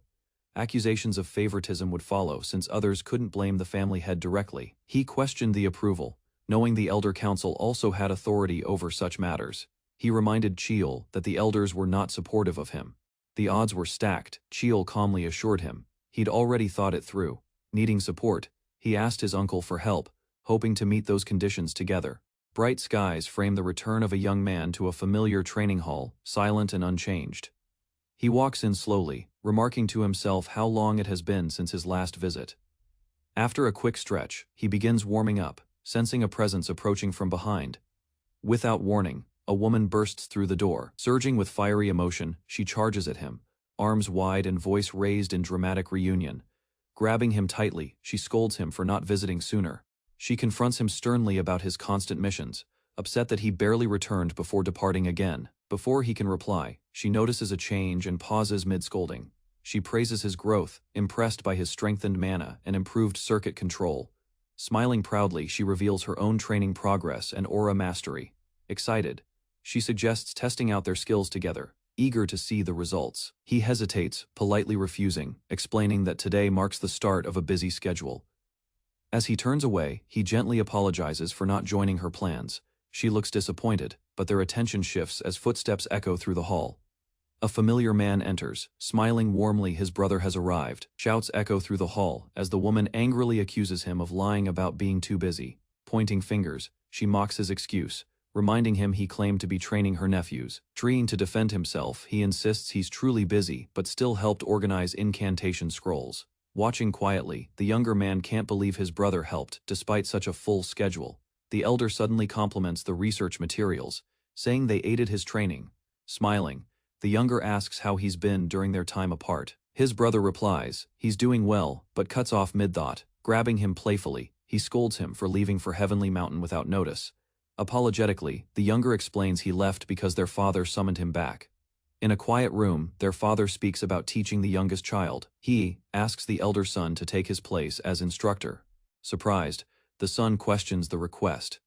Accusations of favoritism would follow since others couldn't blame the family head directly. He questioned the approval, knowing the elder council also had authority over such matters. He reminded Chiul that the elders were not supportive of him. The odds were stacked, Chiul calmly assured him. He'd already thought it through. Needing support, he asked his uncle for help, hoping to meet those conditions together. Bright skies framed the return of a young man to a familiar training hall, silent and unchanged. He walks in slowly, remarking to himself how long it has been since his last visit. After a quick stretch, he begins warming up, sensing a presence approaching from behind. Without warning, a woman bursts through the door. Surging with fiery emotion, she charges at him, arms wide and voice raised in dramatic reunion. Grabbing him tightly, she scolds him for not visiting sooner. She confronts him sternly about his constant missions, upset that he barely returned before departing again. Before he can reply, she notices a change and pauses mid-scolding. She praises his growth, impressed by his strengthened mana and improved circuit control. Smiling proudly, she reveals her own training progress and aura mastery. Excited, she suggests testing out their skills together, eager to see the results. He hesitates, politely refusing, explaining that today marks the start of a busy schedule. As he turns away, he gently apologizes for not joining her plans. She looks disappointed, but their attention shifts as footsteps echo through the hall. A familiar man enters, smiling warmly. His brother has arrived. Shouts echo through the hall as the woman angrily accuses him of lying about being too busy. Pointing fingers, she mocks his excuse, reminding him he claimed to be training her nephews. Trying to defend himself, he insists he's truly busy but still helped organize incantation scrolls. Watching quietly, the younger man can't believe his brother helped despite such a full schedule. The elder suddenly compliments the research materials, saying they aided his training. Smiling, the younger asks how he's been during their time apart. His brother replies, he's doing well, but cuts off mid-thought. Grabbing him playfully, he scolds him for leaving for Heavenly Mountain without notice. Apologetically, the younger explains he left because their father summoned him back. In a quiet room, their father speaks about teaching the youngest child. He asks the elder son to take his place as instructor. Surprised, the son questions the request.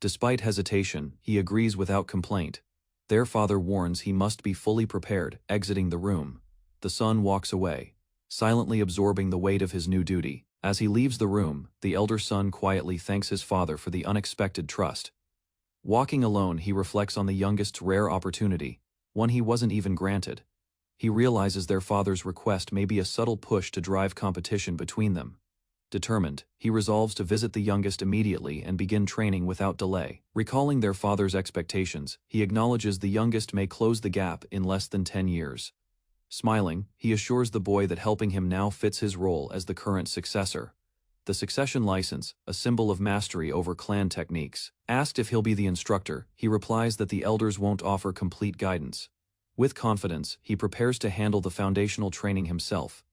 Despite hesitation, he agrees without complaint. Their father warns he must be fully prepared, exiting the room. The son walks away, silently absorbing the weight of his new duty. As he leaves the room, the elder son quietly thanks his father for the unexpected trust. Walking alone, he reflects on the youngest's rare opportunity, one he wasn't even granted. He realizes their father's request may be a subtle push to drive competition between them. Determined, he resolves to visit the youngest immediately and begin training without delay. Recalling their father's expectations, he acknowledges the youngest may close the gap in less than 10 years. Smiling, he assures the boy that helping him now fits his role as the current successor. The succession license, a symbol of mastery over clan techniques. Asked if he'll be the instructor, he replies that the elders won't offer complete guidance. With confidence, he prepares to handle the foundational training himself.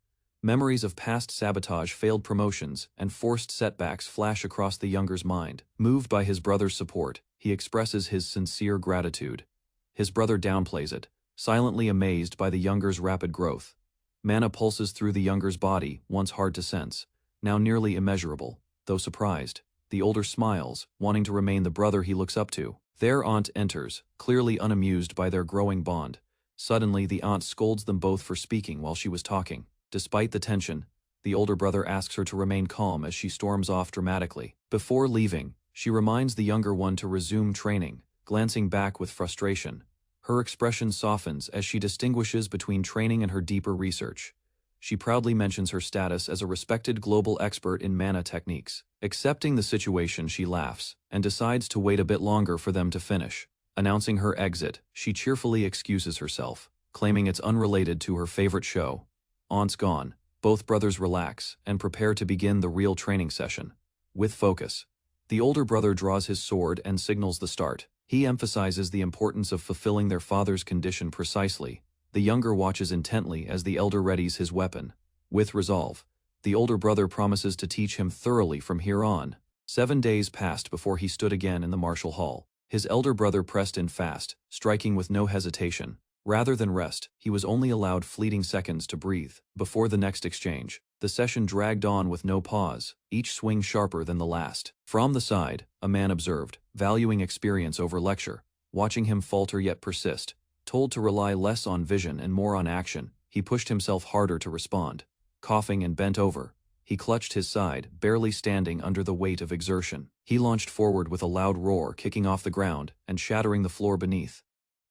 Memories of past sabotage, failed promotions, and forced setbacks flash across the younger's mind. Moved by his brother's support, he expresses his sincere gratitude. His brother downplays it, silently amazed by the younger's rapid growth. Mana pulses through the younger's body, once hard to sense, now nearly immeasurable. Though surprised, the older smiles, wanting to remain the brother he looks up to. Their aunt enters, clearly unamused by their growing bond. Suddenly, the aunt scolds them both for speaking while she was talking. Despite the tension, the older brother asks her to remain calm as she storms off dramatically. Before leaving, she reminds the younger one to resume training, glancing back with frustration. Her expression softens as she distinguishes between training and her deeper research. She proudly mentions her status as a respected global expert in mana techniques. Accepting the situation, she laughs and decides to wait a bit longer for them to finish. Announcing her exit, she cheerfully excuses herself, claiming it's unrelated to her favorite show. Aunt's gone, both brothers relax and prepare to begin the real training session. With focus, the older brother draws his sword and signals the start. He emphasizes the importance of fulfilling their father's condition precisely. The younger watches intently as the elder readies his weapon. With resolve, the older brother promises to teach him thoroughly from here on. 7 days passed before he stood again in the martial hall. His elder brother pressed in fast, striking with no hesitation. Rather than rest, he was only allowed fleeting seconds to breathe. Before the next exchange, the session dragged on with no pause, each swing sharper than the last. From the side, a man observed, valuing experience over lecture. Watching him falter yet persist, told to rely less on vision and more on action, he pushed himself harder to respond. Coughing and bent over, he clutched his side, barely standing under the weight of exertion. He launched forward with a loud roar, kicking off the ground and shattering the floor beneath.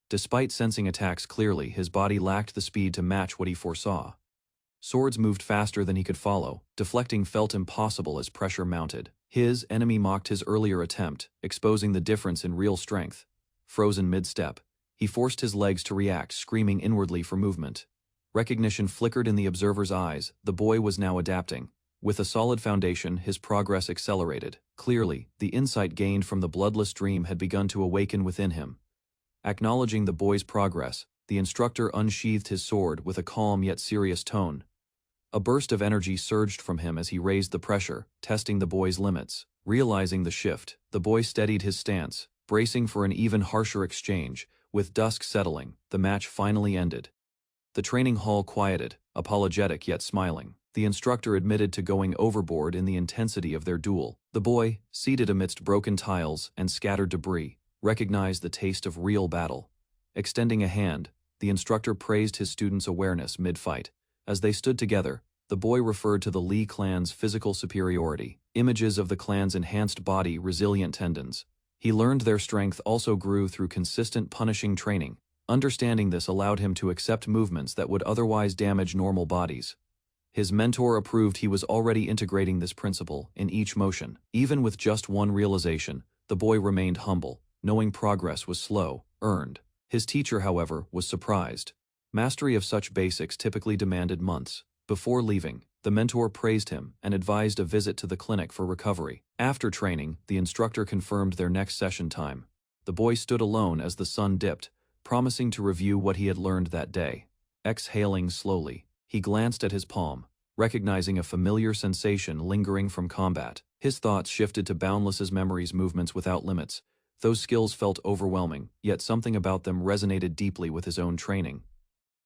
Despite sensing attacks clearly, his body lacked the speed to match what he foresaw. Swords moved faster than he could follow. Deflecting felt impossible as pressure mounted. His enemy mocked his earlier attempt, exposing the difference in real strength. Frozen mid-step, He forced his legs to react, screaming inwardly for movement. Recognition flickered in the observer's eyes. The boy was now adapting. With a solid foundation, his progress accelerated. Clearly, the insight gained from the bloodless dream had begun to awaken within him. Acknowledging the boy's progress, the instructor unsheathed his sword with a calm yet serious tone. A burst of energy surged from him as he raised the pressure, testing the boy's limits. Realizing the shift, the boy steadied his stance, bracing for an even harsher exchange. With dusk settling, the match finally ended. The training hall quieted, apologetic yet smiling. The instructor admitted to going overboard in the intensity of their duel. The boy, seated amidst broken tiles and scattered debris, recognized the taste of real battle. Extending a hand, the instructor praised his students' awareness mid-fight. As they stood together, the boy referred to the Lee clan's physical superiority, images of the clan's enhanced body, resilient tendons. He learned their strength also grew through consistent punishing training. Understanding this allowed him to accept movements that would otherwise damage normal bodies. His mentor approved he was already integrating this principle in each motion. Even with just one realization, the boy remained humble, knowing progress was slow, earned. His teacher, however, was surprised. Mastery of such basics typically demanded months. Before leaving, the mentor praised him and advised a visit to the clinic for recovery. After training, the instructor confirmed their next session time. The boy stood alone as the sun dipped, promising to review what he had learned that day. Exhaling slowly, he glanced at his palm, recognizing a familiar sensation lingering from combat. His thoughts shifted to Boundless's memories, movements without limits. Those skills felt overwhelming, yet something about them resonated deeply with his own training.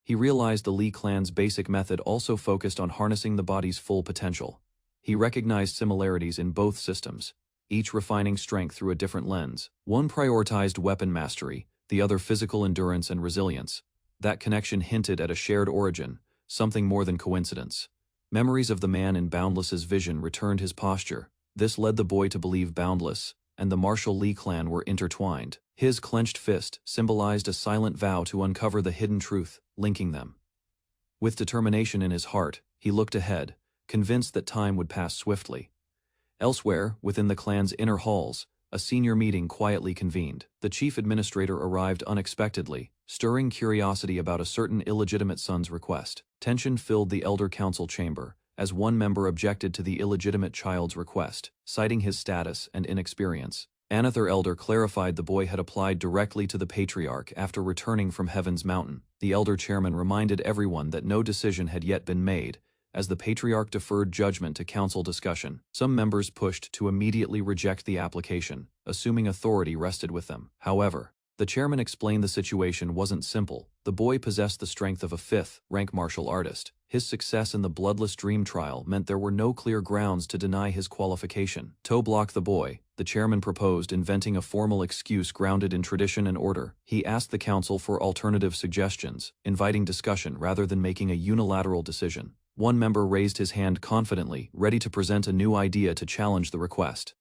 He realized the Lee clan's basic method also focused on harnessing the body's full potential. He recognized similarities in both systems, each refining strength through a different lens. One prioritized weapon mastery, the other physical endurance and resilience. That connection hinted at a shared origin, something more than coincidence. Memories of the man in Boundless's vision returned his posture. This led the boy to believe Boundless and the martial Lee clan were intertwined. His clenched fist symbolized a silent vow to uncover the hidden truth, linking them. With determination in his heart, he looked ahead, convinced that time would pass swiftly. Elsewhere, within the clan's inner halls, a senior meeting quietly convened. The chief administrator arrived unexpectedly, stirring curiosity about a certain illegitimate son's request. Tension filled the elder council chamber, as one member objected to the illegitimate child's request, citing his status and inexperience. Another elder clarified the boy had applied directly to the patriarch after returning from Heaven's Mountain. The elder chairman reminded everyone that no decision had yet been made, as the patriarch deferred judgment to council discussion. Some members pushed to immediately reject the application, assuming authority rested with them. However, the chairman explained the situation wasn't simple. The boy possessed the strength of a fifth-rank martial artist. His success in the bloodless dream trial meant there were no clear grounds to deny his qualification. To block the boy, the chairman proposed inventing a formal excuse grounded in tradition and order. He asked the council for alternative suggestions, inviting discussion rather than making a unilateral decision. One member raised his hand confidently, ready to present a new idea to challenge the request.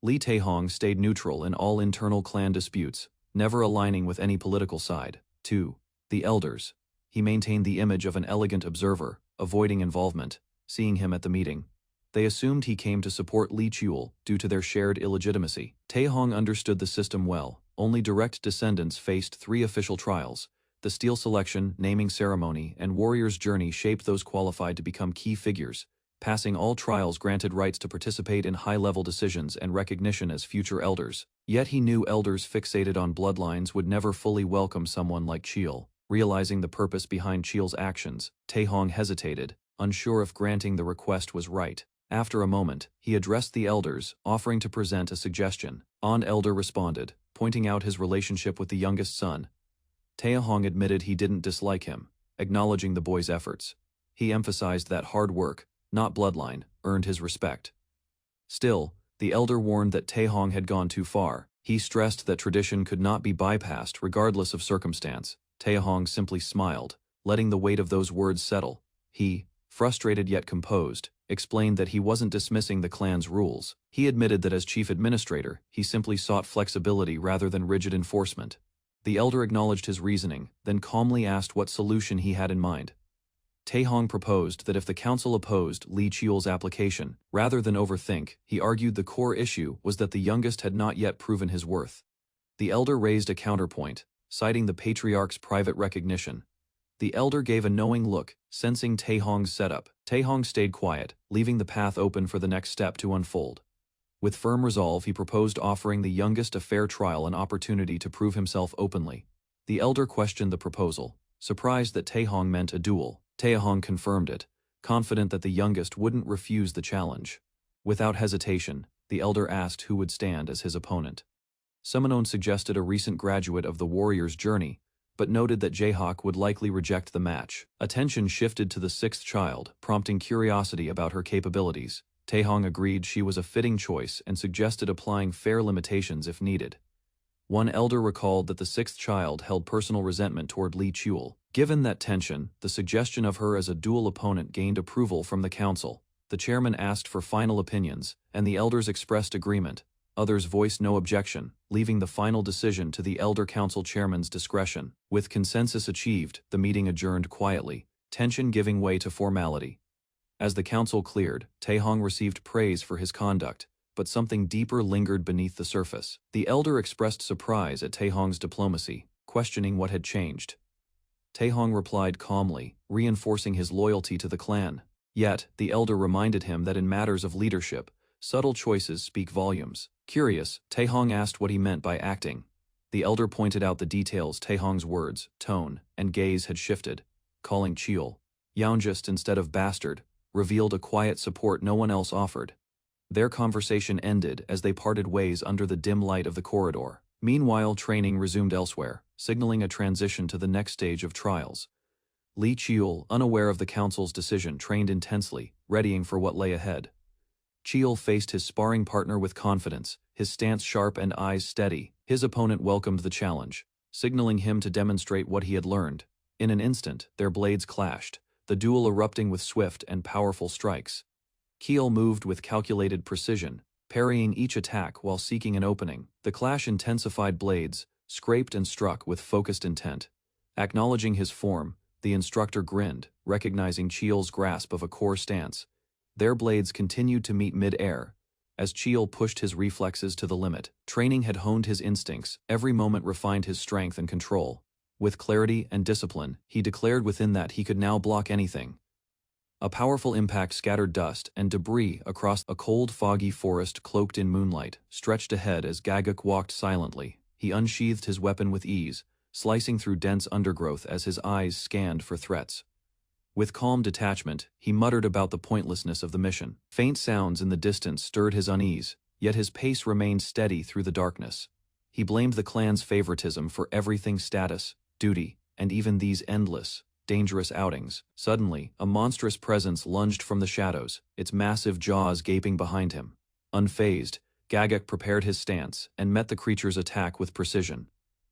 Lee Taehong stayed neutral in all internal clan disputes, never aligning with any political side. 2. The elders. He maintained the image of an elegant observer, avoiding involvement. Seeing him at the meeting, they assumed he came to support Lee Chul due to their shared illegitimacy. Taehong understood the system well. Only direct descendants faced 3 official trials. The steel selection, naming ceremony, and warrior's journey shaped those qualified to become key figures. Passing all trials granted rights to participate in high-level decisions and recognition as future elders. Yet he knew elders fixated on bloodlines would never fully welcome someone like Chil. Realizing the purpose behind Chil's actions, Taehong hesitated, unsure if granting the request was right. After a moment, he addressed the elders, offering to present a suggestion. An elder responded, pointing out his relationship with the youngest son. Taehong admitted he didn't dislike him, acknowledging the boy's efforts. He emphasized that hard work, not bloodline, earned his respect. Still, the elder warned that Taehong had gone too far. He stressed that tradition could not be bypassed regardless of circumstance. Taehong simply smiled, letting the weight of those words settle. He, frustrated yet composed, explained that he wasn't dismissing the clan's rules. He admitted that as chief administrator, he simply sought flexibility rather than rigid enforcement. The elder acknowledged his reasoning, then calmly asked what solution he had in mind. Taehong proposed that if the council opposed Li Qiul's application, rather than overthink, he argued the core issue was that the youngest had not yet proven his worth. The elder raised a counterpoint, citing the patriarch's private recognition. The elder gave a knowing look, sensing Taehong's setup. Taehong stayed quiet, leaving the path open for the next step to unfold. With firm resolve, he proposed offering the youngest a fair trial and opportunity to prove himself openly. The elder questioned the proposal, surprised that Taehong meant a duel. Taehong confirmed it, confident that the youngest wouldn't refuse the challenge. Without hesitation, the elder asked who would stand as his opponent. Summonon suggested a recent graduate of the warrior's journey, but noted that Jaehak would likely reject the match. Attention shifted to the sixth child, prompting curiosity about her capabilities. Taehong agreed she was a fitting choice and suggested applying fair limitations if needed. One elder recalled that the sixth child held personal resentment toward Li Qiul. Given that tension, the suggestion of her as a dual opponent gained approval from the council. The chairman asked for final opinions, and the elders expressed agreement. Others voiced no objection, leaving the final decision to the elder council chairman's discretion. With consensus achieved, the meeting adjourned quietly, tension giving way to formality. As the council cleared, Taehong received praise for his conduct, but something deeper lingered beneath the surface. The elder expressed surprise at Taehong's diplomacy, questioning what had changed. Taehong replied calmly, reinforcing his loyalty to the clan. Yet, the elder reminded him that in matters of leadership, subtle choices speak volumes. Curious, Taehong asked what he meant by acting. The elder pointed out the details. Taehong's words, tone, and gaze had shifted, calling Qiul youngest instead of bastard, revealed a quiet support no one else offered. Their conversation ended as they parted ways under the dim light of the corridor. Meanwhile, training resumed elsewhere, signaling a transition to the next stage of trials. Li Qiul, unaware of the council's decision, trained intensely, readying for what lay ahead. Qiul faced his sparring partner with confidence, his stance sharp and eyes steady. His opponent welcomed the challenge, signaling him to demonstrate what he had learned. In an instant, their blades clashed, the duel erupting with swift and powerful strikes. Qiul moved with calculated precision, parrying each attack while seeking an opening. The clash intensified. Blades scraped and struck with focused intent. Acknowledging his form, the instructor grinned, recognizing Qiul's grasp of a core stance. Their blades continued to meet mid-air, as Qiul pushed his reflexes to the limit. Training had honed his instincts, every moment refined his strength and control. With clarity and discipline, he declared within that he could now block anything. A powerful impact scattered dust and debris across a cold, foggy forest cloaked in moonlight. Stretched ahead as Gagak walked silently, he unsheathed his weapon with ease, slicing through dense undergrowth as his eyes scanned for threats. With calm detachment, he muttered about the pointlessness of the mission. Faint sounds in the distance stirred his unease, yet his pace remained steady through the darkness. He blamed the clan's favoritism for everything: status, duty, and even these endless, dangerous outings. Suddenly, a monstrous presence lunged from the shadows, its massive jaws gaping behind him. Unfazed, Gagak prepared his stance and met the creature's attack with precision.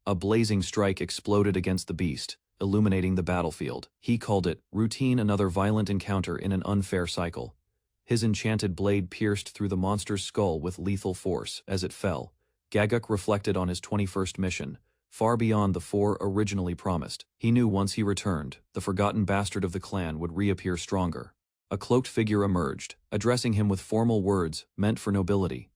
A blazing strike exploded against the beast, illuminating the battlefield. He called it routine, another violent encounter in an unfair cycle. His enchanted blade pierced through the monster's skull with lethal force. As it fell, Gagak reflected on his 21st mission, far beyond the 4 originally promised. He knew once he returned, the forgotten bastard of the clan would reappear stronger. A cloaked figure emerged, addressing him with formal words meant for nobility.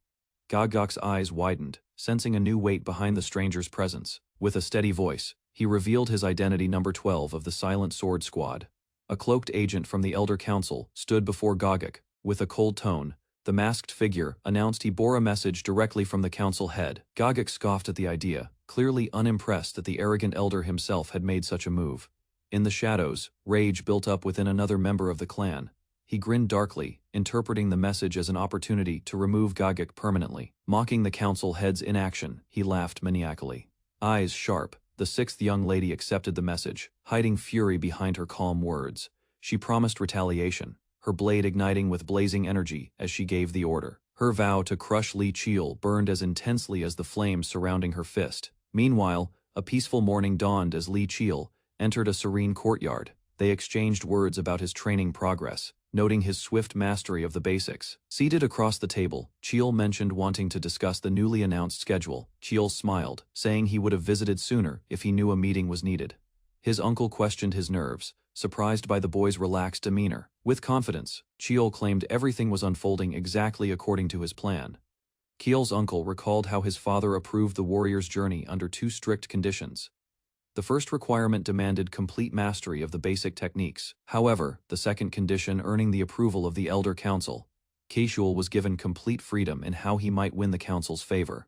Gagak's eyes widened, sensing a new weight behind the stranger's presence. With a steady voice, he revealed his identity: number 12 of the Silent Sword Squad. A cloaked agent from the Elder Council stood before Gagak. With a cold tone, the masked figure announced he bore a message directly from the council head. Gagak scoffed at the idea, clearly unimpressed that the arrogant elder himself had made such a move. In the shadows, rage built up within another member of the clan. He grinned darkly, interpreting the message as an opportunity to remove Gagak permanently. Mocking the council head's inaction, he laughed maniacally. Eyes sharp, the sixth young lady accepted the message, hiding fury behind her calm words. She promised retaliation, her blade igniting with blazing energy as she gave the order. Her vow to crush Li Qiul burned as intensely as the flames surrounding her fist. Meanwhile, a peaceful morning dawned as Li Qiul entered a serene courtyard. They exchanged words about his training progress, noting his swift mastery of the basics. Seated across the table, Qiul mentioned wanting to discuss the newly announced schedule. Qiul smiled, saying he would have visited sooner if he knew a meeting was needed. His uncle questioned his nerves, surprised by the boy's relaxed demeanor. With confidence, Cheol claimed everything was unfolding exactly according to his plan. Keel's uncle recalled how his father approved the warrior's journey under two strict conditions. The first requirement demanded complete mastery of the basic techniques. However, the second condition earning the approval of the Elder Council. Keul was given complete freedom in how he might win the council's favor.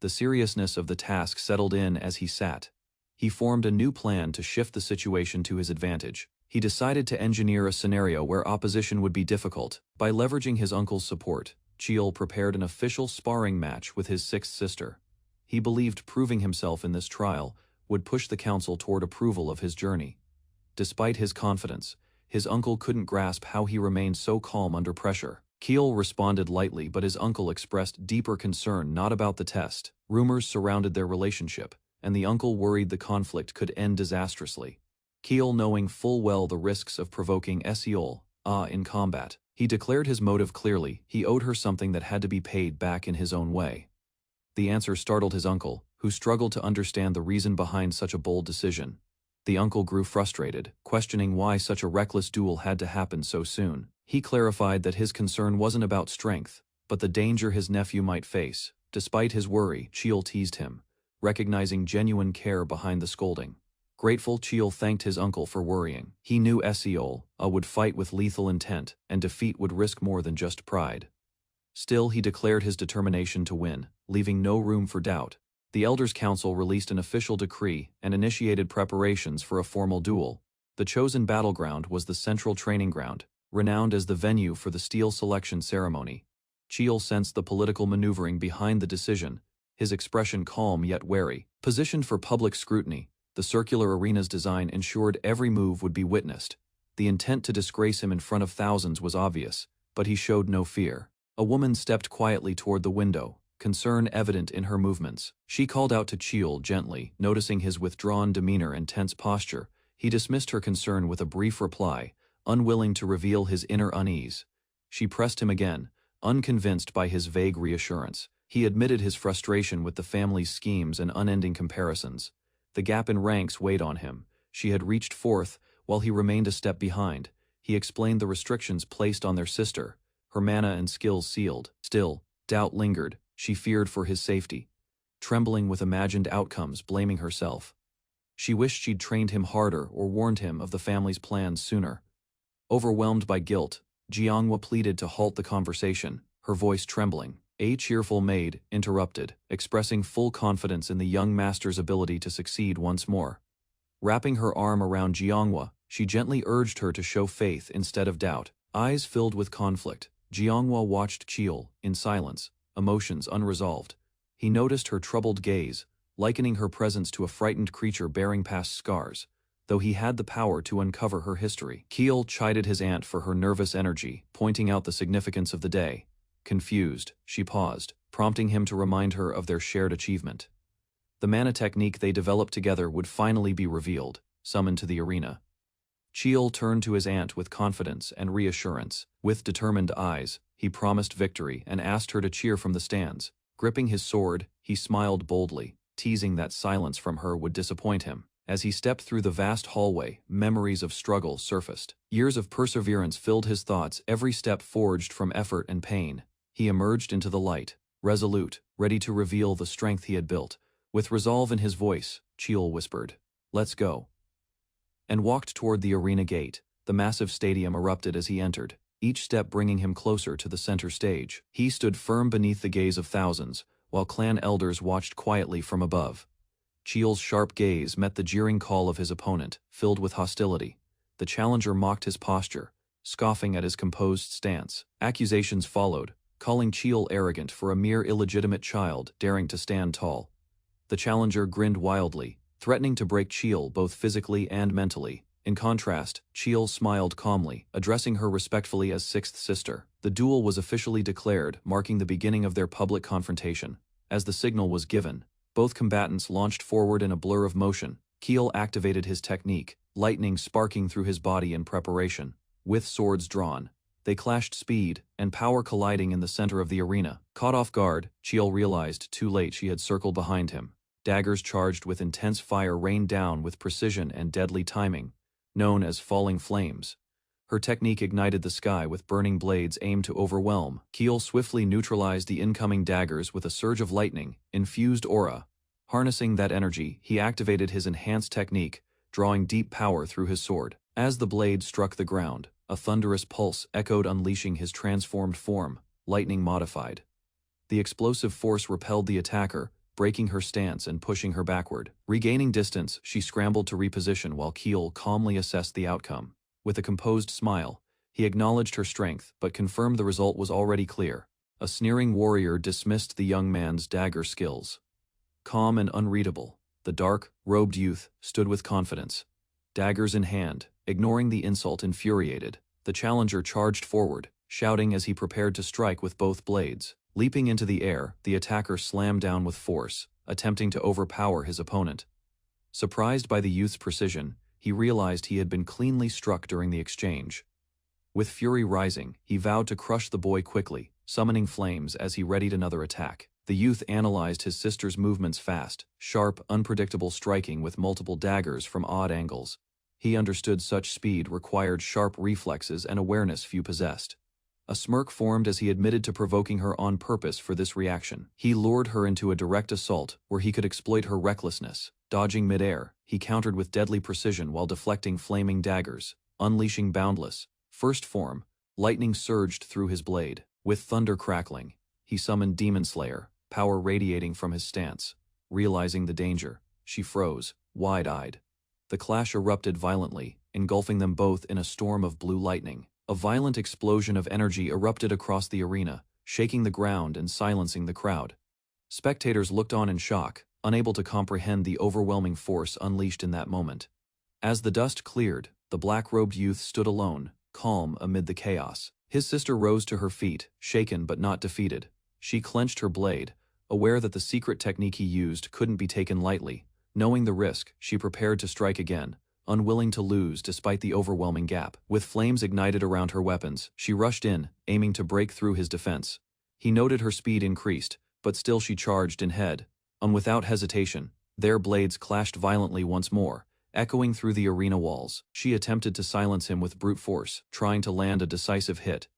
The seriousness of the task settled in as he sat. He formed a new plan to shift the situation to his advantage. He decided to engineer a scenario where opposition would be difficult. By leveraging his uncle's support, Cheol prepared an official sparring match with his sixth sister. He believed proving himself in this trial would push the council toward approval of his journey. Despite his confidence, his uncle couldn't grasp how he remained so calm under pressure. Keel responded lightly, but his uncle expressed deeper concern not about the test. Rumors surrounded their relationship, and the uncle worried the conflict could end disastrously. Keel, knowing full well the risks of provoking Seol in combat, he declared his motive clearly. He owed her something that had to be paid back in his own way. The answer startled his uncle, who struggled to understand the reason behind such a bold decision. The uncle grew frustrated, questioning why such a reckless duel had to happen so soon. He clarified that his concern wasn't about strength, but the danger his nephew might face. Despite his worry, Cheol teased him, recognizing genuine care behind the scolding. Grateful, Cheol thanked his uncle for worrying. He knew Seol would fight with lethal intent, and defeat would risk more than just pride. Still, he declared his determination to win, leaving no room for doubt. The Elders' Council released an official decree and initiated preparations for a formal duel. The chosen battleground was the central training ground, renowned as the venue for the steel selection ceremony. Cheol sensed the political maneuvering behind the decision, his expression calm yet wary. Positioned for public scrutiny, the circular arena's design ensured every move would be witnessed. The intent to disgrace him in front of thousands was obvious, but he showed no fear. A woman stepped quietly toward the window, concern evident in her movements. She called out to Cheol gently, noticing his withdrawn demeanor and tense posture. He dismissed her concern with a brief reply, unwilling to reveal his inner unease. She pressed him again, unconvinced by his vague reassurance. He admitted his frustration with the family's schemes and unending comparisons. The gap in ranks weighed on him. She had reached fourth, while he remained a step behind. He explained the restrictions placed on their sister, her mana and skills sealed. Still, doubt lingered. She feared for his safety, trembling with imagined outcomes, blaming herself. She wished she'd trained him harder or warned him of the family's plans sooner. Overwhelmed by guilt, Jianghua pleaded to halt the conversation, her voice trembling. A cheerful maid interrupted, expressing full confidence in the young master's ability to succeed once more. Wrapping her arm around Jianghua, she gently urged her to show faith instead of doubt. Eyes filled with conflict, Jianghua watched Cheol in silence, emotions unresolved. He noticed her troubled gaze, likening her presence to a frightened creature bearing past scars, though he had the power to uncover her history. Cheol chided his aunt for her nervous energy, pointing out the significance of the day. Confused, she paused, prompting him to remind her of their shared achievement. The mana technique they developed together would finally be revealed, summoned to the arena. Cheol turned to his aunt with confidence and reassurance. With determined eyes, he promised victory and asked her to cheer from the stands. Gripping his sword, he smiled boldly, teasing that silence from her would disappoint him. As he stepped through the vast hallway, memories of struggle surfaced. Years of perseverance filled his thoughts, every step forged from effort and pain. He emerged into the light, resolute, ready to reveal the strength he had built. With resolve in his voice, Cheol whispered, "Let's go," and walked toward the arena gate. The massive stadium erupted as he entered, each step bringing him closer to the center stage. He stood firm beneath the gaze of thousands, while clan elders watched quietly from above. Cheol's sharp gaze met the jeering call of his opponent, filled with hostility. The challenger mocked his posture, scoffing at his composed stance. Accusations followed, calling Cheol arrogant for a mere illegitimate child daring to stand tall. The challenger grinned wildly, threatening to break Cheol both physically and mentally. In contrast, Cheol smiled calmly, addressing her respectfully as sixth sister. The duel was officially declared, marking the beginning of their public confrontation. As the signal was given, both combatants launched forward in a blur of motion. Cheol activated his technique, lightning sparking through his body in preparation. With swords drawn, they clashed, speed and power colliding in the center of the arena. Caught off guard, Cheol realized too late she had circled behind him. Daggers charged with intense fire rained down with precision and deadly timing. known as falling flames. Her technique ignited the sky with burning blades aimed to overwhelm. Keel swiftly neutralized the incoming daggers with a surge of lightning, infused aura. Harnessing that energy, he activated his enhanced technique, drawing deep power through his sword. As the blade struck the ground, a thunderous pulse echoed, unleashing his transformed form, lightning modified. The explosive force repelled the attacker, breaking her stance and pushing her backward. Regaining distance, she scrambled to reposition while Keel calmly assessed the outcome. With a composed smile, he acknowledged her strength but confirmed the result was already clear. A sneering warrior dismissed the young man's dagger skills. Calm and unreadable, the dark, robed youth stood with confidence. Daggers in hand, ignoring the insult infuriated, the challenger charged forward, shouting as he prepared to strike with both blades. Leaping into the air, the attacker slammed down with force, attempting to overpower his opponent. Surprised by the youth's precision, he realized he had been cleanly struck during the exchange. With fury rising, he vowed to crush the boy quickly, summoning flames as he readied another attack. The youth analyzed his sister's movements fast, sharp, unpredictable striking with multiple daggers from odd angles. He understood such speed required sharp reflexes and awareness few possessed. A smirk formed as he admitted to provoking her on purpose for this reaction. He lured her into a direct assault where he could exploit her recklessness. Dodging midair, he countered with deadly precision while deflecting flaming daggers. Unleashing boundless, first form, lightning surged through his blade. With thunder crackling, he summoned Demon Slayer, power radiating from his stance. Realizing the danger, she froze, wide-eyed. The clash erupted violently, engulfing them both in a storm of blue lightning. A violent explosion of energy erupted across the arena, shaking the ground and silencing the crowd. Spectators looked on in shock, unable to comprehend the overwhelming force unleashed in that moment. As the dust cleared, the black-robed youth stood alone, calm amid the chaos. His sister rose to her feet, shaken but not defeated. She clenched her blade, aware that the secret technique he used couldn't be taken lightly. Knowing the risk, she prepared to strike again, unwilling to lose despite the overwhelming gap. With flames ignited around her weapons, she rushed in, aiming to break through his defense. He noted her speed increased, but still she charged in head. Without hesitation, their blades clashed violently once more, echoing through the arena walls. She attempted to silence him with brute force, trying to land a decisive hit.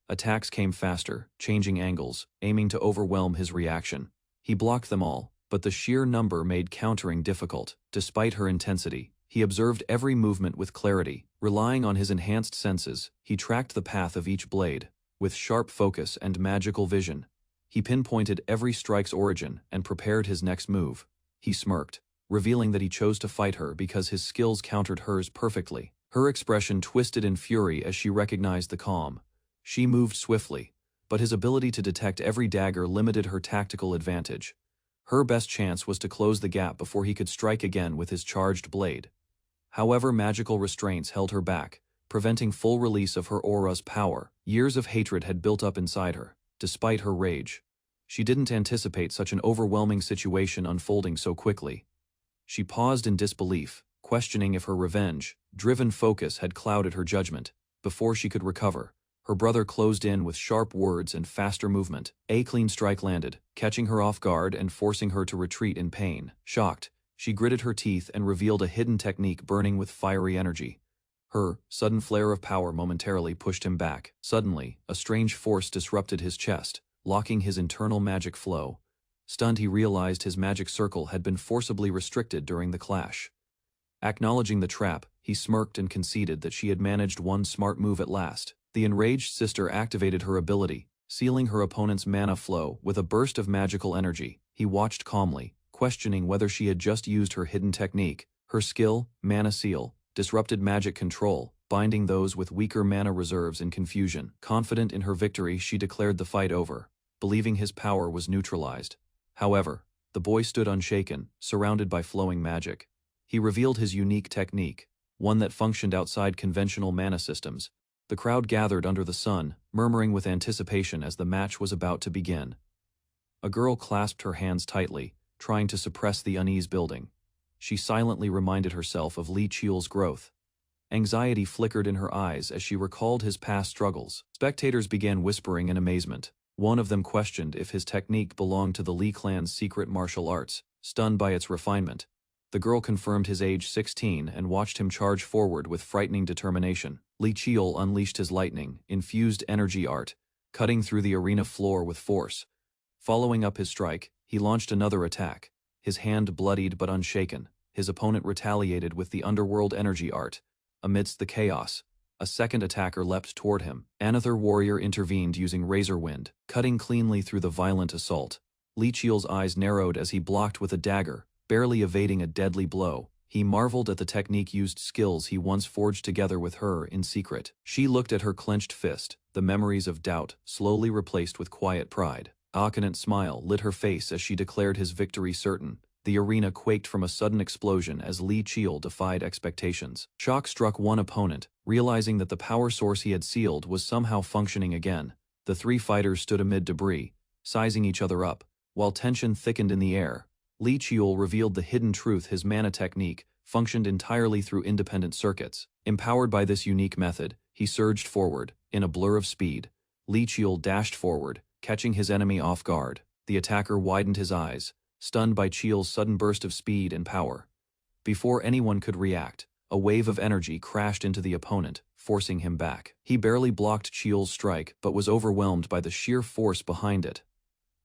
Attacks came faster, changing angles, aiming to overwhelm his reaction. He blocked them all, but the sheer number made countering difficult. Despite her intensity, he observed every movement with clarity. Relying on his enhanced senses, he tracked the path of each blade. With sharp focus and magical vision, he pinpointed every strike's origin and prepared his next move. He smirked, revealing that he chose to fight her because his skills countered hers perfectly. Her expression twisted in fury as she recognized the calm. She moved swiftly, but his ability to detect every dagger limited her tactical advantage. Her best chance was to close the gap before he could strike again with his charged blade. However, magical restraints held her back, preventing full release of her aura's power. Years of hatred had built up inside her. Despite her rage, she didn't anticipate such an overwhelming situation unfolding so quickly. She paused in disbelief, questioning if her revenge-driven focus had clouded her judgment. Before she could recover, her brother closed in with sharp words and faster movement. A clean strike landed, catching her off guard and forcing her to retreat in pain. Shocked, she gritted her teeth and revealed a hidden technique burning with fiery energy. Her sudden flare of power momentarily pushed him back. Suddenly, a strange force disrupted his chest, locking his internal magic flow. Stunned, he realized his magic circle had been forcibly restricted during the clash. Acknowledging the trap, he smirked and conceded that she had managed one smart move at last. The enraged sister activated her ability, sealing her opponent's mana flow with a burst of magical energy. He watched calmly, questioning whether she had just used her hidden technique. Her skill, Mana Seal, disrupted magic control, binding those with weaker mana reserves in confusion. Confident in her victory, she declared the fight over, believing his power was neutralized. However, the boy stood unshaken, surrounded by flowing magic. He revealed his unique technique, one that functioned outside conventional mana systems. The crowd gathered under the sun, murmuring with anticipation as the match was about to begin. A girl clasped her hands tightly, trying to suppress the unease building. She silently reminded herself of Li Qiul's growth. Anxiety flickered in her eyes as she recalled his past struggles. Spectators began whispering in amazement. One of them questioned if his technique belonged to the Li clan's secret martial arts, stunned by its refinement. The girl confirmed his age 16 and watched him charge forward with frightening determination. Li Qiul unleashed his lightning-infused energy art, cutting through the arena floor with force. Following up his strike, he launched another attack, his hand bloodied but unshaken. His opponent retaliated with the underworld energy art. Amidst the chaos, a second attacker leapt toward him. Another warrior intervened using razor wind, cutting cleanly through the violent assault. Li Qiul's eyes narrowed as he blocked with a dagger, barely evading a deadly blow. He marveled at the technique-used skills he once forged together with her in secret. She looked at her clenched fist, the memories of doubt slowly replaced with quiet pride. A confident smile lit her face as she declared his victory certain. The arena quaked from a sudden explosion as Li Qiul defied expectations. Shock struck one opponent, realizing that the power source he had sealed was somehow functioning again. The three fighters stood amid debris, sizing each other up, while tension thickened in the air. Li Qiul revealed the hidden truth: his mana technique functioned entirely through independent circuits. Empowered by this unique method, he surged forward. In a blur of speed, Li Qiul dashed forward, catching his enemy off guard. The attacker widened his eyes, stunned by Qiul's sudden burst of speed and power. Before anyone could react, a wave of energy crashed into the opponent, forcing him back. He barely blocked Qiul's strike but was overwhelmed by the sheer force behind it.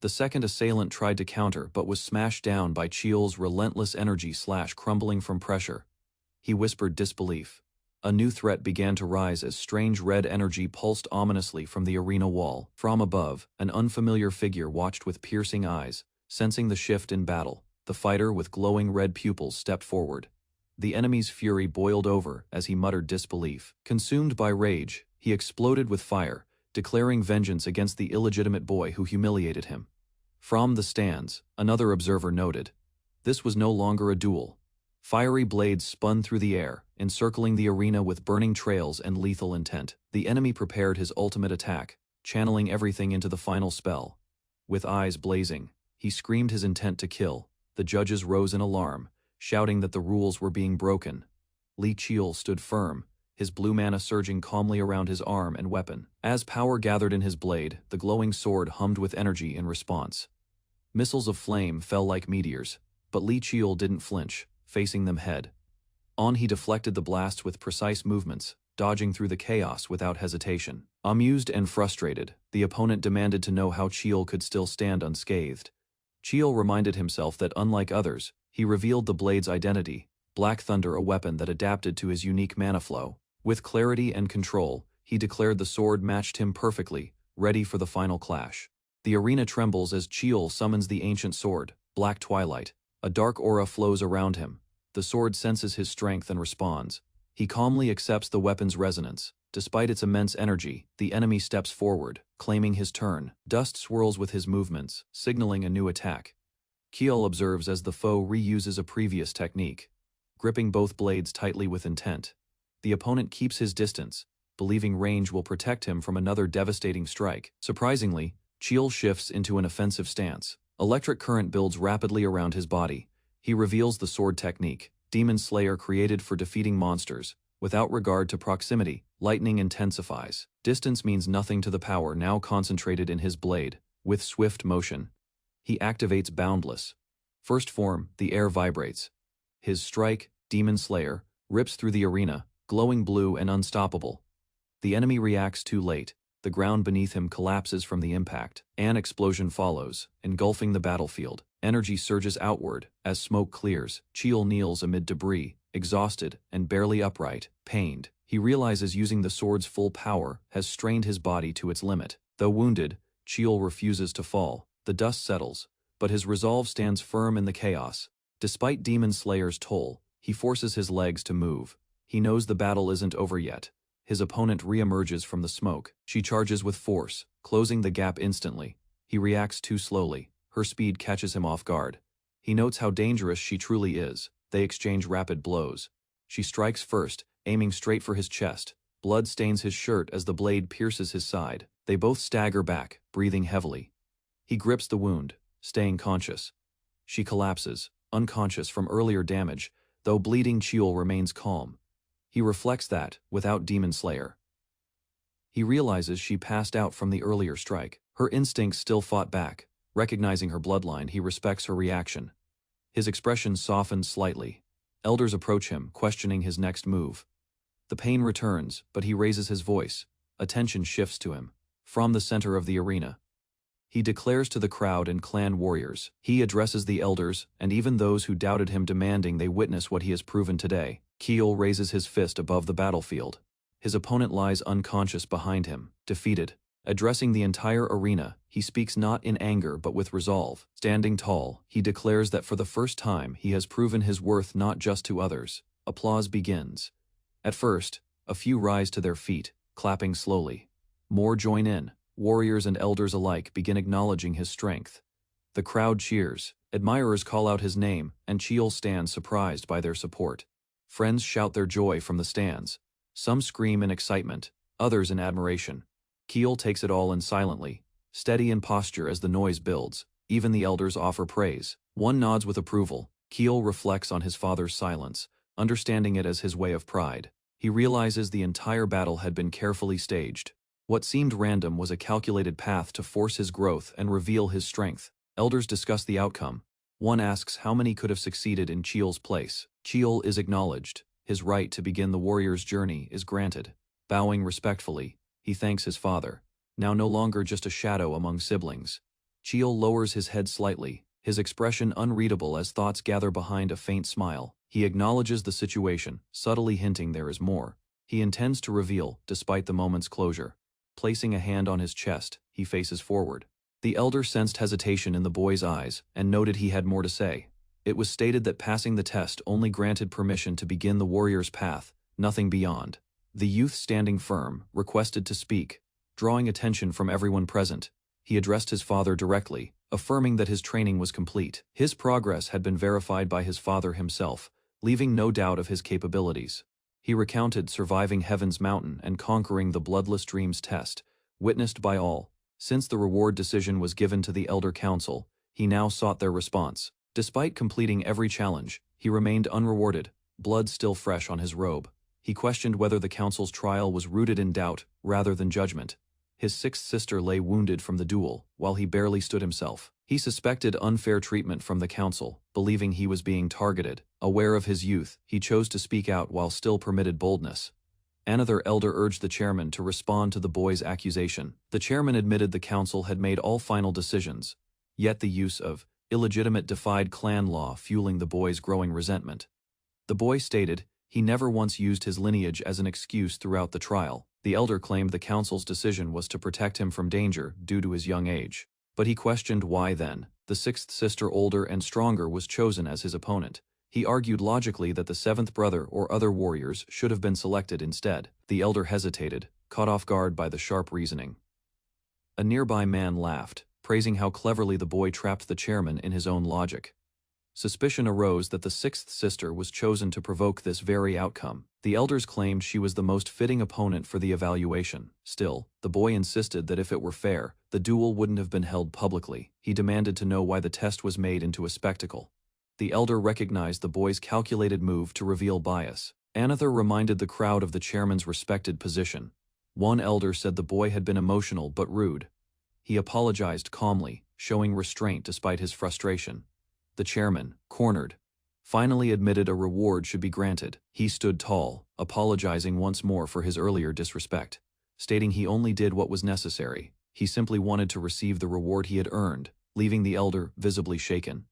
The second assailant tried to counter but was smashed down by Qiul's relentless energy crumbling from pressure. He whispered disbelief. A new threat began to rise as strange red energy pulsed ominously from the arena wall. From above, an unfamiliar figure watched with piercing eyes. Sensing the shift in battle, the fighter with glowing red pupils stepped forward. The enemy's fury boiled over as he muttered disbelief. Consumed by rage, he exploded with fire, declaring vengeance against the illegitimate boy who humiliated him. From the stands, another observer noted. This was no longer a duel. Fiery blades spun through the air, encircling the arena with burning trails and lethal intent. The enemy prepared his ultimate attack, channeling everything into the final spell. With eyes blazing, he screamed his intent to kill. The judges rose in alarm, shouting that the rules were being broken. Li Qiul stood firm, his blue mana surging calmly around his arm and weapon. As power gathered in his blade, the glowing sword hummed with energy in response. Missiles of flame fell like meteors, but Li Qiul didn't flinch, facing them head on. He deflected the blasts with precise movements, dodging through the chaos without hesitation. Amused and frustrated, the opponent demanded to know how Qiul could still stand unscathed. Qiul reminded himself that unlike others, he revealed the blade's identity, Black Thunder, a weapon that adapted to his unique mana flow. With clarity and control, he declared the sword matched him perfectly, ready for the final clash. The arena trembles as Qiul summons the ancient sword, Black Twilight. A dark aura flows around him. The sword senses his strength and responds. He calmly accepts the weapon's resonance. Despite its immense energy, the enemy steps forward, claiming his turn. Dust swirls with his movements, signaling a new attack. Qiul observes as the foe reuses a previous technique, gripping both blades tightly with intent. The opponent keeps his distance, believing range will protect him from another devastating strike. Surprisingly, Qiul shifts into an offensive stance. Electric current builds rapidly around his body. He reveals the sword technique, Demon Slayer, created for defeating monsters. Without regard to proximity, lightning intensifies. Distance means nothing to the power now concentrated in his blade. With swift motion, he activates Boundless. First form, the air vibrates. His strike, Demon Slayer, rips through the arena, glowing blue and unstoppable. The enemy reacts too late. The ground beneath him collapses from the impact. An explosion follows, engulfing the battlefield. Energy surges outward. As smoke clears, Qiul kneels amid debris, exhausted and barely upright. Pained, he realizes using the sword's full power has strained his body to its limit. Though wounded, Qiul refuses to fall. The dust settles, but his resolve stands firm in the chaos. Despite Demon Slayer's toll, he forces his legs to move. He knows the battle isn't over yet. His opponent reemerges from the smoke. She charges with force, closing the gap instantly. He reacts too slowly. Her speed catches him off guard. He notes how dangerous she truly is. They exchange rapid blows. She strikes first, aiming straight for his chest. Blood stains his shirt as the blade pierces his side. They both stagger back, breathing heavily. He grips the wound, staying conscious. She collapses, unconscious from earlier damage, though bleeding. Qiul remains calm. He reflects that, without Demon Slayer, he realizes she passed out from the earlier strike. Her instincts still fought back. Recognizing her bloodline, he respects her reaction. His expression softened slightly. Elders approach him, questioning his next move. The pain returns, but he raises his voice. Attention shifts to him. From the center of the arena, he declares to the crowd and clan warriors. He addresses the elders, and even those who doubted him, demanding they witness what he has proven today. Keel raises his fist above the battlefield. His opponent lies unconscious behind him, defeated. Addressing the entire arena, he speaks not in anger but with resolve. Standing tall, he declares that for the first time he has proven his worth not just to others. Applause begins. At first, a few rise to their feet, clapping slowly. More join in. Warriors and elders alike begin acknowledging his strength. The crowd cheers. Admirers call out his name, and Cheel stands surprised by their support. Friends shout their joy from the stands. Some scream in excitement, others in admiration. Keel takes it all in silently, steady in posture as the noise builds. Even the elders offer praise. One nods with approval. Keel reflects on his father's silence, understanding it as his way of pride. He realizes the entire battle had been carefully staged. What seemed random was a calculated path to force his growth and reveal his strength. Elders discuss the outcome. One asks how many could have succeeded in Cheel's place. Cheel is acknowledged. His right to begin the warrior's journey is granted. Bowing respectfully, he thanks his father, now no longer just a shadow among siblings. Cheel lowers his head slightly, his expression unreadable as thoughts gather behind a faint smile. He acknowledges the situation, subtly hinting there is more. He intends to reveal, despite the moment's closure. Placing a hand on his chest, he faces forward. The elder sensed hesitation in the boy's eyes and noted he had more to say. It was stated that passing the test only granted permission to begin the warrior's path, nothing beyond. The youth, standing firm, requested to speak. Drawing attention from everyone present, he addressed his father directly, affirming that his training was complete. His progress had been verified by his father himself, leaving no doubt of his capabilities. He recounted surviving Heaven's Mountain and conquering the Bloodless Dreams test, witnessed by all. Since the reward decision was given to the Elder Council, he now sought their response. Despite completing every challenge, he remained unrewarded, blood still fresh on his robe. He questioned whether the council's trial was rooted in doubt rather than judgment. His sixth sister lay wounded from the duel, while he barely stood himself. He suspected unfair treatment from the council, believing he was being targeted. Aware of his youth, he chose to speak out while still permitted boldness. Another elder urged the chairman to respond to the boy's accusation. The chairman admitted the council had made all final decisions, yet the use of illegitimate defied clan law fueling the boy's growing resentment. The boy stated he never once used his lineage as an excuse throughout the trial. The elder claimed the council's decision was to protect him from danger due to his young age. But he questioned why then the sixth sister, older and stronger, was chosen as his opponent. He argued logically that the seventh brother or other warriors should have been selected instead. The elder hesitated, caught off guard by the sharp reasoning. A nearby man laughed, praising how cleverly the boy trapped the chairman in his own logic. Suspicion arose that the sixth sister was chosen to provoke this very outcome. The elders claimed she was the most fitting opponent for the evaluation. Still, the boy insisted that if it were fair, the duel wouldn't have been held publicly. He demanded to know why the test was made into a spectacle. The elder recognized the boy's calculated move to reveal bias. Another reminded the crowd of the chairman's respected position. One elder said the boy had been emotional but rude. He apologized calmly, showing restraint despite his frustration. The chairman, cornered, finally admitted a reward should be granted. He stood tall, apologizing once more for his earlier disrespect, stating he only did what was necessary. He simply wanted to receive the reward he had earned, leaving the elder visibly shaken.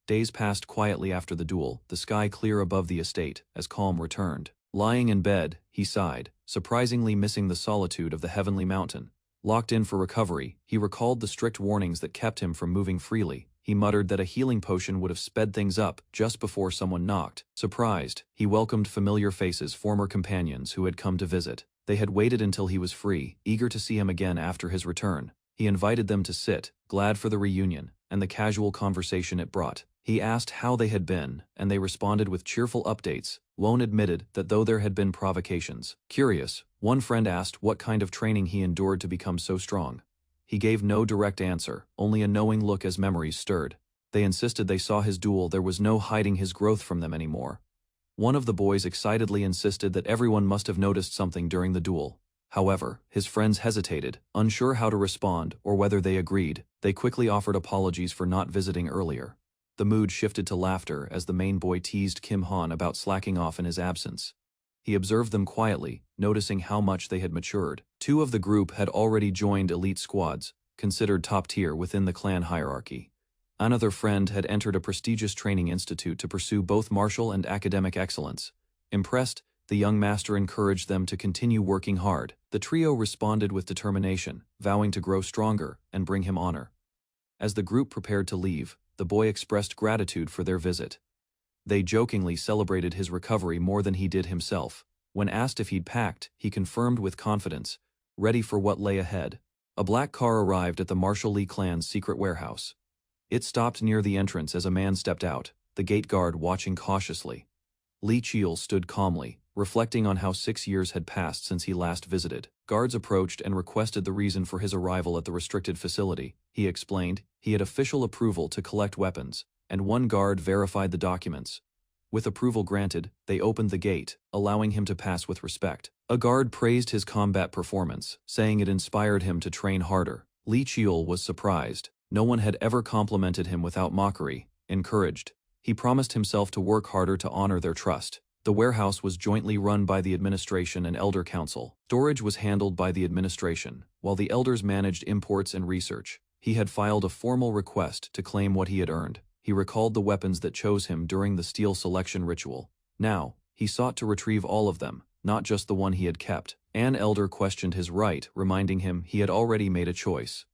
Days passed quietly after the duel, the sky clear above the estate, as calm returned. Lying in bed, he sighed, surprisingly missing the solitude of the heavenly mountain. Locked in for recovery, he recalled the strict warnings that kept him from moving freely. He muttered that a healing potion would have sped things up just before someone knocked. Surprised, he welcomed familiar faces, former companions who had come to visit. They had waited until he was free, eager to see him again after his return. He invited them to sit, glad for the reunion, and the casual conversation it brought. He asked how they had been, and they responded with cheerful updates. Lone admitted that though there had been provocations. Curious, one friend asked what kind of training he endured to become so strong. He gave no direct answer, only a knowing look as memories stirred. They insisted they saw his duel, there was no hiding his growth from them anymore. One of the boys excitedly insisted that everyone must have noticed something during the duel. However, his friends hesitated, unsure how to respond or whether they agreed. They quickly offered apologies for not visiting earlier. The mood shifted to laughter as the main boy teased Kim Han about slacking off in his absence. He observed them quietly, noticing how much they had matured. Two of the group had already joined elite squads, considered top tier within the clan hierarchy. Another friend had entered a prestigious training institute to pursue both martial and academic excellence. Impressed, the young master encouraged them to continue working hard. The trio responded with determination, vowing to grow stronger and bring him honor. As the group prepared to leave, the boy expressed gratitude for their visit. They jokingly celebrated his recovery more than he did himself. When asked if he'd packed, he confirmed with confidence, ready for what lay ahead. A black car arrived at the Marshall Lee clan's secret warehouse. It stopped near the entrance as a man stepped out, the gate guard watching cautiously. Lee Cheol stood calmly, reflecting on how 6 years had passed since he last visited. Guards approached and requested the reason for his arrival at the restricted facility. He explained he had official approval to collect weapons, and one guard verified the documents. With approval granted, they opened the gate, allowing him to pass with respect. A guard praised his combat performance, saying it inspired him to train harder. Lee Cheol was surprised. No one had ever complimented him without mockery. Encouraged, he promised himself to work harder to honor their trust. The warehouse was jointly run by the administration and elder council. Storage was handled by the administration, while the elders managed imports and research. He had filed a formal request to claim what he had earned. He recalled the weapons that chose him during the steel selection ritual. Now, he sought to retrieve all of them, not just the one he had kept. An elder questioned his right, reminding him he had already made a choice.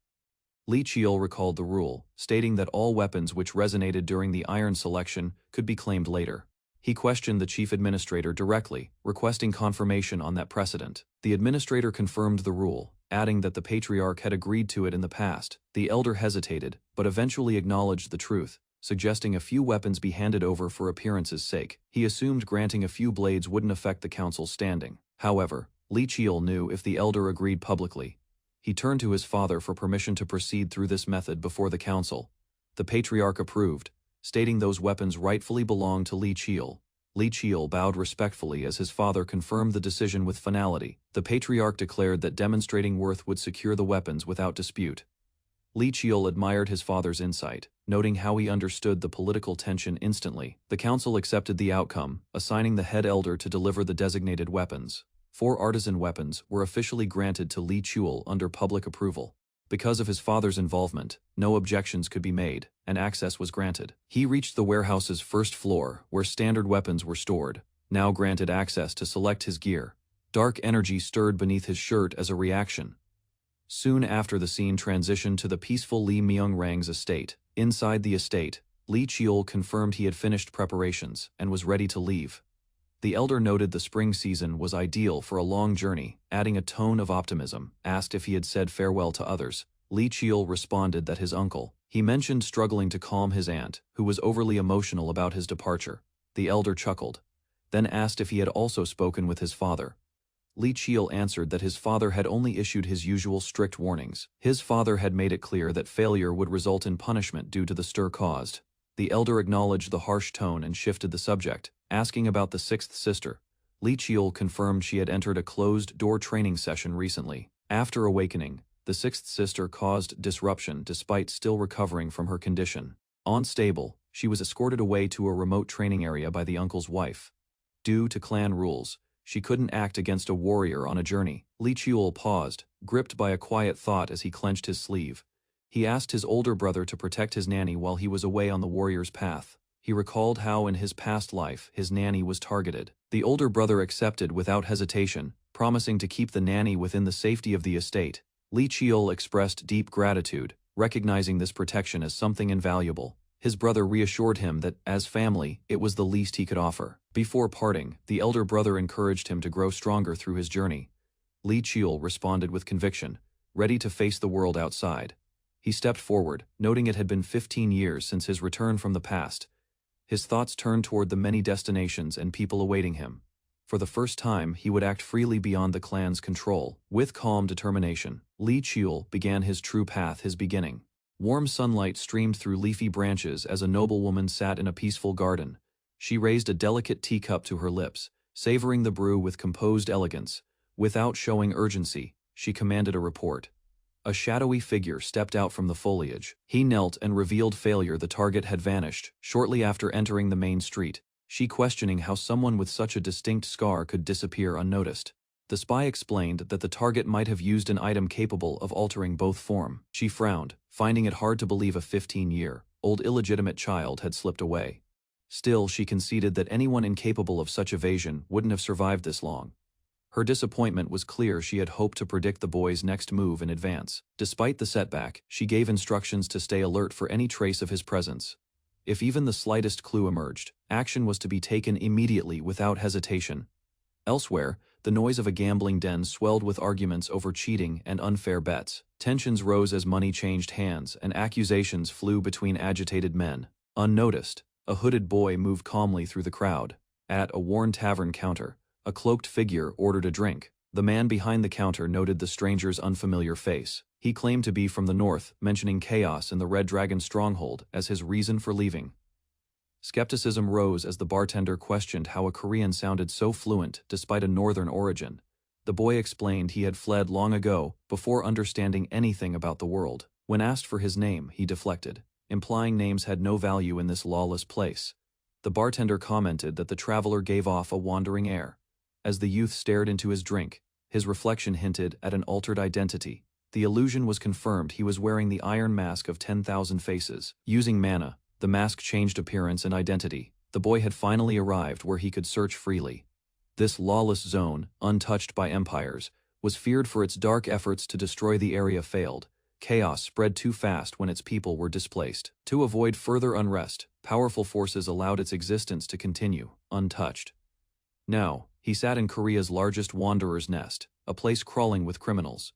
Lee Cheol recalled the rule, stating that all weapons which resonated during the iron selection could be claimed later. He questioned the chief administrator directly, requesting confirmation on that precedent. The administrator confirmed the rule, adding that the patriarch had agreed to it in the past. The elder hesitated, but eventually acknowledged the truth, suggesting a few weapons be handed over for appearance's sake. He assumed granting a few blades wouldn't affect the council's standing. However, Lee Cheol knew if the elder agreed publicly. He turned to his father for permission to proceed through this method before the council. The patriarch approved, stating those weapons rightfully belonged to Lee Cheol. Lee Cheol bowed respectfully as his father confirmed the decision with finality. The patriarch declared that demonstrating worth would secure the weapons without dispute. Lee Cheol admired his father's insight, noting how he understood the political tension instantly. The council accepted the outcome, assigning the head elder to deliver the designated weapons. 4 artisan weapons were officially granted to Lee Cheol under public approval. Because of his father's involvement, no objections could be made, and access was granted. He reached the warehouse's first floor, where standard weapons were stored, now granted access to select his gear. Dark energy stirred beneath his shirt as a reaction. Soon after, the scene transitioned to the peaceful Lee Myung-rang's estate. Inside the estate, Lee Cheol confirmed he had finished preparations and was ready to leave. The elder noted the spring season was ideal for a long journey, adding a tone of optimism. Asked if he had said farewell to others, Lee Cheol responded that his uncle. He mentioned struggling to calm his aunt, who was overly emotional about his departure. The elder chuckled, then asked if he had also spoken with his father. Lee Cheol answered that his father had only issued his usual strict warnings. His father had made it clear that failure would result in punishment due to the stir caused. The elder acknowledged the harsh tone and shifted the subject, asking about the 6th sister. Lee Cheol confirmed she had entered a closed-door training session recently. After awakening, the 6th sister caused disruption despite still recovering from her condition. Unstable, she was escorted away to a remote training area by the uncle's wife. Due to clan rules, she couldn't act against a warrior on a journey. Lee Cheol paused, gripped by a quiet thought as he clenched his sleeve. He asked his older brother to protect his nanny while he was away on the warrior's path. He recalled how in his past life his nanny was targeted. The older brother accepted without hesitation, promising to keep the nanny within the safety of the estate. Lee Cheol expressed deep gratitude, recognizing this protection as something invaluable. His brother reassured him that, as family, it was the least he could offer. Before parting, the elder brother encouraged him to grow stronger through his journey. Lee Cheol responded with conviction, ready to face the world outside. He stepped forward, noting it had been 15 years since his return from the past. His thoughts turned toward the many destinations and people awaiting him. For the first time, he would act freely beyond the clan's control. With calm determination, Lee Cheol began his true path, his beginning. Warm sunlight streamed through leafy branches as a noblewoman sat in a peaceful garden. She raised a delicate teacup to her lips, savoring the brew with composed elegance. Without showing urgency, she commanded a report. A shadowy figure stepped out from the foliage. He knelt and revealed failure. The target had vanished, shortly after entering the main street, she questioning how someone with such a distinct scar could disappear unnoticed. The spy explained that the target might have used an item capable of altering both form. She frowned, finding it hard to believe a 15-year-old illegitimate child had slipped away. Still, she conceded that anyone incapable of such evasion wouldn't have survived this long. Her disappointment was clear. She had hoped to predict the boy's next move in advance. Despite the setback, she gave instructions to stay alert for any trace of his presence. If even the slightest clue emerged, action was to be taken immediately without hesitation. Elsewhere, the noise of a gambling den swelled with arguments over cheating and unfair bets. Tensions rose as money changed hands and accusations flew between agitated men. Unnoticed, a hooded boy moved calmly through the crowd. At a worn tavern counter, a cloaked figure ordered a drink. The man behind the counter noted the stranger's unfamiliar face. He claimed to be from the north, mentioning chaos in the Red Dragon stronghold as his reason for leaving. Skepticism rose as the bartender questioned how a Korean sounded so fluent despite a northern origin. The boy explained he had fled long ago, before understanding anything about the world. When asked for his name, he deflected, implying names had no value in this lawless place. The bartender commented that the traveler gave off a wandering air. As the youth stared into his drink, his reflection hinted at an altered identity. The illusion was confirmed. He was wearing the iron mask of 10,000 faces. Using mana, the mask changed appearance and identity. The boy had finally arrived where he could search freely. This lawless zone, untouched by empires, was feared for its dark efforts to destroy. The area failed. Chaos spread too fast when its people were displaced. To avoid further unrest, powerful forces allowed its existence to continue, untouched. Now, he sat in Korea's largest wanderer's nest, a place crawling with criminals.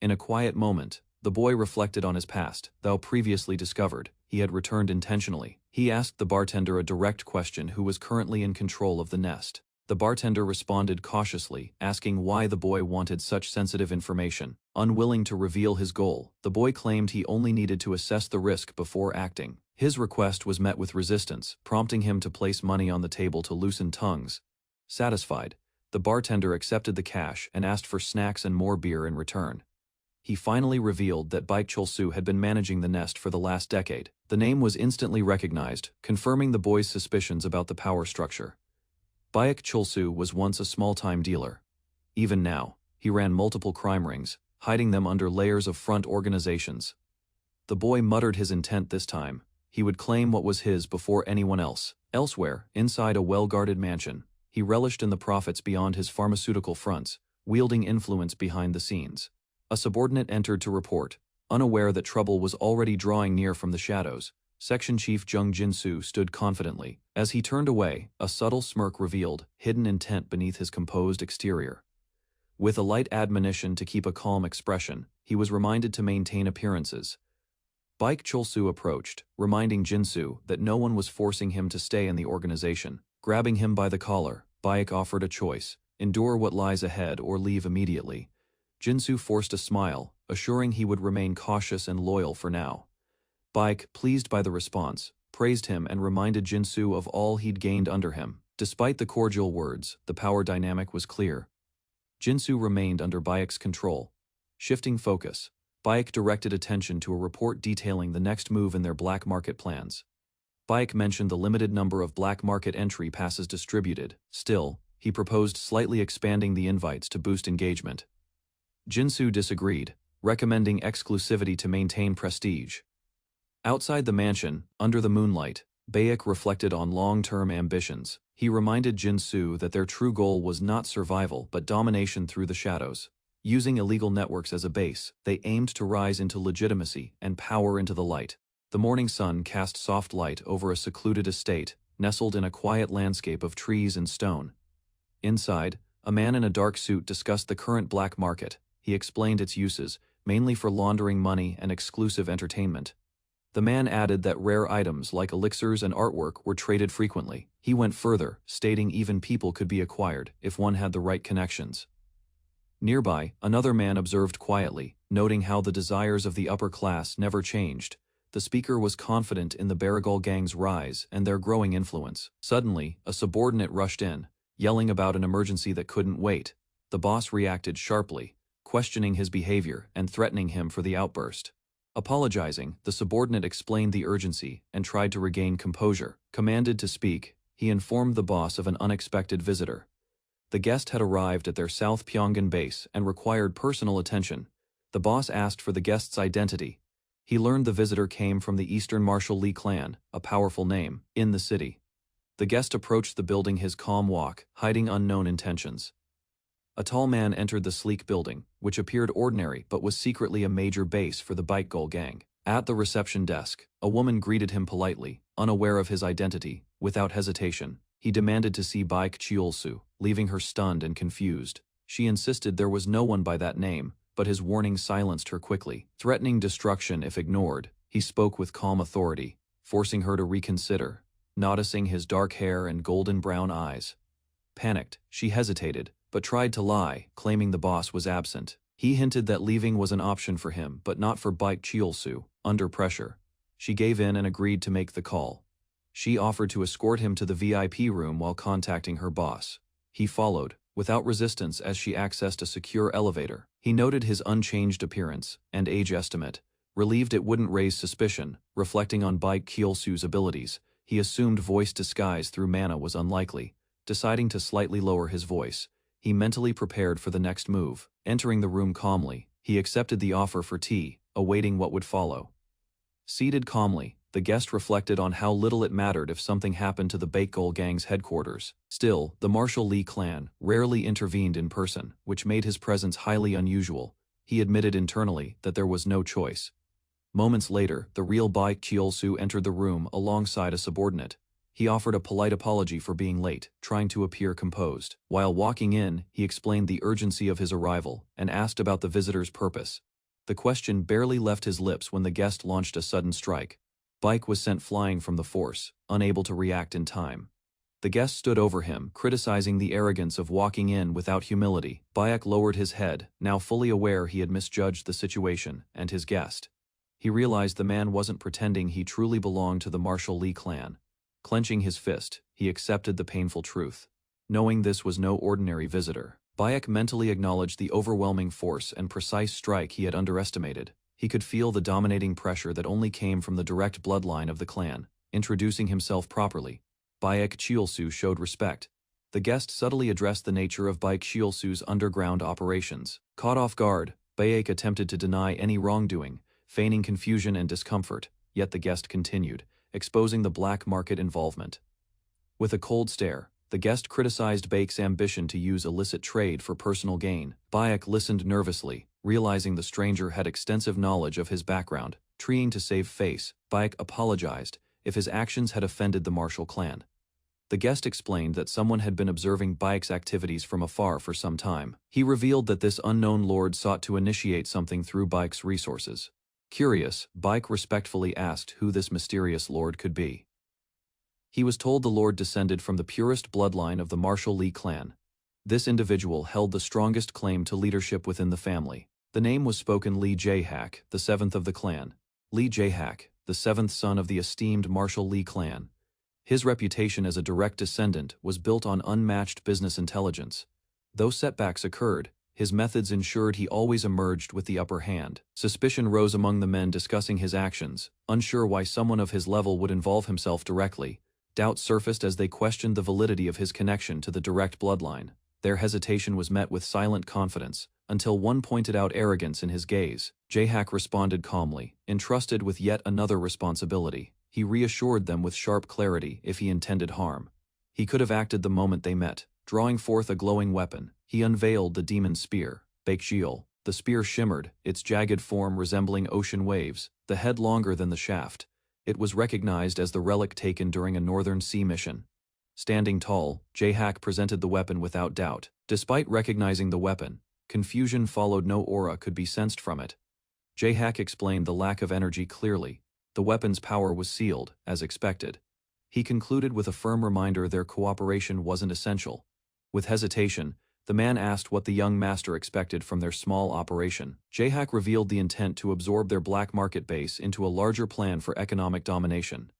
In a quiet moment, the boy reflected on his past. Though previously discovered, he had returned intentionally. He asked the bartender a direct question: who was currently in control of the nest. The bartender responded cautiously, asking why the boy wanted such sensitive information. Unwilling to reveal his goal, the boy claimed he only needed to assess the risk before acting. His request was met with resistance, prompting him to place money on the table to loosen tongues. Satisfied, the bartender accepted the cash and asked for snacks and more beer in return. He finally revealed that Baek Chol-soo had been managing the nest for the last decade. The name was instantly recognized, confirming the boy's suspicions about the power structure. Baek Chol-soo was once a small-time dealer. Even now, he ran multiple crime rings, hiding them under layers of front organizations. The boy muttered his intent this time. He would claim what was his before anyone else. Elsewhere, inside a well-guarded mansion, he relished in the profits beyond his pharmaceutical fronts, wielding influence behind the scenes. A subordinate entered to report, unaware that trouble was already drawing near from the shadows. Section Chief Jung Jin-soo stood confidently. As he turned away, a subtle smirk revealed hidden intent beneath his composed exterior. With a light admonition to keep a calm expression, he was reminded to maintain appearances. Baek Chol-soo approached, reminding Jin-soo that no one was forcing him to stay in the organization. Grabbing him by the collar, Baek offered a choice: endure what lies ahead or leave immediately. Jin-soo forced a smile, assuring he would remain cautious and loyal for now. Baek, pleased by the response, praised him and reminded Jin-soo of all he'd gained under him. Despite the cordial words, the power dynamic was clear. Jin-soo remained under Baek's control. Shifting focus, Baek directed attention to a report detailing the next move in their black market plans. Baek mentioned the limited number of black market entry passes distributed. Still, he proposed slightly expanding the invites to boost engagement. Jin-soo disagreed, recommending exclusivity to maintain prestige. Outside the mansion, under the moonlight, Baek reflected on long-term ambitions. He reminded Jin-soo that their true goal was not survival but domination through the shadows. Using illegal networks as a base, they aimed to rise into legitimacy and power into the light. The morning sun cast soft light over a secluded estate, nestled in a quiet landscape of trees and stone. Inside, a man in a dark suit discussed the current black market. He explained its uses, mainly for laundering money and exclusive entertainment. The man added that rare items like elixirs and artwork were traded frequently. He went further, stating even people could be acquired if one had the right connections. Nearby, another man observed quietly, noting how the desires of the upper class never changed. The speaker was confident in the Baragol gang's rise and their growing influence. Suddenly, a subordinate rushed in, yelling about an emergency that couldn't wait. The boss reacted sharply, questioning his behavior and threatening him for the outburst. Apologizing, the subordinate explained the urgency and tried to regain composure. Commanded to speak, he informed the boss of an unexpected visitor. The guest had arrived at their South Pyongan base and required personal attention. The boss asked for the guest's identity. He learned the visitor came from the Eastern Martial Lee clan, a powerful name, in the city. The guest approached the building his calm walk, hiding unknown intentions. A tall man entered the sleek building, which appeared ordinary but was secretly a major base for the Bike Goal gang. At the reception desk, a woman greeted him politely, unaware of his identity. Without hesitation, he demanded to see Baek Cheol-soo, leaving her stunned and confused. She insisted there was no one by that name, but his warning silenced her quickly. Threatening destruction if ignored, he spoke with calm authority, forcing her to reconsider, noticing his dark hair and golden brown eyes. Panicked, she hesitated, but tried to lie, claiming the boss was absent. He hinted that leaving was an option for him, but not for Baek Cheol-soo. Under pressure, she gave in and agreed to make the call. She offered to escort him to the VIP room while contacting her boss. He followed, without resistance, as she accessed a secure elevator. He noted his unchanged appearance and age estimate, relieved it wouldn't raise suspicion. Reflecting on Baek Cheol-soo's abilities, he assumed voice disguise through mana was unlikely. Deciding to slightly lower his voice, he mentally prepared for the next move. Entering the room calmly, he accepted the offer for tea, awaiting what would follow. Seated calmly, the guest reflected on how little it mattered if something happened to the Baekgol gang's headquarters. Still, the Martial Lee clan rarely intervened in person, which made his presence highly unusual. He admitted internally that there was no choice. Moments later, the real Baek Cheol-soo entered the room alongside a subordinate. He offered a polite apology for being late, trying to appear composed. While walking in, he explained the urgency of his arrival and asked about the visitor's purpose. The question barely left his lips when the guest launched a sudden strike. Baek was sent flying from the force, unable to react in time. The guest stood over him, criticizing the arrogance of walking in without humility. Baek lowered his head, now fully aware he had misjudged the situation and his guest. He realized the man wasn't pretending he truly belonged to the Martial Lee clan. Clenching his fist, he accepted the painful truth. Knowing this was no ordinary visitor, Baek mentally acknowledged the overwhelming force and precise strike he had underestimated. He could feel the dominating pressure that only came from the direct bloodline of the clan. Introducing himself properly, Baek Cheol-soo showed respect. The guest subtly addressed the nature of Baek Cheol-soo's underground operations. Caught off guard, Baek attempted to deny any wrongdoing, feigning confusion and discomfort, yet the guest continued, exposing the black market involvement. With a cold stare, the guest criticized Baek's ambition to use illicit trade for personal gain. Baek listened nervously, realizing the stranger had extensive knowledge of his background. Trying to save face, Baek apologized if his actions had offended the Martial clan. The guest explained that someone had been observing Baek's activities from afar for some time. He revealed that this unknown lord sought to initiate something through Baek's resources. Curious, Baek respectfully asked who this mysterious lord could be. He was told the lord descended from the purest bloodline of the Martial Lee clan. This individual held the strongest claim to leadership within the family. The name was spoken Lee Jae-hak, the seventh of the clan. Lee Jae-hak, the seventh son of the esteemed Martial Lee clan. His reputation as a direct descendant was built on unmatched business intelligence. Though setbacks occurred, his methods ensured he always emerged with the upper hand. Suspicion rose among the men discussing his actions, unsure why someone of his level would involve himself directly. Doubt surfaced as they questioned the validity of his connection to the direct bloodline. Their hesitation was met with silent confidence, until one pointed out arrogance in his gaze. Jae-hak responded calmly, entrusted with yet another responsibility. He reassured them with sharp clarity if he intended harm. He could have acted the moment they met. Drawing forth a glowing weapon, he unveiled the demon spear, Baekjeol. The spear shimmered, its jagged form resembling ocean waves, the head longer than the shaft. It was recognized as the relic taken during a northern sea mission. Standing tall, Jae-hak presented the weapon without doubt. Despite recognizing the weapon, confusion followed. No aura could be sensed from it. Jae-hak explained the lack of energy clearly. The weapon's power was sealed, as expected. He concluded with a firm reminder their cooperation wasn't essential. With hesitation, the man asked what the young master expected from their small operation. Jae-hak revealed the intent to absorb their black market base into a larger plan for economic domination.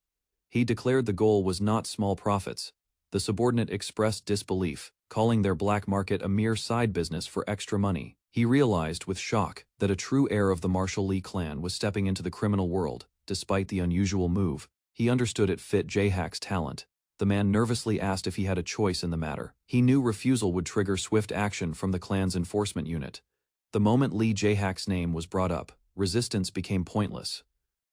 He declared the goal was not small profits, The subordinate expressed disbelief, calling their black market a mere side business for extra money. He realized with shock that a true heir of the Marshall Lee clan was stepping into the criminal world. Despite the unusual move, he understood it fit Jae-hak's talent. The man nervously asked if he had a choice in the matter. He knew refusal would trigger swift action from the clan's enforcement unit. The moment Lee Jae-hak's name was brought up, resistance became pointless.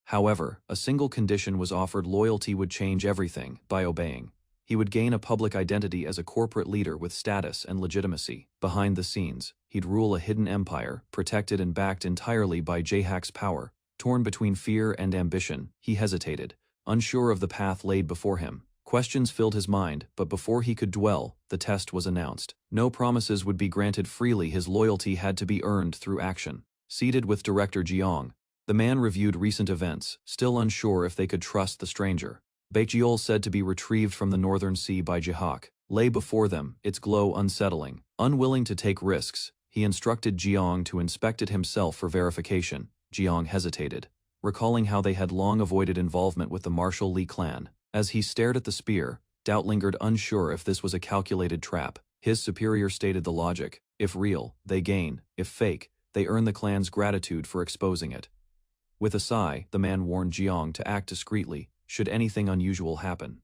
However, a single condition was offered: loyalty would change everything. By obeying, he would gain a public identity as a corporate leader with status and legitimacy. Behind the scenes, he'd rule a hidden empire, protected and backed entirely by Jae-hak's power. Torn between fear and ambition, he hesitated, unsure of the path laid before him. Questions filled his mind, but before he could dwell, the test was announced. No promises would be granted freely. His loyalty had to be earned through action. Seated with Director Jeong, the man reviewed recent events, still unsure if they could trust the stranger. Baekjeol, said to be retrieved from the Northern Sea by Jae-hak, lay before them, its glow unsettling. Unwilling to take risks, he instructed Jeong to inspect it himself for verification. Jeong hesitated, recalling how they had long avoided involvement with the Marshall Lee clan. As he stared at the spear, doubt lingered, unsure if this was a calculated trap. His superior stated the logic: if real, they gain; if fake, they earn the clan's gratitude for exposing it. With a sigh, the man warned Jeong to act discreetly, should anything unusual happen.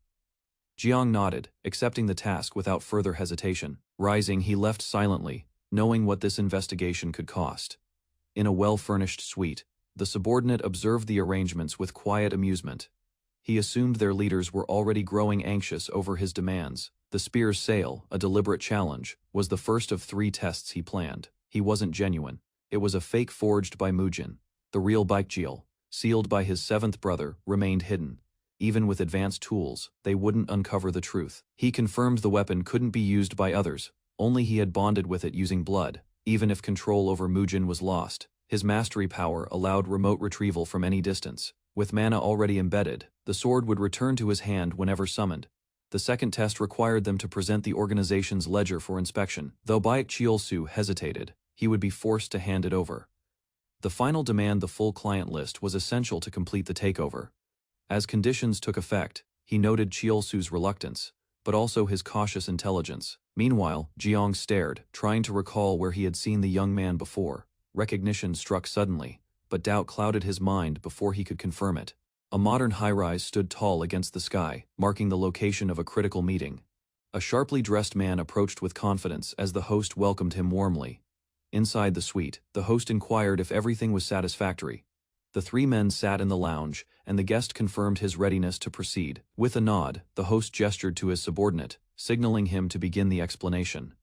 Jeong nodded, accepting the task without further hesitation. Rising, he left silently, knowing what this investigation could cost. In a well-furnished suite, the subordinate observed the arrangements with quiet amusement. He assumed their leaders were already growing anxious over his demands. The spear's sale, a deliberate challenge, was the first of 3 tests he planned. He wasn't genuine. It was a fake forged by Mujin. The real Baekjeol, sealed by his 7th brother, remained hidden. Even with advanced tools, they wouldn't uncover the truth. He confirmed the weapon couldn't be used by others. Only he had bonded with it using blood. Even if control over Mujin was lost, his mastery power allowed remote retrieval from any distance. With mana already embedded, the sword would return to his hand whenever summoned. The second test required them to present the organization's ledger for inspection. Though Baekjeol hesitated, he would be forced to hand it over. The final demand, the full client list, was essential to complete the takeover. As conditions took effect, he noted Cheolsu's reluctance, but also his cautious intelligence. Meanwhile, Jeong stared, trying to recall where he had seen the young man before. Recognition struck suddenly, but doubt clouded his mind before he could confirm it. A modern high-rise stood tall against the sky, marking the location of a critical meeting. A sharply dressed man approached with confidence as the host welcomed him warmly. Inside the suite, the host inquired if everything was satisfactory. The 3 men sat in the lounge, and the guest confirmed his readiness to proceed. With a nod, the host gestured to his subordinate, signaling him to begin the explanation.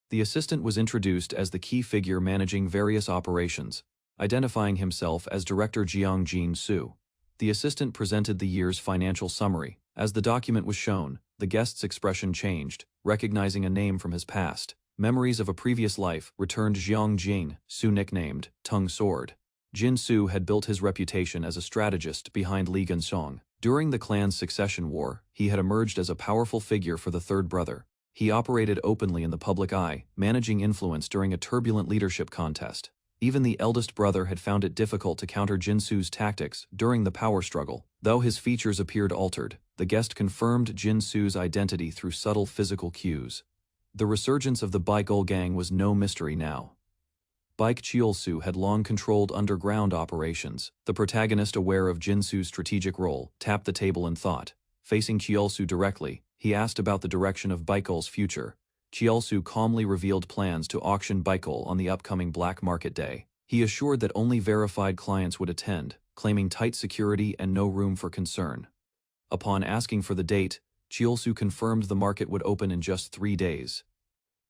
The assistant was introduced as the key figure managing various operations, identifying himself as Director Jeong Jin-soo. The assistant presented the year's financial summary. As the document was shown, the guest's expression changed, recognizing a name from his past. Memories of a previous life returned. Jeong Jin-soo, nicknamed Tongue Sword. Jin-soo had built his reputation as a strategist behind Lee Gun-song. During the clan's succession war, he had emerged as a powerful figure for the 3rd brother. He operated openly in the public eye, managing influence during a turbulent leadership contest. Even the eldest brother had found it difficult to counter Jin-soo's tactics during the power struggle. Though his features appeared altered, the guest confirmed Jin-soo's identity through subtle physical cues. The resurgence of the Baekjeol gang was no mystery now. Baekjeol had long controlled underground operations. The protagonist, aware of Jin-soo's strategic role, tapped the table in thought. Facing Cheolsu directly, he asked about the direction of Baekjeol's future. Cheolsu calmly revealed plans to auction Baekjeol on the upcoming Black Market Day. He assured that only verified clients would attend, claiming tight security and no room for concern. Upon asking for the date, Cheolsu confirmed the market would open in just 3 days.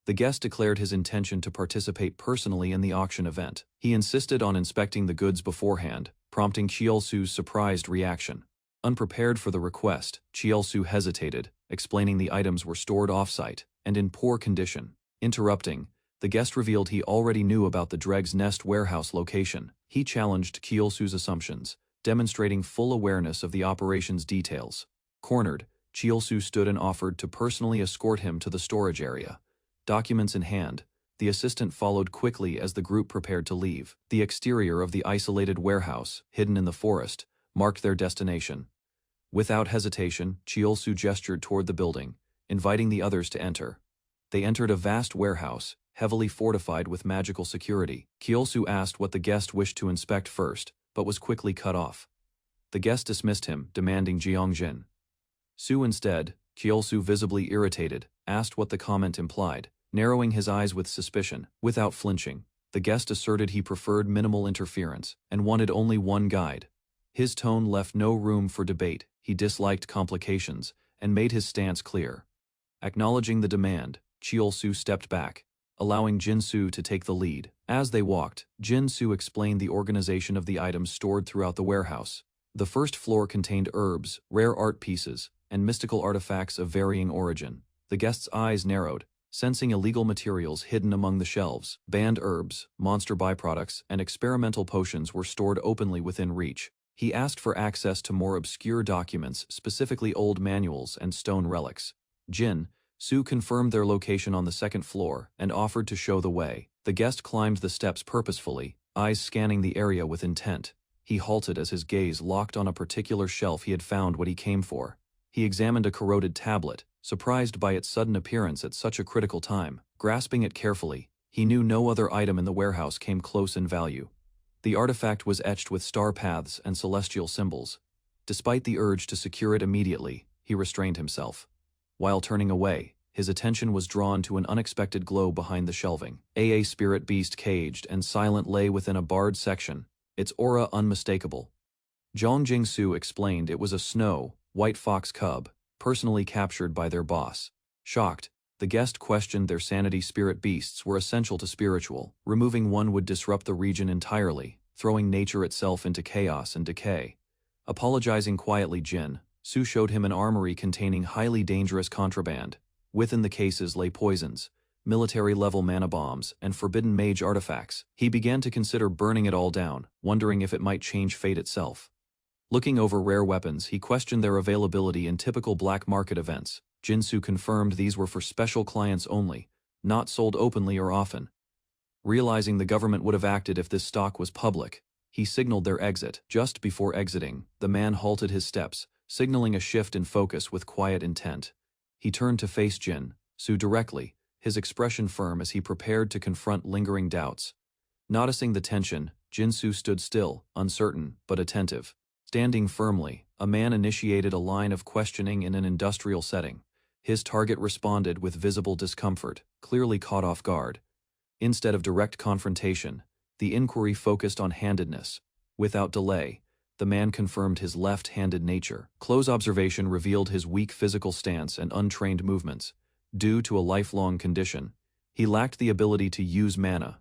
The guest declared his intention to participate personally in the auction event. He insisted on inspecting the goods beforehand, prompting Cheolsu's surprised reaction. Unprepared for the request, Cheolsu hesitated, explaining the items were stored off-site and in poor condition. Interrupting, the guest revealed he already knew about the Dreg's Nest warehouse location. He challenged Cheolsu's assumptions, demonstrating full awareness of the operation's details. Cornered, Cheolsu stood and offered to personally escort him to the storage area. Documents in hand, the assistant followed quickly as the group prepared to leave. The exterior of the isolated warehouse, hidden in the forest, marked their destination. Without hesitation, Cheolsu gestured toward the building, inviting the others to enter. They entered a vast warehouse, heavily fortified with magical security. Kyeolsu asked what the guest wished to inspect first, but was quickly cut off. The guest dismissed him, demanding Jeongjin. Su instead, Kyeolsu visibly irritated, asked what the comment implied, narrowing his eyes with suspicion. Without flinching, the guest asserted he preferred minimal interference and wanted only one guide. His tone left no room for debate. He disliked complications and made his stance clear. Acknowledging the demand, Kyeolsu stepped back, allowing Jin-Soo to take the lead. As they walked, Jin-Soo explained the organization of the items stored throughout the warehouse. The first floor contained herbs, rare art pieces, and mystical artifacts of varying origin. The guest's eyes narrowed, sensing illegal materials hidden among the shelves. Banned herbs, monster byproducts, and experimental potions were stored openly within reach. He asked for access to more obscure documents, specifically old manuals and stone relics. Jin-Soo confirmed their location on the second floor and offered to show the way. The guest climbed the steps purposefully, eyes scanning the area with intent. He halted as his gaze locked on a particular shelf he had found what he came for. He examined a corroded tablet, surprised by its sudden appearance at such a critical time. Grasping it carefully, he knew no other item in the warehouse came close in value. The artifact was etched with star paths and celestial symbols. Despite the urge to secure it immediately, he restrained himself. While turning away, his attention was drawn to an unexpected glow behind the shelving. A spirit beast caged and silent lay within a barred section, its aura unmistakable. Zhang Jingsu explained it was a snow, white fox cub, personally captured by their boss. Shocked, the guest questioned their sanity. Spirit beasts were essential to spiritual. Removing one would disrupt the region entirely, throwing nature itself into chaos and decay. Apologizing quietly, Jin-Soo showed him an armory containing highly dangerous contraband. Within the cases lay poisons, military-level mana bombs, and forbidden mage artifacts. He began to consider burning it all down, wondering if it might change fate itself. Looking over rare weapons, he questioned their availability in typical black market events. Jin-Soo confirmed these were for special clients only, not sold openly or often. Realizing the government would have acted if this stock was public, he signaled their exit. Just before exiting, the man halted his steps, signaling a shift in focus with quiet intent. He turned to face Jin-Soo directly, his expression firm as he prepared to confront lingering doubts. Noticing the tension, Jin-Soo stood still, uncertain, but attentive. Standing firmly, a man initiated a line of questioning in an industrial setting. His target responded with visible discomfort, clearly caught off guard. Instead of direct confrontation, the inquiry focused on handedness. Without delay, the man confirmed his left-handed nature. Close observation revealed his weak physical stance and untrained movements. Due to a lifelong condition, he lacked the ability to use mana.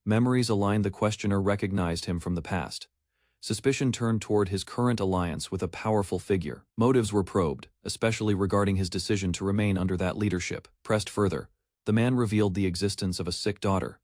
Memories aligned. The questioner recognized him from the past. Suspicion turned toward his current alliance with a powerful figure. Motives were probed, especially regarding his decision to remain under that leadership. Pressed further, the man revealed the existence of a sick daughter.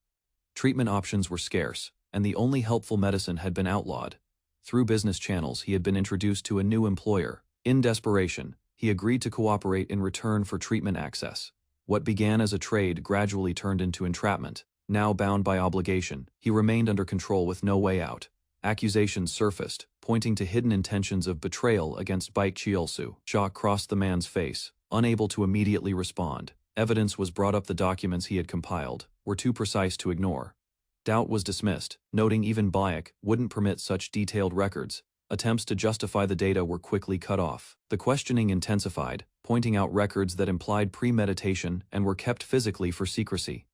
Treatment options were scarce, and the only helpful medicine had been outlawed. Through business channels, he had been introduced to a new employer. In desperation, he agreed to cooperate in return for treatment access. What began as a trade gradually turned into entrapment. Now bound by obligation, he remained under control with no way out. Accusations surfaced, pointing to hidden intentions of betrayal against Baek Kyeolsu. Shock crossed the man's face, unable to immediately respond. Evidence was brought up. The documents he had compiled were too precise to ignore. Doubt was dismissed, noting even Baek wouldn't permit such detailed records. Attempts to justify the data were quickly cut off. The questioning intensified, pointing out records that implied premeditation and were kept physically for secrecy.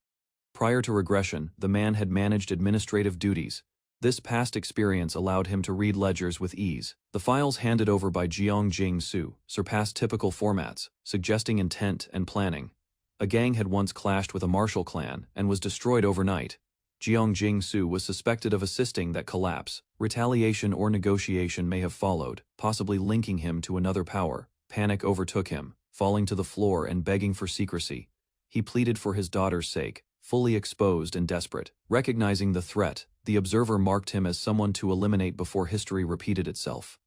Prior to regression, the man had managed administrative duties. This past experience allowed him to read ledgers with ease. The files handed over by Jeong Jing-Soo surpassed typical formats, suggesting intent and planning. A gang had once clashed with a martial clan and was destroyed overnight. Jeong Jing-Soo was suspected of assisting that collapse. Retaliation or negotiation may have followed, possibly linking him to another power. Panic overtook him, falling to the floor and begging for secrecy. He pleaded for his daughter's sake, fully exposed and desperate. Recognizing the threat, the observer marked him as someone to eliminate before history repeated itself.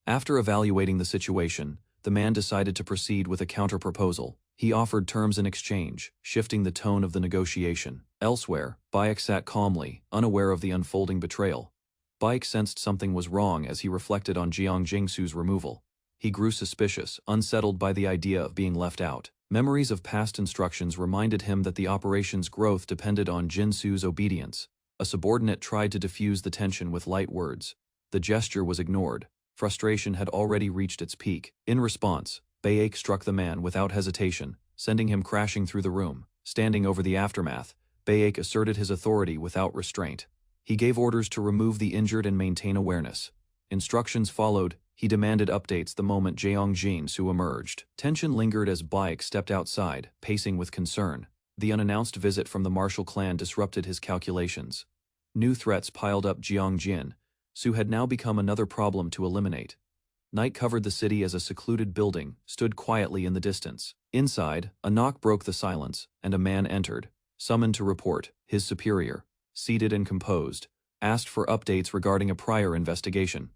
After evaluating the situation, the man decided to proceed with a counter-proposal. He offered terms in exchange, shifting the tone of the negotiation. Elsewhere, Baek sat calmly, unaware of the unfolding betrayal. Baek sensed something was wrong as he reflected on Jeong Jing-Soo's removal. He grew suspicious, unsettled by the idea of being left out. Memories of past instructions reminded him that the operation's growth depended on Jinsu's obedience. A subordinate tried to diffuse the tension with light words. The gesture was ignored. Frustration had already reached its peak. In response, Bayek struck the man without hesitation, sending him crashing through the room. Standing over the aftermath, Bayek asserted his authority without restraint. He gave orders to remove the injured and maintain awareness. Instructions followed. He demanded updates the moment Jeong Jin-soo emerged. Tension lingered as Bayek stepped outside, pacing with concern. The unannounced visit from the martial clan disrupted his calculations. New threats piled up. Jeong Jin-soo had now become another problem to eliminate. Night covered the city as a secluded building stood quietly in the distance. Inside, a knock broke the silence, and a man entered, summoned to report. His superior, seated and composed, asked for updates regarding a prior investigation.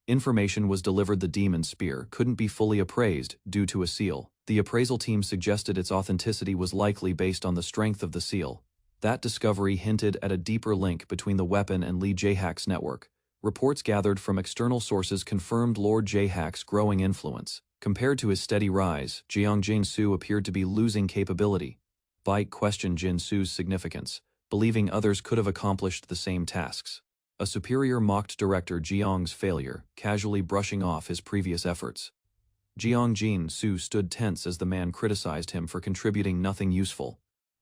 Information was delivered. The demon spear couldn't be fully appraised due to a seal. The appraisal team suggested its authenticity was likely based on the strength of the seal. That discovery hinted at a deeper link between the weapon and Lee Jae-hak's network. Reports gathered from external sources confirmed Lord Jae-hak's growing influence. Compared to his steady rise, Jeong Jin-soo appeared to be losing capability. Bayek questioned Jin-soo's significance, believing others could have accomplished the same tasks. A superior mocked Director Jeong's failure, casually brushing off his previous efforts. Jeong Jin-soo stood tense as the man criticized him for contributing nothing useful.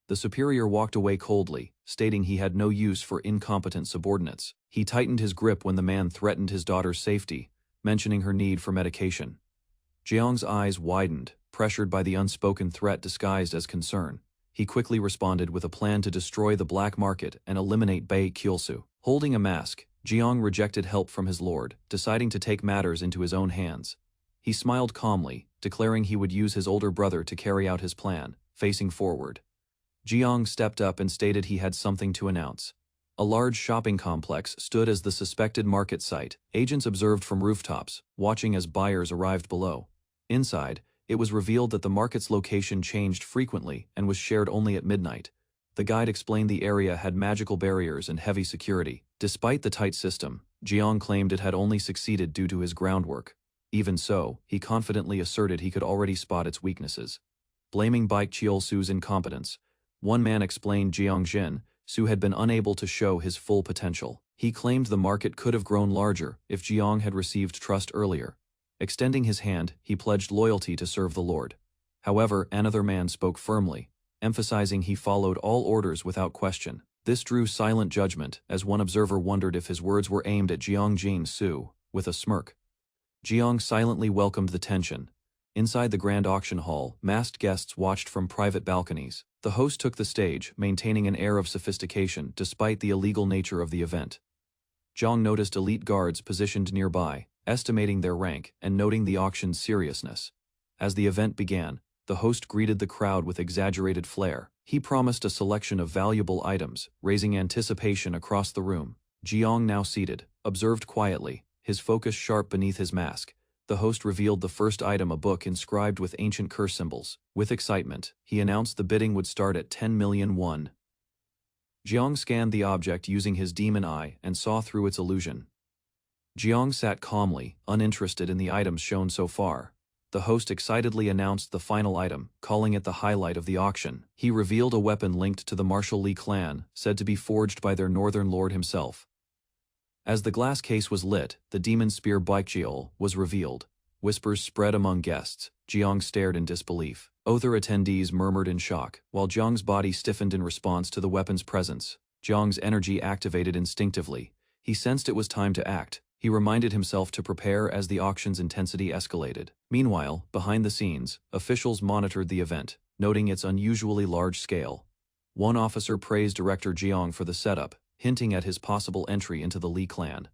The superior walked away coldly, stating he had no use for incompetent subordinates. He tightened his grip when the man threatened his daughter's safety, mentioning her need for medication. Jeong's eyes widened, pressured by the unspoken threat disguised as concern. He quickly responded with a plan to destroy the black market and eliminate Bae Kyulsu. Holding a mask, Jeong rejected help from his lord, deciding to take matters into his own hands. He smiled calmly, declaring he would use his older brother to carry out his plan. Facing forward, Jeong stepped up and stated he had something to announce. A large shopping complex stood as the suspected market site. Agents observed from rooftops, watching as buyers arrived below. Inside, it was revealed that the market's location changed frequently and was shared only at midnight. The guide explained the area had magical barriers and heavy security. Despite the tight system, Jeong claimed it had only succeeded due to his groundwork. Even so, he confidently asserted he could already spot its weaknesses. Blaming Baek Cheol-soo's incompetence, one man explained Jeong Jin-soo had been unable to show his full potential. He claimed the market could have grown larger if Jeong had received trust earlier. Extending his hand, he pledged loyalty to serve the Lord. However, another man spoke firmly, emphasizing he followed all orders without question. This drew silent judgment, as one observer wondered if his words were aimed at Jeong Jin-soo. With a smirk, Jeong silently welcomed the tension. Inside the grand auction hall, masked guests watched from private balconies. The host took the stage, maintaining an air of sophistication despite the illegal nature of the event. Jeong noticed elite guards positioned nearby, estimating their rank and noting the auction's seriousness. As the event began, the host greeted the crowd with exaggerated flair. He promised a selection of valuable items, raising anticipation across the room. Jeong, now seated, observed quietly, his focus sharp beneath his mask. The host revealed the first item, a book inscribed with ancient curse symbols. With excitement, he announced the bidding would start at 10 million won. Jeong scanned the object using his demon eye and saw through its illusion. Jeong sat calmly, uninterested in the items shown so far. The host excitedly announced the final item, calling it the highlight of the auction. He revealed a weapon linked to the Marshall Lee clan, said to be forged by their northern lord himself. As the glass case was lit, the demon spear Baekjeol was revealed. Whispers spread among guests. Jeong stared in disbelief. Other attendees murmured in shock, while Jeong's body stiffened in response to the weapon's presence. Jeong's energy activated instinctively. He sensed it was time to act. He reminded himself to prepare as the auction's intensity escalated. Meanwhile, behind the scenes, officials monitored the event, noting its unusually large scale. One officer praised Director Jeong for the setup, hinting at his possible entry into the Lee clan.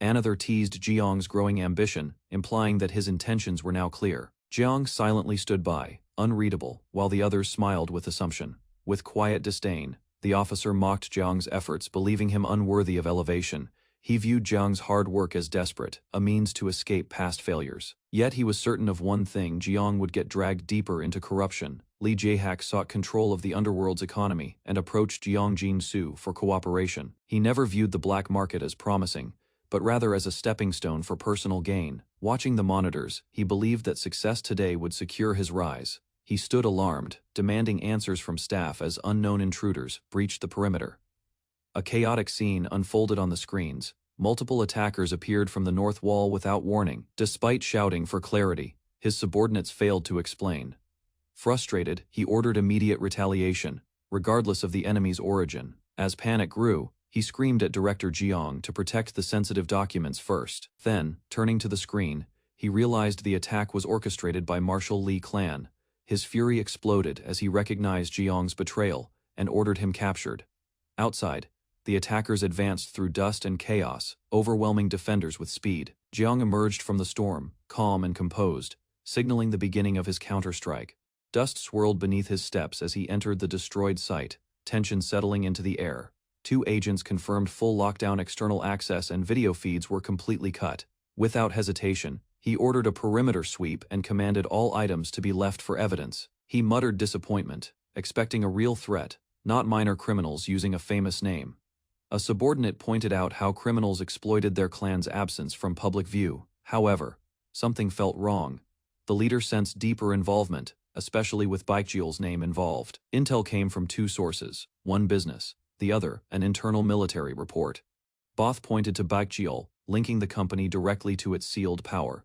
Another teased Jeong's growing ambition, implying that his intentions were now clear. Jeong silently stood by, unreadable, while the others smiled with assumption. With quiet disdain, the officer mocked Jeong's efforts, believing him unworthy of elevation. He viewed Jeong's hard work as desperate, a means to escape past failures. Yet he was certain of one thing: Jeong would get dragged deeper into corruption. Lee Jae-hak sought control of the underworld's economy and approached Jeong Jin-soo for cooperation. He never viewed the black market as promising, but rather as a stepping stone for personal gain. Watching the monitors, he believed that success today would secure his rise. He stood alarmed, demanding answers from staff as unknown intruders breached the perimeter. A chaotic scene unfolded on the screens. Multiple attackers appeared from the north wall without warning. Despite shouting for clarity, his subordinates failed to explain. Frustrated, he ordered immediate retaliation, regardless of the enemy's origin. As panic grew, he screamed at Director Jiang to protect the sensitive documents first. Then, turning to the screen, he realized the attack was orchestrated by Marshal Li Clan. His fury exploded as he recognized Jiang's betrayal and ordered him captured. Outside, the attackers advanced through dust and chaos, overwhelming defenders with speed. Jiang emerged from the storm, calm and composed, signaling the beginning of his counterstrike. Dust swirled beneath his steps as he entered the destroyed site, tension settling into the air. 2 agents confirmed full lockdown, external access and video feeds were completely cut. Without hesitation, he ordered a perimeter sweep and commanded all items to be left for evidence. He muttered disappointment, expecting a real threat, not minor criminals using a famous name. A subordinate pointed out how criminals exploited their clan's absence from public view. However, something felt wrong. The leader sensed deeper involvement, especially with Baekjeol's name involved. Intel came from 2 sources, one business, the other an internal military report. Both pointed to Baekjeol, linking the company directly to its sealed power.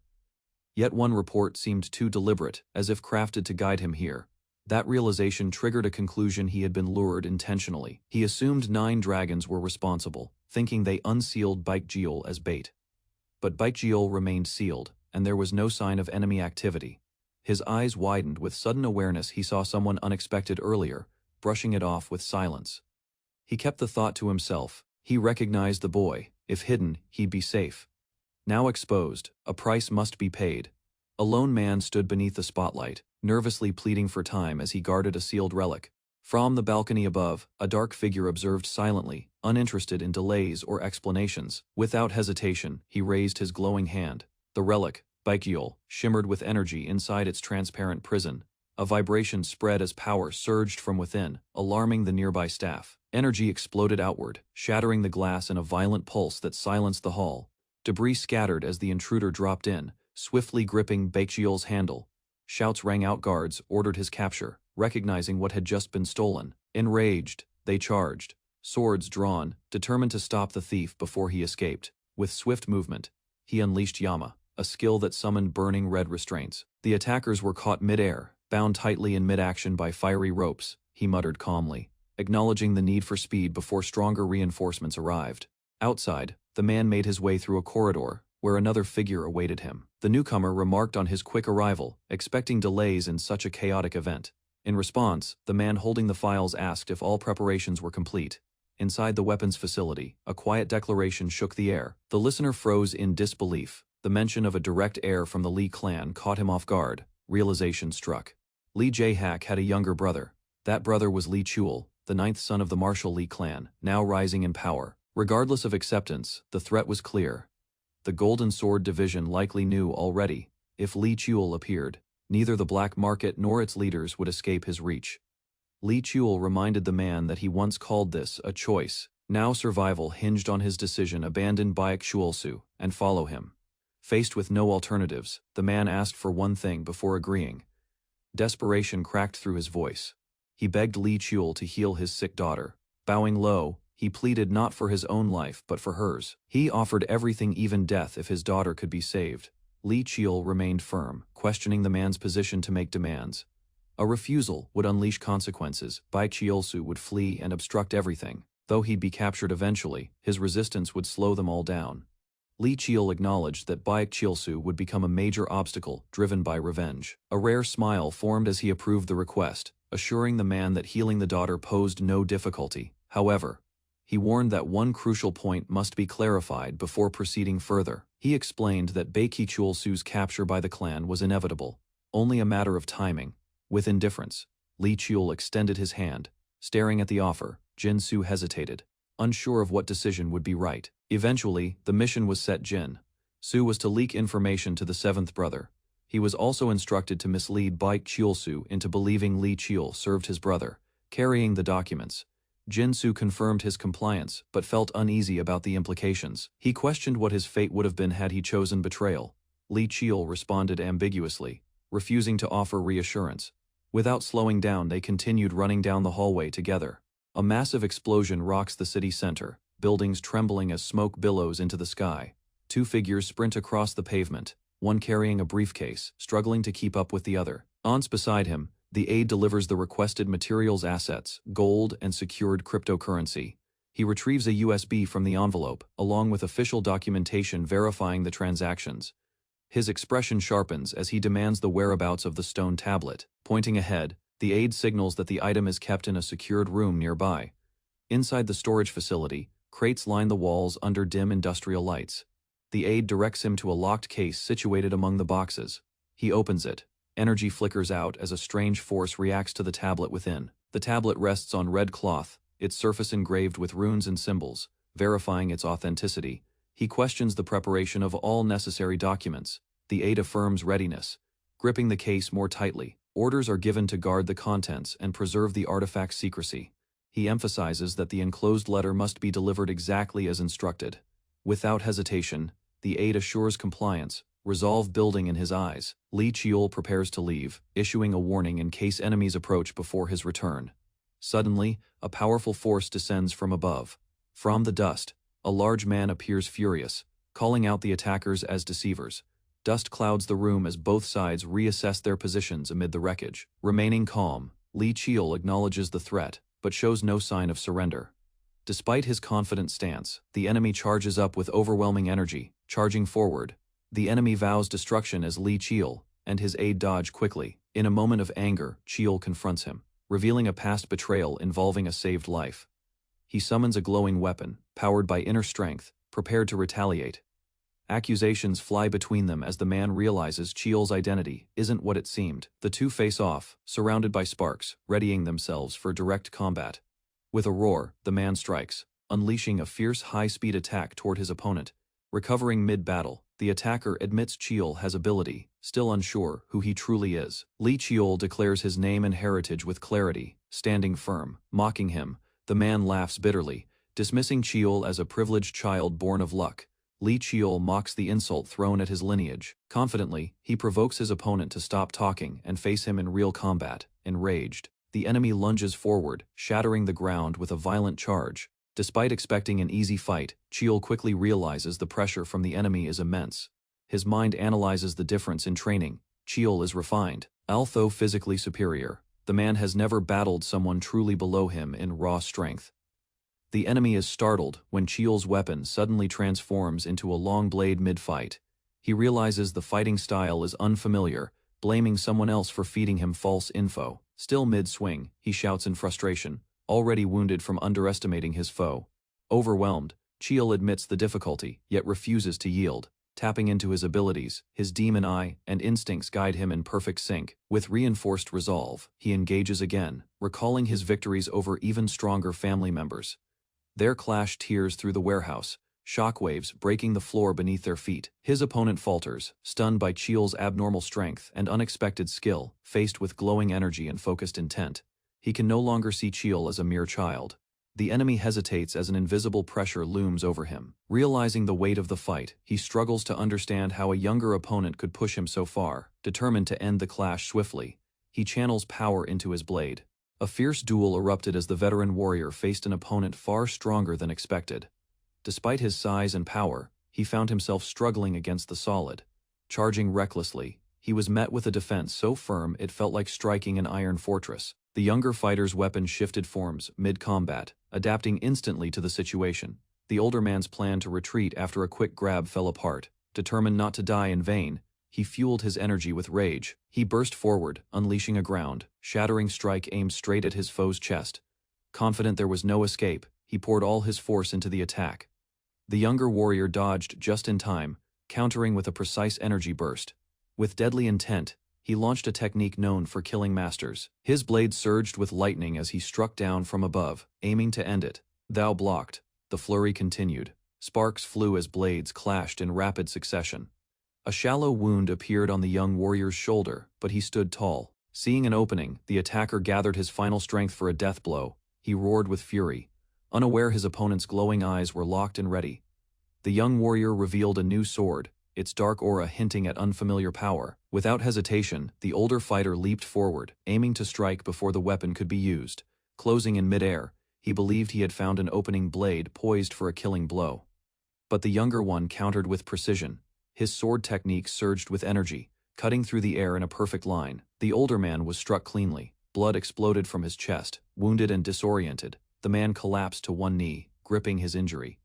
Yet one report seemed too deliberate, as if crafted to guide him here. That realization triggered a conclusion: he had been lured intentionally. He assumed 9 dragons were responsible, thinking they unsealed Baekjeol as bait. But Baekjeol remained sealed, and there was no sign of enemy activity. His eyes widened with sudden awareness. He saw someone unexpected earlier, brushing it off with silence. He kept the thought to himself. He recognized the boy. If hidden, he'd be safe. Now exposed, a price must be paid. A lone man stood beneath the spotlight, nervously pleading for time as he guarded a sealed relic. From the balcony above, a dark figure observed silently, uninterested in delays or explanations. Without hesitation, he raised his glowing hand. The relic, Baekjeol, shimmered with energy inside its transparent prison. A vibration spread as power surged from within, alarming the nearby staff. Energy exploded outward, shattering the glass in a violent pulse that silenced the hall. Debris scattered as the intruder dropped in, swiftly gripping Baekjeol's handle. Shouts rang out. Guards ordered his capture, recognizing what had just been stolen. Enraged, they charged, swords drawn, determined to stop the thief before he escaped. With swift movement, he unleashed Yama, a skill that summoned burning red restraints. The attackers were caught mid-air, bound tightly in mid-action by fiery ropes. He muttered calmly, acknowledging the need for speed before stronger reinforcements arrived. Outside, the man made his way through a corridor, where another figure awaited him. The newcomer remarked on his quick arrival, expecting delays in such a chaotic event. In response, the man holding the files asked if all preparations were complete. Inside the weapons facility, a quiet declaration shook the air. The listener froze in disbelief. The mention of a direct heir from the Li clan caught him off guard. Realization struck. Li Jae-hak had a younger brother. That brother was Li Chul, the 9th son of the Marshal Li clan, now rising in power. Regardless of acceptance, the threat was clear. The Golden Sword Division likely knew already. If Li Chul appeared, neither the black market nor its leaders would escape his reach. Li Chul reminded the man that he once called this a choice. Now survival hinged on his decision: abandon Baekjeolsu and follow him. Faced with no alternatives, the man asked for one thing before agreeing. Desperation cracked through his voice. He begged Li Chul to heal his sick daughter. Bowing low, he pleaded not for his own life but for hers. He offered everything, even death, if his daughter could be saved. Li Chul remained firm, questioning the man's position to make demands. A refusal would unleash consequences. Baekjeolsu would flee and obstruct everything. Though he'd be captured eventually, his resistance would slow them all down. Li Chul acknowledged that Baekjeolsu would become a major obstacle, driven by revenge. A rare smile formed as he approved the request, assuring the man that healing the daughter posed no difficulty. However, he warned that one crucial point must be clarified before proceeding further. He explained that Baekjeolsu's capture by the clan was inevitable, only a matter of timing. With indifference, Li Chul extended his hand. Staring at the offer, Jin Su hesitated, unsure of what decision would be right. Eventually, the mission was set. Jin Su was to leak information to the 7th brother. He was also instructed to mislead Baekjeolsu into believing Li Chul served his brother, carrying the documents. Jinsu confirmed his compliance, but felt uneasy about the implications. He questioned what his fate would have been had he chosen betrayal. Li Qiul responded ambiguously, refusing to offer reassurance. Without slowing down, they continued running down the hallway together. A massive explosion rocks the city center, buildings trembling as smoke billows into the sky. Two figures sprint across the pavement, one carrying a briefcase, struggling to keep up with the other. Beside him, the aide delivers the requested materials assets, gold and secured cryptocurrency. He retrieves a USB from the envelope, along with official documentation verifying the transactions. His expression sharpens as he demands the whereabouts of the stone tablet. Pointing ahead, the aide signals that the item is kept in a secured room nearby. Inside the storage facility, crates line the walls under dim industrial lights. The aide directs him to a locked case situated among the boxes. He opens it. Energy flickers out as a strange force reacts to the tablet within. The tablet rests on red cloth, its surface engraved with runes and symbols, verifying its authenticity. He questions the preparation of all necessary documents. The aide affirms readiness. Gripping the case more tightly, orders are given to guard the contents and preserve the artifact's secrecy. He emphasizes that the enclosed letter must be delivered exactly as instructed. Without hesitation, the aide assures compliance, resolve building in his eyes. Li Qiul prepares to leave, issuing a warning in case enemies approach before his return. Suddenly, a powerful force descends from above. From the dust, a large man appears furious, calling out the attackers as deceivers. Dust clouds the room as both sides reassess their positions amid the wreckage. Remaining calm, Li Qiul acknowledges the threat, but shows no sign of surrender. Despite his confident stance, the enemy charges up with overwhelming energy, charging forward. The enemy vows destruction as Li Qiul and his aide dodge quickly. In a moment of anger, Qiul confronts him, revealing a past betrayal involving a saved life. He summons a glowing weapon, powered by inner strength, prepared to retaliate. Accusations fly between them as the man realizes Qiul's identity isn't what it seemed. The two face off, surrounded by sparks, readying themselves for direct combat. With a roar, the man strikes, unleashing a fierce high-speed attack toward his opponent. Recovering mid-battle, the attacker admits Qiul has ability, still unsure who he truly is. Li Qiul declares his name and heritage with clarity, standing firm. Mocking him, the man laughs bitterly, dismissing Qiul as a privileged child born of luck. Li Qiul mocks the insult thrown at his lineage. Confidently, he provokes his opponent to stop talking and face him in real combat. Enraged, the enemy lunges forward, shattering the ground with a violent charge. Despite expecting an easy fight, Qiul quickly realizes the pressure from the enemy is immense. His mind analyzes the difference in training. Qiul is refined. Although physically superior, the man has never battled someone truly below him in raw strength. The enemy is startled when Qiul's weapon suddenly transforms into a long blade mid-fight. He realizes the fighting style is unfamiliar, blaming someone else for feeding him false info. Still mid-swing, he shouts in frustration, already wounded from underestimating his foe. Overwhelmed, Qiul admits the difficulty, yet refuses to yield. Tapping into his abilities, his demon eye and instincts guide him in perfect sync. With reinforced resolve, he engages again, recalling his victories over even stronger family members. Their clash tears through the warehouse, shockwaves breaking the floor beneath their feet. His opponent falters, stunned by Qiul's abnormal strength and unexpected skill. Faced with glowing energy and focused intent, he can no longer see Qiul as a mere child. The enemy hesitates as an invisible pressure looms over him. Realizing the weight of the fight, he struggles to understand how a younger opponent could push him so far. Determined to end the clash swiftly, he channels power into his blade. A fierce duel erupted as the veteran warrior faced an opponent far stronger than expected. Despite his size and power, he found himself struggling against the solid. Charging recklessly, he was met with a defense so firm it felt like striking an iron fortress. The younger fighter's weapon shifted forms mid-combat, adapting instantly to the situation. The older man's plan to retreat after a quick grab fell apart. Determined not to die in vain, he fueled his energy with rage. He burst forward, unleashing a shattering strike aimed straight at his foe's chest. Confident there was no escape, he poured all his force into the attack. The younger warrior dodged just in time, countering with a precise energy burst. With deadly intent, he launched a technique known for killing masters. His blade surged with lightning as he struck down from above, aiming to end it. Thou blocked. The flurry continued. Sparks flew as blades clashed in rapid succession. A shallow wound appeared on the young warrior's shoulder, but he stood tall. Seeing an opening, the attacker gathered his final strength for a death blow. he roared with fury, unaware his opponent's glowing eyes were locked and ready. The young warrior revealed a new sword, its dark aura hinting at unfamiliar power. Without hesitation, the older fighter leaped forward, aiming to strike before the weapon could be used. Closing in midair, he believed he had found an opening blade poised for a killing blow. But the younger one countered with precision. His sword technique surged with energy, cutting through the air in a perfect line. The older man was struck cleanly. Blood exploded from his chest. Wounded and disoriented, the man collapsed to one knee, gripping his injury.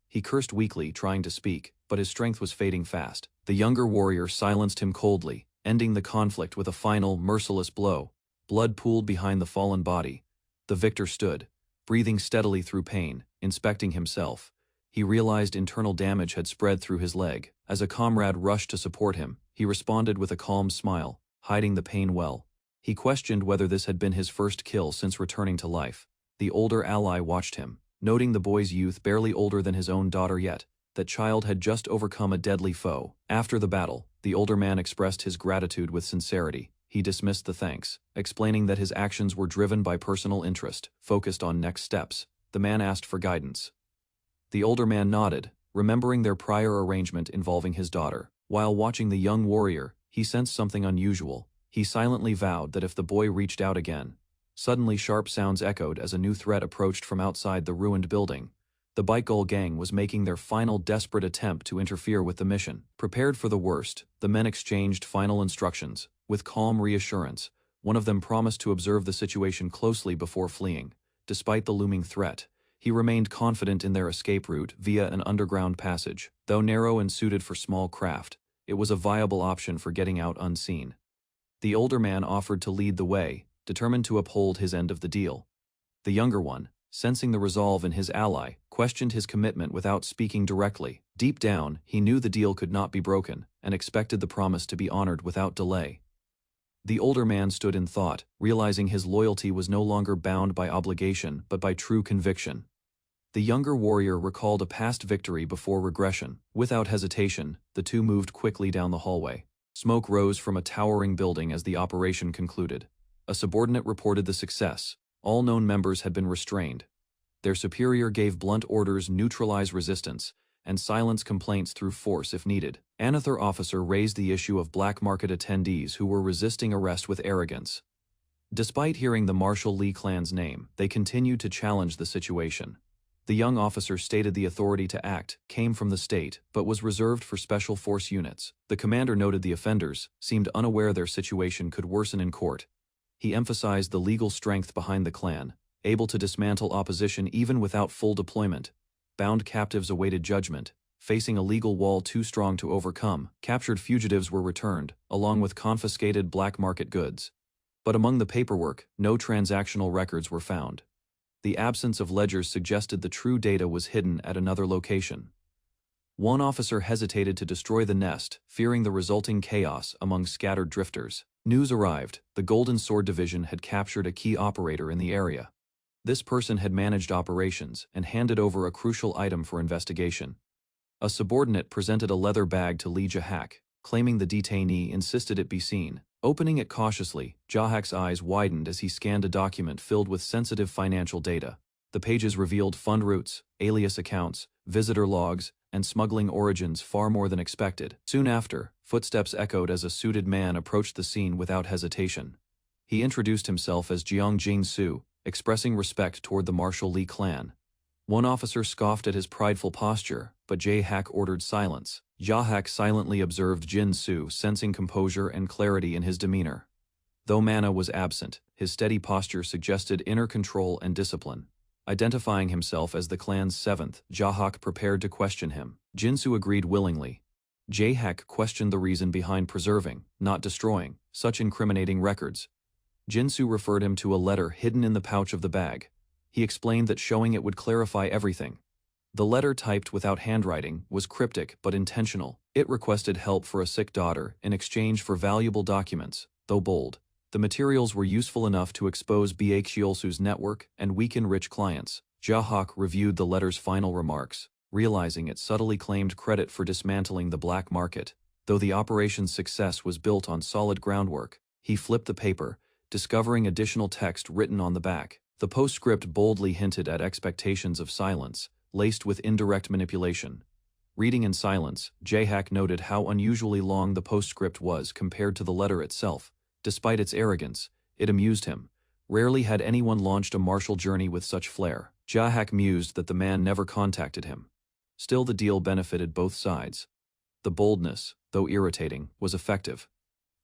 He cursed weakly, trying to speak, but his strength was fading fast. The younger warrior silenced him coldly, ending the conflict with a final, merciless blow. Blood pooled behind the fallen body. The victor stood, breathing steadily through pain, inspecting himself. He realized internal damage had spread through his leg. As a comrade rushed to support him, he responded with a calm smile, hiding the pain well. He questioned whether this had been his first kill since returning to life. The older ally watched him, noting the boy's youth barely older than his own daughter yet. That child had just overcome a deadly foe. After the battle, the older man expressed his gratitude with sincerity. He dismissed the thanks, explaining that his actions were driven by personal interest, focused on next steps. The man asked for guidance. The older man nodded, remembering their prior arrangement involving his daughter. While watching the young warrior, he sensed something unusual. He silently vowed that if the boy reached out again. Suddenly sharp sounds echoed as a new threat approached from outside the ruined building. The Bikegull gang was making their final desperate attempt to interfere with the mission. Prepared for the worst, the men exchanged final instructions. With calm reassurance, one of them promised to observe the situation closely before fleeing. Despite the looming threat, he remained confident in their escape route via an underground passage. Though narrow and suited for small craft, it was a viable option for getting out unseen. The older man offered to lead the way, determined to uphold his end of the deal. The younger one, sensing the resolve in his ally, questioned his commitment without speaking directly. Deep down, he knew the deal could not be broken, and expected the promise to be honored without delay. The older man stood in thought, realizing his loyalty was no longer bound by obligation but by true conviction. The younger warrior recalled a past victory before regression. Without hesitation, the two moved quickly down the hallway. Smoke rose from a towering building as the operation concluded. A subordinate reported the success. All known members had been restrained. Their superior gave blunt orders: neutralize resistance, and silence complaints through force if needed. Another officer raised the issue of black market attendees who were resisting arrest with arrogance. Despite hearing the Marshall Lee clan's name, they continued to challenge the situation. The young officer stated the authority to act came from the state, but was reserved for special force units. The commander noted the offenders seemed unaware their situation could worsen in court. He emphasized the legal strength behind the clan, able to dismantle opposition even without full deployment. Bound captives awaited judgment, facing a legal wall too strong to overcome. Captured fugitives were returned, along with confiscated black market goods. But among the paperwork, no transactional records were found. The absence of ledgers suggested the true data was hidden at another location. One officer hesitated to destroy the nest, fearing the resulting chaos among scattered drifters. News arrived: the Golden Sword Division had captured a key operator in the area. This person had managed operations and handed over a crucial item for investigation. A subordinate presented a leather bag to Lee Jahak, claiming the detainee insisted it be seen. Opening it cautiously, Jahak's eyes widened as he scanned a document filled with sensitive financial data. The pages revealed fund routes, alias accounts, visitor logs, and smuggling origins far more than expected. Soon after, footsteps echoed as a suited man approached the scene without hesitation. He introduced himself as Jiang Jing-su, expressing respect toward the Marshall Lee clan. One officer scoffed at his prideful posture, but Jahak ordered silence. Jahak silently observed Jin-su, sensing composure and clarity in his demeanor. Though mana was absent, his steady posture suggested inner control and discipline. Identifying himself as the clan's seventh, Jahak prepared to question him. Jin-su agreed willingly. Jahak questioned the reason behind preserving, not destroying, such incriminating records. Jin-su referred him to a letter hidden in the pouch of the bag. He explained that showing it would clarify everything. The letter, typed without handwriting, was cryptic but intentional. It requested help for a sick daughter in exchange for valuable documents. Though bold, the materials were useful enough to expose Byaxiolsu's network and weaken rich clients. Jahak reviewed the letter's final remarks, realizing it subtly claimed credit for dismantling the black market. Though the operation's success was built on solid groundwork, he flipped the paper, discovering additional text written on the back. The postscript boldly hinted at expectations of silence, laced with indirect manipulation. Reading in silence, Jaehack noted how unusually long the postscript was compared to the letter itself. Despite its arrogance, it amused him. Rarely had anyone launched a martial journey with such flair. Jaehack mused that the man never contacted him. Still, the deal benefited both sides. The boldness, though irritating, was effective.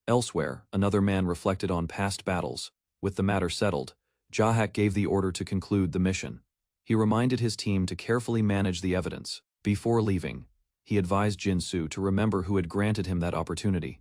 Elsewhere, another man reflected on past battles. With the matter settled, Jaehack gave the order to conclude the mission. He reminded his team to carefully manage the evidence. Before leaving, he advised Jin-soo to remember who had granted him that opportunity.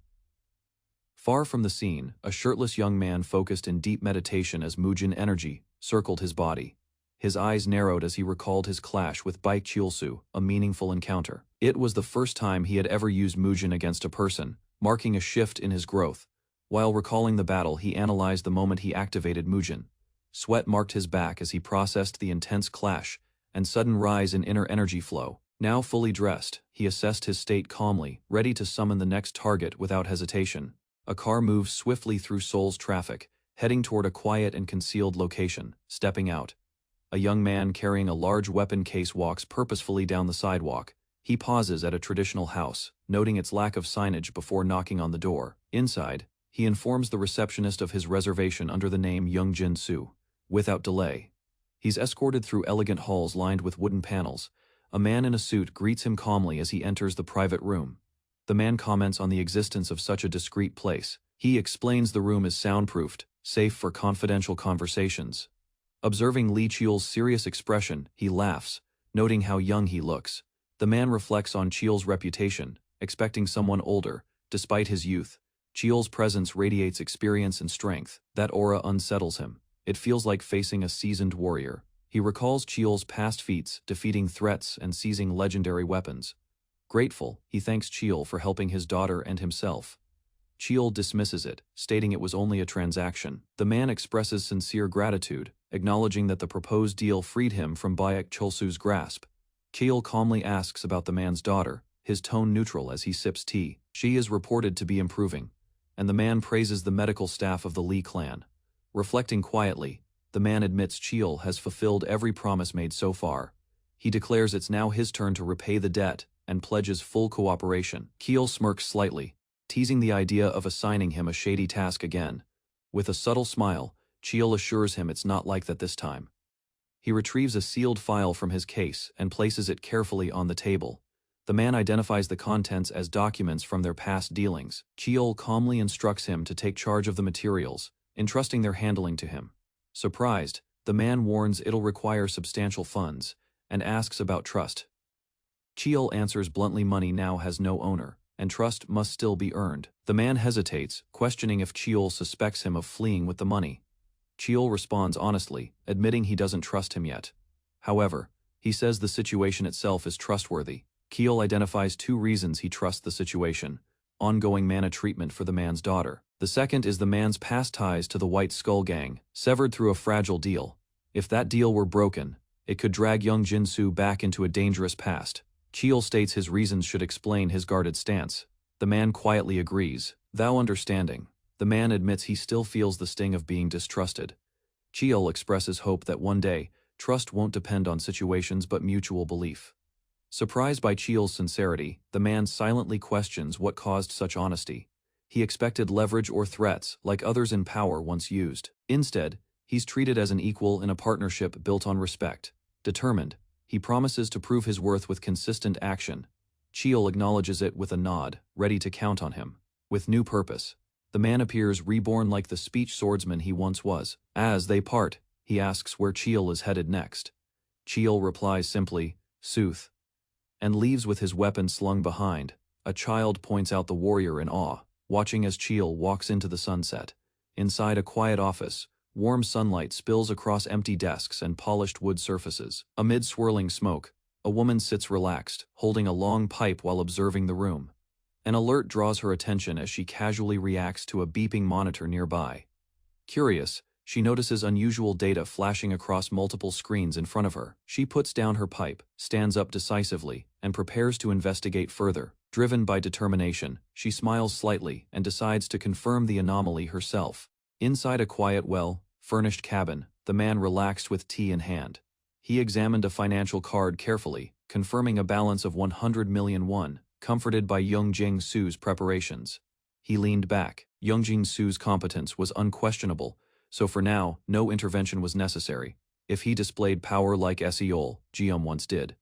Far from the scene, a shirtless young man focused in deep meditation as Mujin energy circled his body. His eyes narrowed as he recalled his clash with Baek Chulsu, a meaningful encounter. It was the first time he had ever used Mujin against a person, marking a shift in his growth. While recalling the battle, he analyzed the moment he activated Mujin. Sweat marked his back as he processed the intense clash and sudden rise in inner energy flow. Now fully dressed, he assessed his state calmly, ready to summon the next target without hesitation. A car moves swiftly through Seoul's traffic, heading toward a quiet and concealed location. Stepping out, a young man carrying a large weapon case walks purposefully down the sidewalk. He pauses at a traditional house, noting its lack of signage before knocking on the door. Inside, he informs the receptionist of his reservation under the name Young Jin-soo. Without delay, he's escorted through elegant halls lined with wooden panels. A man in a suit greets him calmly as he enters the private room. The man comments on the existence of such a discreet place. He explains the room is soundproofed, safe for confidential conversations. Observing Lee Cheol's serious expression, he laughs, noting how young he looks. The man reflects on Cheol's reputation, expecting someone older. Despite his youth, Cheol's presence radiates experience and strength. That aura unsettles him. It feels like facing a seasoned warrior. He recalls Cheol's past feats, defeating threats and seizing legendary weapons. Grateful, he thanks Cheol for helping his daughter and himself. Cheol dismisses it, stating it was only a transaction. The man expresses sincere gratitude, acknowledging that the proposed deal freed him from Baek Chulsu's grasp. Cheol calmly asks about the man's daughter, his tone neutral as he sips tea. She is reported to be improving, and the man praises the medical staff of the Lee clan. Reflecting quietly, the man admits Cheol has fulfilled every promise made so far. He declares it's now his turn to repay the debt and pledges full cooperation. Cheol smirks slightly, teasing the idea of assigning him a shady task again. With a subtle smile, Cheol assures him it's not like that this time. He retrieves a sealed file from his case and places it carefully on the table. The man identifies the contents as documents from their past dealings. Cheol calmly instructs him to take charge of the materials, entrusting their handling to him. Surprised, the man warns it'll require substantial funds, and asks about trust. Cheol answers bluntly money now has no owner, and trust must still be earned. The man hesitates, questioning if Cheol suspects him of fleeing with the money. Cheol responds honestly, admitting he doesn't trust him yet. However, he says the situation itself is trustworthy. Cheol identifies two reasons he trusts the situation: ongoing mana treatment for the man's daughter. The second is the man's past ties to the White Skull Gang, severed through a fragile deal. If that deal were broken, it could drag young Jin-soo back into a dangerous past. Cheol states his reasons should explain his guarded stance. The man quietly agrees, thou understanding. The man admits he still feels the sting of being distrusted. Cheol expresses hope that one day, trust won't depend on situations but mutual belief. Surprised by Cheol's sincerity, the man silently questions what caused such honesty. He expected leverage or threats, like others in power once used. Instead, he's treated as an equal in a partnership built on respect. Determined, he promises to prove his worth with consistent action. Cheol acknowledges it with a nod, ready to count on him. With new purpose, the man appears reborn like the speech swordsman he once was. As they part, he asks where Cheol is headed next. Cheol replies simply, "Sooth," and leaves with his weapon slung behind. A child points out the warrior in awe, watching as Cheol walks into the sunset. Inside a quiet office, warm sunlight spills across empty desks and polished wood surfaces. Amid swirling smoke, a woman sits relaxed, holding a long pipe while observing the room. An alert draws her attention as she casually reacts to a beeping monitor nearby. Curious, she notices unusual data flashing across multiple screens in front of her. She puts down her pipe, stands up decisively, and prepares to investigate further. Driven by determination, she smiles slightly and decides to confirm the anomaly herself. Inside a quiet, well-furnished cabin, the man relaxed with tea in hand. He examined a financial card carefully, confirming a balance of 100 million won, comforted by Young Su's preparations. He leaned back. Young Su's competence was unquestionable, so for now, no intervention was necessary. If he displayed power like Seol Jeom once did,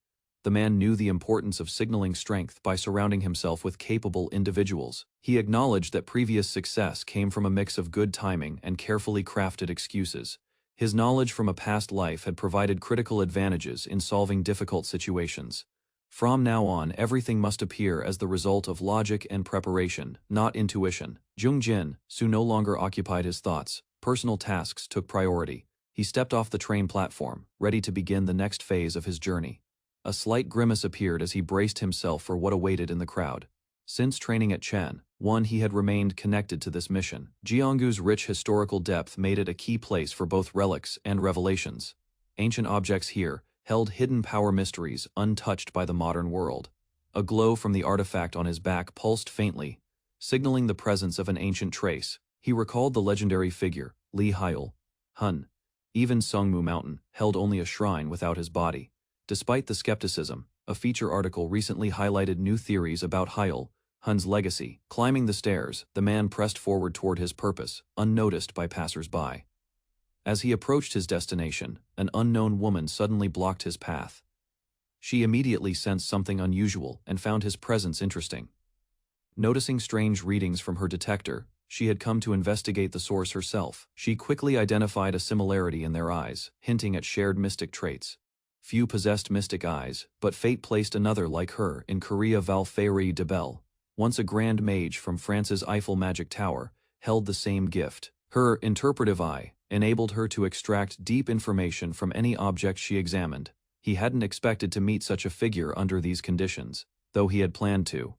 the man knew the importance of signaling strength by surrounding himself with capable individuals. He acknowledged that previous success came from a mix of good timing and carefully crafted excuses. His knowledge from a past life had provided critical advantages in solving difficult situations. From now on, everything must appear as the result of logic and preparation, not intuition. Jung Su no longer occupied his thoughts. Personal tasks took priority. He stepped off the train platform, ready to begin the next phase of his journey. A slight grimace appeared as he braced himself for what awaited in the crowd. Since training at Chen, he had remained connected to this mission. Jeongu's rich historical depth made it a key place for both relics and revelations. Ancient objects here held hidden power mysteries untouched by the modern world. A glow from the artifact on his back pulsed faintly, signaling the presence of an ancient trace. He recalled the legendary figure, Li Hyul Hun. Even Sungmu Mountain held only a shrine without his body. Despite the skepticism, a feature article recently highlighted new theories about Hyul Hun's legacy. Climbing the stairs, the man pressed forward toward his purpose, unnoticed by passers-by. As he approached his destination, an unknown woman suddenly blocked his path. She immediately sensed something unusual and found his presence interesting. Noticing strange readings from her detector, she had come to investigate the source herself. She quickly identified a similarity in their eyes, hinting at shared mystic traits. Few possessed mystic eyes, but fate placed another like her in Korea. Valfairi de Bell, once a grand mage from France's Eiffel Magic Tower, held the same gift. Her interpretive eye enabled her to extract deep information from any object she examined. He hadn't expected to meet such a figure under these conditions, though he had planned to.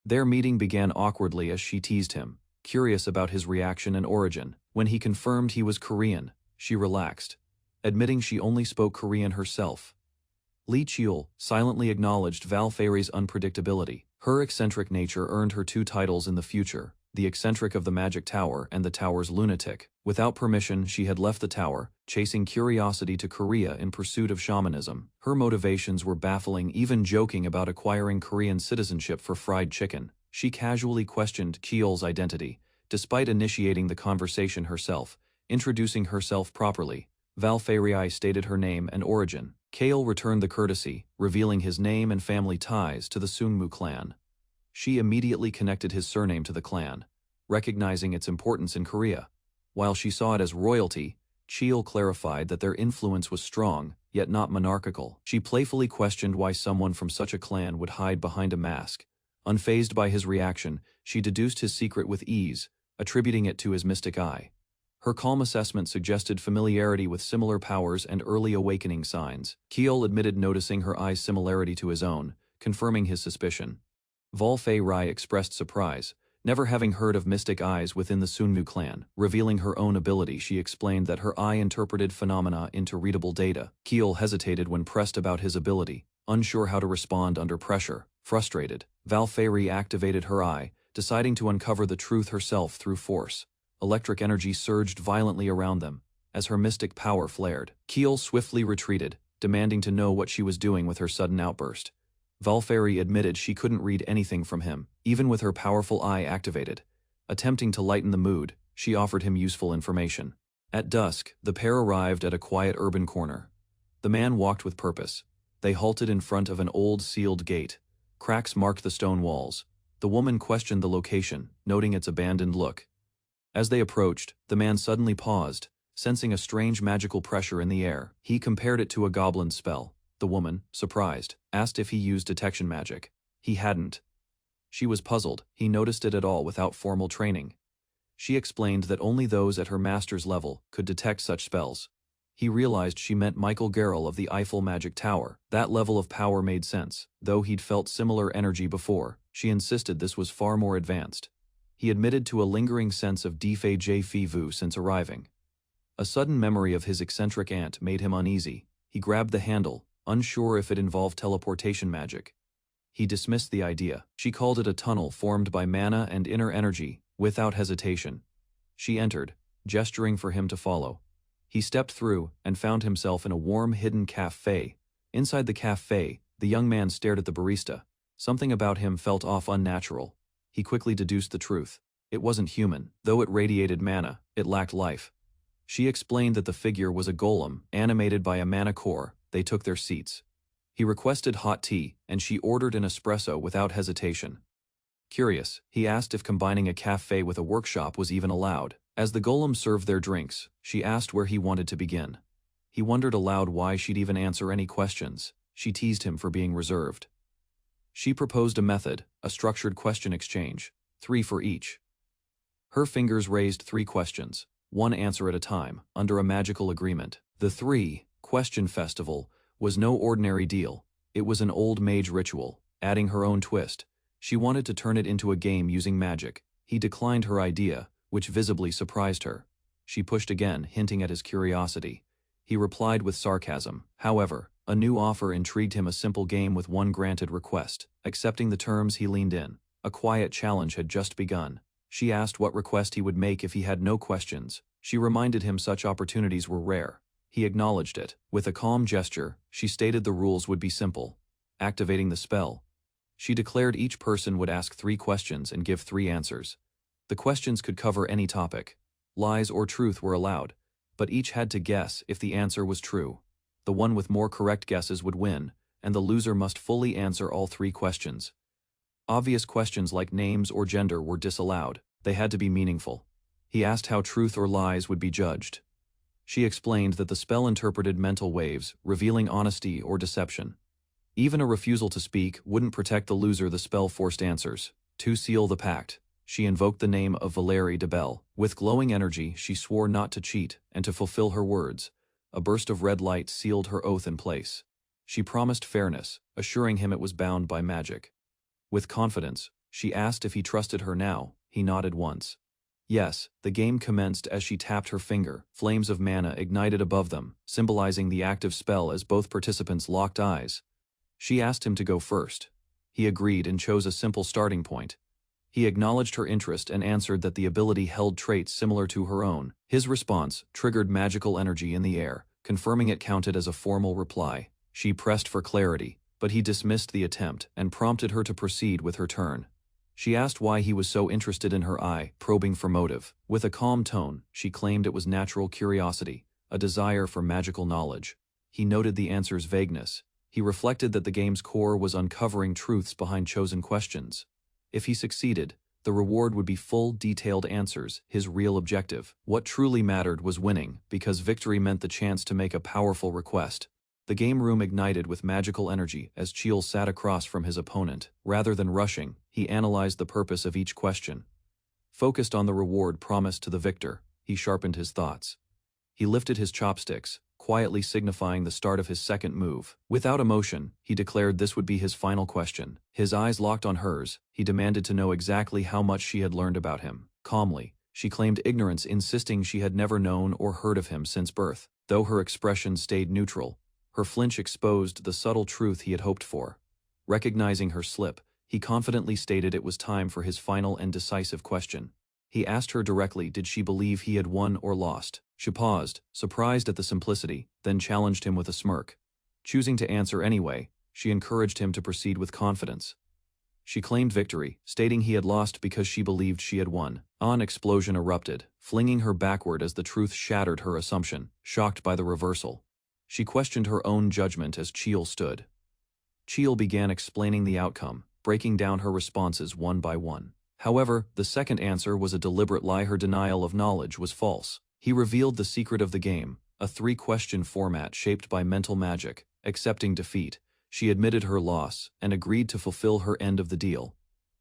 Their meeting began awkwardly as she teased him, curious about his reaction and origin. When he confirmed he was Korean, she relaxed, admitting she only spoke Korean herself. Li Cheol silently acknowledged Valfairi's unpredictability. Her eccentric nature earned her 2 titles in the future, the eccentric of the Magic Tower and the tower's lunatic. Without permission, she had left the tower, chasing curiosity to Korea in pursuit of shamanism. Her motivations were baffling, even joking about acquiring Korean citizenship for fried chicken. She casually questioned Cheol's identity, despite initiating the conversation herself, introducing herself properly. Valfairi stated her name and origin. Cheol returned the courtesy, revealing his name and family ties to the Sungmu clan. She immediately connected his surname to the clan, recognizing its importance in Korea. While she saw it as royalty, Cheol clarified that their influence was strong, yet not monarchical. She playfully questioned why someone from such a clan would hide behind a mask. Unfazed by his reaction, she deduced his secret with ease, attributing it to his mystic eye. Her calm assessment suggested familiarity with similar powers and early awakening signs. Cheol admitted noticing her eye's similarity to his own, confirming his suspicion. Valfairi expressed surprise, never having heard of mystic eyes within the Sungmu clan. Revealing her own ability, she explained that her eye interpreted phenomena into readable data. Cheol hesitated when pressed about his ability, unsure how to respond under pressure. Frustrated, Valfairi activated her eye, deciding to uncover the truth herself through force. Electric energy surged violently around them, as her mystic power flared. Cheol swiftly retreated, demanding to know what she was doing with her sudden outburst. Valfairi admitted she couldn't read anything from him, even with her powerful eye activated. Attempting to lighten the mood, she offered him useful information. At dusk, the pair arrived at a quiet urban corner. The man walked with purpose. They halted in front of an old sealed gate. Cracks marked the stone walls. The woman questioned the location, noting its abandoned look. As they approached, the man suddenly paused, sensing a strange magical pressure in the air. He compared it to a goblin spell. The woman, surprised, asked if he used detection magic. He hadn't. She was puzzled. He noticed it at all without formal training. She explained that only those at her master's level could detect such spells. He realized she meant Michael Gerrel of the Eiffel Magic Tower. That level of power made sense, though he'd felt similar energy before. She insisted this was far more advanced. He admitted to a lingering sense of défaut vu since arriving. A sudden memory of his eccentric aunt made him uneasy. He grabbed the handle, unsure if it involved teleportation magic. He dismissed the idea. She called it a tunnel formed by mana and inner energy, without hesitation. She entered, gesturing for him to follow. He stepped through and found himself in a warm, hidden cafe. Inside the cafe, the young man stared at the barista. Something about him felt off, unnatural. He quickly deduced the truth. It wasn't human. Though it radiated mana, it lacked life. She explained that the figure was a golem, animated by a mana core. They took their seats. He requested hot tea, and she ordered an espresso without hesitation. Curious, he asked if combining a cafe with a workshop was even allowed. As the golem served their drinks, she asked where he wanted to begin. He wondered aloud why she'd even answer any questions. She teased him for being reserved. She proposed a method, a structured question exchange, 3 for each. Her fingers raised 3 questions, 1 answer at a time, under a magical agreement. The 3-question festival was no ordinary deal. It was an old mage ritual, adding her own twist. She wanted to turn it into a game using magic. He declined her idea, which visibly surprised her. She pushed again, hinting at his curiosity. He replied with sarcasm. However, a new offer intrigued him, a simple game with 1 granted request. Accepting the terms, he leaned in. A quiet challenge had just begun. She asked what request he would make if he had no questions. She reminded him such opportunities were rare. He acknowledged it. With a calm gesture, she stated the rules would be simple. Activating the spell, she declared each person would ask 3 questions and give 3 answers. The questions could cover any topic. Lies or truth were allowed, but each had to guess if the answer was true. The one with more correct guesses would win, and the loser must fully answer all 3 questions. Obvious questions like names or gender were disallowed. They had to be meaningful. He asked how truth or lies would be judged. She explained that the spell interpreted mental waves, revealing honesty or deception. Even a refusal to speak wouldn't protect the loser. The spell forced answers. To seal the pact, she invoked the name of Valerie de Belle. With glowing energy, she swore not to cheat and to fulfill her words. A burst of red light sealed her oath in place. She promised fairness, assuring him it was bound by magic. With confidence, she asked if he trusted her now. He nodded once. Yes, the game commenced as she tapped her finger. Flames of mana ignited above them, symbolizing the active spell as both participants locked eyes. She asked him to go first. He agreed and chose a simple starting point. He acknowledged her interest and answered that the ability held traits similar to her own. His response triggered magical energy in the air, confirming it counted as a formal reply. She pressed for clarity, but he dismissed the attempt and prompted her to proceed with her turn. She asked why he was so interested in her eye, probing for motive. With a calm tone, she claimed it was natural curiosity, a desire for magical knowledge. He noted the answer's vagueness. He reflected that the game's core was uncovering truths behind chosen questions. If he succeeded, the reward would be full, detailed answers, his real objective. What truly mattered was winning, because victory meant the chance to make a powerful request. The game room ignited with magical energy as Cheel sat across from his opponent. Rather than rushing, he analyzed the purpose of each question. Focused on the reward promised to the victor, he sharpened his thoughts. He lifted his chopsticks, quietly signifying the start of his second move. Without emotion, he declared this would be his final question. His eyes locked on hers. He demanded to know exactly how much she had learned about him. Calmly, she claimed ignorance, insisting she had never known or heard of him since birth. Though her expression stayed neutral, her flinch exposed the subtle truth he had hoped for. Recognizing her slip, he confidently stated it was time for his final and decisive question. He asked her directly, did she believe he had won or lost? She paused, surprised at the simplicity, then challenged him with a smirk. Choosing to answer anyway, she encouraged him to proceed with confidence. She claimed victory, stating he had lost because she believed she had won. An explosion erupted, flinging her backward as the truth shattered her assumption. Shocked by the reversal, she questioned her own judgment as Cheel stood. Cheel began explaining the outcome, breaking down her responses one by one. However, the second answer was a deliberate lie. Her denial of knowledge was false. He revealed the secret of the game, a 3-question format shaped by mental magic. Accepting defeat, she admitted her loss and agreed to fulfill her end of the deal.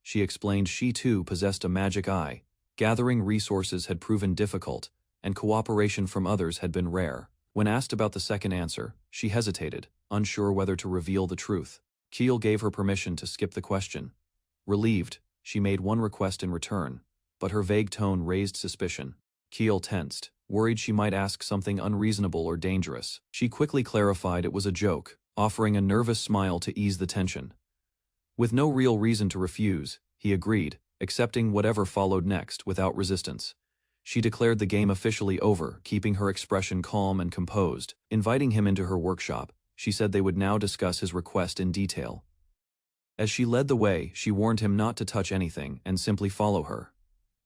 She explained she too possessed a magic eye. Gathering resources had proven difficult, and cooperation from others had been rare. When asked about the second answer, she hesitated, unsure whether to reveal the truth. Cheel gave her permission to skip the question. Relieved, she made one request in return, but her vague tone raised suspicion. Cheel tensed, worried she might ask something unreasonable or dangerous. She quickly clarified it was a joke, offering a nervous smile to ease the tension. With no real reason to refuse, he agreed, accepting whatever followed next without resistance. She declared the game officially over, keeping her expression calm and composed. Inviting him into her workshop, she said they would now discuss his request in detail. As she led the way, she warned him not to touch anything and simply follow her.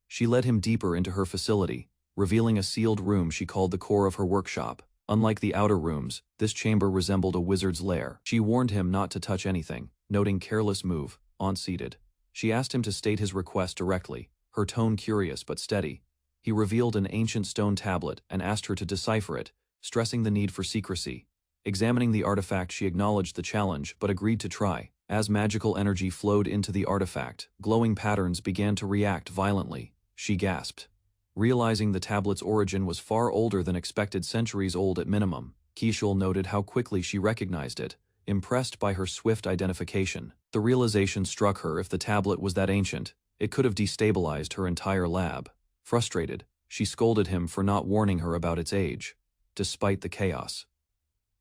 She led him deeper into her facility, revealing a sealed room she called the core of her workshop. Unlike the outer rooms, this chamber resembled a wizard's lair. She warned him not to touch anything, noting careless move, unseated. She asked him to state his request directly, her tone curious but steady. He revealed an ancient stone tablet and asked her to decipher it, stressing the need for secrecy. Examining the artifact, she acknowledged the challenge but agreed to try. As magical energy flowed into the artifact, glowing patterns began to react violently. She gasped. Realizing the tablet's origin was far older than expected, centuries old at minimum, Kishul noted how quickly she recognized it, impressed by her swift identification. The realization struck her: if the tablet was that ancient, it could have destabilized her entire lab. Frustrated, she scolded him for not warning her about its age. Despite the chaos,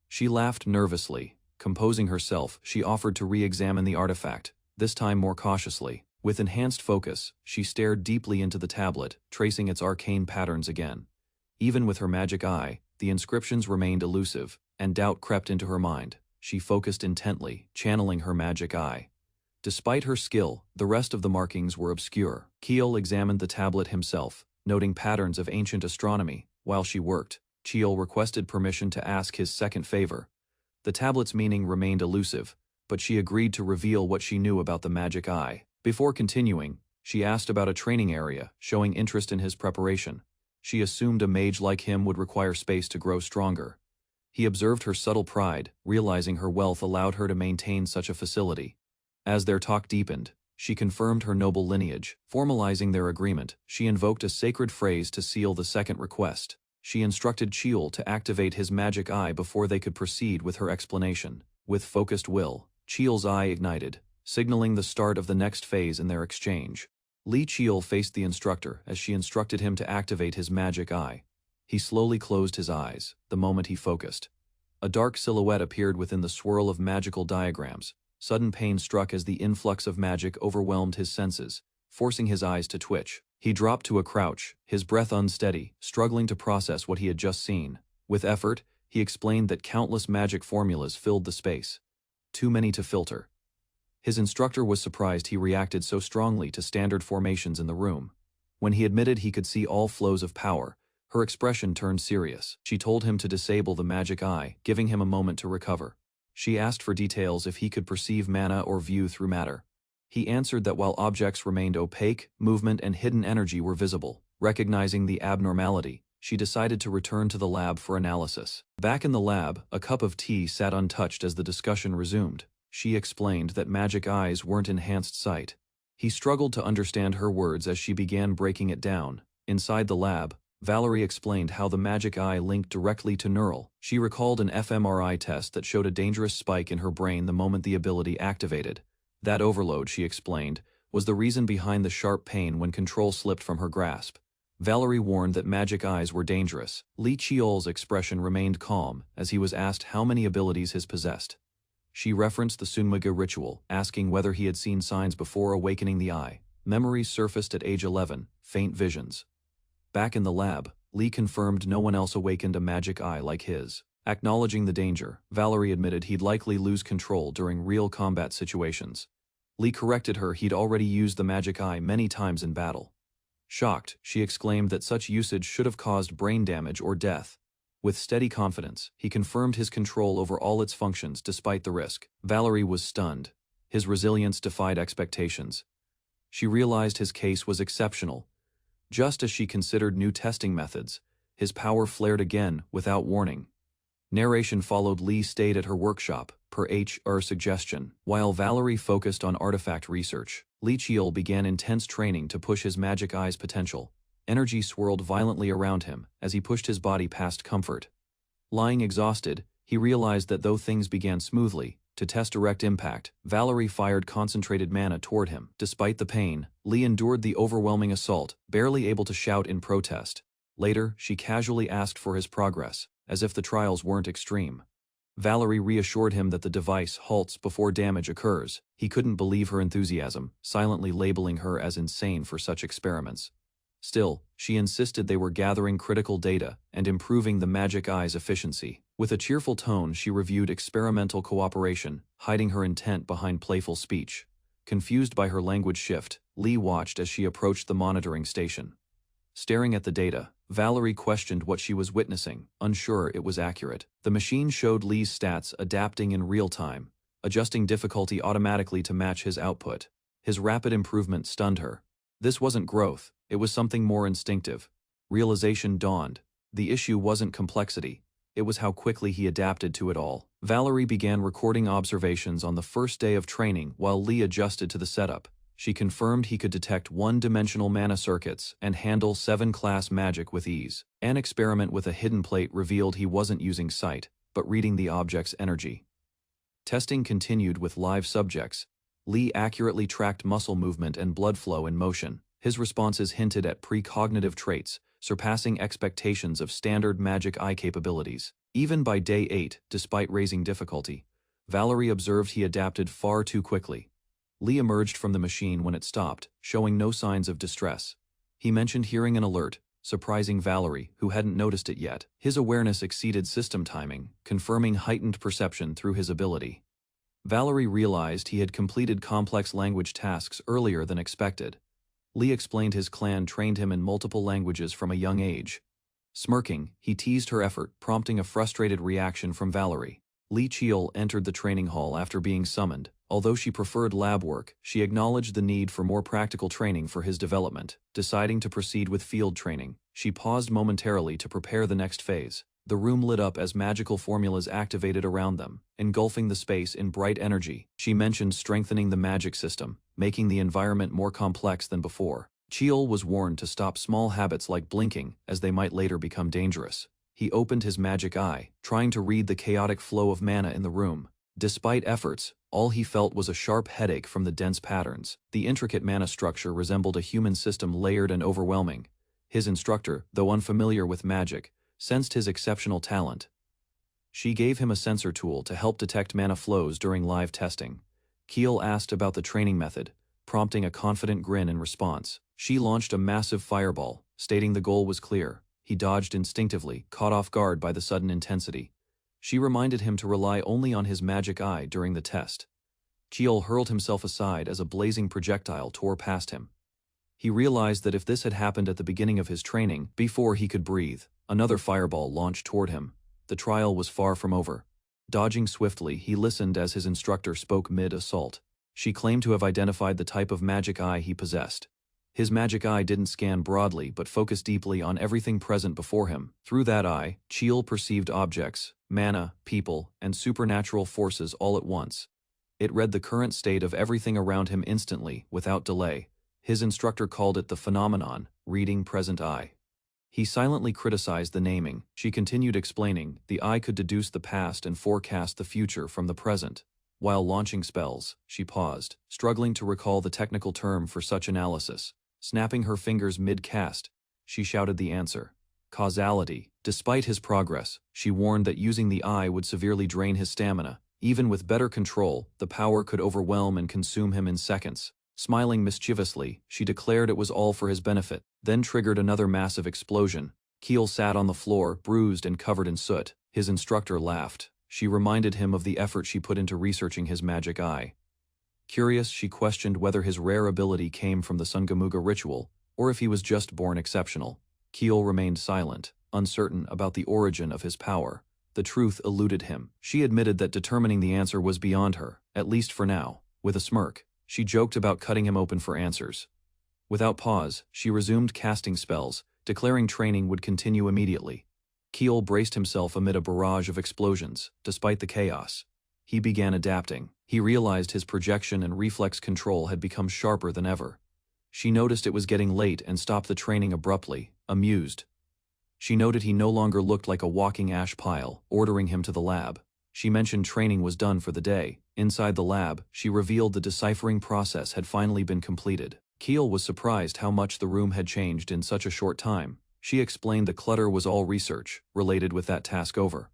she laughed nervously. Composing herself, she offered to re-examine the artifact, this time more cautiously. With enhanced focus, she stared deeply into the tablet, tracing its arcane patterns again. Even with her magic eye, the inscriptions remained elusive, and doubt crept into her mind. She focused intently, channeling her magic eye. Despite her skill, the rest of the markings were obscure. Keel examined the tablet himself, noting patterns of ancient astronomy. While she worked, Keel requested permission to ask his second favor. The tablet's meaning remained elusive, but she agreed to reveal what she knew about the magic eye. Before continuing, she asked about a training area, showing interest in his preparation. She assumed a mage like him would require space to grow stronger. He observed her subtle pride, realizing her wealth allowed her to maintain such a facility. As their talk deepened, she confirmed her noble lineage. Formalizing their agreement, she invoked a sacred phrase to seal the second request. She instructed Chiul to activate his magic eye before they could proceed with her explanation. With focused will, Chiul's eye ignited, signaling the start of the next phase in their exchange. Li Chiul faced the instructor as she instructed him to activate his magic eye. He slowly closed his eyes, the moment he focused. A dark silhouette appeared within the swirl of magical diagrams. Sudden pain struck as the influx of magic overwhelmed his senses, forcing his eyes to twitch. He dropped to a crouch, his breath unsteady, struggling to process what he had just seen. With effort, he explained that countless magic formulas filled the space. Too many to filter. His instructor was surprised he reacted so strongly to standard formations in the room. When he admitted he could see all flows of power, her expression turned serious. She told him to disable the magic eye, giving him a moment to recover. She asked for details if he could perceive mana or view through matter. He answered that while objects remained opaque, movement and hidden energy were visible. Recognizing the abnormality, she decided to return to the lab for analysis. Back in the lab, a cup of tea sat untouched as the discussion resumed. She explained that magic eyes weren't enhanced sight. He struggled to understand her words as she began breaking it down. Inside the lab, Valerie explained how the magic eye linked directly to neural. She recalled an fMRI test that showed a dangerous spike in her brain the moment the ability activated. That overload, she explained, was the reason behind the sharp pain when control slipped from her grasp. Valerie warned that magic eyes were dangerous. Li Chiol's expression remained calm as he was asked how many abilities his possessed. She referenced the Sunmaga ritual, asking whether he had seen signs before awakening the eye. Memories surfaced at age 11, faint visions. Back in the lab, Li confirmed no one else awakened a magic eye like his. Acknowledging the danger, Valerie admitted he'd likely lose control during real combat situations. Li corrected her he'd already used the magic eye many times in battle. Shocked, she exclaimed that such usage should have caused brain damage or death. With steady confidence, he confirmed his control over all its functions despite the risk. Valerie was stunned. His resilience defied expectations. She realized his case was exceptional. Just as she considered new testing methods, his power flared again without warning. Narration followed. Li stayed at her workshop, per HR suggestion. While Valerie focused on artifact research, Li Chiul began intense training to push his magic eye's potential. Energy swirled violently around him as he pushed his body past comfort. Lying exhausted, he realized that though things began smoothly, to test direct impact, Valerie fired concentrated mana toward him. Despite the pain, Li endured the overwhelming assault, barely able to shout in protest. Later, she casually asked for his progress, as if the trials weren't extreme. Valerie reassured him that the device halts before damage occurs. He couldn't believe her enthusiasm, silently labeling her as insane for such experiments. Still, she insisted they were gathering critical data and improving the magic eye's efficiency. With a cheerful tone, she reviewed experimental cooperation, hiding her intent behind playful speech. Confused by her language shift, Lee watched as she approached the monitoring station. Staring at the data, Valerie questioned what she was witnessing, unsure it was accurate. The machine showed Lee's stats adapting in real time, adjusting difficulty automatically to match his output. His rapid improvement stunned her. This wasn't growth, it was something more instinctive. Realization dawned. The issue wasn't complexity, it was how quickly he adapted to it all. Valerie began recording observations on the first day of training while Lee adjusted to the setup. She confirmed he could detect one-dimensional mana circuits and handle 7-class magic with ease. An experiment with a hidden plate revealed he wasn't using sight, but reading the object's energy. Testing continued with live subjects. Lee accurately tracked muscle movement and blood flow in motion. His responses hinted at precognitive traits, surpassing expectations of standard magic eye capabilities. Even by day 8, despite raising difficulty, Valerie observed he adapted far too quickly. Lee emerged from the machine when it stopped, showing no signs of distress. He mentioned hearing an alert, surprising Valerie, who hadn't noticed it yet. His awareness exceeded system timing, confirming heightened perception through his ability. Valerie realized he had completed complex language tasks earlier than expected. Lee explained his clan trained him in multiple languages from a young age. Smirking, he teased her effort, prompting a frustrated reaction from Valerie. Lee Cheol entered the training hall after being summoned. Although she preferred lab work, she acknowledged the need for more practical training for his development. Deciding to proceed with field training, she paused momentarily to prepare the next phase. The room lit up as magical formulas activated around them, engulfing the space in bright energy. She mentioned strengthening the magic system, making the environment more complex than before. Cheol was warned to stop small habits like blinking, as they might later become dangerous. He opened his magic eye, trying to read the chaotic flow of mana in the room. Despite efforts, all he felt was a sharp headache from the dense patterns. The intricate mana structure resembled a human system, layered and overwhelming. His instructor, though unfamiliar with magic, sensed his exceptional talent. She gave him a sensor tool to help detect mana flows during live testing. Keel asked about the training method, prompting a confident grin in response. She launched a massive fireball, stating the goal was clear. He dodged instinctively, caught off guard by the sudden intensity. She reminded him to rely only on his magic eye during the test. Keel hurled himself aside as a blazing projectile tore past him. He realized that if this had happened at the beginning of his training, before he could breathe, another fireball launched toward him. The trial was far from over. Dodging swiftly, he listened as his instructor spoke mid-assault. She claimed to have identified the type of magic eye he possessed. His magic eye didn't scan broadly but focused deeply on everything present before him. Through that eye, Cheel perceived objects, mana, people, and supernatural forces all at once. It read the current state of everything around him instantly, without delay. His instructor called it the phenomenon, reading present eye. He silently criticized the naming. She continued explaining, the eye could deduce the past and forecast the future from the present. While launching spells, she paused, struggling to recall the technical term for such analysis. Snapping her fingers mid-cast, she shouted the answer. Causality. Despite his progress, she warned that using the eye would severely drain his stamina. Even with better control, the power could overwhelm and consume him in seconds. Smiling mischievously, she declared it was all for his benefit, then triggered another massive explosion. Keel sat on the floor, bruised and covered in soot. His instructor laughed. She reminded him of the effort she put into researching his magic eye. Curious, she questioned whether his rare ability came from the Sungamuga ritual, or if he was just born exceptional. Keel remained silent, uncertain about the origin of his power. The truth eluded him. She admitted that determining the answer was beyond her, at least for now. With a smirk, she joked about cutting him open for answers. Without pause, she resumed casting spells, declaring training would continue immediately. Keel braced himself amid a barrage of explosions. Despite the chaos, he began adapting. He realized his projection and reflex control had become sharper than ever. She noticed it was getting late and stopped the training abruptly, amused. She noted he no longer looked like a walking ash pile, ordering him to the lab. She mentioned training was done for the day. Inside the lab, she revealed the deciphering process had finally been completed. Keel was surprised how much the room had changed in such a short time. She explained the clutter was all research, related with that task over.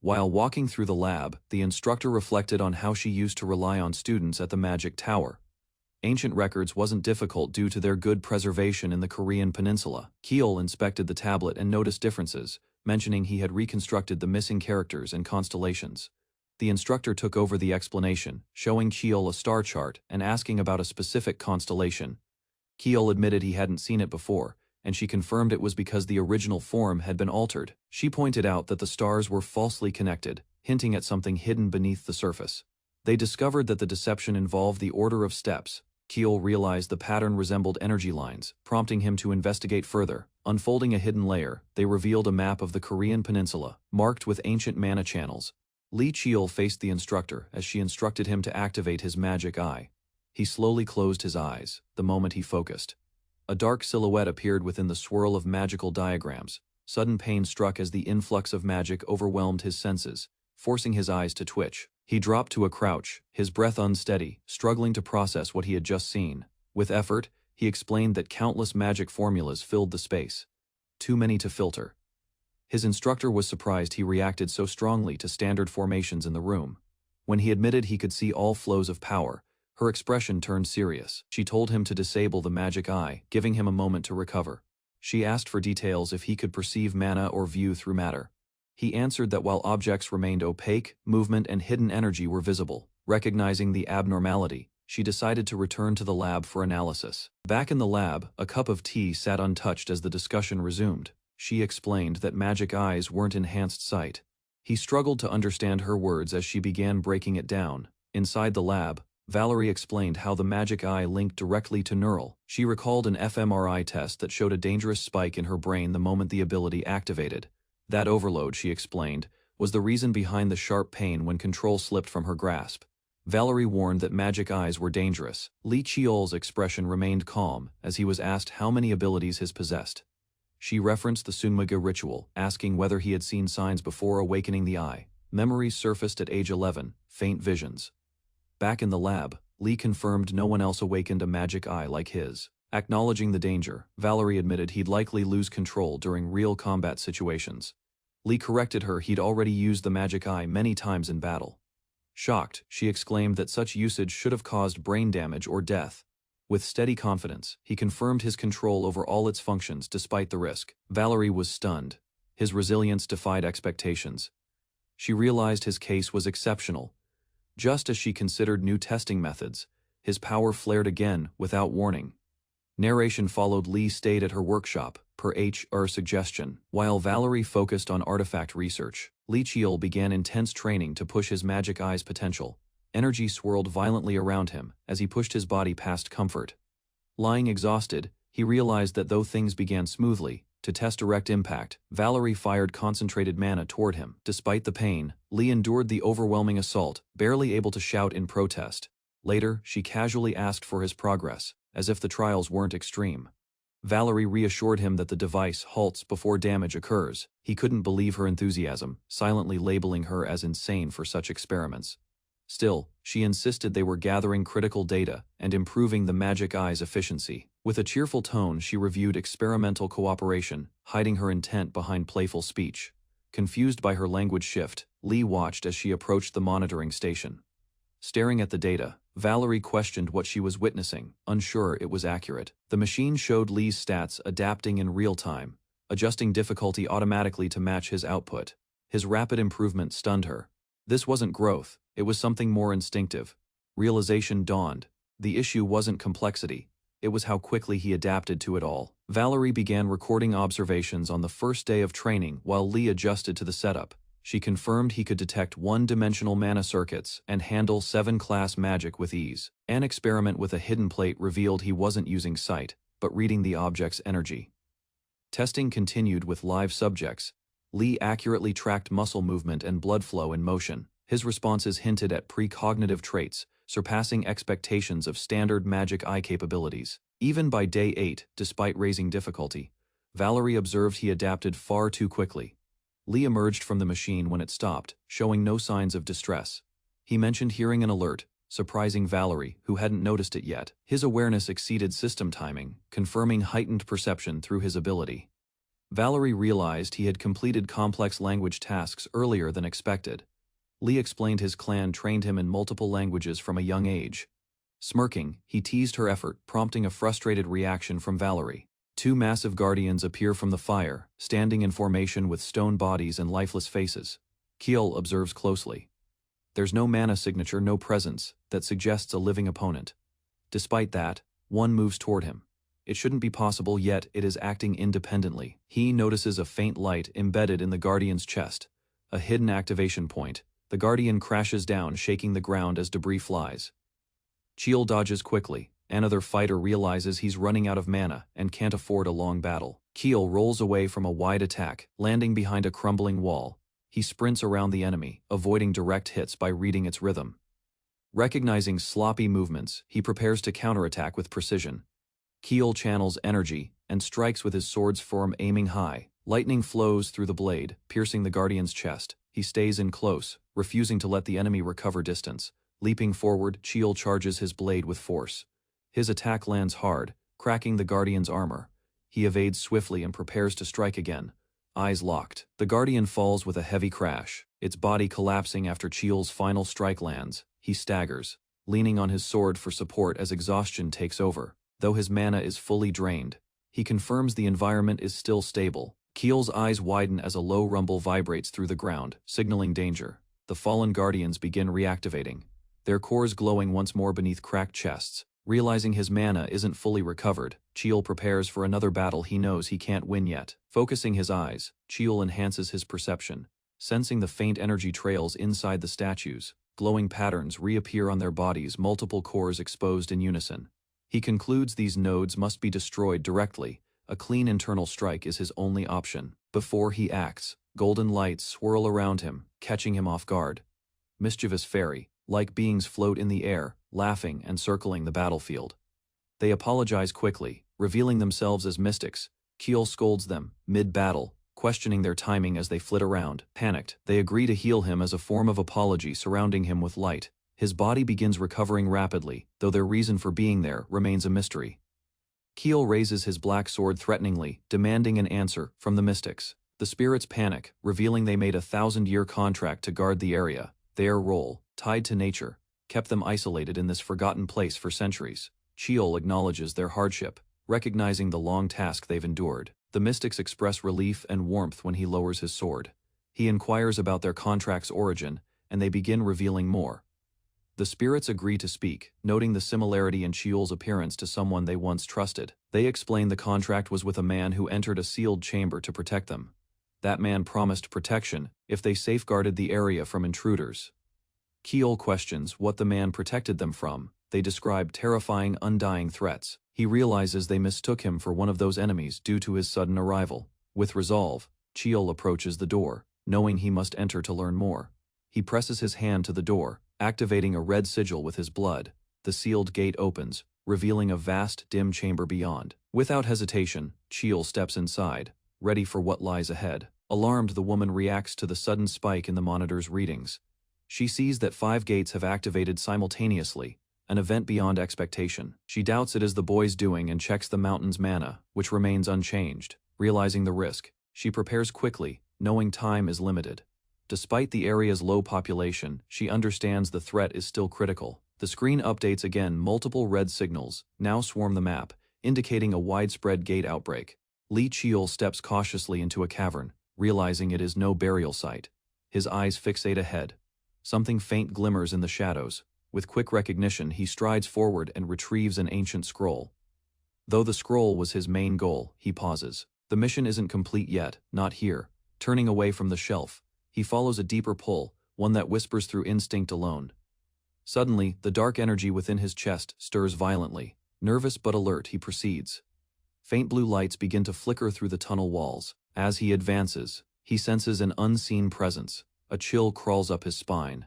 While walking through the lab, the instructor reflected on how she used to rely on students at the Magic Tower. Ancient records wasn't difficult due to their good preservation in the Korean peninsula. Keel inspected the tablet and noticed differences, mentioning he had reconstructed the missing characters and constellations. The instructor took over the explanation, showing Keel a star chart and asking about a specific constellation. Keel admitted he hadn't seen it before, and she confirmed it was because the original form had been altered. She pointed out that the stars were falsely connected, hinting at something hidden beneath the surface. They discovered that the deception involved the order of steps. Keel realized the pattern resembled energy lines, prompting him to investigate further. Unfolding a hidden layer, they revealed a map of the Korean peninsula, marked with ancient mana channels. Lee Cheol faced the instructor as she instructed him to activate his magic eye. He slowly closed his eyes, the moment he focused. A dark silhouette appeared within the swirl of magical diagrams. Sudden pain struck as the influx of magic overwhelmed his senses, forcing his eyes to twitch. He dropped to a crouch, his breath unsteady, struggling to process what he had just seen. With effort, he explained that countless magic formulas filled the space. Too many to filter. His instructor was surprised he reacted so strongly to standard formations in the room. When he admitted he could see all flows of power, her expression turned serious. She told him to disable the magic eye, giving him a moment to recover. She asked for details if he could perceive mana or view through matter. He answered that while objects remained opaque, movement and hidden energy were visible. Recognizing the abnormality, she decided to return to the lab for analysis. Back in the lab, a cup of tea sat untouched as the discussion resumed. She explained that magic eyes weren't enhanced sight. He struggled to understand her words as she began breaking it down. Inside the lab, Valerie explained how the magic eye linked directly to neural. She recalled an fMRI test that showed a dangerous spike in her brain the moment the ability activated. That overload, she explained, was the reason behind the sharp pain when control slipped from her grasp. Valerie warned that magic eyes were dangerous. Lee Cheol's expression remained calm as he was asked how many abilities his possessed. She referenced the Sunmaga ritual, asking whether he had seen signs before awakening the eye. Memories surfaced at age 11, faint visions. Back in the lab, Lee confirmed no one else awakened a magic eye like his. Acknowledging the danger, Valerie admitted he'd likely lose control during real combat situations. Lee corrected her he'd already used the magic eye many times in battle. Shocked, she exclaimed that such usage should have caused brain damage or death. With steady confidence, he confirmed his control over all its functions despite the risk. Valerie was stunned. His resilience defied expectations. She realized his case was exceptional. Just as she considered new testing methods, his power flared again without warning. Narration followed. Lee stayed at her workshop, per HR suggestion. While Valerie focused on artifact research, Lee Cheol began intense training to push his magic eye's potential. Energy swirled violently around him as he pushed his body past comfort. Lying exhausted, he realized that though things began smoothly, to test direct impact, Valerie fired concentrated mana toward him. Despite the pain, Lee endured the overwhelming assault, barely able to shout in protest. Later, she casually asked for his progress, as if the trials weren't extreme. Valerie reassured him that the device halts before damage occurs. He couldn't believe her enthusiasm, silently labeling her as insane for such experiments. Still, she insisted they were gathering critical data and improving the magic eye's efficiency. With a cheerful tone, she reviewed experimental cooperation, hiding her intent behind playful speech. Confused by her language shift, Lee watched as she approached the monitoring station. Staring at the data, Valerie questioned what she was witnessing, unsure it was accurate. The machine showed Lee's stats adapting in real time, adjusting difficulty automatically to match his output. His rapid improvement stunned her. This wasn't growth, it was something more instinctive. Realization dawned. The issue wasn't complexity, it was how quickly he adapted to it all. Valerie began recording observations on the first day of training while Lee adjusted to the setup. She confirmed he could detect one-dimensional mana circuits and handle 7-class magic with ease. An experiment with a hidden plate revealed he wasn't using sight, but reading the object's energy. Testing continued with live subjects. Lee accurately tracked muscle movement and blood flow in motion. His responses hinted at precognitive traits, surpassing expectations of standard magic eye capabilities. Even by day 8, despite raising difficulty, Valerie observed he adapted far too quickly. Lee emerged from the machine when it stopped, showing no signs of distress. He mentioned hearing an alert, surprising Valerie, who hadn't noticed it yet. His awareness exceeded system timing, confirming heightened perception through his ability. Valerie realized he had completed complex language tasks earlier than expected. Lee explained his clan trained him in multiple languages from a young age. Smirking, he teased her effort, prompting a frustrated reaction from Valerie. Two massive guardians appear from the fire, standing in formation with stone bodies and lifeless faces. Kiel observes closely. There's no mana signature, no presence, that suggests a living opponent. Despite that, one moves toward him. It shouldn't be possible, yet it is acting independently. He notices a faint light embedded in the guardian's chest. A hidden activation point. The guardian crashes down, shaking the ground as debris flies. Kiel dodges quickly. Another fighter realizes he's running out of mana and can't afford a long battle. Kiel rolls away from a wide attack, landing behind a crumbling wall. He sprints around the enemy, avoiding direct hits by reading its rhythm. Recognizing sloppy movements, he prepares to counterattack with precision. Kiel channels energy and strikes with his sword's form, aiming high. Lightning flows through the blade, piercing the guardian's chest. He stays in close, refusing to let the enemy recover distance. Leaping forward, Kiel charges his blade with force. His attack lands hard, cracking the guardian's armor. He evades swiftly and prepares to strike again. Eyes locked. The guardian falls with a heavy crash, its body collapsing after Kiel's final strike lands. He staggers, leaning on his sword for support as exhaustion takes over. Though his mana is fully drained, he confirms the environment is still stable. Kiel's eyes widen as a low rumble vibrates through the ground, signaling danger. The fallen guardians begin reactivating, their cores glowing once more beneath cracked chests. Realizing his mana isn't fully recovered, Kiel prepares for another battle he knows he can't win yet. Focusing his eyes, Kiel enhances his perception. Sensing the faint energy trails inside the statues, glowing patterns reappear on their bodies, multiple cores exposed in unison. He concludes these nodes must be destroyed directly. A clean internal strike is his only option. Before he acts, golden lights swirl around him, catching him off guard. Mischievous fairy-like beings float in the air, laughing and circling the battlefield. They apologize quickly, revealing themselves as mystics. Kiel scolds them, mid-battle, questioning their timing as they flit around. Panicked, they agree to heal him as a form of apology, surrounding him with light. His body begins recovering rapidly, though their reason for being there remains a mystery. Kiel raises his black sword threateningly, demanding an answer from the mystics. The spirits panic, revealing they made a 1,000-year contract to guard the area. Their role, tied to nature, kept them isolated in this forgotten place for centuries. Kiel acknowledges their hardship, recognizing the long task they've endured. The mystics express relief and warmth when he lowers his sword. He inquires about their contract's origin, and they begin revealing more. The spirits agree to speak, noting the similarity in Kiel's appearance to someone they once trusted. They explain the contract was with a man who entered a sealed chamber to protect them. That man promised protection if they safeguarded the area from intruders. Kiel questions what the man protected them from. They describe terrifying, undying threats. He realizes they mistook him for one of those enemies due to his sudden arrival. With resolve, Kiel approaches the door, knowing he must enter to learn more. He presses his hand to the door, activating a red sigil with his blood. The sealed gate opens, revealing a vast, dim chamber beyond. Without hesitation, Kiel steps inside, ready for what lies ahead. Alarmed, the woman reacts to the sudden spike in the monitor's readings. She sees that 5 gates have activated simultaneously, an event beyond expectation. She doubts it is the boy's doing and checks the mountain's mana, which remains unchanged. Realizing the risk, she prepares quickly, knowing time is limited. Despite the area's low population, she understands the threat is still critical. The screen updates again. Multiple red signals now swarm the map, indicating a widespread gate outbreak. Kiel steps cautiously into a cavern, realizing it is no burial site. His eyes fixate ahead. Something faint glimmers in the shadows. With quick recognition, he strides forward and retrieves an ancient scroll. Though the scroll was his main goal, he pauses. The mission isn't complete yet, not here. Turning away from the shelf, he follows a deeper pull, one that whispers through instinct alone. Suddenly, the dark energy within his chest stirs violently. Nervous but alert, he proceeds. Faint blue lights begin to flicker through the tunnel walls. As he advances, he senses an unseen presence. A chill crawls up his spine.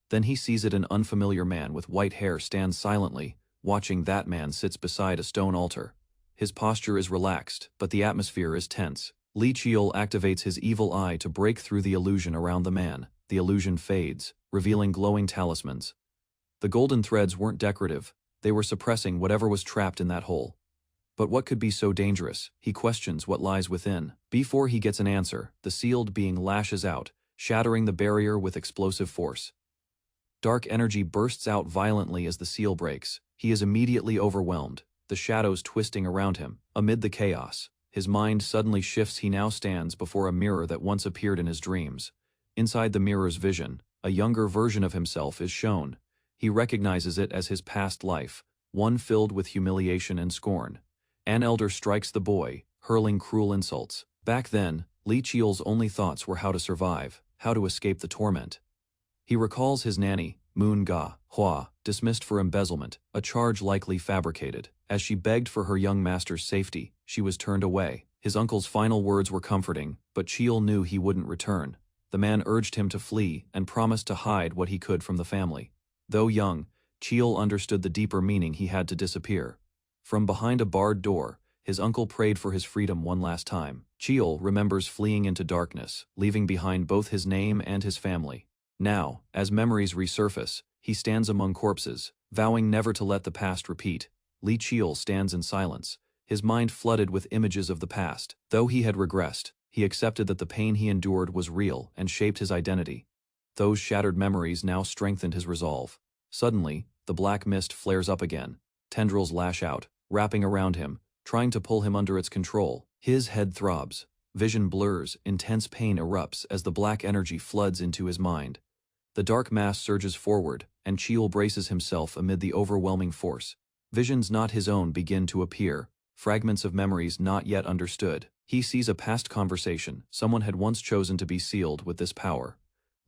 Then he sees it. An unfamiliar man with white hair stands silently, watching. That man sits beside a stone altar. His posture is relaxed, but the atmosphere is tense. Kiel activates his evil eye to break through the illusion around the man. The illusion fades, revealing glowing talismans. The golden threads weren't decorative, they were suppressing whatever was trapped in that hole. But what could be so dangerous? He questions what lies within. Before he gets an answer, the sealed being lashes out, shattering the barrier with explosive force. Dark energy bursts out violently as the seal breaks. He is immediately overwhelmed, the shadows twisting around him. Amid the chaos, his mind suddenly shifts. He now stands before a mirror that once appeared in his dreams. Inside the mirror's vision, a younger version of himself is shown. He recognizes it as his past life, one filled with humiliation and scorn. An elder strikes the boy, hurling cruel insults. Back then, Lee Cheol's only thoughts were how to survive, how to escape the torment. He recalls his nanny, Manhwa, dismissed for embezzlement, a charge likely fabricated. As she begged for her young master's safety, she was turned away. His uncle's final words were comforting, but Cheol knew he wouldn't return. The man urged him to flee and promised to hide what he could from the family. Though young, Cheol understood the deeper meaning. He had to disappear. From behind a barred door, his uncle prayed for his freedom one last time. Cheol remembers fleeing into darkness, leaving behind both his name and his family. Now, as memories resurface, he stands among corpses, vowing never to let the past repeat. Lee Cheol stands in silence, his mind flooded with images of the past. Though he had regressed, he accepted that the pain he endured was real and shaped his identity. Those shattered memories now strengthened his resolve. Suddenly, the black mist flares up again. Tendrils lash out, wrapping around him, trying to pull him under its control. His head throbs. Vision blurs, intense pain erupts as the black energy floods into his mind. The dark mass surges forward, and Cheol braces himself amid the overwhelming force. Visions not his own begin to appear, fragments of memories not yet understood. He sees a past conversation. Someone had once chosen to be sealed with this power.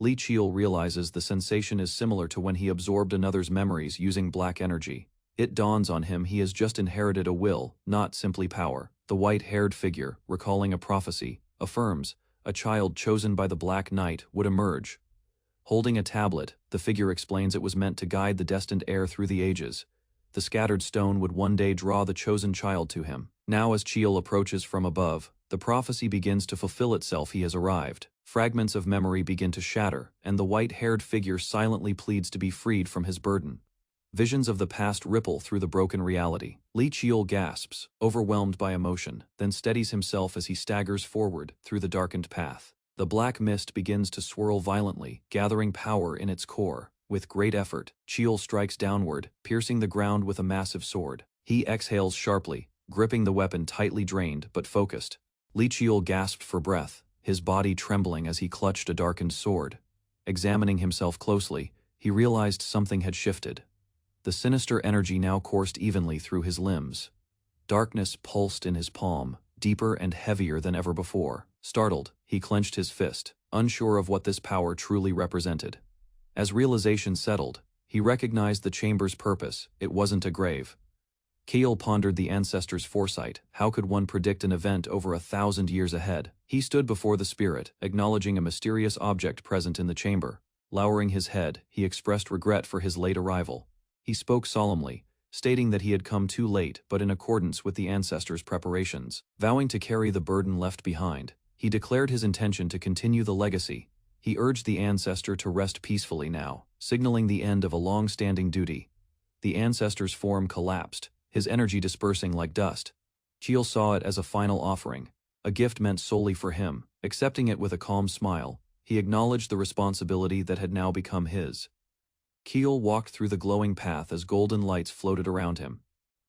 Lee Cheol realizes the sensation is similar to when he absorbed another's memories using black energy. It dawns on him he has just inherited a will, not simply power. The white-haired figure, recalling a prophecy, affirms a child chosen by the Black Knight would emerge. Holding a tablet, the figure explains it was meant to guide the destined heir through the ages. The scattered stone would one day draw the chosen child to him. Now as Cheol approaches from above, the prophecy begins to fulfill itself. He has arrived. Fragments of memory begin to shatter, and the white-haired figure silently pleads to be freed from his burden. Visions of the past ripple through the broken reality. Lee Cheol gasps, overwhelmed by emotion, then steadies himself as he staggers forward through the darkened path. The black mist begins to swirl violently, gathering power in its core. With great effort, Cheol strikes downward, piercing the ground with a massive sword. He exhales sharply, gripping the weapon tightly drained but focused. Lee Cheol gasped for breath, his body trembling as he clutched a darkened sword. Examining himself closely, he realized something had shifted. The sinister energy now coursed evenly through his limbs. Darkness pulsed in his palm, deeper and heavier than ever before. Startled, he clenched his fist, unsure of what this power truly represented. As realization settled, he recognized the chamber's purpose. It wasn't a grave. Cheol pondered the ancestors' foresight. How could one predict an event over 1,000 years ahead? He stood before the spirit, acknowledging a mysterious object present in the chamber. Lowering his head, he expressed regret for his late arrival. He spoke solemnly, stating that he had come too late but in accordance with the ancestors' preparations. Vowing to carry the burden left behind, he declared his intention to continue the legacy. He urged the ancestor to rest peacefully now, signaling the end of a long-standing duty. The ancestor's form collapsed, his energy dispersing like dust. Cheol saw it as a final offering, a gift meant solely for him. Accepting it with a calm smile, he acknowledged the responsibility that had now become his. Cheol walked through the glowing path as golden lights floated around him.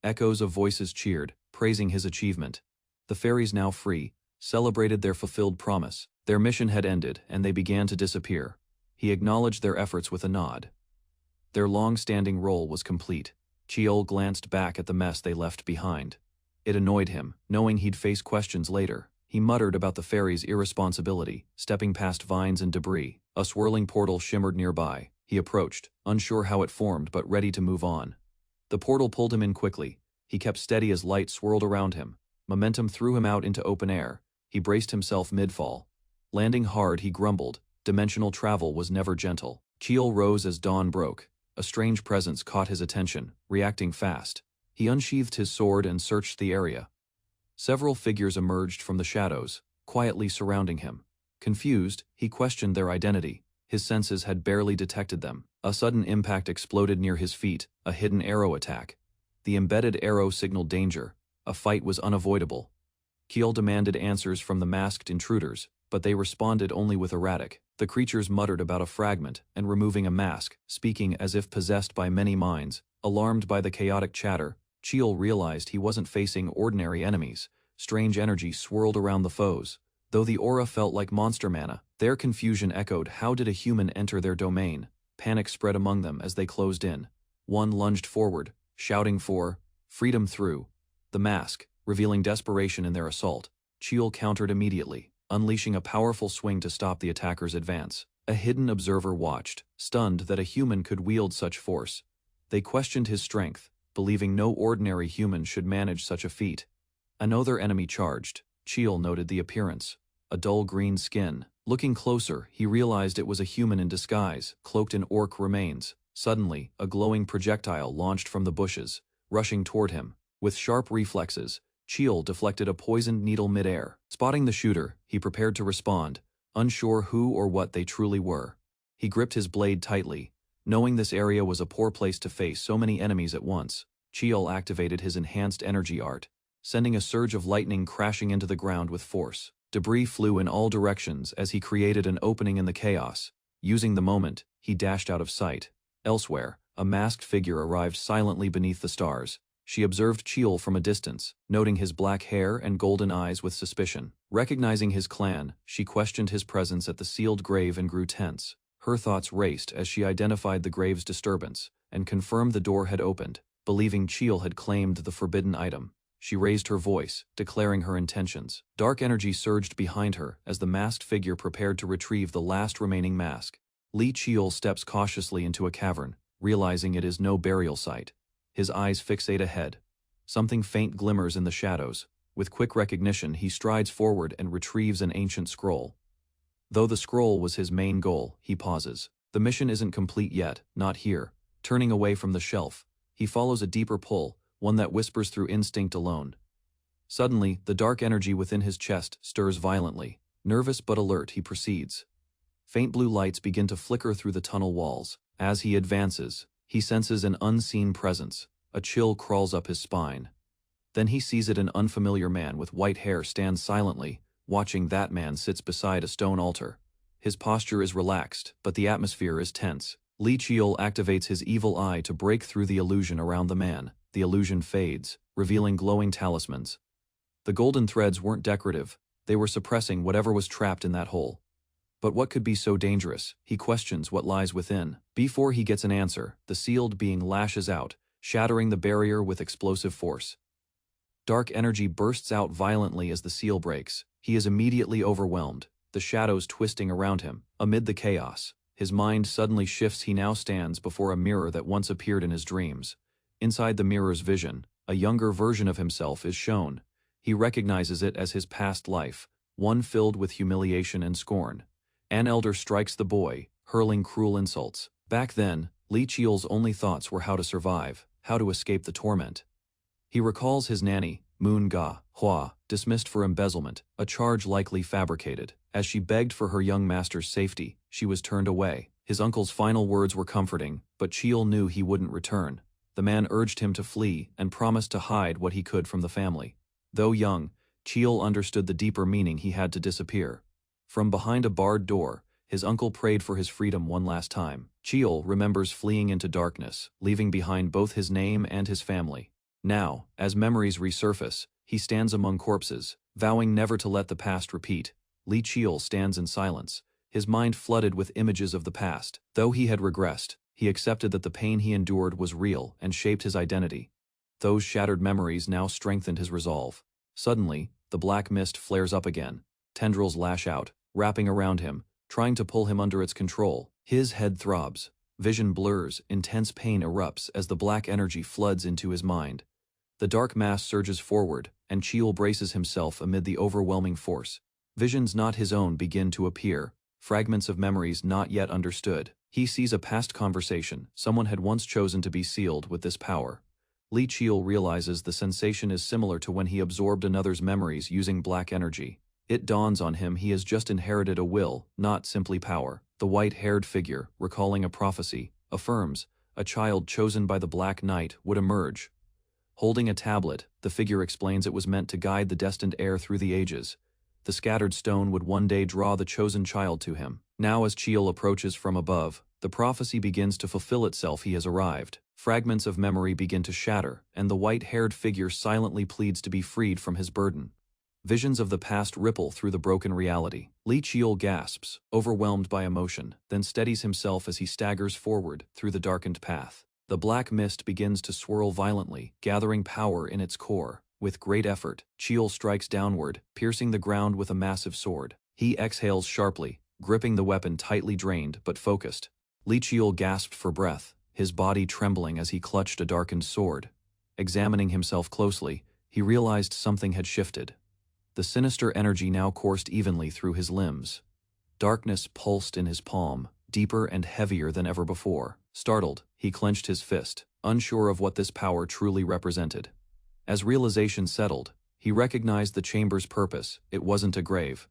Echoes of voices cheered, praising his achievement. The fairies, now free, celebrated their fulfilled promise. Their mission had ended, and they began to disappear. He acknowledged their efforts with a nod. Their long-standing role was complete. Cheol glanced back at the mess they left behind. It annoyed him, knowing he'd face questions later. He muttered about the fairies' irresponsibility, stepping past vines and debris. A swirling portal shimmered nearby. He approached, unsure how it formed but ready to move on. The portal pulled him in quickly. He kept steady as light swirled around him. Momentum threw him out into open air. He braced himself mid-fall. Landing hard, he grumbled. Dimensional travel was never gentle. Cheol rose as dawn broke. A strange presence caught his attention, reacting fast. He unsheathed his sword and searched the area. Several figures emerged from the shadows, quietly surrounding him. Confused, he questioned their identity. His senses had barely detected them. A sudden impact exploded near his feet, a hidden arrow attack. The embedded arrow signaled danger. A fight was unavoidable. Cheol demanded answers from the masked intruders, but they responded only with erratic. The creatures muttered about a fragment and removing a mask, speaking as if possessed by many minds. Alarmed by the chaotic chatter, Chiel realized he wasn't facing ordinary enemies. Strange energy swirled around the foes. Though the aura felt like monster mana, their confusion echoed. How did a human enter their domain? Panic spread among them as they closed in. One lunged forward, shouting for freedom through the mask, revealing desperation in their assault. Chiel countered immediately, unleashing a powerful swing to stop the attacker's advance. A hidden observer watched, stunned that a human could wield such force. They questioned his strength, believing no ordinary human should manage such a feat. Another enemy charged. Chiel noted the appearance. A dull green skin. Looking closer, he realized it was a human in disguise, cloaked in orc remains. Suddenly, a glowing projectile launched from the bushes, rushing toward him. With sharp reflexes, Chiel deflected a poisoned needle mid-air. Spotting the shooter, he prepared to respond, unsure who or what they truly were. He gripped his blade tightly, knowing this area was a poor place to face so many enemies at once. Chiel activated his enhanced energy art, sending a surge of lightning crashing into the ground with force. Debris flew in all directions as he created an opening in the chaos. Using the moment, he dashed out of sight. Elsewhere, a masked figure arrived silently beneath the stars. She observed Chiel from a distance, noting his black hair and golden eyes with suspicion. Recognizing his clan, she questioned his presence at the sealed grave and grew tense. Her thoughts raced as she identified the grave's disturbance and confirmed the door had opened. Believing Chiel had claimed the forbidden item, she raised her voice, declaring her intentions. Dark energy surged behind her as the masked figure prepared to retrieve the last remaining mask. Chiel steps cautiously into a cavern, realizing it is no burial site. His eyes fixate ahead. Something faint glimmers in the shadows. With quick recognition, he strides forward and retrieves an ancient scroll. Though the scroll was his main goal, he pauses. The mission isn't complete yet, not here. Turning away from the shelf, he follows a deeper pull, one that whispers through instinct alone. Suddenly, the dark energy within his chest stirs violently. Nervous but alert, he proceeds. Faint blue lights begin to flicker through the tunnel walls. As he advances, he senses an unseen presence. A chill crawls up his spine. Then he sees it. An unfamiliar man with white hair stands silently, watching. That man sits beside a stone altar. His posture is relaxed, but the atmosphere is tense. Chiel activates his evil eye to break through the illusion around the man. The illusion fades, revealing glowing talismans. The golden threads weren't decorative, they were suppressing whatever was trapped in that hole. But what could be so dangerous? He questions what lies within. Before he gets an answer, the sealed being lashes out, shattering the barrier with explosive force. Dark energy bursts out violently as the seal breaks. He is immediately overwhelmed, the shadows twisting around him. Amid the chaos, his mind suddenly shifts. He now stands before a mirror that once appeared in his dreams. Inside the mirror's vision, a younger version of himself is shown. He recognizes it as his past life, one filled with humiliation and scorn. An elder strikes the boy, hurling cruel insults. Back then, Chiel's only thoughts were how to survive, how to escape the torment. He recalls his nanny, Manhwa, dismissed for embezzlement, a charge likely fabricated. As she begged for her young master's safety, she was turned away. His uncle's final words were comforting, but Chiel knew he wouldn't return. The man urged him to flee and promised to hide what he could from the family. Though young, Chiel understood the deeper meaning. He had to disappear. From behind a barred door, his uncle prayed for his freedom one last time. Chiel remembers fleeing into darkness, leaving behind both his name and his family. Now, as memories resurface, he stands among corpses, vowing never to let the past repeat. Chiel stands in silence, his mind flooded with images of the past. Though he had regressed, he accepted that the pain he endured was real and shaped his identity. Those shattered memories now strengthened his resolve. Suddenly, the black mist flares up again. Tendrils lash out, wrapping around him, trying to pull him under its control. His head throbs. Vision blurs, intense pain erupts as the black energy floods into his mind. The dark mass surges forward, and Chiel braces himself amid the overwhelming force. Visions not his own begin to appear, fragments of memories not yet understood. He sees a past conversation. Someone had once chosen to be sealed with this power. Chiel realizes the sensation is similar to when he absorbed another's memories using black energy. It dawns on him he has just inherited a will, not simply power. The white-haired figure, recalling a prophecy, affirms a child chosen by the Black Knight would emerge. Holding a tablet, the figure explains it was meant to guide the destined heir through the ages. The scattered stone would one day draw the chosen child to him. Now as Chiel approaches from above, The prophecy begins to fulfill itself. He has arrived. Fragments of memory begin to shatter, and the white-haired figure silently pleads to be freed from his burden. Visions of the past ripple through the broken reality. Li Qiul gasps, overwhelmed by emotion, then steadies himself as he staggers forward through the darkened path. The black mist begins to swirl violently, gathering power in its core. With great effort, Qiul strikes downward, piercing the ground with a massive sword. He exhales sharply, gripping the weapon tightly, drained but focused. Li Qiul gasped for breath, his body trembling as he clutched a darkened sword. Examining himself closely, he realized something had shifted. The sinister energy now coursed evenly through his limbs. Darkness pulsed in his palm, deeper and heavier than ever before. Startled, he clenched his fist, unsure of what this power truly represented. As realization settled, he recognized the chamber's purpose. It wasn't a grave.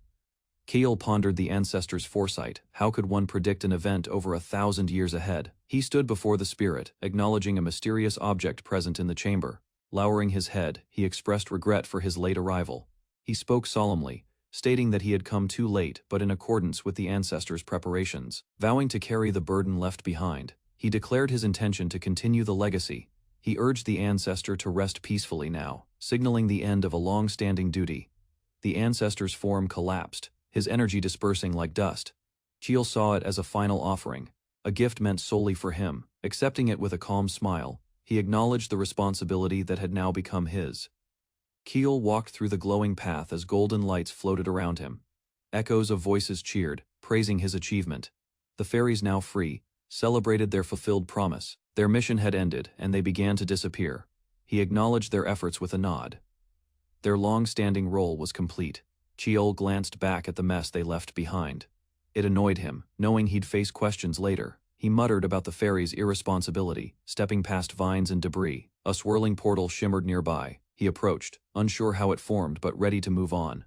Qiul pondered the ancestors' foresight. How could one predict an event over 1,000 years ahead? He stood before the spirit, acknowledging a mysterious object present in the chamber. Lowering his head, he expressed regret for his late arrival. He spoke solemnly, stating that he had come too late but in accordance with the ancestors' preparations. Vowing to carry the burden left behind, he declared his intention to continue the legacy. He urged the ancestor to rest peacefully now, signaling the end of a long-standing duty. The ancestor's form collapsed, his energy dispersing like dust. Qiul saw it as a final offering, a gift meant solely for him. Accepting it with a calm smile, he acknowledged the responsibility that had now become his. Qiul walked through the glowing path as golden lights floated around him. Echoes of voices cheered, praising his achievement. The fairies, now free, celebrated their fulfilled promise. Their mission had ended, and they began to disappear. He acknowledged their efforts with a nod. Their long-standing role was complete. Qiul glanced back at the mess they left behind. It annoyed him, knowing he'd face questions later. He muttered about the fairies' irresponsibility, stepping past vines and debris. A swirling portal shimmered nearby. He approached, unsure how it formed but ready to move on.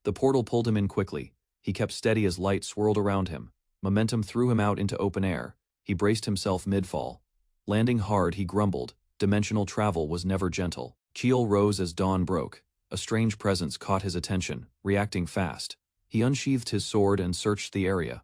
The portal pulled him in quickly. He kept steady as light swirled around him. Momentum threw him out into open air. He braced himself mid-fall. Landing hard, he grumbled. Dimensional travel was never gentle. Qiul rose as dawn broke. A strange presence caught his attention, reacting fast. He unsheathed his sword and searched the area.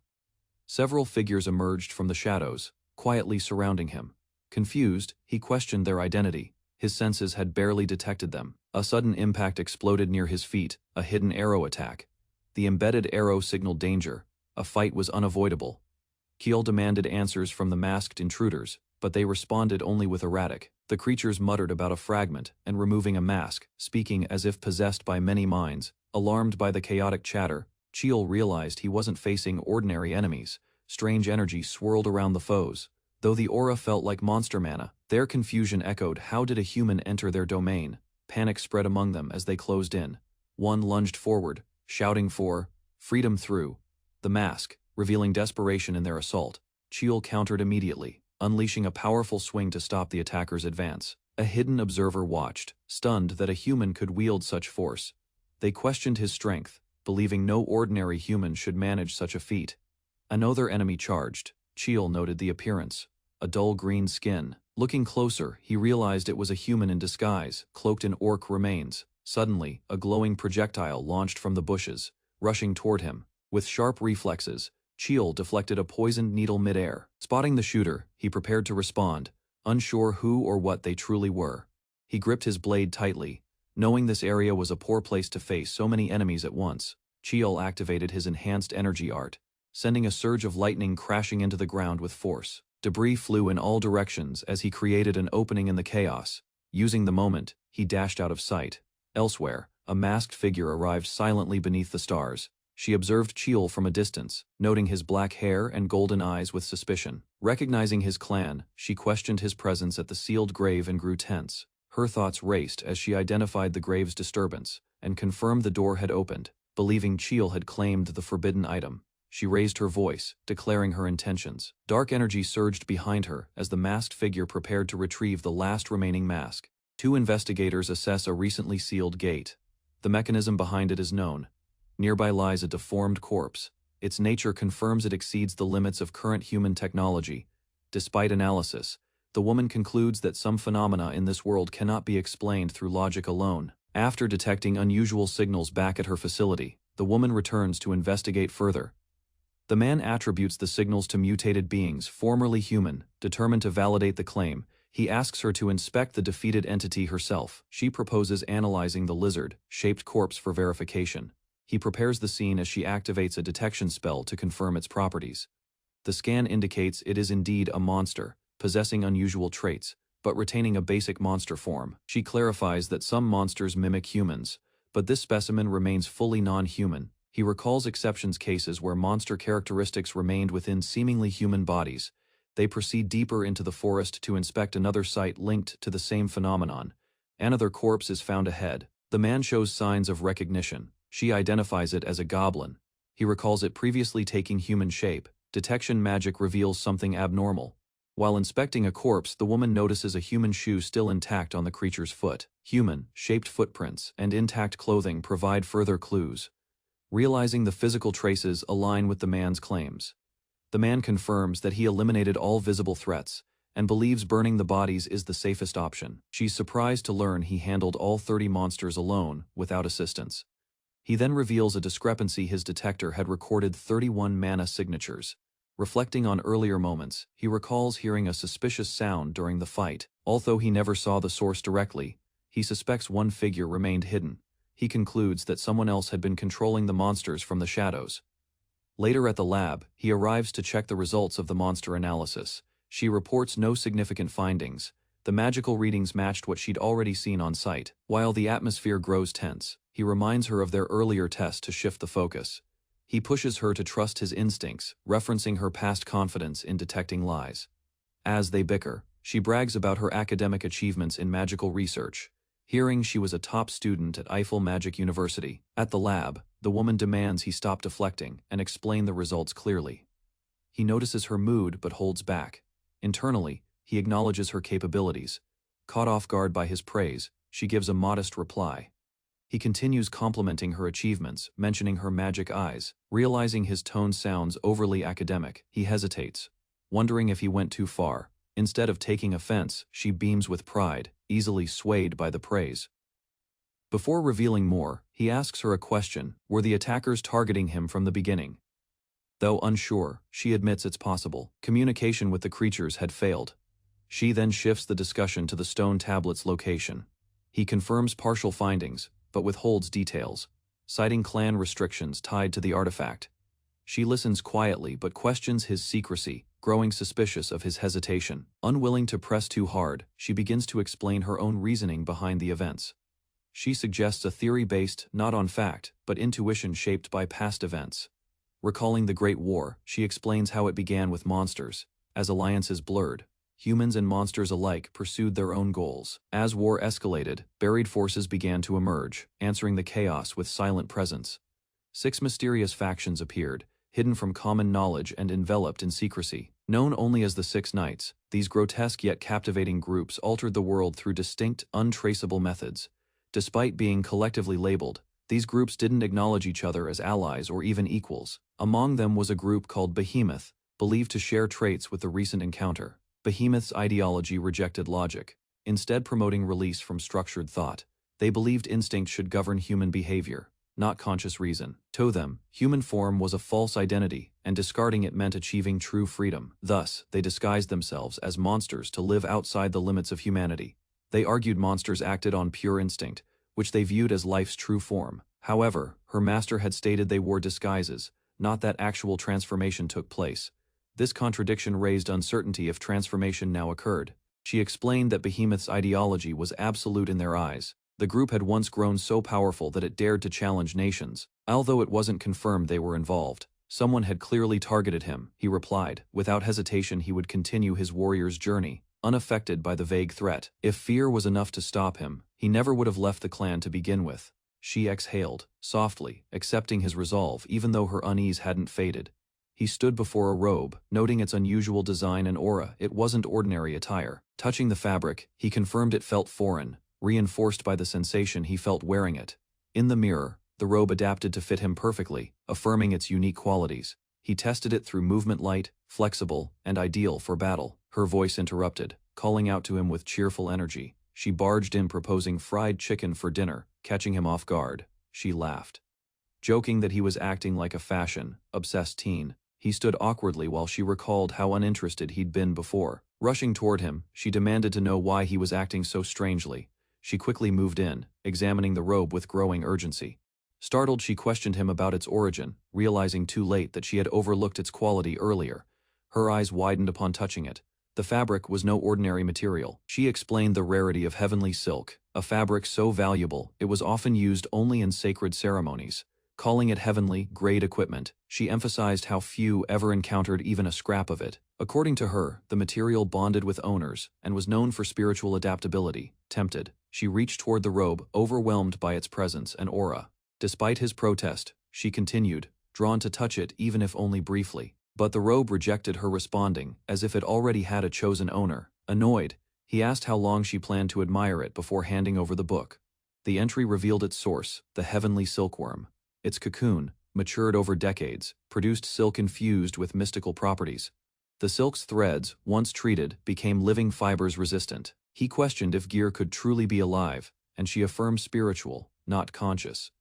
Several figures emerged from the shadows, quietly surrounding him. Confused, he questioned their identity. His senses had barely detected them. A sudden impact exploded near his feet, a hidden arrow attack. The embedded arrow signaled danger. A fight was unavoidable. Qiul demanded answers from the masked intruders, but they responded only with erratic. The creatures muttered about a fragment and removing a mask, speaking as if possessed by many minds. Alarmed by the chaotic chatter, Qiul realized he wasn't facing ordinary enemies. Strange energy swirled around the foes. Though the aura felt like monster mana, their confusion echoed. How did a human enter their domain? Panic spread among them as they closed in. One lunged forward, shouting for freedom through the mask, revealing desperation in their assault. Qiul countered immediately, unleashing a powerful swing to stop the attacker's advance. A hidden observer watched, stunned that a human could wield such force. They questioned his strength, believing no ordinary human should manage such a feat. Another enemy charged. Qiul noted the appearance. A dull green skin. Looking closer, he realized it was a human in disguise, cloaked in orc remains. Suddenly, a glowing projectile launched from the bushes, rushing toward him. With sharp reflexes, Qiul deflected a poisoned needle mid-air. Spotting the shooter, he prepared to respond, unsure who or what they truly were. He gripped his blade tightly, knowing this area was a poor place to face so many enemies at once. Qiul activated his enhanced energy art, sending a surge of lightning crashing into the ground with force. Debris flew in all directions as he created an opening in the chaos. Using the moment, he dashed out of sight. Elsewhere, a masked figure arrived silently beneath the stars. She observed Qiul from a distance, noting his black hair and golden eyes with suspicion. Recognizing his clan, she questioned his presence at the sealed grave and grew tense. Her thoughts raced as she identified the grave's disturbance and confirmed the door had opened. Believing Qiul had claimed the forbidden item, she raised her voice, declaring her intentions. Dark energy surged behind her as the masked figure prepared to retrieve the last remaining mask. Two investigators assess a recently sealed gate. The mechanism behind it is known. Nearby lies a deformed corpse. Its nature confirms it exceeds the limits of current human technology. Despite analysis, the woman concludes that some phenomena in this world cannot be explained through logic alone. After detecting unusual signals back at her facility, the woman returns to investigate further. The man attributes the signals to mutated beings, formerly human. Determined to validate the claim, he asks her to inspect the defeated entity herself. She proposes analyzing the lizard-shaped corpse for verification. He prepares the scene as she activates a detection spell to confirm its properties. The scan indicates it is indeed a monster, possessing unusual traits, but retaining a basic monster form. She clarifies that some monsters mimic humans, but this specimen remains fully non-human. He recalls exceptions cases where monster characteristics remained within seemingly human bodies. They proceed deeper into the forest to inspect another site linked to the same phenomenon. Another corpse is found ahead. The man shows signs of recognition. She identifies it as a goblin. He recalls it previously taking human shape. Detection magic reveals something abnormal. While inspecting a corpse, the woman notices a human shoe still intact on the creature's foot. Human-shaped footprints and intact clothing provide further clues. Realizing the physical traces align with the man's claims. The man confirms that he eliminated all visible threats and believes burning the bodies is the safest option. She's surprised to learn he handled all 30 monsters alone, without assistance. He then reveals a discrepancy. His detector had recorded 31 mana signatures. Reflecting on earlier moments, he recalls hearing a suspicious sound during the fight. Although he never saw the source directly, he suspects one figure remained hidden. He concludes that someone else had been controlling the monsters from the shadows. Later at the lab, he arrives to check the results of the monster analysis. She reports no significant findings. The magical readings matched what she'd already seen on site. While the atmosphere grows tense, he reminds her of their earlier test to shift the focus. He pushes her to trust his instincts, referencing her past confidence in detecting lies. As they bicker, she brags about her academic achievements in magical research. Hearing she was a top student at Eiffel Magic University. At the lab, the woman demands he stop deflecting and explain the results clearly. He notices her mood but holds back. Internally, he acknowledges her capabilities. Caught off guard by his praise, she gives a modest reply. He continues complimenting her achievements, mentioning her magic eyes. Realizing his tone sounds overly academic, he hesitates, wondering if he went too far. Instead of taking offense, she beams with pride, easily swayed by the praise. Before revealing more, he asks her a question: were the attackers targeting him from the beginning? Though unsure, she admits it's possible. Communication with the creatures had failed. She then shifts the discussion to the stone tablet's location. He confirms partial findings, but withholds details, citing clan restrictions tied to the artifact. She listens quietly but questions his secrecy, growing suspicious of his hesitation. Unwilling to press too hard, she begins to explain her own reasoning behind the events. She suggests a theory based not on fact, but intuition shaped by past events. Recalling the Great War, she explains how it began with monsters. As alliances blurred, humans and monsters alike pursued their own goals. As war escalated, buried forces began to emerge, answering the chaos with silent presence. 6 mysterious factions appeared, hidden from common knowledge and enveloped in secrecy. Known only as the 6 Knights, these grotesque yet captivating groups altered the world through distinct, untraceable methods. Despite being collectively labeled, these groups didn't acknowledge each other as allies or even equals. Among them was a group called Behemoth, believed to share traits with the recent encounter. Behemoth's ideology rejected logic, instead promoting release from structured thought. They believed instinct should govern human behavior, not conscious reason. To them, human form was a false identity, and discarding it meant achieving true freedom. Thus, they disguised themselves as monsters to live outside the limits of humanity. They argued monsters acted on pure instinct, which they viewed as life's true form. However, her master had stated they wore disguises, not that actual transformation took place. This contradiction raised uncertainty if transformation now occurred. She explained that Behemoth's ideology was absolute in their eyes. The group had once grown so powerful that it dared to challenge nations. Although it wasn't confirmed they were involved, someone had clearly targeted him, he replied. Without hesitation, he would continue his warrior's journey, unaffected by the vague threat. If fear was enough to stop him, he never would have left the clan to begin with. She exhaled, softly, accepting his resolve even though her unease hadn't faded. He stood before a robe, noting its unusual design and aura. It wasn't ordinary attire. Touching the fabric, he confirmed it felt foreign, reinforced by the sensation he felt wearing it. In the mirror, the robe adapted to fit him perfectly, affirming its unique qualities. He tested it through movement, light, flexible, and ideal for battle. Her voice interrupted, calling out to him with cheerful energy. She barged in proposing fried chicken for dinner, catching him off guard. She laughed, joking that he was acting like a fashion-obsessed teen. He stood awkwardly while she recalled how uninterested he'd been before. Rushing toward him, she demanded to know why he was acting so strangely. She quickly moved in, examining the robe with growing urgency. Startled, she questioned him about its origin, realizing too late that she had overlooked its quality earlier. Her eyes widened upon touching it. The fabric was no ordinary material. She explained the rarity of heavenly silk, a fabric so valuable it was often used only in sacred ceremonies. Calling it heavenly grade equipment, she emphasized how few ever encountered even a scrap of it. According to her, the material bonded with owners and was known for spiritual adaptability. Tempted, she reached toward the robe, overwhelmed by its presence and aura. Despite his protest, she continued, drawn to touch it even if only briefly. But the robe rejected her, responding, as if it already had a chosen owner. Annoyed, he asked how long she planned to admire it before handing over the book. The entry revealed its source, the heavenly silkworm. Its cocoon, matured over decades, produced silk infused with mystical properties. The silk's threads, once treated, became living fibers resistant. He questioned if gear could truly be alive, and she affirmed spiritual, not conscious.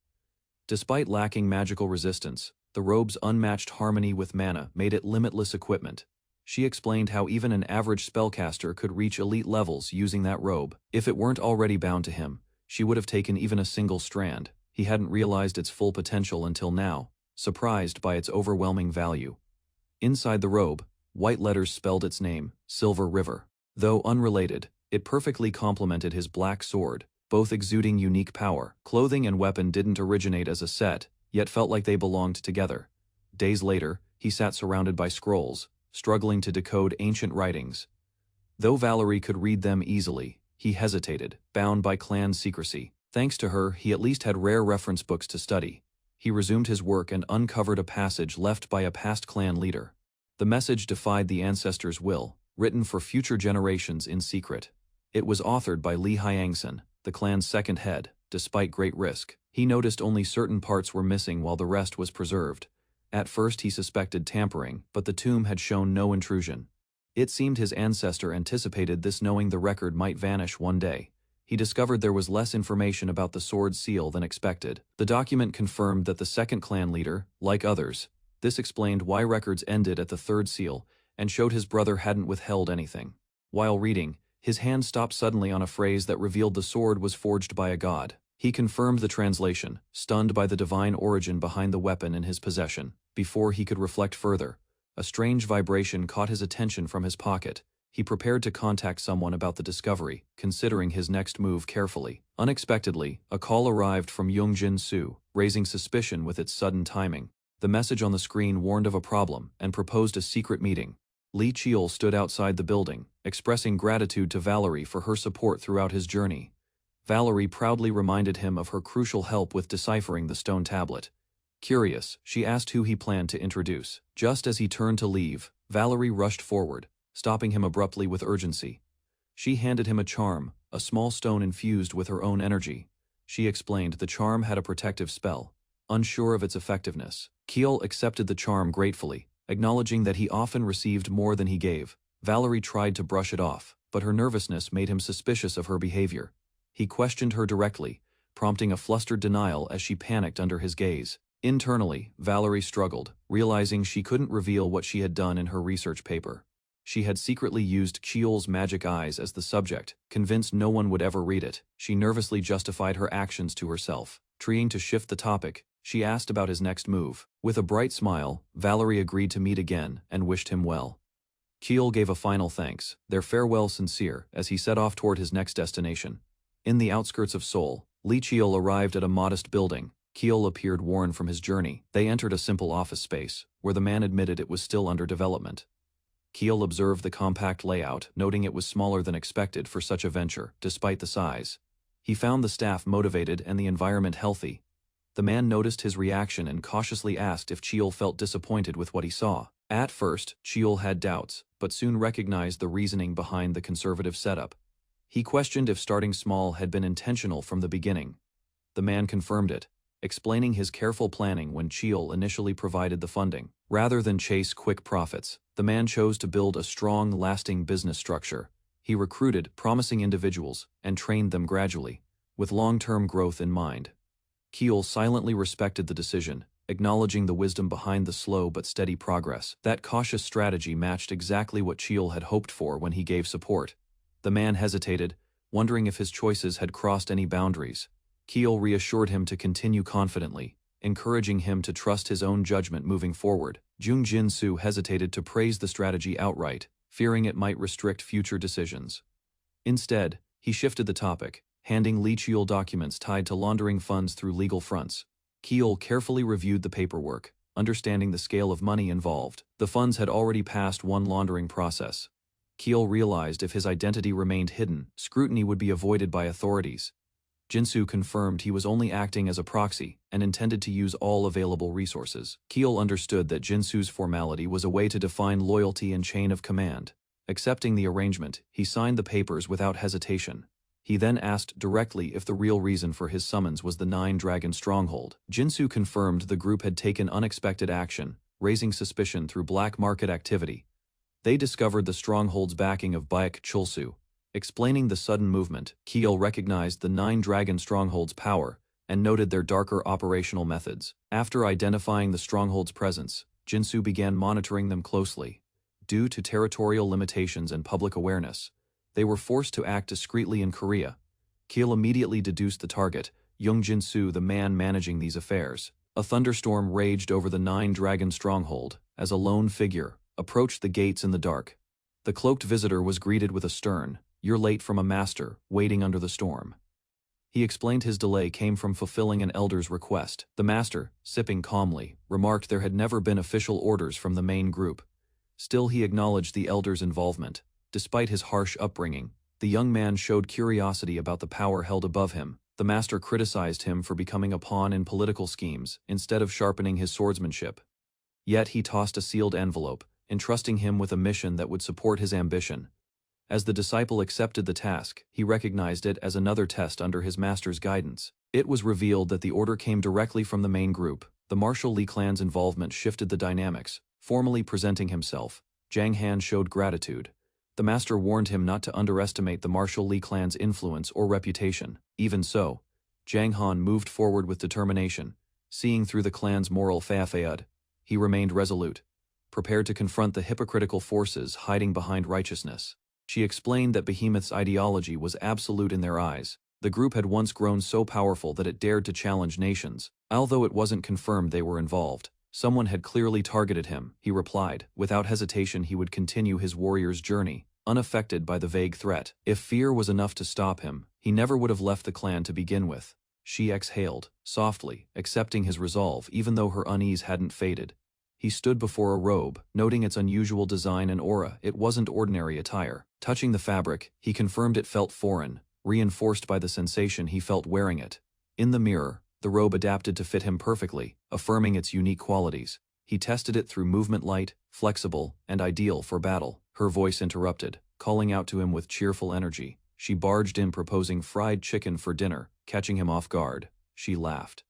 Despite lacking magical resistance, the robe's unmatched harmony with mana made it limitless equipment. She explained how even an average spellcaster could reach elite levels using that robe. If it weren't already bound to him, she would have taken even a single strand. He hadn't realized its full potential until now, surprised by its overwhelming value. Inside the robe, white letters spelled its name, Silver River. Though unrelated, it perfectly complemented his black sword, both exuding unique power. Clothing and weapon didn't originate as a set, yet felt like they belonged together. Days later, he sat surrounded by scrolls, struggling to decode ancient writings. Though Valerie could read them easily, he hesitated, bound by clan secrecy. Thanks to her, he at least had rare reference books to study. He resumed his work and uncovered a passage left by a past clan leader. The message defied the ancestors' will, written for future generations in secret. It was authored by Li Hyangson, the clan's second head. Despite great risk, he noticed only certain parts were missing while the rest was preserved. At first he suspected tampering, but the tomb had shown no intrusion. It seemed his ancestor anticipated this, knowing the record might vanish one day. He discovered there was less information about the sword's seal than expected. The document confirmed that the second clan leader, like others, this explained why records ended at the third seal, and showed his brother hadn't withheld anything. While reading, his hand stopped suddenly on a phrase that revealed the sword was forged by a god. He confirmed the translation, stunned by the divine origin behind the weapon in his possession. Before he could reflect further, a strange vibration caught his attention from his pocket. He prepared to contact someone about the discovery, considering his next move carefully. Unexpectedly, a call arrived from Yongjin Su, raising suspicion with its sudden timing. The message on the screen warned of a problem and proposed a secret meeting. Li Chiol stood outside the building, expressing gratitude to Valerie for her support throughout his journey. Valerie proudly reminded him of her crucial help with deciphering the stone tablet. Curious, she asked who he planned to introduce. Just as he turned to leave, Valerie rushed forward, stopping him abruptly with urgency. She handed him a charm, a small stone infused with her own energy. She explained the charm had a protective spell. Unsure of its effectiveness, Kiel accepted the charm gratefully, acknowledging that he often received more than he gave. Valerie tried to brush it off, but her nervousness made him suspicious of her behavior. He questioned her directly, prompting a flustered denial as she panicked under his gaze. Internally, Valerie struggled, realizing she couldn't reveal what she had done in her research paper. She had secretly used Chiol's magic eyes as the subject, convinced no one would ever read it. She nervously justified her actions to herself. Trying to shift the topic, she asked about his next move. With a bright smile, Valerie agreed to meet again and wished him well. Kiel gave a final thanks, their farewell sincere, as he set off toward his next destination. In the outskirts of Seoul, Li Chiel arrived at a modest building. Kiel appeared worn from his journey. They entered a simple office space, where the man admitted it was still under development. Kiel observed the compact layout, noting it was smaller than expected for such a venture, despite the size. He found the staff motivated and the environment healthy. The man noticed his reaction and cautiously asked if Chiel felt disappointed with what he saw. At first, Chiel had doubts, but soon recognized the reasoning behind the conservative setup. He questioned if starting small had been intentional from the beginning. The man confirmed it, explaining his careful planning when Chiel initially provided the funding. Rather than chase quick profits, the man chose to build a strong, lasting business structure. He recruited promising individuals and trained them gradually, with long-term growth in mind. Kiel silently respected the decision, acknowledging the wisdom behind the slow but steady progress. That cautious strategy matched exactly what Cheel had hoped for when he gave support. The man hesitated, wondering if his choices had crossed any boundaries. Keel reassured him to continue confidently, encouraging him to trust his own judgment moving forward. Jung Jin-soo hesitated to praise the strategy outright, fearing it might restrict future decisions. Instead, he shifted the topic, handing Lee Cheol documents tied to laundering funds through legal fronts. Keel carefully reviewed the paperwork, understanding the scale of money involved. The funds had already passed one laundering process. Keel realized if his identity remained hidden, scrutiny would be avoided by authorities. Jin-soo confirmed he was only acting as a proxy and intended to use all available resources. Keel understood that Jin-soo's formality was a way to define loyalty and chain of command. Accepting the arrangement, he signed the papers without hesitation. He then asked directly if the real reason for his summons was the Nine-Dragon stronghold. Jin-soo confirmed the group had taken unexpected action, raising suspicion through black market activity. They discovered the stronghold's backing of Baek Chulsu. Explaining the sudden movement, Keel recognized the Nine-Dragon stronghold's power and noted their darker operational methods. After identifying the stronghold's presence, Jin-soo began monitoring them closely. Due to territorial limitations and public awareness, they were forced to act discreetly in Korea. Keel immediately deduced the target, Jung Jin-soo, the man managing these affairs. A thunderstorm raged over the Nine-Dragon stronghold as a lone figure approached the gates in the dark. The cloaked visitor was greeted with a stern, "You're late from a master, waiting under the storm." He explained his delay came from fulfilling an elder's request. The master, sipping calmly, remarked there had never been official orders from the main group. Still, he acknowledged the elder's involvement. Despite his harsh upbringing, the young man showed curiosity about the power held above him. The master criticized him for becoming a pawn in political schemes instead of sharpening his swordsmanship. Yet he tossed a sealed envelope, entrusting him with a mission that would support his ambition. As the disciple accepted the task, he recognized it as another test under his master's guidance. It was revealed that the order came directly from the main group. The Martial Li clan's involvement shifted the dynamics. Formally presenting himself, Jang Han showed gratitude. The master warned him not to underestimate the Martial Li clan's influence or reputation. Even so, Jang Han moved forward with determination. Seeing through the clan's moral facade, he remained resolute, prepared to confront the hypocritical forces hiding behind righteousness. She explained that Behemoth's ideology was absolute in their eyes. The group had once grown so powerful that it dared to challenge nations. Although it wasn't confirmed they were involved, someone had clearly targeted him, he replied. Without hesitation, he would continue his warrior's journey, unaffected by the vague threat. If fear was enough to stop him, he never would have left the clan to begin with. She exhaled, softly, accepting his resolve even though her unease hadn't faded. He stood before a robe, noting its unusual design and aura. It wasn't ordinary attire. Touching the fabric, he confirmed it felt foreign, reinforced by the sensation he felt wearing it. In the mirror, the robe adapted to fit him perfectly, affirming its unique qualities. He tested it through movement, light, flexible, and ideal for battle. Her voice interrupted, calling out to him with cheerful energy. She barged in proposing fried chicken for dinner, catching him off guard. She laughed,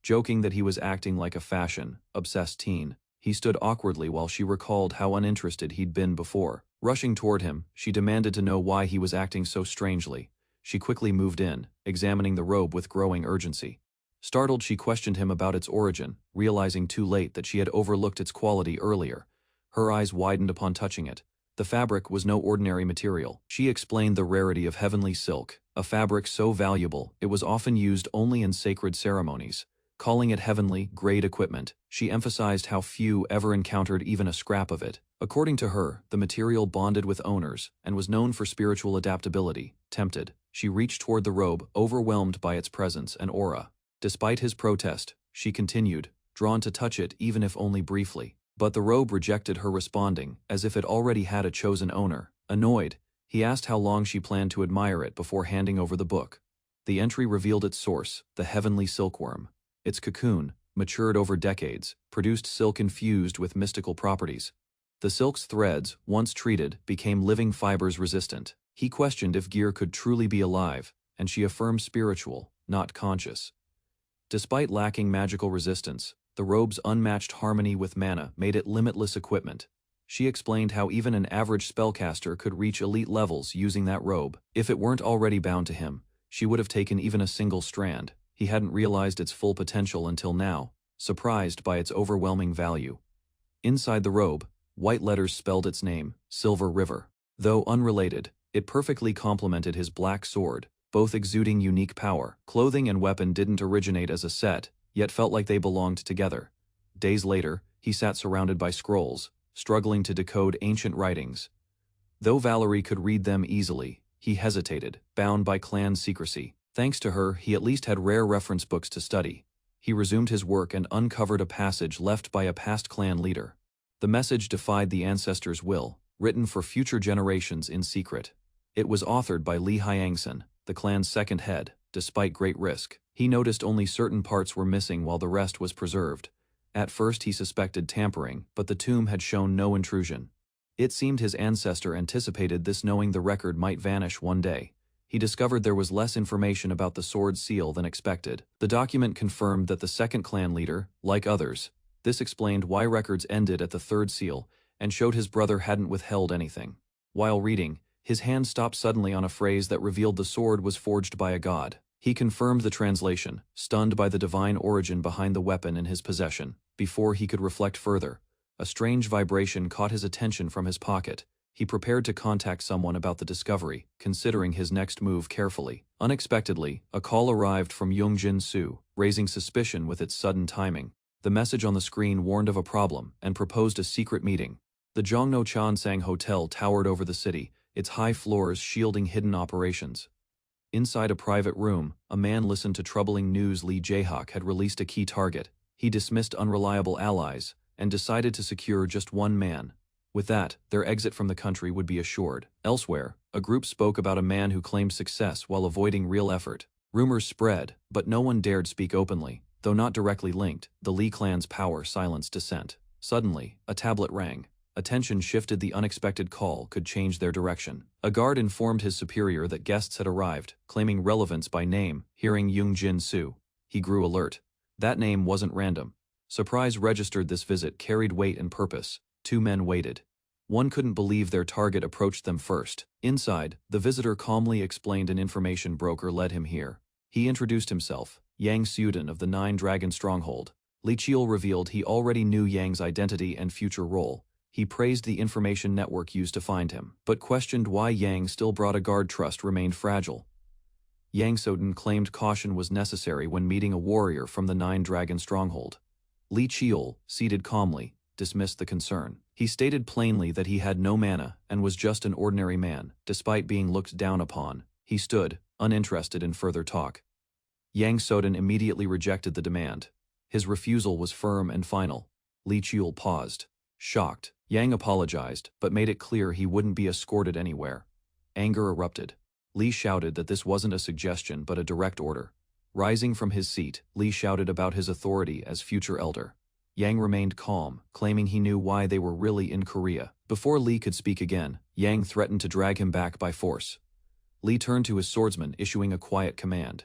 joking that he was acting like a fashion-obsessed teen. He stood awkwardly while she recalled how uninterested he'd been before. Rushing toward him, she demanded to know why he was acting so strangely. She quickly moved in, examining the robe with growing urgency. Startled, she questioned him about its origin, realizing too late that she had overlooked its quality earlier. Her eyes widened upon touching it. The fabric was no ordinary material. She explained the rarity of heavenly silk, a fabric so valuable it was often used only in sacred ceremonies. Calling it heavenly grade equipment, she emphasized how few ever encountered even a scrap of it. According to her, the material bonded with owners and was known for spiritual adaptability. Tempted, she reached toward the robe, overwhelmed by its presence and aura. Despite his protest, she continued, drawn to touch it even if only briefly. But the robe rejected her, responding, as if it already had a chosen owner. Annoyed, he asked how long she planned to admire it before handing over the book. The entry revealed its source, the heavenly silkworm. Its cocoon, matured over decades, produced silk infused with mystical properties. The silk's threads, once treated, became living fibers resistant. He questioned if gear could truly be alive, and she affirmed spiritual, not conscious. Despite lacking magical resistance, the robe's unmatched harmony with mana made it limitless equipment. She explained how even an average spellcaster could reach elite levels using that robe. If it weren't already bound to him, she would have taken even a single strand. He hadn't realized its full potential until now. surprised by its overwhelming value. Inside the robe, white letters spelled its name, Silver River. Though unrelated, it perfectly complemented his black sword, both exuding unique power. Clothing and weapon didn't originate as a set, yet felt like they belonged together. Days later, he sat surrounded by scrolls, struggling to decode ancient writings. Though Valerie could read them easily, he hesitated, bound by clan secrecy. Thanks to her, he at least had rare reference books to study. He resumed his work and uncovered a passage left by a past clan leader. The message defied the ancestors' will, written for future generations in secret. It was authored by Li Hyangsen, the clan's second head. Despite great risk, he noticed only certain parts were missing while the rest was preserved. At first he suspected tampering, but the tomb had shown no intrusion. It seemed his ancestor anticipated this, knowing the record might vanish one day. He discovered there was less information about the sword's seal than expected. The document confirmed that the second clan leader, like others, this explained why records ended at the third seal, and showed his brother hadn't withheld anything. While reading, his hand stopped suddenly on a phrase that revealed the sword was forged by a god. He confirmed the translation, stunned by the divine origin behind the weapon in his possession. Before he could reflect further, a strange vibration caught his attention from his pocket. He prepared to contact someone about the discovery, considering his next move carefully. Unexpectedly, a call arrived from Yongjin Su, raising suspicion with its sudden timing. The message on the screen warned of a problem and proposed a secret meeting. The Jongno Chansang Hotel towered over the city, its high floors shielding hidden operations. Inside a private room, a man listened to troubling news. Lee Jae-hak had released a key target. He dismissed unreliable allies and decided to secure just one man. With that, their exit from the country would be assured. Elsewhere, a group spoke about a man who claimed success while avoiding real effort. Rumors spread, but no one dared speak openly. Though not directly linked, the Lee clan's power silenced dissent. Suddenly, a tablet rang. Attention shifted. The unexpected call could change their direction. A guard informed his superior that guests had arrived, claiming relevance by name. Hearing Yongjin Su, he grew alert. That name wasn't random. Surprise registered. This visit carried weight and purpose. Two men waited. One couldn't believe their target approached them first. Inside, the visitor calmly explained an information broker led him here. He introduced himself, Yang Seuden of the Nine Dragon Stronghold. Li Chiul revealed he already knew Yang's identity and future role. He praised the information network used to find him, but questioned why Yang still brought a guard. Trust remained fragile. Yang Seuden claimed caution was necessary when meeting a warrior from the Nine Dragon Stronghold. Li Chiul, seated calmly, dismissed the concern. He stated plainly that he had no mana and was just an ordinary man. Despite being looked down upon, he stood, uninterested in further talk. Yang Seuden immediately rejected the demand. His refusal was firm and final. Li Chiul paused. Shocked, Yang apologized, but made it clear he wouldn't be escorted anywhere. Anger erupted. Li shouted that this wasn't a suggestion but a direct order. Rising from his seat, Li shouted about his authority as future elder. Yang remained calm, claiming he knew why they were really in Korea. Before Li could speak again, Yang threatened to drag him back by force. Li turned to his swordsman, issuing a quiet command.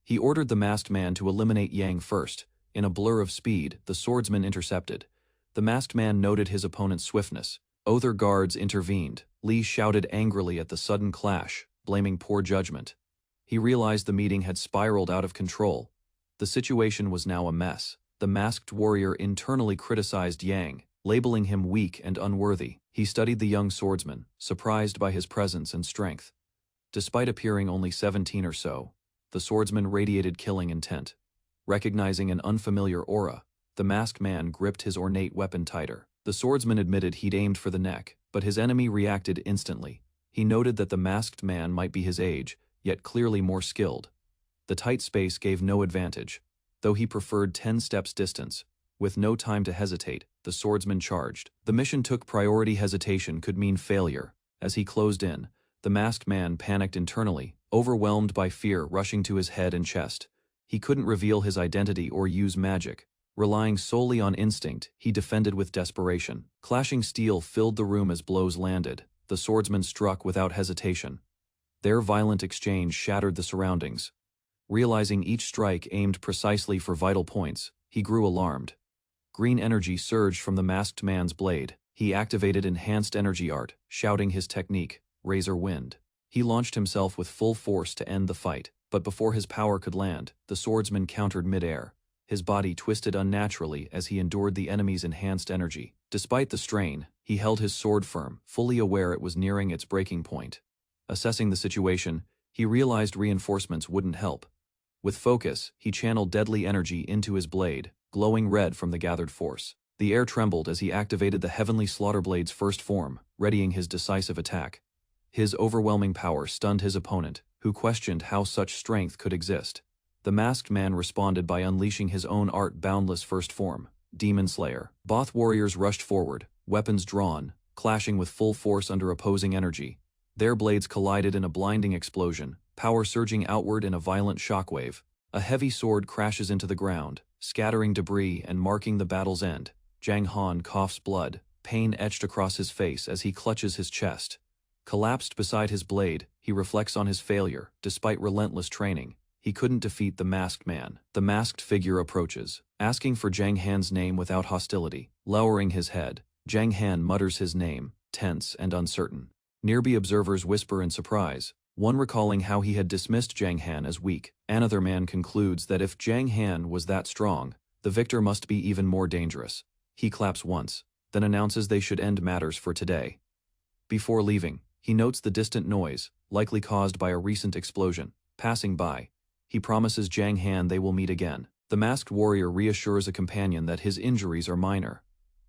He ordered the masked man to eliminate Yang first. In a blur of speed, the swordsman intercepted. The masked man noted his opponent's swiftness. Other guards intervened. Li shouted angrily at the sudden clash, blaming poor judgment. He realized the meeting had spiraled out of control. The situation was now a mess. The masked warrior internally criticized Yang, labeling him weak and unworthy. He studied the young swordsman, surprised by his presence and strength. Despite appearing only 17 or so, the swordsman radiated killing intent. Recognizing an unfamiliar aura, the masked man gripped his ornate weapon tighter. The swordsman admitted he'd aimed for the neck, but his enemy reacted instantly. He noted that the masked man might be his age, yet clearly more skilled. The tight space gave no advantage, though he preferred 10 steps distance. With no time to hesitate, the swordsman charged. The mission took priority. Hesitation could mean failure. As he closed in, the masked man panicked internally, overwhelmed by fear rushing to his head and chest. He couldn't reveal his identity or use magic. Relying solely on instinct, he defended with desperation. Clashing steel filled the room as blows landed. The swordsman struck without hesitation. Their violent exchange shattered the surroundings. Realizing each strike aimed precisely for vital points, he grew alarmed. Green energy surged from the masked man's blade. He activated enhanced energy art, shouting his technique, Razor Wind. He launched himself with full force to end the fight, but before his power could land, the swordsman countered mid-air. his body twisted unnaturally as he endured the enemy's enhanced energy. Despite the strain, he held his sword firm, fully aware it was nearing its breaking point. Assessing the situation, he realized reinforcements wouldn't help. With focus, he channeled deadly energy into his blade, glowing red from the gathered force. The air trembled as he activated the heavenly Slaughterblade's first form, readying his decisive attack. His overwhelming power stunned his opponent, who questioned how such strength could exist. The masked man responded by unleashing his own art-boundless first form, Demon Slayer. Both warriors rushed forward, weapons drawn, clashing with full force under opposing energy. Their blades collided in a blinding explosion, power surging outward in a violent shockwave. A heavy sword crashes into the ground, scattering debris and marking the battle's end. Jang Han coughs blood, pain etched across his face as he clutches his chest. Collapsed beside his blade, he reflects on his failure. Despite relentless training, he couldn't defeat the masked man. The masked figure approaches, asking for Jang Han's name without hostility. Lowering his head, Jang Han mutters his name, tense and uncertain. Nearby observers whisper in surprise, one recalling how he had dismissed Jang Han as weak. Another man concludes that if Jang Han was that strong, the victor must be even more dangerous. He claps once, then announces they should end matters for today. Before leaving, he notes the distant noise, likely caused by a recent explosion. Passing by, he promises Jang Han they will meet again. The masked warrior reassures a companion that his injuries are minor.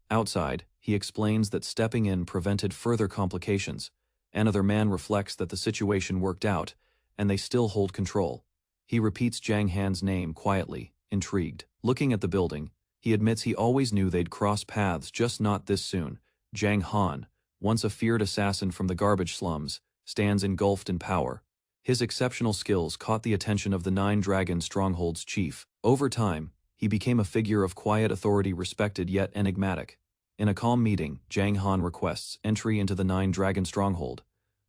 Outside, he explains that stepping in prevented further complications. Another man reflects that the situation worked out, and they still hold control. He repeats Jang Han's name quietly, intrigued. Looking at the building, he admits he always knew they'd cross paths, just not this soon. Jang Han, once a feared assassin from the garbage slums, stands engulfed in power. His exceptional skills caught the attention of the Nine Dragon Stronghold's chief. Over time, he became a figure of quiet authority, respected yet enigmatic. In a calm meeting, Jang Han requests entry into the Nine Dragon Stronghold.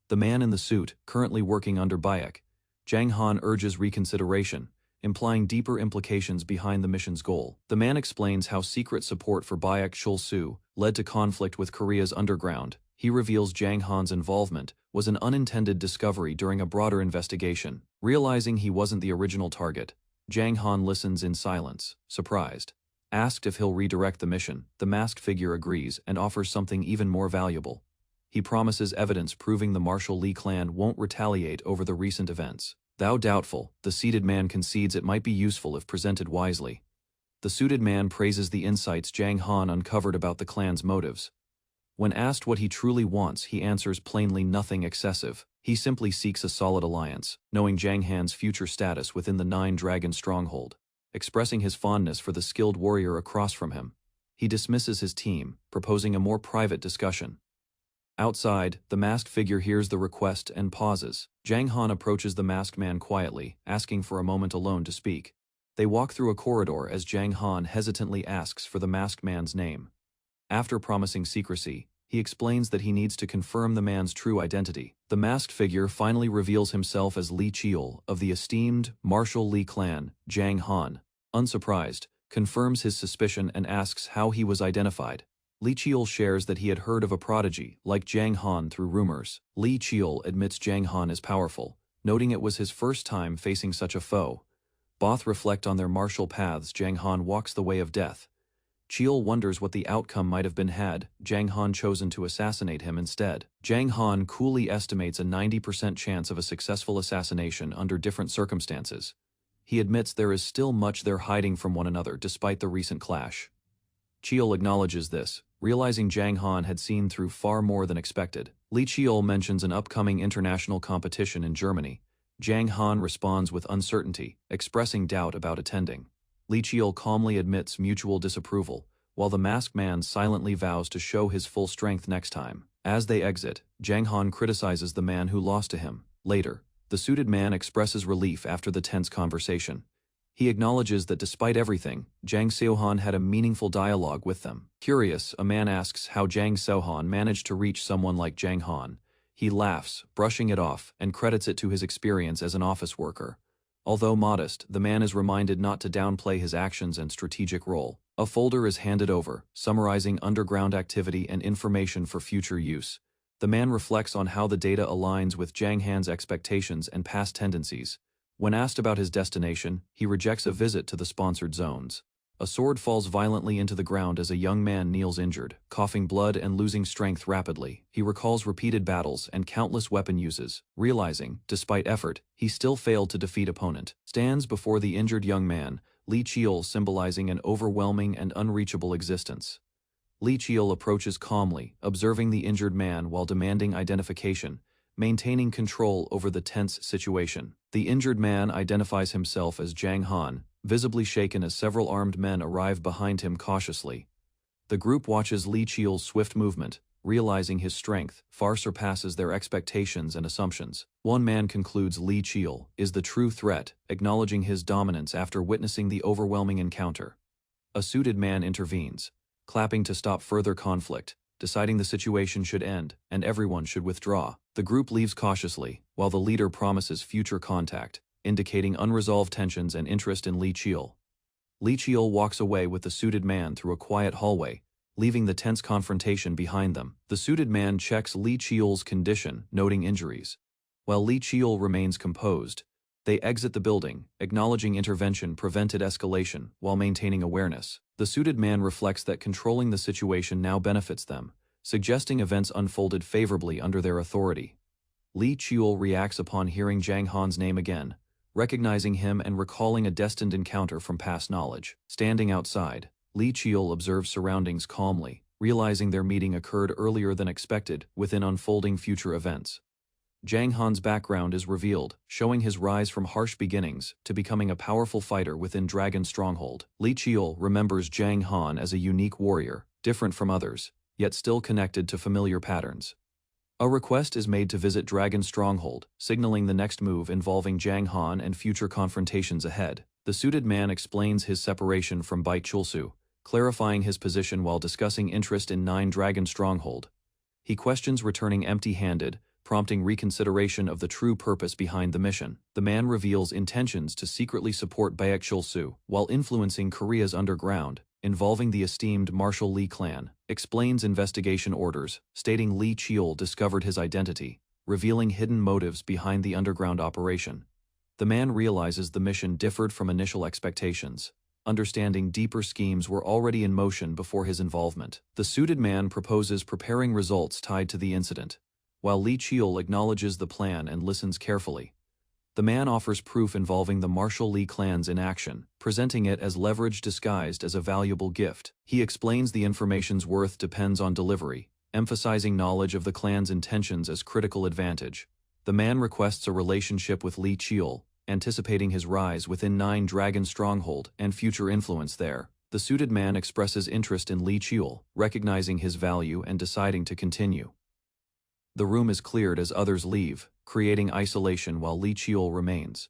The man in the suit, currently working under Bayek, Jang Han urges reconsideration, implying deeper implications behind the mission's goal. The man explains how secret support for Bayek Chul-Su led to conflict with Korea's underground. He reveals Jang Han's involvement was an unintended discovery during a broader investigation. Realizing he wasn't the original target, Jang Han listens in silence, surprised. Asked if he'll redirect the mission, the masked figure agrees and offers something even more valuable. He promises evidence proving the Marshall Lee clan won't retaliate over the recent events. Though doubtful, the seated man concedes it might be useful if presented wisely. The suited man praises the insights Jang Han uncovered about the clan's motives. When asked what he truly wants, he answers plainly nothing excessive. He simply seeks a solid alliance, knowing Jang Han's future status within the Nine Dragon Stronghold. Expressing his fondness for the skilled warrior across from him, he dismisses his team, proposing a more private discussion. Outside, the masked figure hears the request and pauses. Jang Han approaches the masked man quietly, asking for a moment alone to speak. They walk through a corridor as Jang Han hesitantly asks for the masked man's name. After promising secrecy, he explains that he needs to confirm the man's true identity. The masked figure finally reveals himself as Lee Cheol of the esteemed Marshall Lee clan. Jang Han, unsurprised, confirms his suspicion and asks how he was identified. Lee Cheol shares that he had heard of a prodigy like Jang Han through rumors. Lee Cheol admits Jang Han is powerful, noting it was his first time facing such a foe. Both reflect on their martial paths. Jang Han walks the way of death. Cheol wonders what the outcome might have been had Jang Han chosen to assassinate him instead. Jang Han coolly estimates a 90% chance of a successful assassination under different circumstances. He admits there is still much they're hiding from one another despite the recent clash. Cheol acknowledges this, realizing Jang Han had seen through far more than expected. Lee Cheol mentions an upcoming international competition in Germany. Jang Han responds with uncertainty, expressing doubt about attending. Lee Cheol calmly admits mutual disapproval, while the masked man silently vows to show his full strength next time. As they exit, Jang Han criticizes the man who lost to him. Later, the suited man expresses relief after the tense conversation. He acknowledges that despite everything, Jang Seohan had a meaningful dialogue with them. Curious, a man asks how Jang Seohan managed to reach someone like Jang Han. He laughs, brushing it off, and credits it to his experience as an office worker. Although modest, the man is reminded not to downplay his actions and strategic role. A folder is handed over, summarizing underground activity and information for future use. The man reflects on how the data aligns with Jang Han's expectations and past tendencies. When asked about his destination, he rejects a visit to the sponsored zones. A sword falls violently into the ground as a young man kneels injured, coughing blood and losing strength rapidly. He recalls repeated battles and countless weapon uses, realizing, despite effort, he still failed to defeat opponent. Stands before the injured young man, Li Chiol symbolizing an overwhelming and unreachable existence. Li Chiol approaches calmly, observing the injured man while demanding identification, maintaining control over the tense situation. The injured man identifies himself as Zhang Han, visibly shaken as several armed men arrive behind him cautiously. The group watches Li Chiol's swift movement, realizing his strength far surpasses their expectations and assumptions. One man concludes Li Chiol is the true threat, acknowledging his dominance after witnessing the overwhelming encounter. A suited man intervenes, clapping to stop further conflict, deciding the situation should end and everyone should withdraw. The group leaves cautiously, while the leader promises future contact, indicating unresolved tensions and interest in Li Chiol. Li Chiol walks away with the suited man through a quiet hallway, leaving the tense confrontation behind them. The suited man checks Li Chiol's condition, noting injuries. While Li Chiol remains composed, they exit the building, acknowledging intervention prevented escalation while maintaining awareness. The suited man reflects that controlling the situation now benefits them, suggesting events unfolded favorably under their authority. Li Chiol reacts upon hearing Zhang Han's name again, recognizing him and recalling a destined encounter from past knowledge. Standing outside, Li Chiol observes surroundings calmly, realizing their meeting occurred earlier than expected within unfolding future events. Zhang Han's background is revealed, showing his rise from harsh beginnings to becoming a powerful fighter within Dragon Stronghold. Li Chiol remembers Zhang Han as a unique warrior, different from others, yet still connected to familiar patterns. A request is made to visit Dragon Stronghold, signaling the next move involving Zhang Han and future confrontations ahead. The suited man explains his separation from Bai Chulsu, clarifying his position while discussing interest in 9 Dragon Stronghold. He questions returning empty-handed, prompting reconsideration of the true purpose behind the mission. The man reveals intentions to secretly support Baek Chulsu while influencing Korea's underground, involving the esteemed Marshal Lee clan, explains investigation orders, stating Li Chiol discovered his identity, revealing hidden motives behind the underground operation. The man realizes the mission differed from initial expectations, understanding deeper schemes were already in motion before his involvement. The suited man proposes preparing results tied to the incident, while Li Chiol acknowledges the plan and listens carefully. The man offers proof involving the Marshal Lee clans in action, presenting it as leverage disguised as a valuable gift. He explains the information's worth depends on delivery, emphasizing knowledge of the clan's intentions as critical advantage. The man requests a relationship with Li Chiol, anticipating his rise within 9 Dragon Stronghold and future influence there. The suited man expresses interest in Li Chiol, recognizing his value and deciding to continue. The room is cleared as others leave, creating isolation while Li Chiol remains.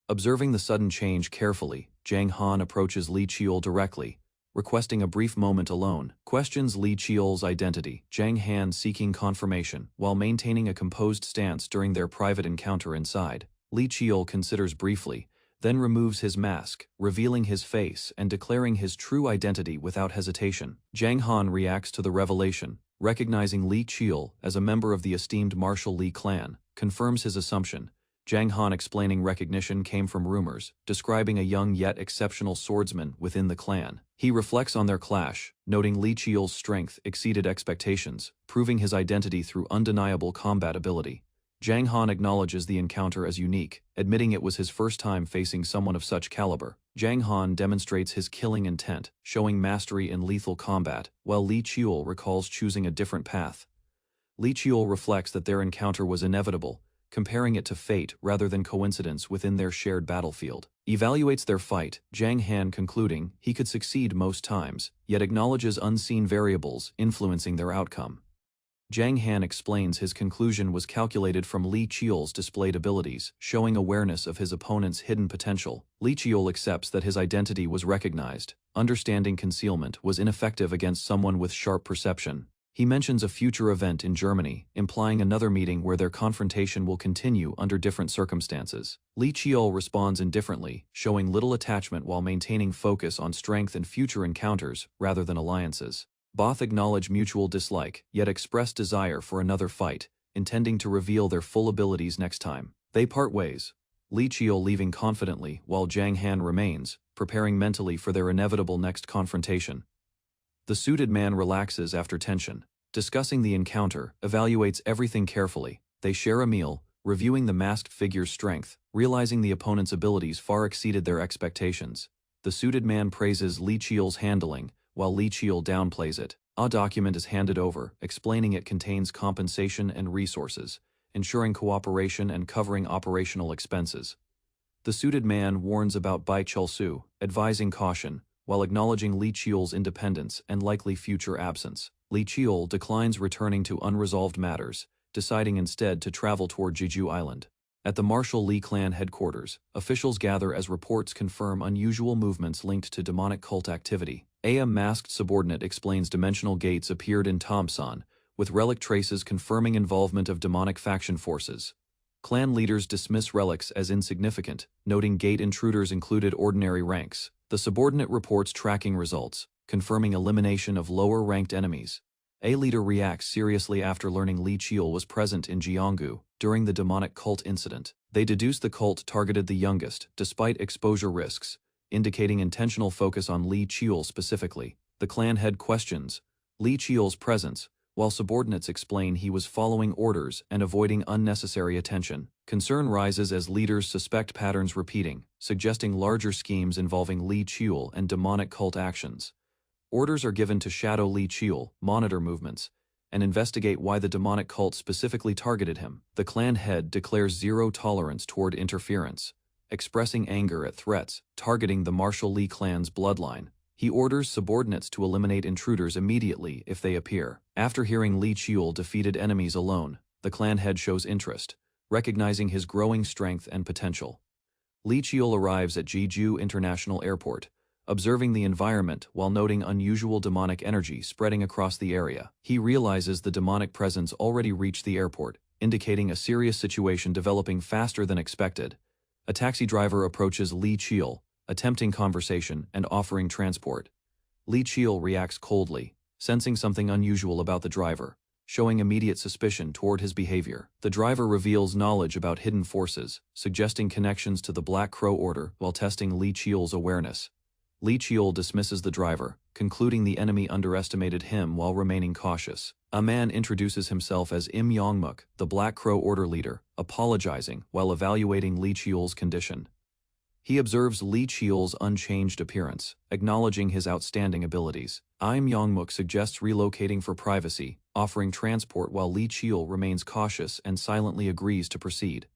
Observing the sudden change carefully, Zhang Han approaches Li Chiol directly, requesting a brief moment alone, questions Li Chiol's identity, Zhang Han seeking confirmation while maintaining a composed stance during their private encounter inside. Li Chiol considers briefly, then removes his mask, revealing his face and declaring his true identity without hesitation. Zhang Han reacts to the revelation, recognizing Li Chiol as a member of the esteemed Marshal Lee clan, confirms his assumption. Zhang Han explaining recognition came from rumors, describing a young yet exceptional swordsman within the clan. He reflects on their clash, noting Li Chiol's strength exceeded expectations, proving his identity through undeniable combat ability. Zhang Han acknowledges the encounter as unique, admitting it was his first time facing someone of such caliber. Zhang Han demonstrates his killing intent, showing mastery in lethal combat, while Li Chiol recalls choosing a different path. Li Chiol reflects that their encounter was inevitable, comparing it to fate rather than coincidence within their shared battlefield. Evaluates their fight, Zhang Han concluding he could succeed most times, yet acknowledges unseen variables influencing their outcome. Zhang Han explains his conclusion was calculated from Li Chiol's displayed abilities, showing awareness of his opponent's hidden potential. Li Chiol accepts that his identity was recognized, understanding concealment was ineffective against someone with sharp perception. He mentions a future event in Germany, implying another meeting where their confrontation will continue under different circumstances. Li Chiol responds indifferently, showing little attachment while maintaining focus on strength and future encounters rather than alliances. Both acknowledge mutual dislike, yet express desire for another fight, intending to reveal their full abilities next time. They part ways, Li Qiu leaving confidently while Jiang Han remains, preparing mentally for their inevitable next confrontation. The suited man relaxes after tension, discussing the encounter, evaluates everything carefully. They share a meal, reviewing the masked figure's strength, realizing the opponent's abilities far exceeded their expectations. The suited man praises Li Qiu's handling, while Li Qiu downplays it. A document is handed over, explaining it contains compensation and resources, ensuring cooperation and covering operational expenses. The suited man warns about Bai Chulsu, advising caution, while acknowledging Li Qiu's independence and likely future absence. Li Qiu declines returning to unresolved matters, deciding instead to travel toward Jeju Island. At the Marshall Li clan headquarters, officials gather as reports confirm unusual movements linked to demonic cult activity. A masked subordinate explains dimensional gates appeared in Thompson, with relic traces confirming involvement of demonic faction forces. Clan leaders dismiss relics as insignificant, noting gate intruders included ordinary ranks. The subordinate reports tracking results, confirming elimination of lower-ranked enemies. A leader reacts seriously after learning Li Qiu was present in Jianggu during the demonic cult incident. They deduce the cult targeted the youngest, despite exposure risks, indicating intentional focus on Li Qiu specifically. The clan head questions Li Qiu's presence, while subordinates explain he was following orders and avoiding unnecessary attention. Concern rises as leaders suspect patterns repeating, suggesting larger schemes involving Li Qiu and demonic cult actions. Orders are given to shadow Li Qiu, monitor movements, and investigate why the demonic cult specifically targeted him. The clan head declares zero tolerance toward interference, expressing anger at threats targeting the Marshall Li clan's bloodline. He orders subordinates to eliminate intruders immediately if they appear. After hearing Li Qiu defeated enemies alone, the clan head shows interest, recognizing his growing strength and potential. Li Qiu arrives at Jeju International Airport, observing the environment while noting unusual demonic energy spreading across the area. He realizes the demonic presence already reached the airport, indicating a serious situation developing faster than expected. A taxi driver approaches Li Qiu, attempting conversation and offering transport. Li Qiu reacts coldly, sensing something unusual about the driver, showing immediate suspicion toward his behavior. The driver reveals knowledge about hidden forces, suggesting connections to the Black Crow Order while testing Li Qiu's awareness. Li Qiu dismisses the driver, concluding the enemy underestimated him while remaining cautious. A man introduces himself as Im Yongmuk, the Black Crow Order leader, apologizing while evaluating Li Qiu's condition. He observes Li Qiu's unchanged appearance, acknowledging his outstanding abilities. Im Yongmuk suggests relocating for privacy, offering transport while Li Qiu remains cautious and silently agrees to proceed.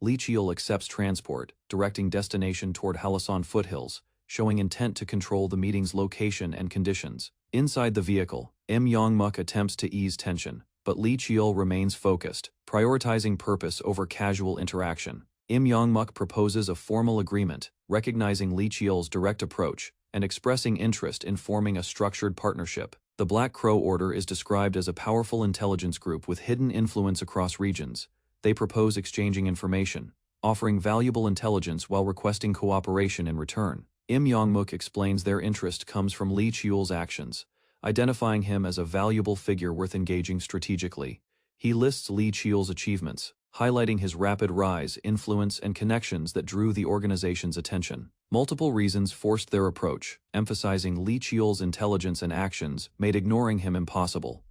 Li Qiu accepts transport, directing destination toward Halasan foothills, showing intent to control the meeting's location and conditions. Inside the vehicle, Im Yongmuk attempts to ease tension, but Li Qiu remains focused, prioritizing purpose over casual interaction. Im Yongmuk proposes a formal agreement, recognizing Li Qiu's direct approach and expressing interest in forming a structured partnership. The Black Crow Order is described as a powerful intelligence group with hidden influence across regions. They propose exchanging information, offering valuable intelligence while requesting cooperation in return. Im Yongmuk explains their interest comes from Li Qiu's actions, identifying him as a valuable figure worth engaging strategically. He lists Li Qiu's achievements, highlighting his rapid rise, influence, and connections that drew the organization's attention. Multiple reasons forced their approach, emphasizing Li Qiu's intelligence and actions made ignoring him impossible.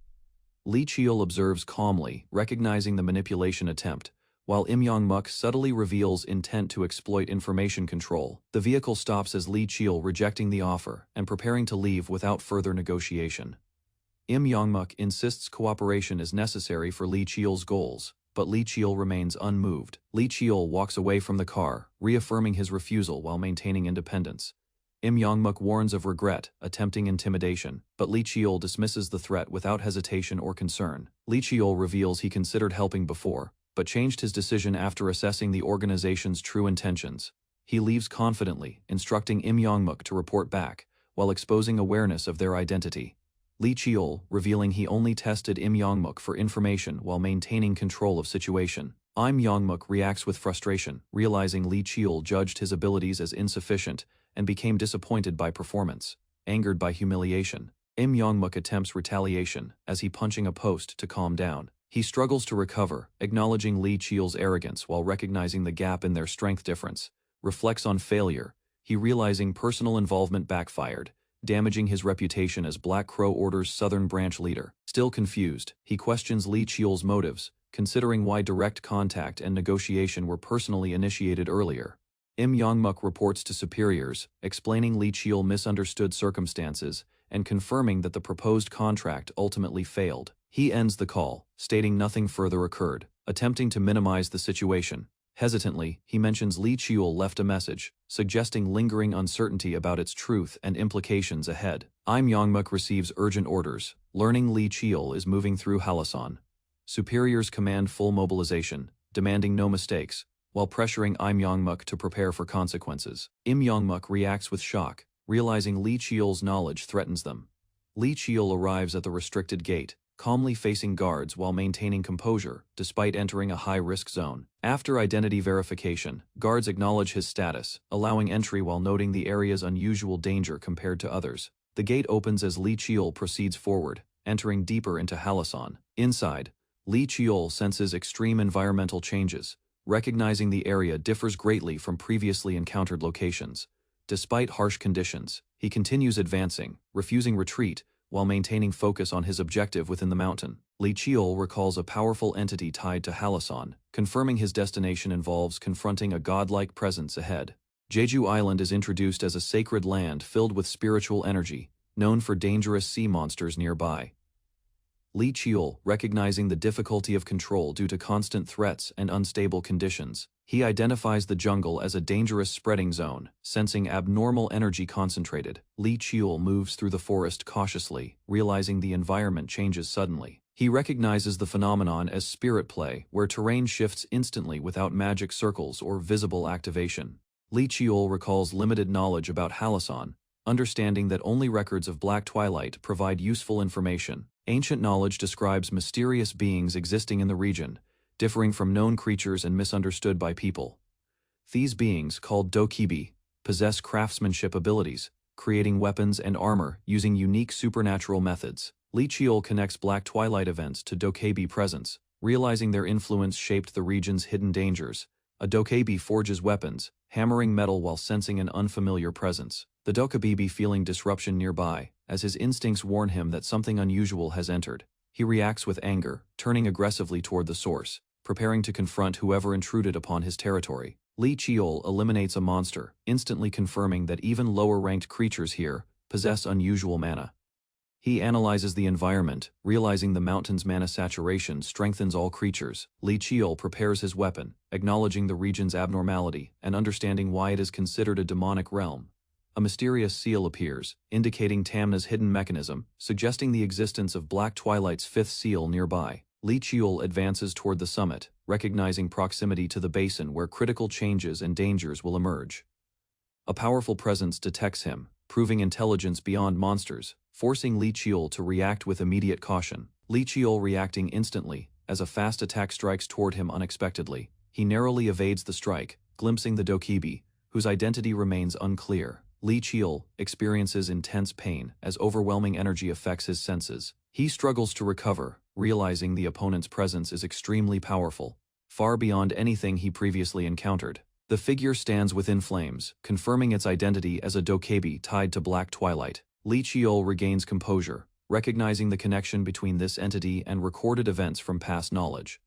Li Qiu observes calmly, recognizing the manipulation attempt, while Im Yongmuk subtly reveals intent to exploit information control. The vehicle stops as Li Qiu rejecting the offer and preparing to leave without further negotiation. Im Yongmuk insists cooperation is necessary for Li Qiu's goals, but Li Qiu remains unmoved. Li Qiu walks away from the car, reaffirming his refusal while maintaining independence. Im Yongmuk warns of regret, attempting intimidation, but Li Qiu dismisses the threat without hesitation or concern. Li Qiu reveals he considered helping before, but changed his decision after assessing the organization's true intentions. He leaves confidently, instructing Im Yongmuk to report back, while exposing awareness of their identity. Li Qiu, revealing he only tested Im Yongmuk for information while maintaining control of situation. Im Yongmuk reacts with frustration, realizing Li Qiu judged his abilities as insufficient and became disappointed by performance. Angered by humiliation, Im Yongmuk attempts retaliation as he punching a post to calm down. He struggles to recover, acknowledging Li Qiul's arrogance while recognizing the gap in their strength difference. Reflects on failure, he realizing personal involvement backfired, damaging his reputation as Black Crow Order's Southern Branch leader. Still confused, he questions Li Qiul's motives, considering why direct contact and negotiation were personally initiated earlier. Yongmuk reports to superiors, explaining Li Qiul misunderstood circumstances and confirming that the proposed contract ultimately failed. He ends the call, stating nothing further occurred, attempting to minimize the situation. Hesitantly, he mentions Li Qiul left a message, suggesting lingering uncertainty about its truth and implications ahead. Yongmuk receives urgent orders, learning Li Qiul is moving through Halasan. Superiors command full mobilization, demanding no mistakes, while pressuring Yongmuk to prepare for consequences. Yongmuk reacts with shock, realizing Li Qiul's knowledge threatens them. Li Qiul arrives at the restricted gate, calmly facing guards while maintaining composure, despite entering a high-risk zone. After identity verification, guards acknowledge his status, allowing entry while noting the area's unusual danger compared to others. The gate opens as Li Qiul proceeds forward, entering deeper into Halasan. Inside, Li Qiul senses extreme environmental changes, recognizing the area differs greatly from previously encountered locations. Despite harsh conditions, he continues advancing, refusing retreat, while maintaining focus on his objective within the mountain. Li Qiul recalls a powerful entity tied to Halasan, confirming his destination involves confronting a godlike presence ahead. Jeju Island is introduced as a sacred land filled with spiritual energy, known for dangerous sea monsters nearby. Li Qiul, recognizing the difficulty of control due to constant threats and unstable conditions, he identifies the jungle as a dangerous spreading zone, sensing abnormal energy concentrated. Li Qiul moves through the forest cautiously, realizing the environment changes suddenly. He recognizes the phenomenon as spirit play, where terrain shifts instantly without magic circles or visible activation. Li Qiul recalls limited knowledge about Halasan, understanding that only records of Black Twilight provide useful information. Ancient knowledge describes mysterious beings existing in the region, differing from known creatures and misunderstood by people. These beings, called dokibi, possess craftsmanship abilities, creating weapons and armor using unique supernatural methods. Li Qiul connects Black Twilight events to dokebi presence, realizing their influence shaped the region's hidden dangers. A dokebi forges weapons, hammering metal while sensing an unfamiliar presence. The dokebi feeling disruption nearby, as his instincts warn him that something unusual has entered. He reacts with anger, turning aggressively toward the source, preparing to confront whoever intruded upon his territory. Li Qiul eliminates a monster, instantly confirming that even lower-ranked creatures here possess unusual mana. He analyzes the environment, realizing the mountain's mana saturation strengthens all creatures. Li Qiul prepares his weapon, acknowledging the region's abnormality and understanding why it is considered a demonic realm. A mysterious seal appears, indicating Tamna's hidden mechanism, suggesting the existence of Black Twilight's fifth seal nearby. Li Qiul advances toward the summit, recognizing proximity to the basin where critical changes and dangers will emerge. A powerful presence detects him, proving intelligence beyond monsters, forcing Li Qiul to react with immediate caution. Li Qiul reacting instantly, as a fast attack strikes toward him unexpectedly. He narrowly evades the strike, glimpsing the dokebi, whose identity remains unclear. Li Qiul experiences intense pain as overwhelming energy affects his senses. He struggles to recover, realizing the opponent's presence is extremely powerful, far beyond anything he previously encountered. The figure stands within flames, confirming its identity as a dokebi tied to Black Twilight. Li Qiul regains composure, recognizing the connection between this entity and recorded events from past knowledge.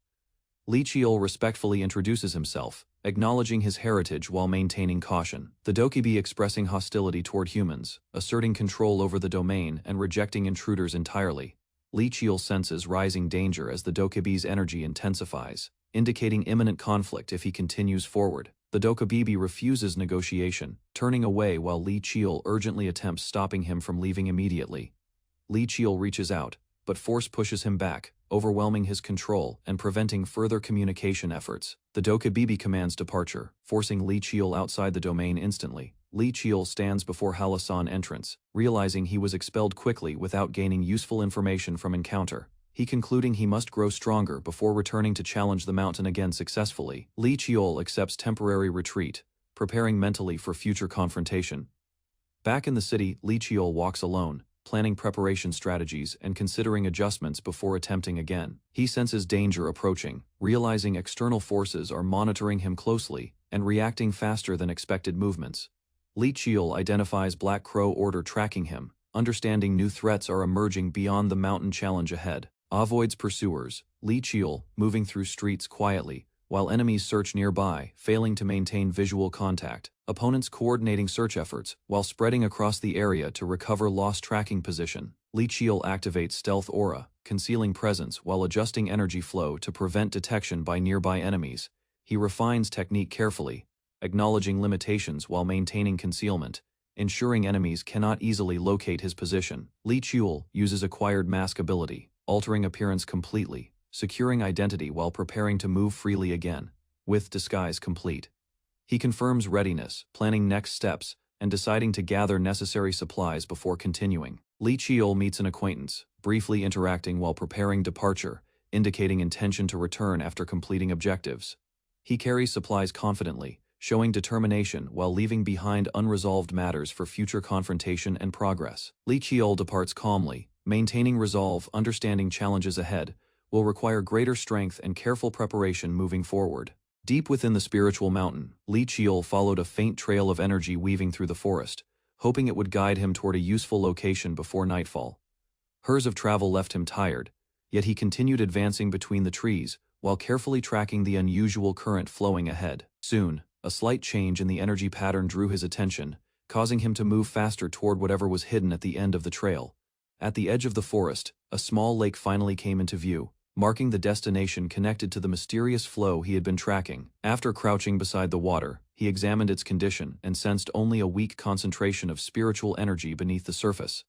Li Qiul respectfully introduces himself, acknowledging his heritage while maintaining caution. The dokebi expressing hostility toward humans, asserting control over the domain and rejecting intruders entirely. Li Qiul senses rising danger as the dokebi's energy intensifies, indicating imminent conflict if he continues forward. The dokebi refuses negotiation, turning away while Li Qiul urgently attempts stopping him from leaving immediately. Li Qiul reaches out, but force pushes him back, overwhelming his control and preventing further communication efforts. The dokebi commands departure, forcing Li Qiul outside the domain instantly. Li Qiul stands before Halasan entrance, realizing he was expelled quickly without gaining useful information from encounter. He concluding he must grow stronger before returning to challenge the mountain again successfully. Li Qiul accepts temporary retreat, preparing mentally for future confrontation. Back in the city, Li Qiul walks alone, planning preparation strategies and considering adjustments before attempting again. He senses danger approaching, realizing external forces are monitoring him closely and reacting faster than expected movements. Li Qiul identifies Black Crow Order tracking him, understanding new threats are emerging beyond the mountain challenge ahead. Avoids pursuers, Li Qiul, moving through streets quietly, while enemies search nearby, failing to maintain visual contact. Opponents coordinating search efforts while spreading across the area to recover lost tracking position. Li Qiul activates Stealth Aura, concealing presence while adjusting energy flow to prevent detection by nearby enemies. He refines technique carefully, acknowledging limitations while maintaining concealment, ensuring enemies cannot easily locate his position. Li Qiul uses acquired mask ability, altering appearance completely, securing identity while preparing to move freely again, with disguise complete. He confirms readiness, planning next steps, and deciding to gather necessary supplies before continuing. Li Qiul meets an acquaintance, briefly interacting while preparing departure, indicating intention to return after completing objectives. He carries supplies confidently, showing determination while leaving behind unresolved matters for future confrontation and progress. Li Qiul departs calmly, maintaining resolve, understanding challenges ahead will require greater strength and careful preparation moving forward. Deep within the spiritual mountain, Li Qiul followed a faint trail of energy weaving through the forest, hoping it would guide him toward a useful location before nightfall. Hours of travel left him tired, yet he continued advancing between the trees, while carefully tracking the unusual current flowing ahead. Soon, a slight change in the energy pattern drew his attention, causing him to move faster toward whatever was hidden at the end of the trail. At the edge of the forest, a small lake finally came into view, marking the destination connected to the mysterious flow he had been tracking. After crouching beside the water, he examined its condition and sensed only a weak concentration of spiritual energy beneath the surface.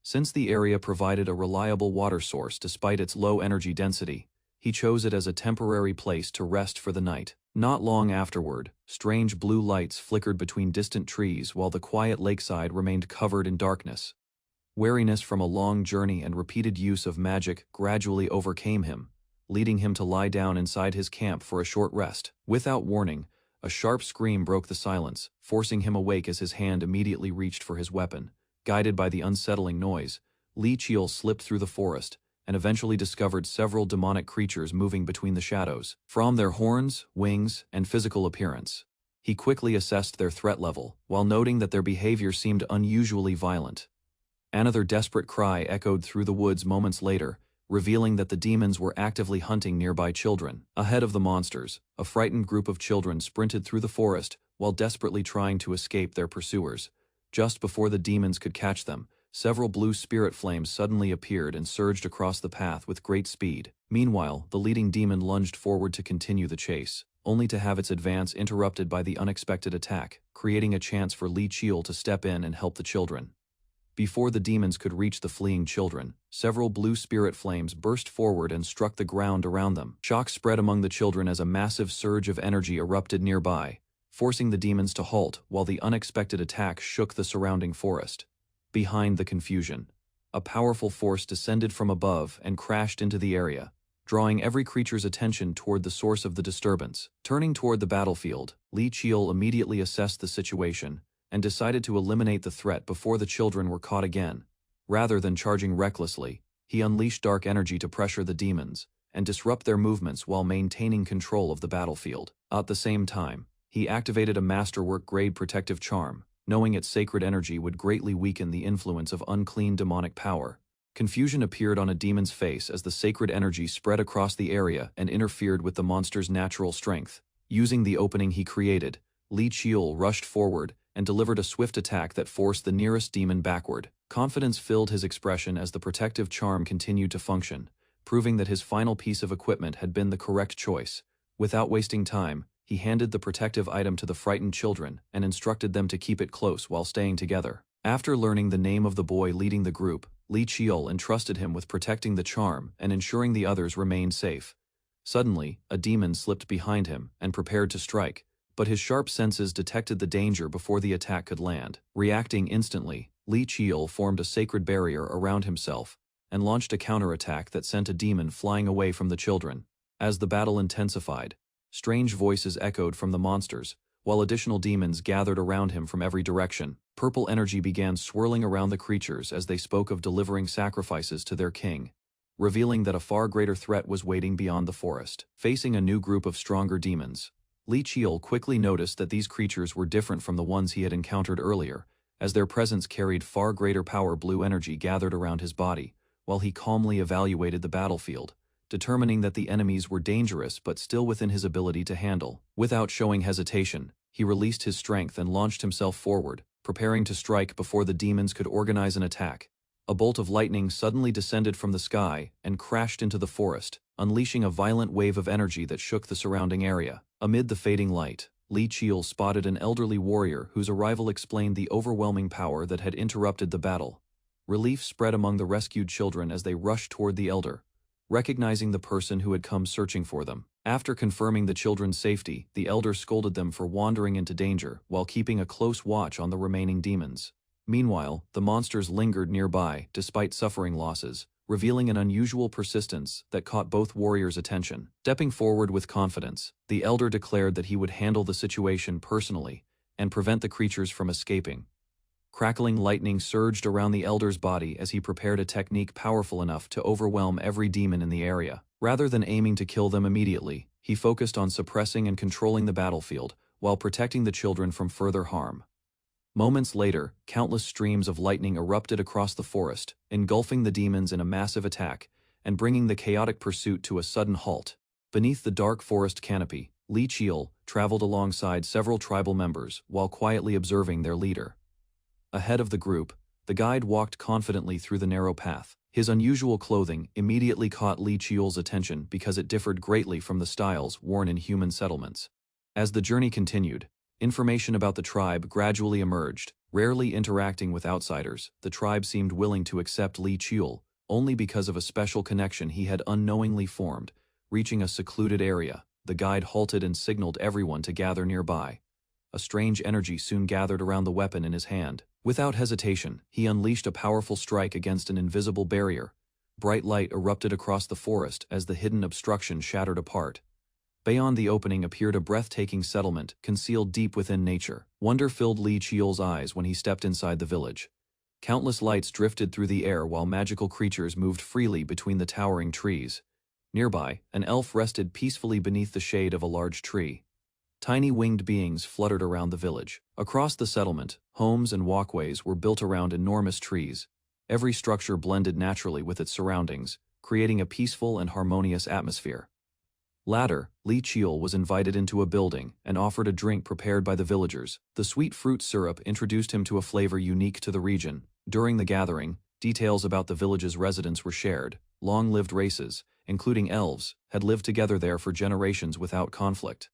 Since the area provided a reliable water source despite its low energy density, he chose it as a temporary place to rest for the night. Not long afterward, strange blue lights flickered between distant trees while the quiet lakeside remained covered in darkness. Weariness from a long journey and repeated use of magic gradually overcame him, leading him to lie down inside his camp for a short rest. Without warning, a sharp scream broke the silence, forcing him awake as his hand immediately reached for his weapon. Guided by the unsettling noise, Li Qiul slipped through the forest and eventually discovered several demonic creatures moving between the shadows. From their horns, wings, and physical appearance, he quickly assessed their threat level, while noting that their behavior seemed unusually violent. Another desperate cry echoed through the woods moments later, revealing that the demons were actively hunting nearby children. Ahead of the monsters, a frightened group of children sprinted through the forest while desperately trying to escape their pursuers. Just before the demons could catch them, several blue spirit flames suddenly appeared and surged across the path with great speed. Meanwhile, the leading demon lunged forward to continue the chase, only to have its advance interrupted by the unexpected attack, creating a chance for Li Qiul to step in and help the children. Before the demons could reach the fleeing children, several blue spirit flames burst forward and struck the ground around them. Shock spread among the children as a massive surge of energy erupted nearby, forcing the demons to halt while the unexpected attack shook the surrounding forest. Behind the confusion, a powerful force descended from above and crashed into the area, drawing every creature's attention toward the source of the disturbance. Turning toward the battlefield, Li Qiul immediately assessed the situation and decided to eliminate the threat before the children were caught again. Rather than charging recklessly, he unleashed dark energy to pressure the demons and disrupt their movements while maintaining control of the battlefield. At the same time, he activated a masterwork-grade protective charm, knowing its sacred energy would greatly weaken the influence of unclean demonic power. Confusion appeared on a demon's face as the sacred energy spread across the area and interfered with the monster's natural strength. Using the opening he created, Li Qiul rushed forward and delivered a swift attack that forced the nearest demon backward. Confidence filled his expression as the protective charm continued to function, proving that his final piece of equipment had been the correct choice. Without wasting time, he handed the protective item to the frightened children and instructed them to keep it close while staying together. After learning the name of the boy leading the group, Li Qiul entrusted him with protecting the charm and ensuring the others remained safe. Suddenly, a demon slipped behind him and prepared to strike, but his sharp senses detected the danger before the attack could land. Reacting instantly, Li Qiul formed a sacred barrier around himself and launched a counterattack that sent a demon flying away from the children. As the battle intensified, strange voices echoed from the monsters, while additional demons gathered around him from every direction. Purple energy began swirling around the creatures as they spoke of delivering sacrifices to their king, revealing that a far greater threat was waiting beyond the forest. Facing a new group of stronger demons, Li Qiul quickly noticed that these creatures were different from the ones he had encountered earlier, as their presence carried far greater power. Blue energy gathered around his body, while he calmly evaluated the battlefield, determining that the enemies were dangerous but still within his ability to handle. Without showing hesitation, he released his strength and launched himself forward, preparing to strike before the demons could organize an attack. A bolt of lightning suddenly descended from the sky and crashed into the forest, unleashing a violent wave of energy that shook the surrounding area. Amid the fading light, Li Qiul spotted an elderly warrior whose arrival explained the overwhelming power that had interrupted the battle. Relief spread among the rescued children as they rushed toward the elder, recognizing the person who had come searching for them. After confirming the children's safety, the elder scolded them for wandering into danger while keeping a close watch on the remaining demons. Meanwhile, the monsters lingered nearby despite suffering losses, revealing an unusual persistence that caught both warriors' attention. Stepping forward with confidence, the elder declared that he would handle the situation personally and prevent the creatures from escaping. Crackling lightning surged around the elder's body as he prepared a technique powerful enough to overwhelm every demon in the area. Rather than aiming to kill them immediately, he focused on suppressing and controlling the battlefield while protecting the children from further harm. Moments later, countless streams of lightning erupted across the forest, engulfing the demons in a massive attack and bringing the chaotic pursuit to a sudden halt. Beneath the dark forest canopy, Li Qiul traveled alongside several tribal members while quietly observing their leader. Ahead of the group, the guide walked confidently through the narrow path. His unusual clothing immediately caught Li Qiul's attention because it differed greatly from the styles worn in human settlements. As the journey continued, information about the tribe gradually emerged. Rarely interacting with outsiders, the tribe seemed willing to accept Li Qiul only because of a special connection he had unknowingly formed. Reaching a secluded area, the guide halted and signaled everyone to gather nearby. A strange energy soon gathered around the weapon in his hand. Without hesitation, he unleashed a powerful strike against an invisible barrier. Bright light erupted across the forest as the hidden obstruction shattered apart. Beyond the opening appeared a breathtaking settlement concealed deep within nature. Wonder filled Li Qiul's eyes when he stepped inside the village. Countless lights drifted through the air while magical creatures moved freely between the towering trees. Nearby, an elf rested peacefully beneath the shade of a large tree. Tiny winged beings fluttered around the village. Across the settlement, homes and walkways were built around enormous trees. Every structure blended naturally with its surroundings, creating a peaceful and harmonious atmosphere. Later, Li Qiul was invited into a building and offered a drink prepared by the villagers. The sweet fruit syrup introduced him to a flavor unique to the region. During the gathering, details about the village's residents were shared. Long-lived races, including elves, had lived together there for generations without conflict.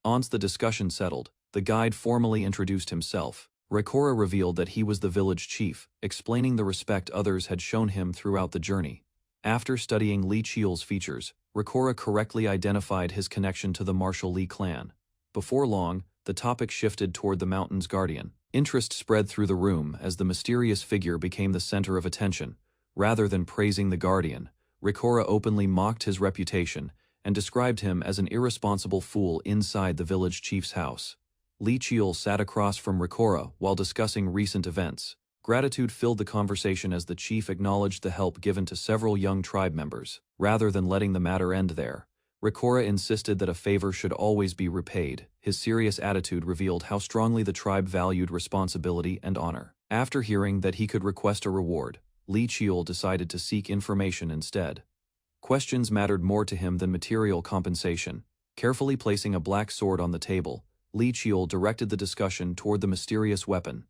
Once the discussion settled, the guide formally introduced himself. Reborn revealed that he was the village chief, explaining the respect others had shown him throughout the journey. After studying Li Qiul's features, Reborn correctly identified his connection to the martial Li clan. Before long, the topic shifted toward the mountain's guardian. Interest spread through the room as the mysterious figure became the center of attention. Rather than praising the guardian, Reborn openly mocked his reputation and described him as an irresponsible fool inside the village chief's house. Li Qiul sat across from Reborn while discussing recent events. Gratitude filled the conversation as the chief acknowledged the help given to several young tribe members. Rather than letting the matter end there, Reborn insisted that a favor should always be repaid. His serious attitude revealed how strongly the tribe valued responsibility and honor. After hearing that he could request a reward, Li Qiul decided to seek information instead. Questions mattered more to him than material compensation. Carefully placing a black sword on the table, Li Qiul directed the discussion toward the mysterious weapon.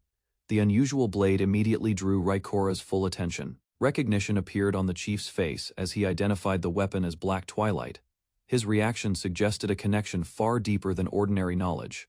The unusual blade immediately drew Reborn's full attention. Recognition appeared on the chief's face as he identified the weapon as Black Twilight. His reaction suggested a connection far deeper than ordinary knowledge.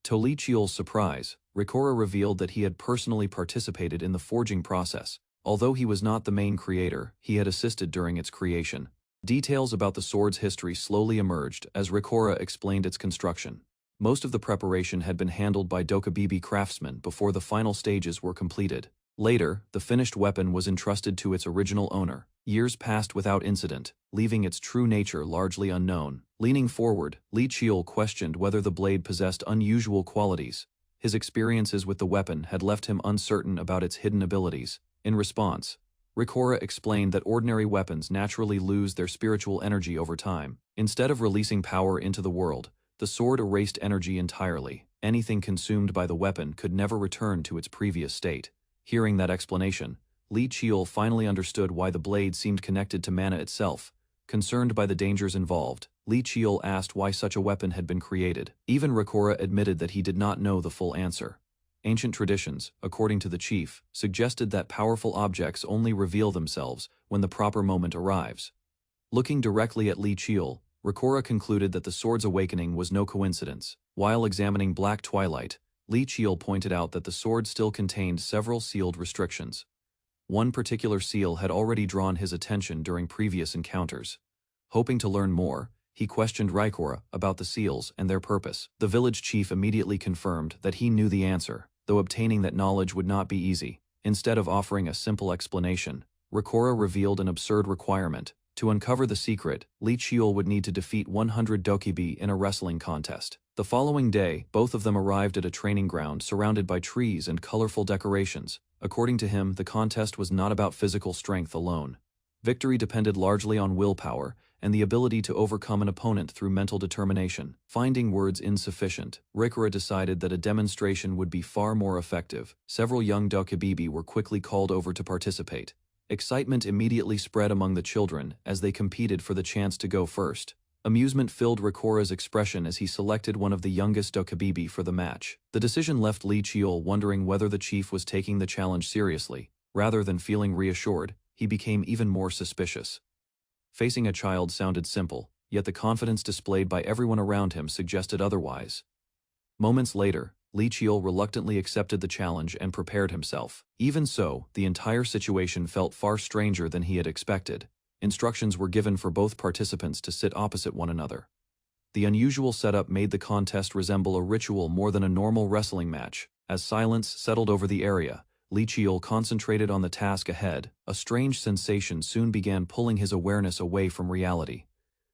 To Li Qiul's surprise, Reborn revealed that he had personally participated in the forging process. Although he was not the main creator, he had assisted during its creation. Details about the sword's history slowly emerged as Reborn explained its construction. Most of the preparation had been handled by Dokubibi craftsmen before the final stages were completed. Later, the finished weapon was entrusted to its original owner. Years passed without incident, leaving its true nature largely unknown. Leaning forward, Li Qiul questioned whether the blade possessed unusual qualities. His experiences with the weapon had left him uncertain about its hidden abilities. In response, Rikora explained that ordinary weapons naturally lose their spiritual energy over time. Instead of releasing power into the world, the sword erased energy entirely. Anything consumed by the weapon could never return to its previous state. Hearing that explanation, Li Qiul finally understood why the blade seemed connected to mana itself. Concerned by the dangers involved, Li Qiul asked why such a weapon had been created. Even Rikora admitted that he did not know the full answer. Ancient traditions, according to the chief, suggested that powerful objects only reveal themselves when the proper moment arrives. Looking directly at Li Qiul, Rikora concluded that the sword's awakening was no coincidence. While examining Black Twilight, Li Qiul pointed out that the sword still contained several sealed restrictions. One particular seal had already drawn his attention during previous encounters. Hoping to learn more, he questioned Rikora about the seals and their purpose. The village chief immediately confirmed that he knew the answer, though obtaining that knowledge would not be easy. Instead of offering a simple explanation, Rikora revealed an absurd requirement. To uncover the secret, Li Qiul would need to defeat 100 dokibi in a wrestling contest. The following day, both of them arrived at a training ground surrounded by trees and colorful decorations. According to him, the contest was not about physical strength alone. Victory depended largely on willpower and the ability to overcome an opponent through mental determination. Finding words insufficient, Rikora decided that a demonstration would be far more effective. Several young dokibibi were quickly called over to participate. Excitement immediately spread among the children as they competed for the chance to go first. Amusement filled Rikora's expression as he selected one of the youngest dokibibi for the match. The decision left Li Qiul wondering whether the chief was taking the challenge seriously. Rather than feeling reassured, he became even more suspicious. Facing a child sounded simple, yet the confidence displayed by everyone around him suggested otherwise. Moments later, Li Qiul reluctantly accepted the challenge and prepared himself. Even so, the entire situation felt far stranger than he had expected. Instructions were given for both participants to sit opposite one another. The unusual setup made the contest resemble a ritual more than a normal wrestling match. As silence settled over the area, Li Qiul concentrated on the task ahead. A strange sensation soon began pulling his awareness away from reality.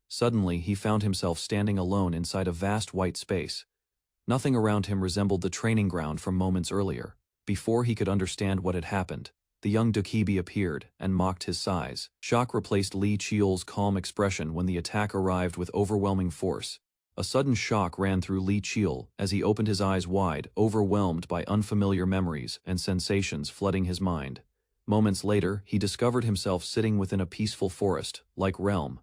Suddenly, he found himself standing alone inside a vast white space. Nothing around him resembled the training ground from moments earlier. Before he could understand what had happened, the young dokibi appeared and mocked his size. Shock replaced Li Qiul's calm expression when the attack arrived with overwhelming force. A sudden shock ran through Li Qiul as he opened his eyes wide, overwhelmed by unfamiliar memories and sensations flooding his mind. Moments later, he discovered himself sitting within a peaceful forest-like realm.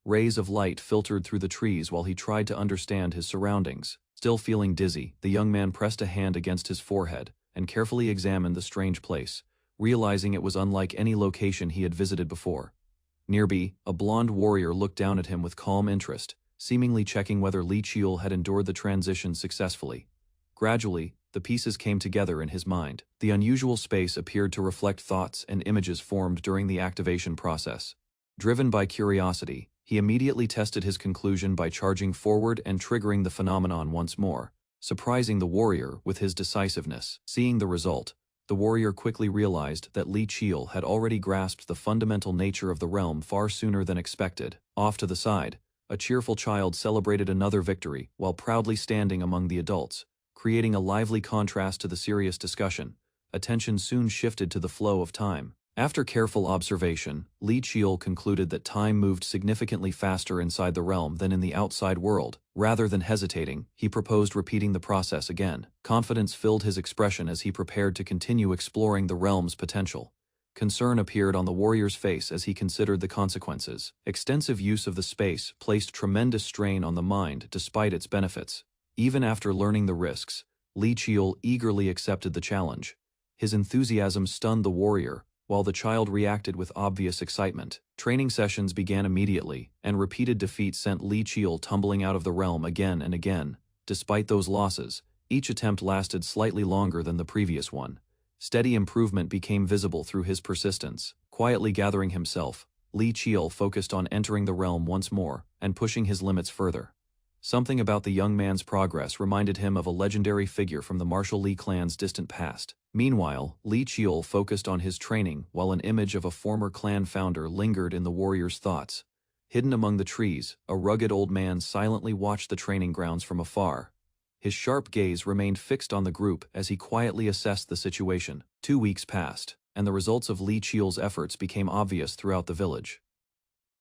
Rays of light filtered through the trees while he tried to understand his surroundings. Still feeling dizzy, the young man pressed a hand against his forehead and carefully examined the strange place, realizing it was unlike any location he had visited before. Nearby, a blonde warrior looked down at him with calm interest, seemingly checking whether Li Qiul had endured the transition successfully. Gradually, the pieces came together in his mind. The unusual space appeared to reflect thoughts and images formed during the activation process. Driven by curiosity, he immediately tested his conclusion by charging forward and triggering the phenomenon once more, surprising the warrior with his decisiveness. Seeing the result, the warrior quickly realized that Li Qiul had already grasped the fundamental nature of the realm far sooner than expected. Off to the side, a cheerful child celebrated another victory while proudly standing among the adults, creating a lively contrast to the serious discussion. Attention soon shifted to the flow of time. After careful observation, Li Qiul concluded that time moved significantly faster inside the realm than in the outside world. Rather than hesitating, he proposed repeating the process again. Confidence filled his expression as he prepared to continue exploring the realm's potential. Concern appeared on the warrior's face as he considered the consequences. Extensive use of the space placed tremendous strain on the mind despite its benefits. Even after learning the risks, Li Qiul eagerly accepted the challenge. His enthusiasm stunned the warrior, while the child reacted with obvious excitement. Training sessions began immediately, and repeated defeats sent Li Qiul tumbling out of the realm again and again. Despite those losses, each attempt lasted slightly longer than the previous one. Steady improvement became visible through his persistence. Quietly gathering himself, Li Qiul focused on entering the realm once more and pushing his limits further. Something about the young man's progress reminded him of a legendary figure from the martial Li clan's distant past. Meanwhile, Li Qiul focused on his training while an image of a former clan founder lingered in the warrior's thoughts. Hidden among the trees, a rugged old man silently watched the training grounds from afar. His sharp gaze remained fixed on the group as he quietly assessed the situation. 2 weeks passed, and the results of Li Qiul's efforts became obvious throughout the village.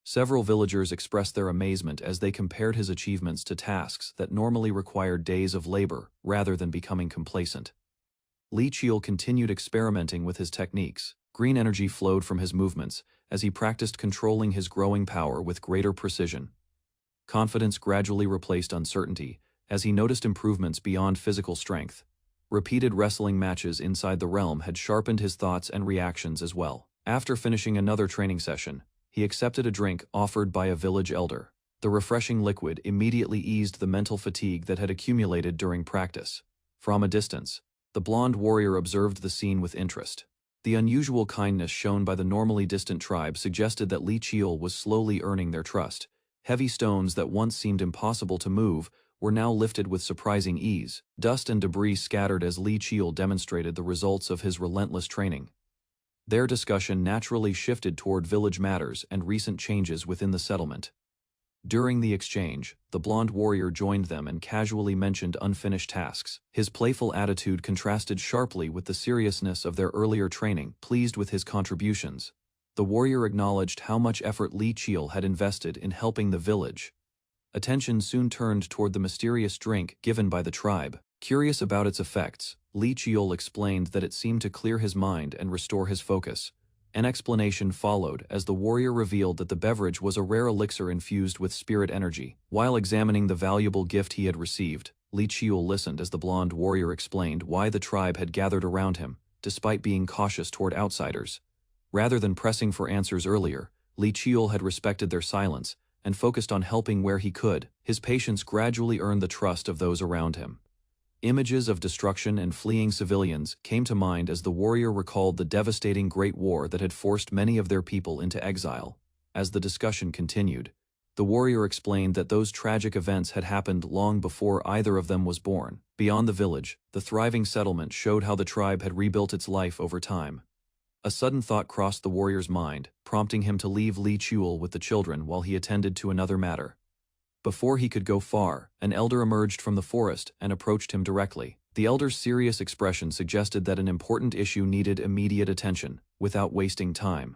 Several villagers expressed their amazement as they compared his achievements to tasks that normally required days of labor rather than becoming complacent. Li Qiul continued experimenting with his techniques. Green energy flowed from his movements as he practiced controlling his growing power with greater precision. Confidence gradually replaced uncertainty as he noticed improvements beyond physical strength. Repeated wrestling matches inside the realm had sharpened his thoughts and reactions as well. After finishing another training session, he accepted a drink offered by a village elder. The refreshing liquid immediately eased the mental fatigue that had accumulated during practice. From a distance, the blonde warrior observed the scene with interest. The unusual kindness shown by the normally distant tribe suggested that Li Qiul was slowly earning their trust. Heavy stones that once seemed impossible to move were now lifted with surprising ease. Dust and debris scattered as Li Qiul demonstrated the results of his relentless training. Their discussion naturally shifted toward village matters and recent changes within the settlement. During the exchange, the blonde warrior joined them and casually mentioned unfinished tasks. His playful attitude contrasted sharply with the seriousness of their earlier training. Pleased with his contributions, the warrior acknowledged how much effort Li Qiul had invested in helping the village. Attention soon turned toward the mysterious drink given by the tribe. Curious about its effects, Li Qiul explained that it seemed to clear his mind and restore his focus. An explanation followed as the warrior revealed that the beverage was a rare elixir infused with spirit energy. While examining the valuable gift he had received, Li Qiul listened as the blonde warrior explained why the tribe had gathered around him, despite being cautious toward outsiders. Rather than pressing for answers earlier, Li Qiul had respected their silence and focused on helping where he could. His patience gradually earned the trust of those around him. Images of destruction and fleeing civilians came to mind as the warrior recalled the devastating Great War that had forced many of their people into exile. As the discussion continued, the warrior explained that those tragic events had happened long before either of them was born. Beyond the village, the thriving settlement showed how the tribe had rebuilt its life over time. A sudden thought crossed the warrior's mind, prompting him to leave Li Qiul with the children while he attended to another matter. Before he could go far, an elder emerged from the forest and approached him directly. The elder's serious expression suggested that an important issue needed immediate attention. Without wasting time,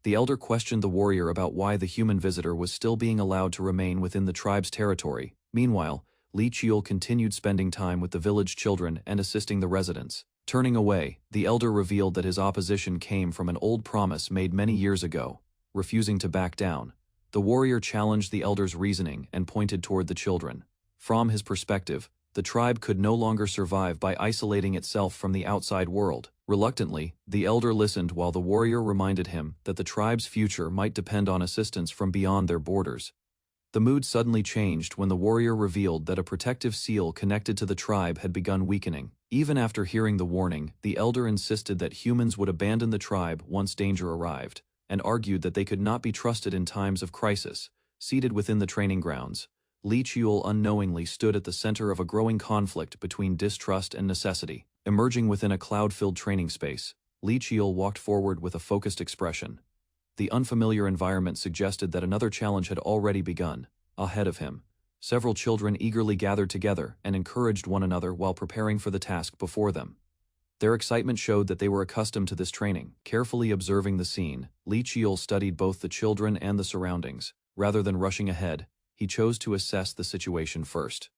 the elder questioned the warrior about why the human visitor was still being allowed to remain within the tribe's territory. Meanwhile, Li Qiul continued spending time with the village children and assisting the residents. Turning away, the elder revealed that his opposition came from an old promise made many years ago. Refusing to back down, the warrior challenged the elder's reasoning and pointed toward the children. From his perspective, the tribe could no longer survive by isolating itself from the outside world. Reluctantly, the elder listened while the warrior reminded him that the tribe's future might depend on assistance from beyond their borders. The mood suddenly changed when the warrior revealed that a protective seal connected to the tribe had begun weakening. Even after hearing the warning, the elder insisted that humans would abandon the tribe once danger arrived, and argued that they could not be trusted in times of crisis. Seated within the training grounds, Li Qiul unknowingly stood at the center of a growing conflict between distrust and necessity. Emerging within a cloud-filled training space, Li Qiul walked forward with a focused expression. The unfamiliar environment suggested that another challenge had already begun. Ahead of him, several children eagerly gathered together and encouraged one another while preparing for the task before them. Their excitement showed that they were accustomed to this training. Carefully observing the scene, Li Qiul studied both the children and the surroundings. Rather than rushing ahead, he chose to assess the situation first.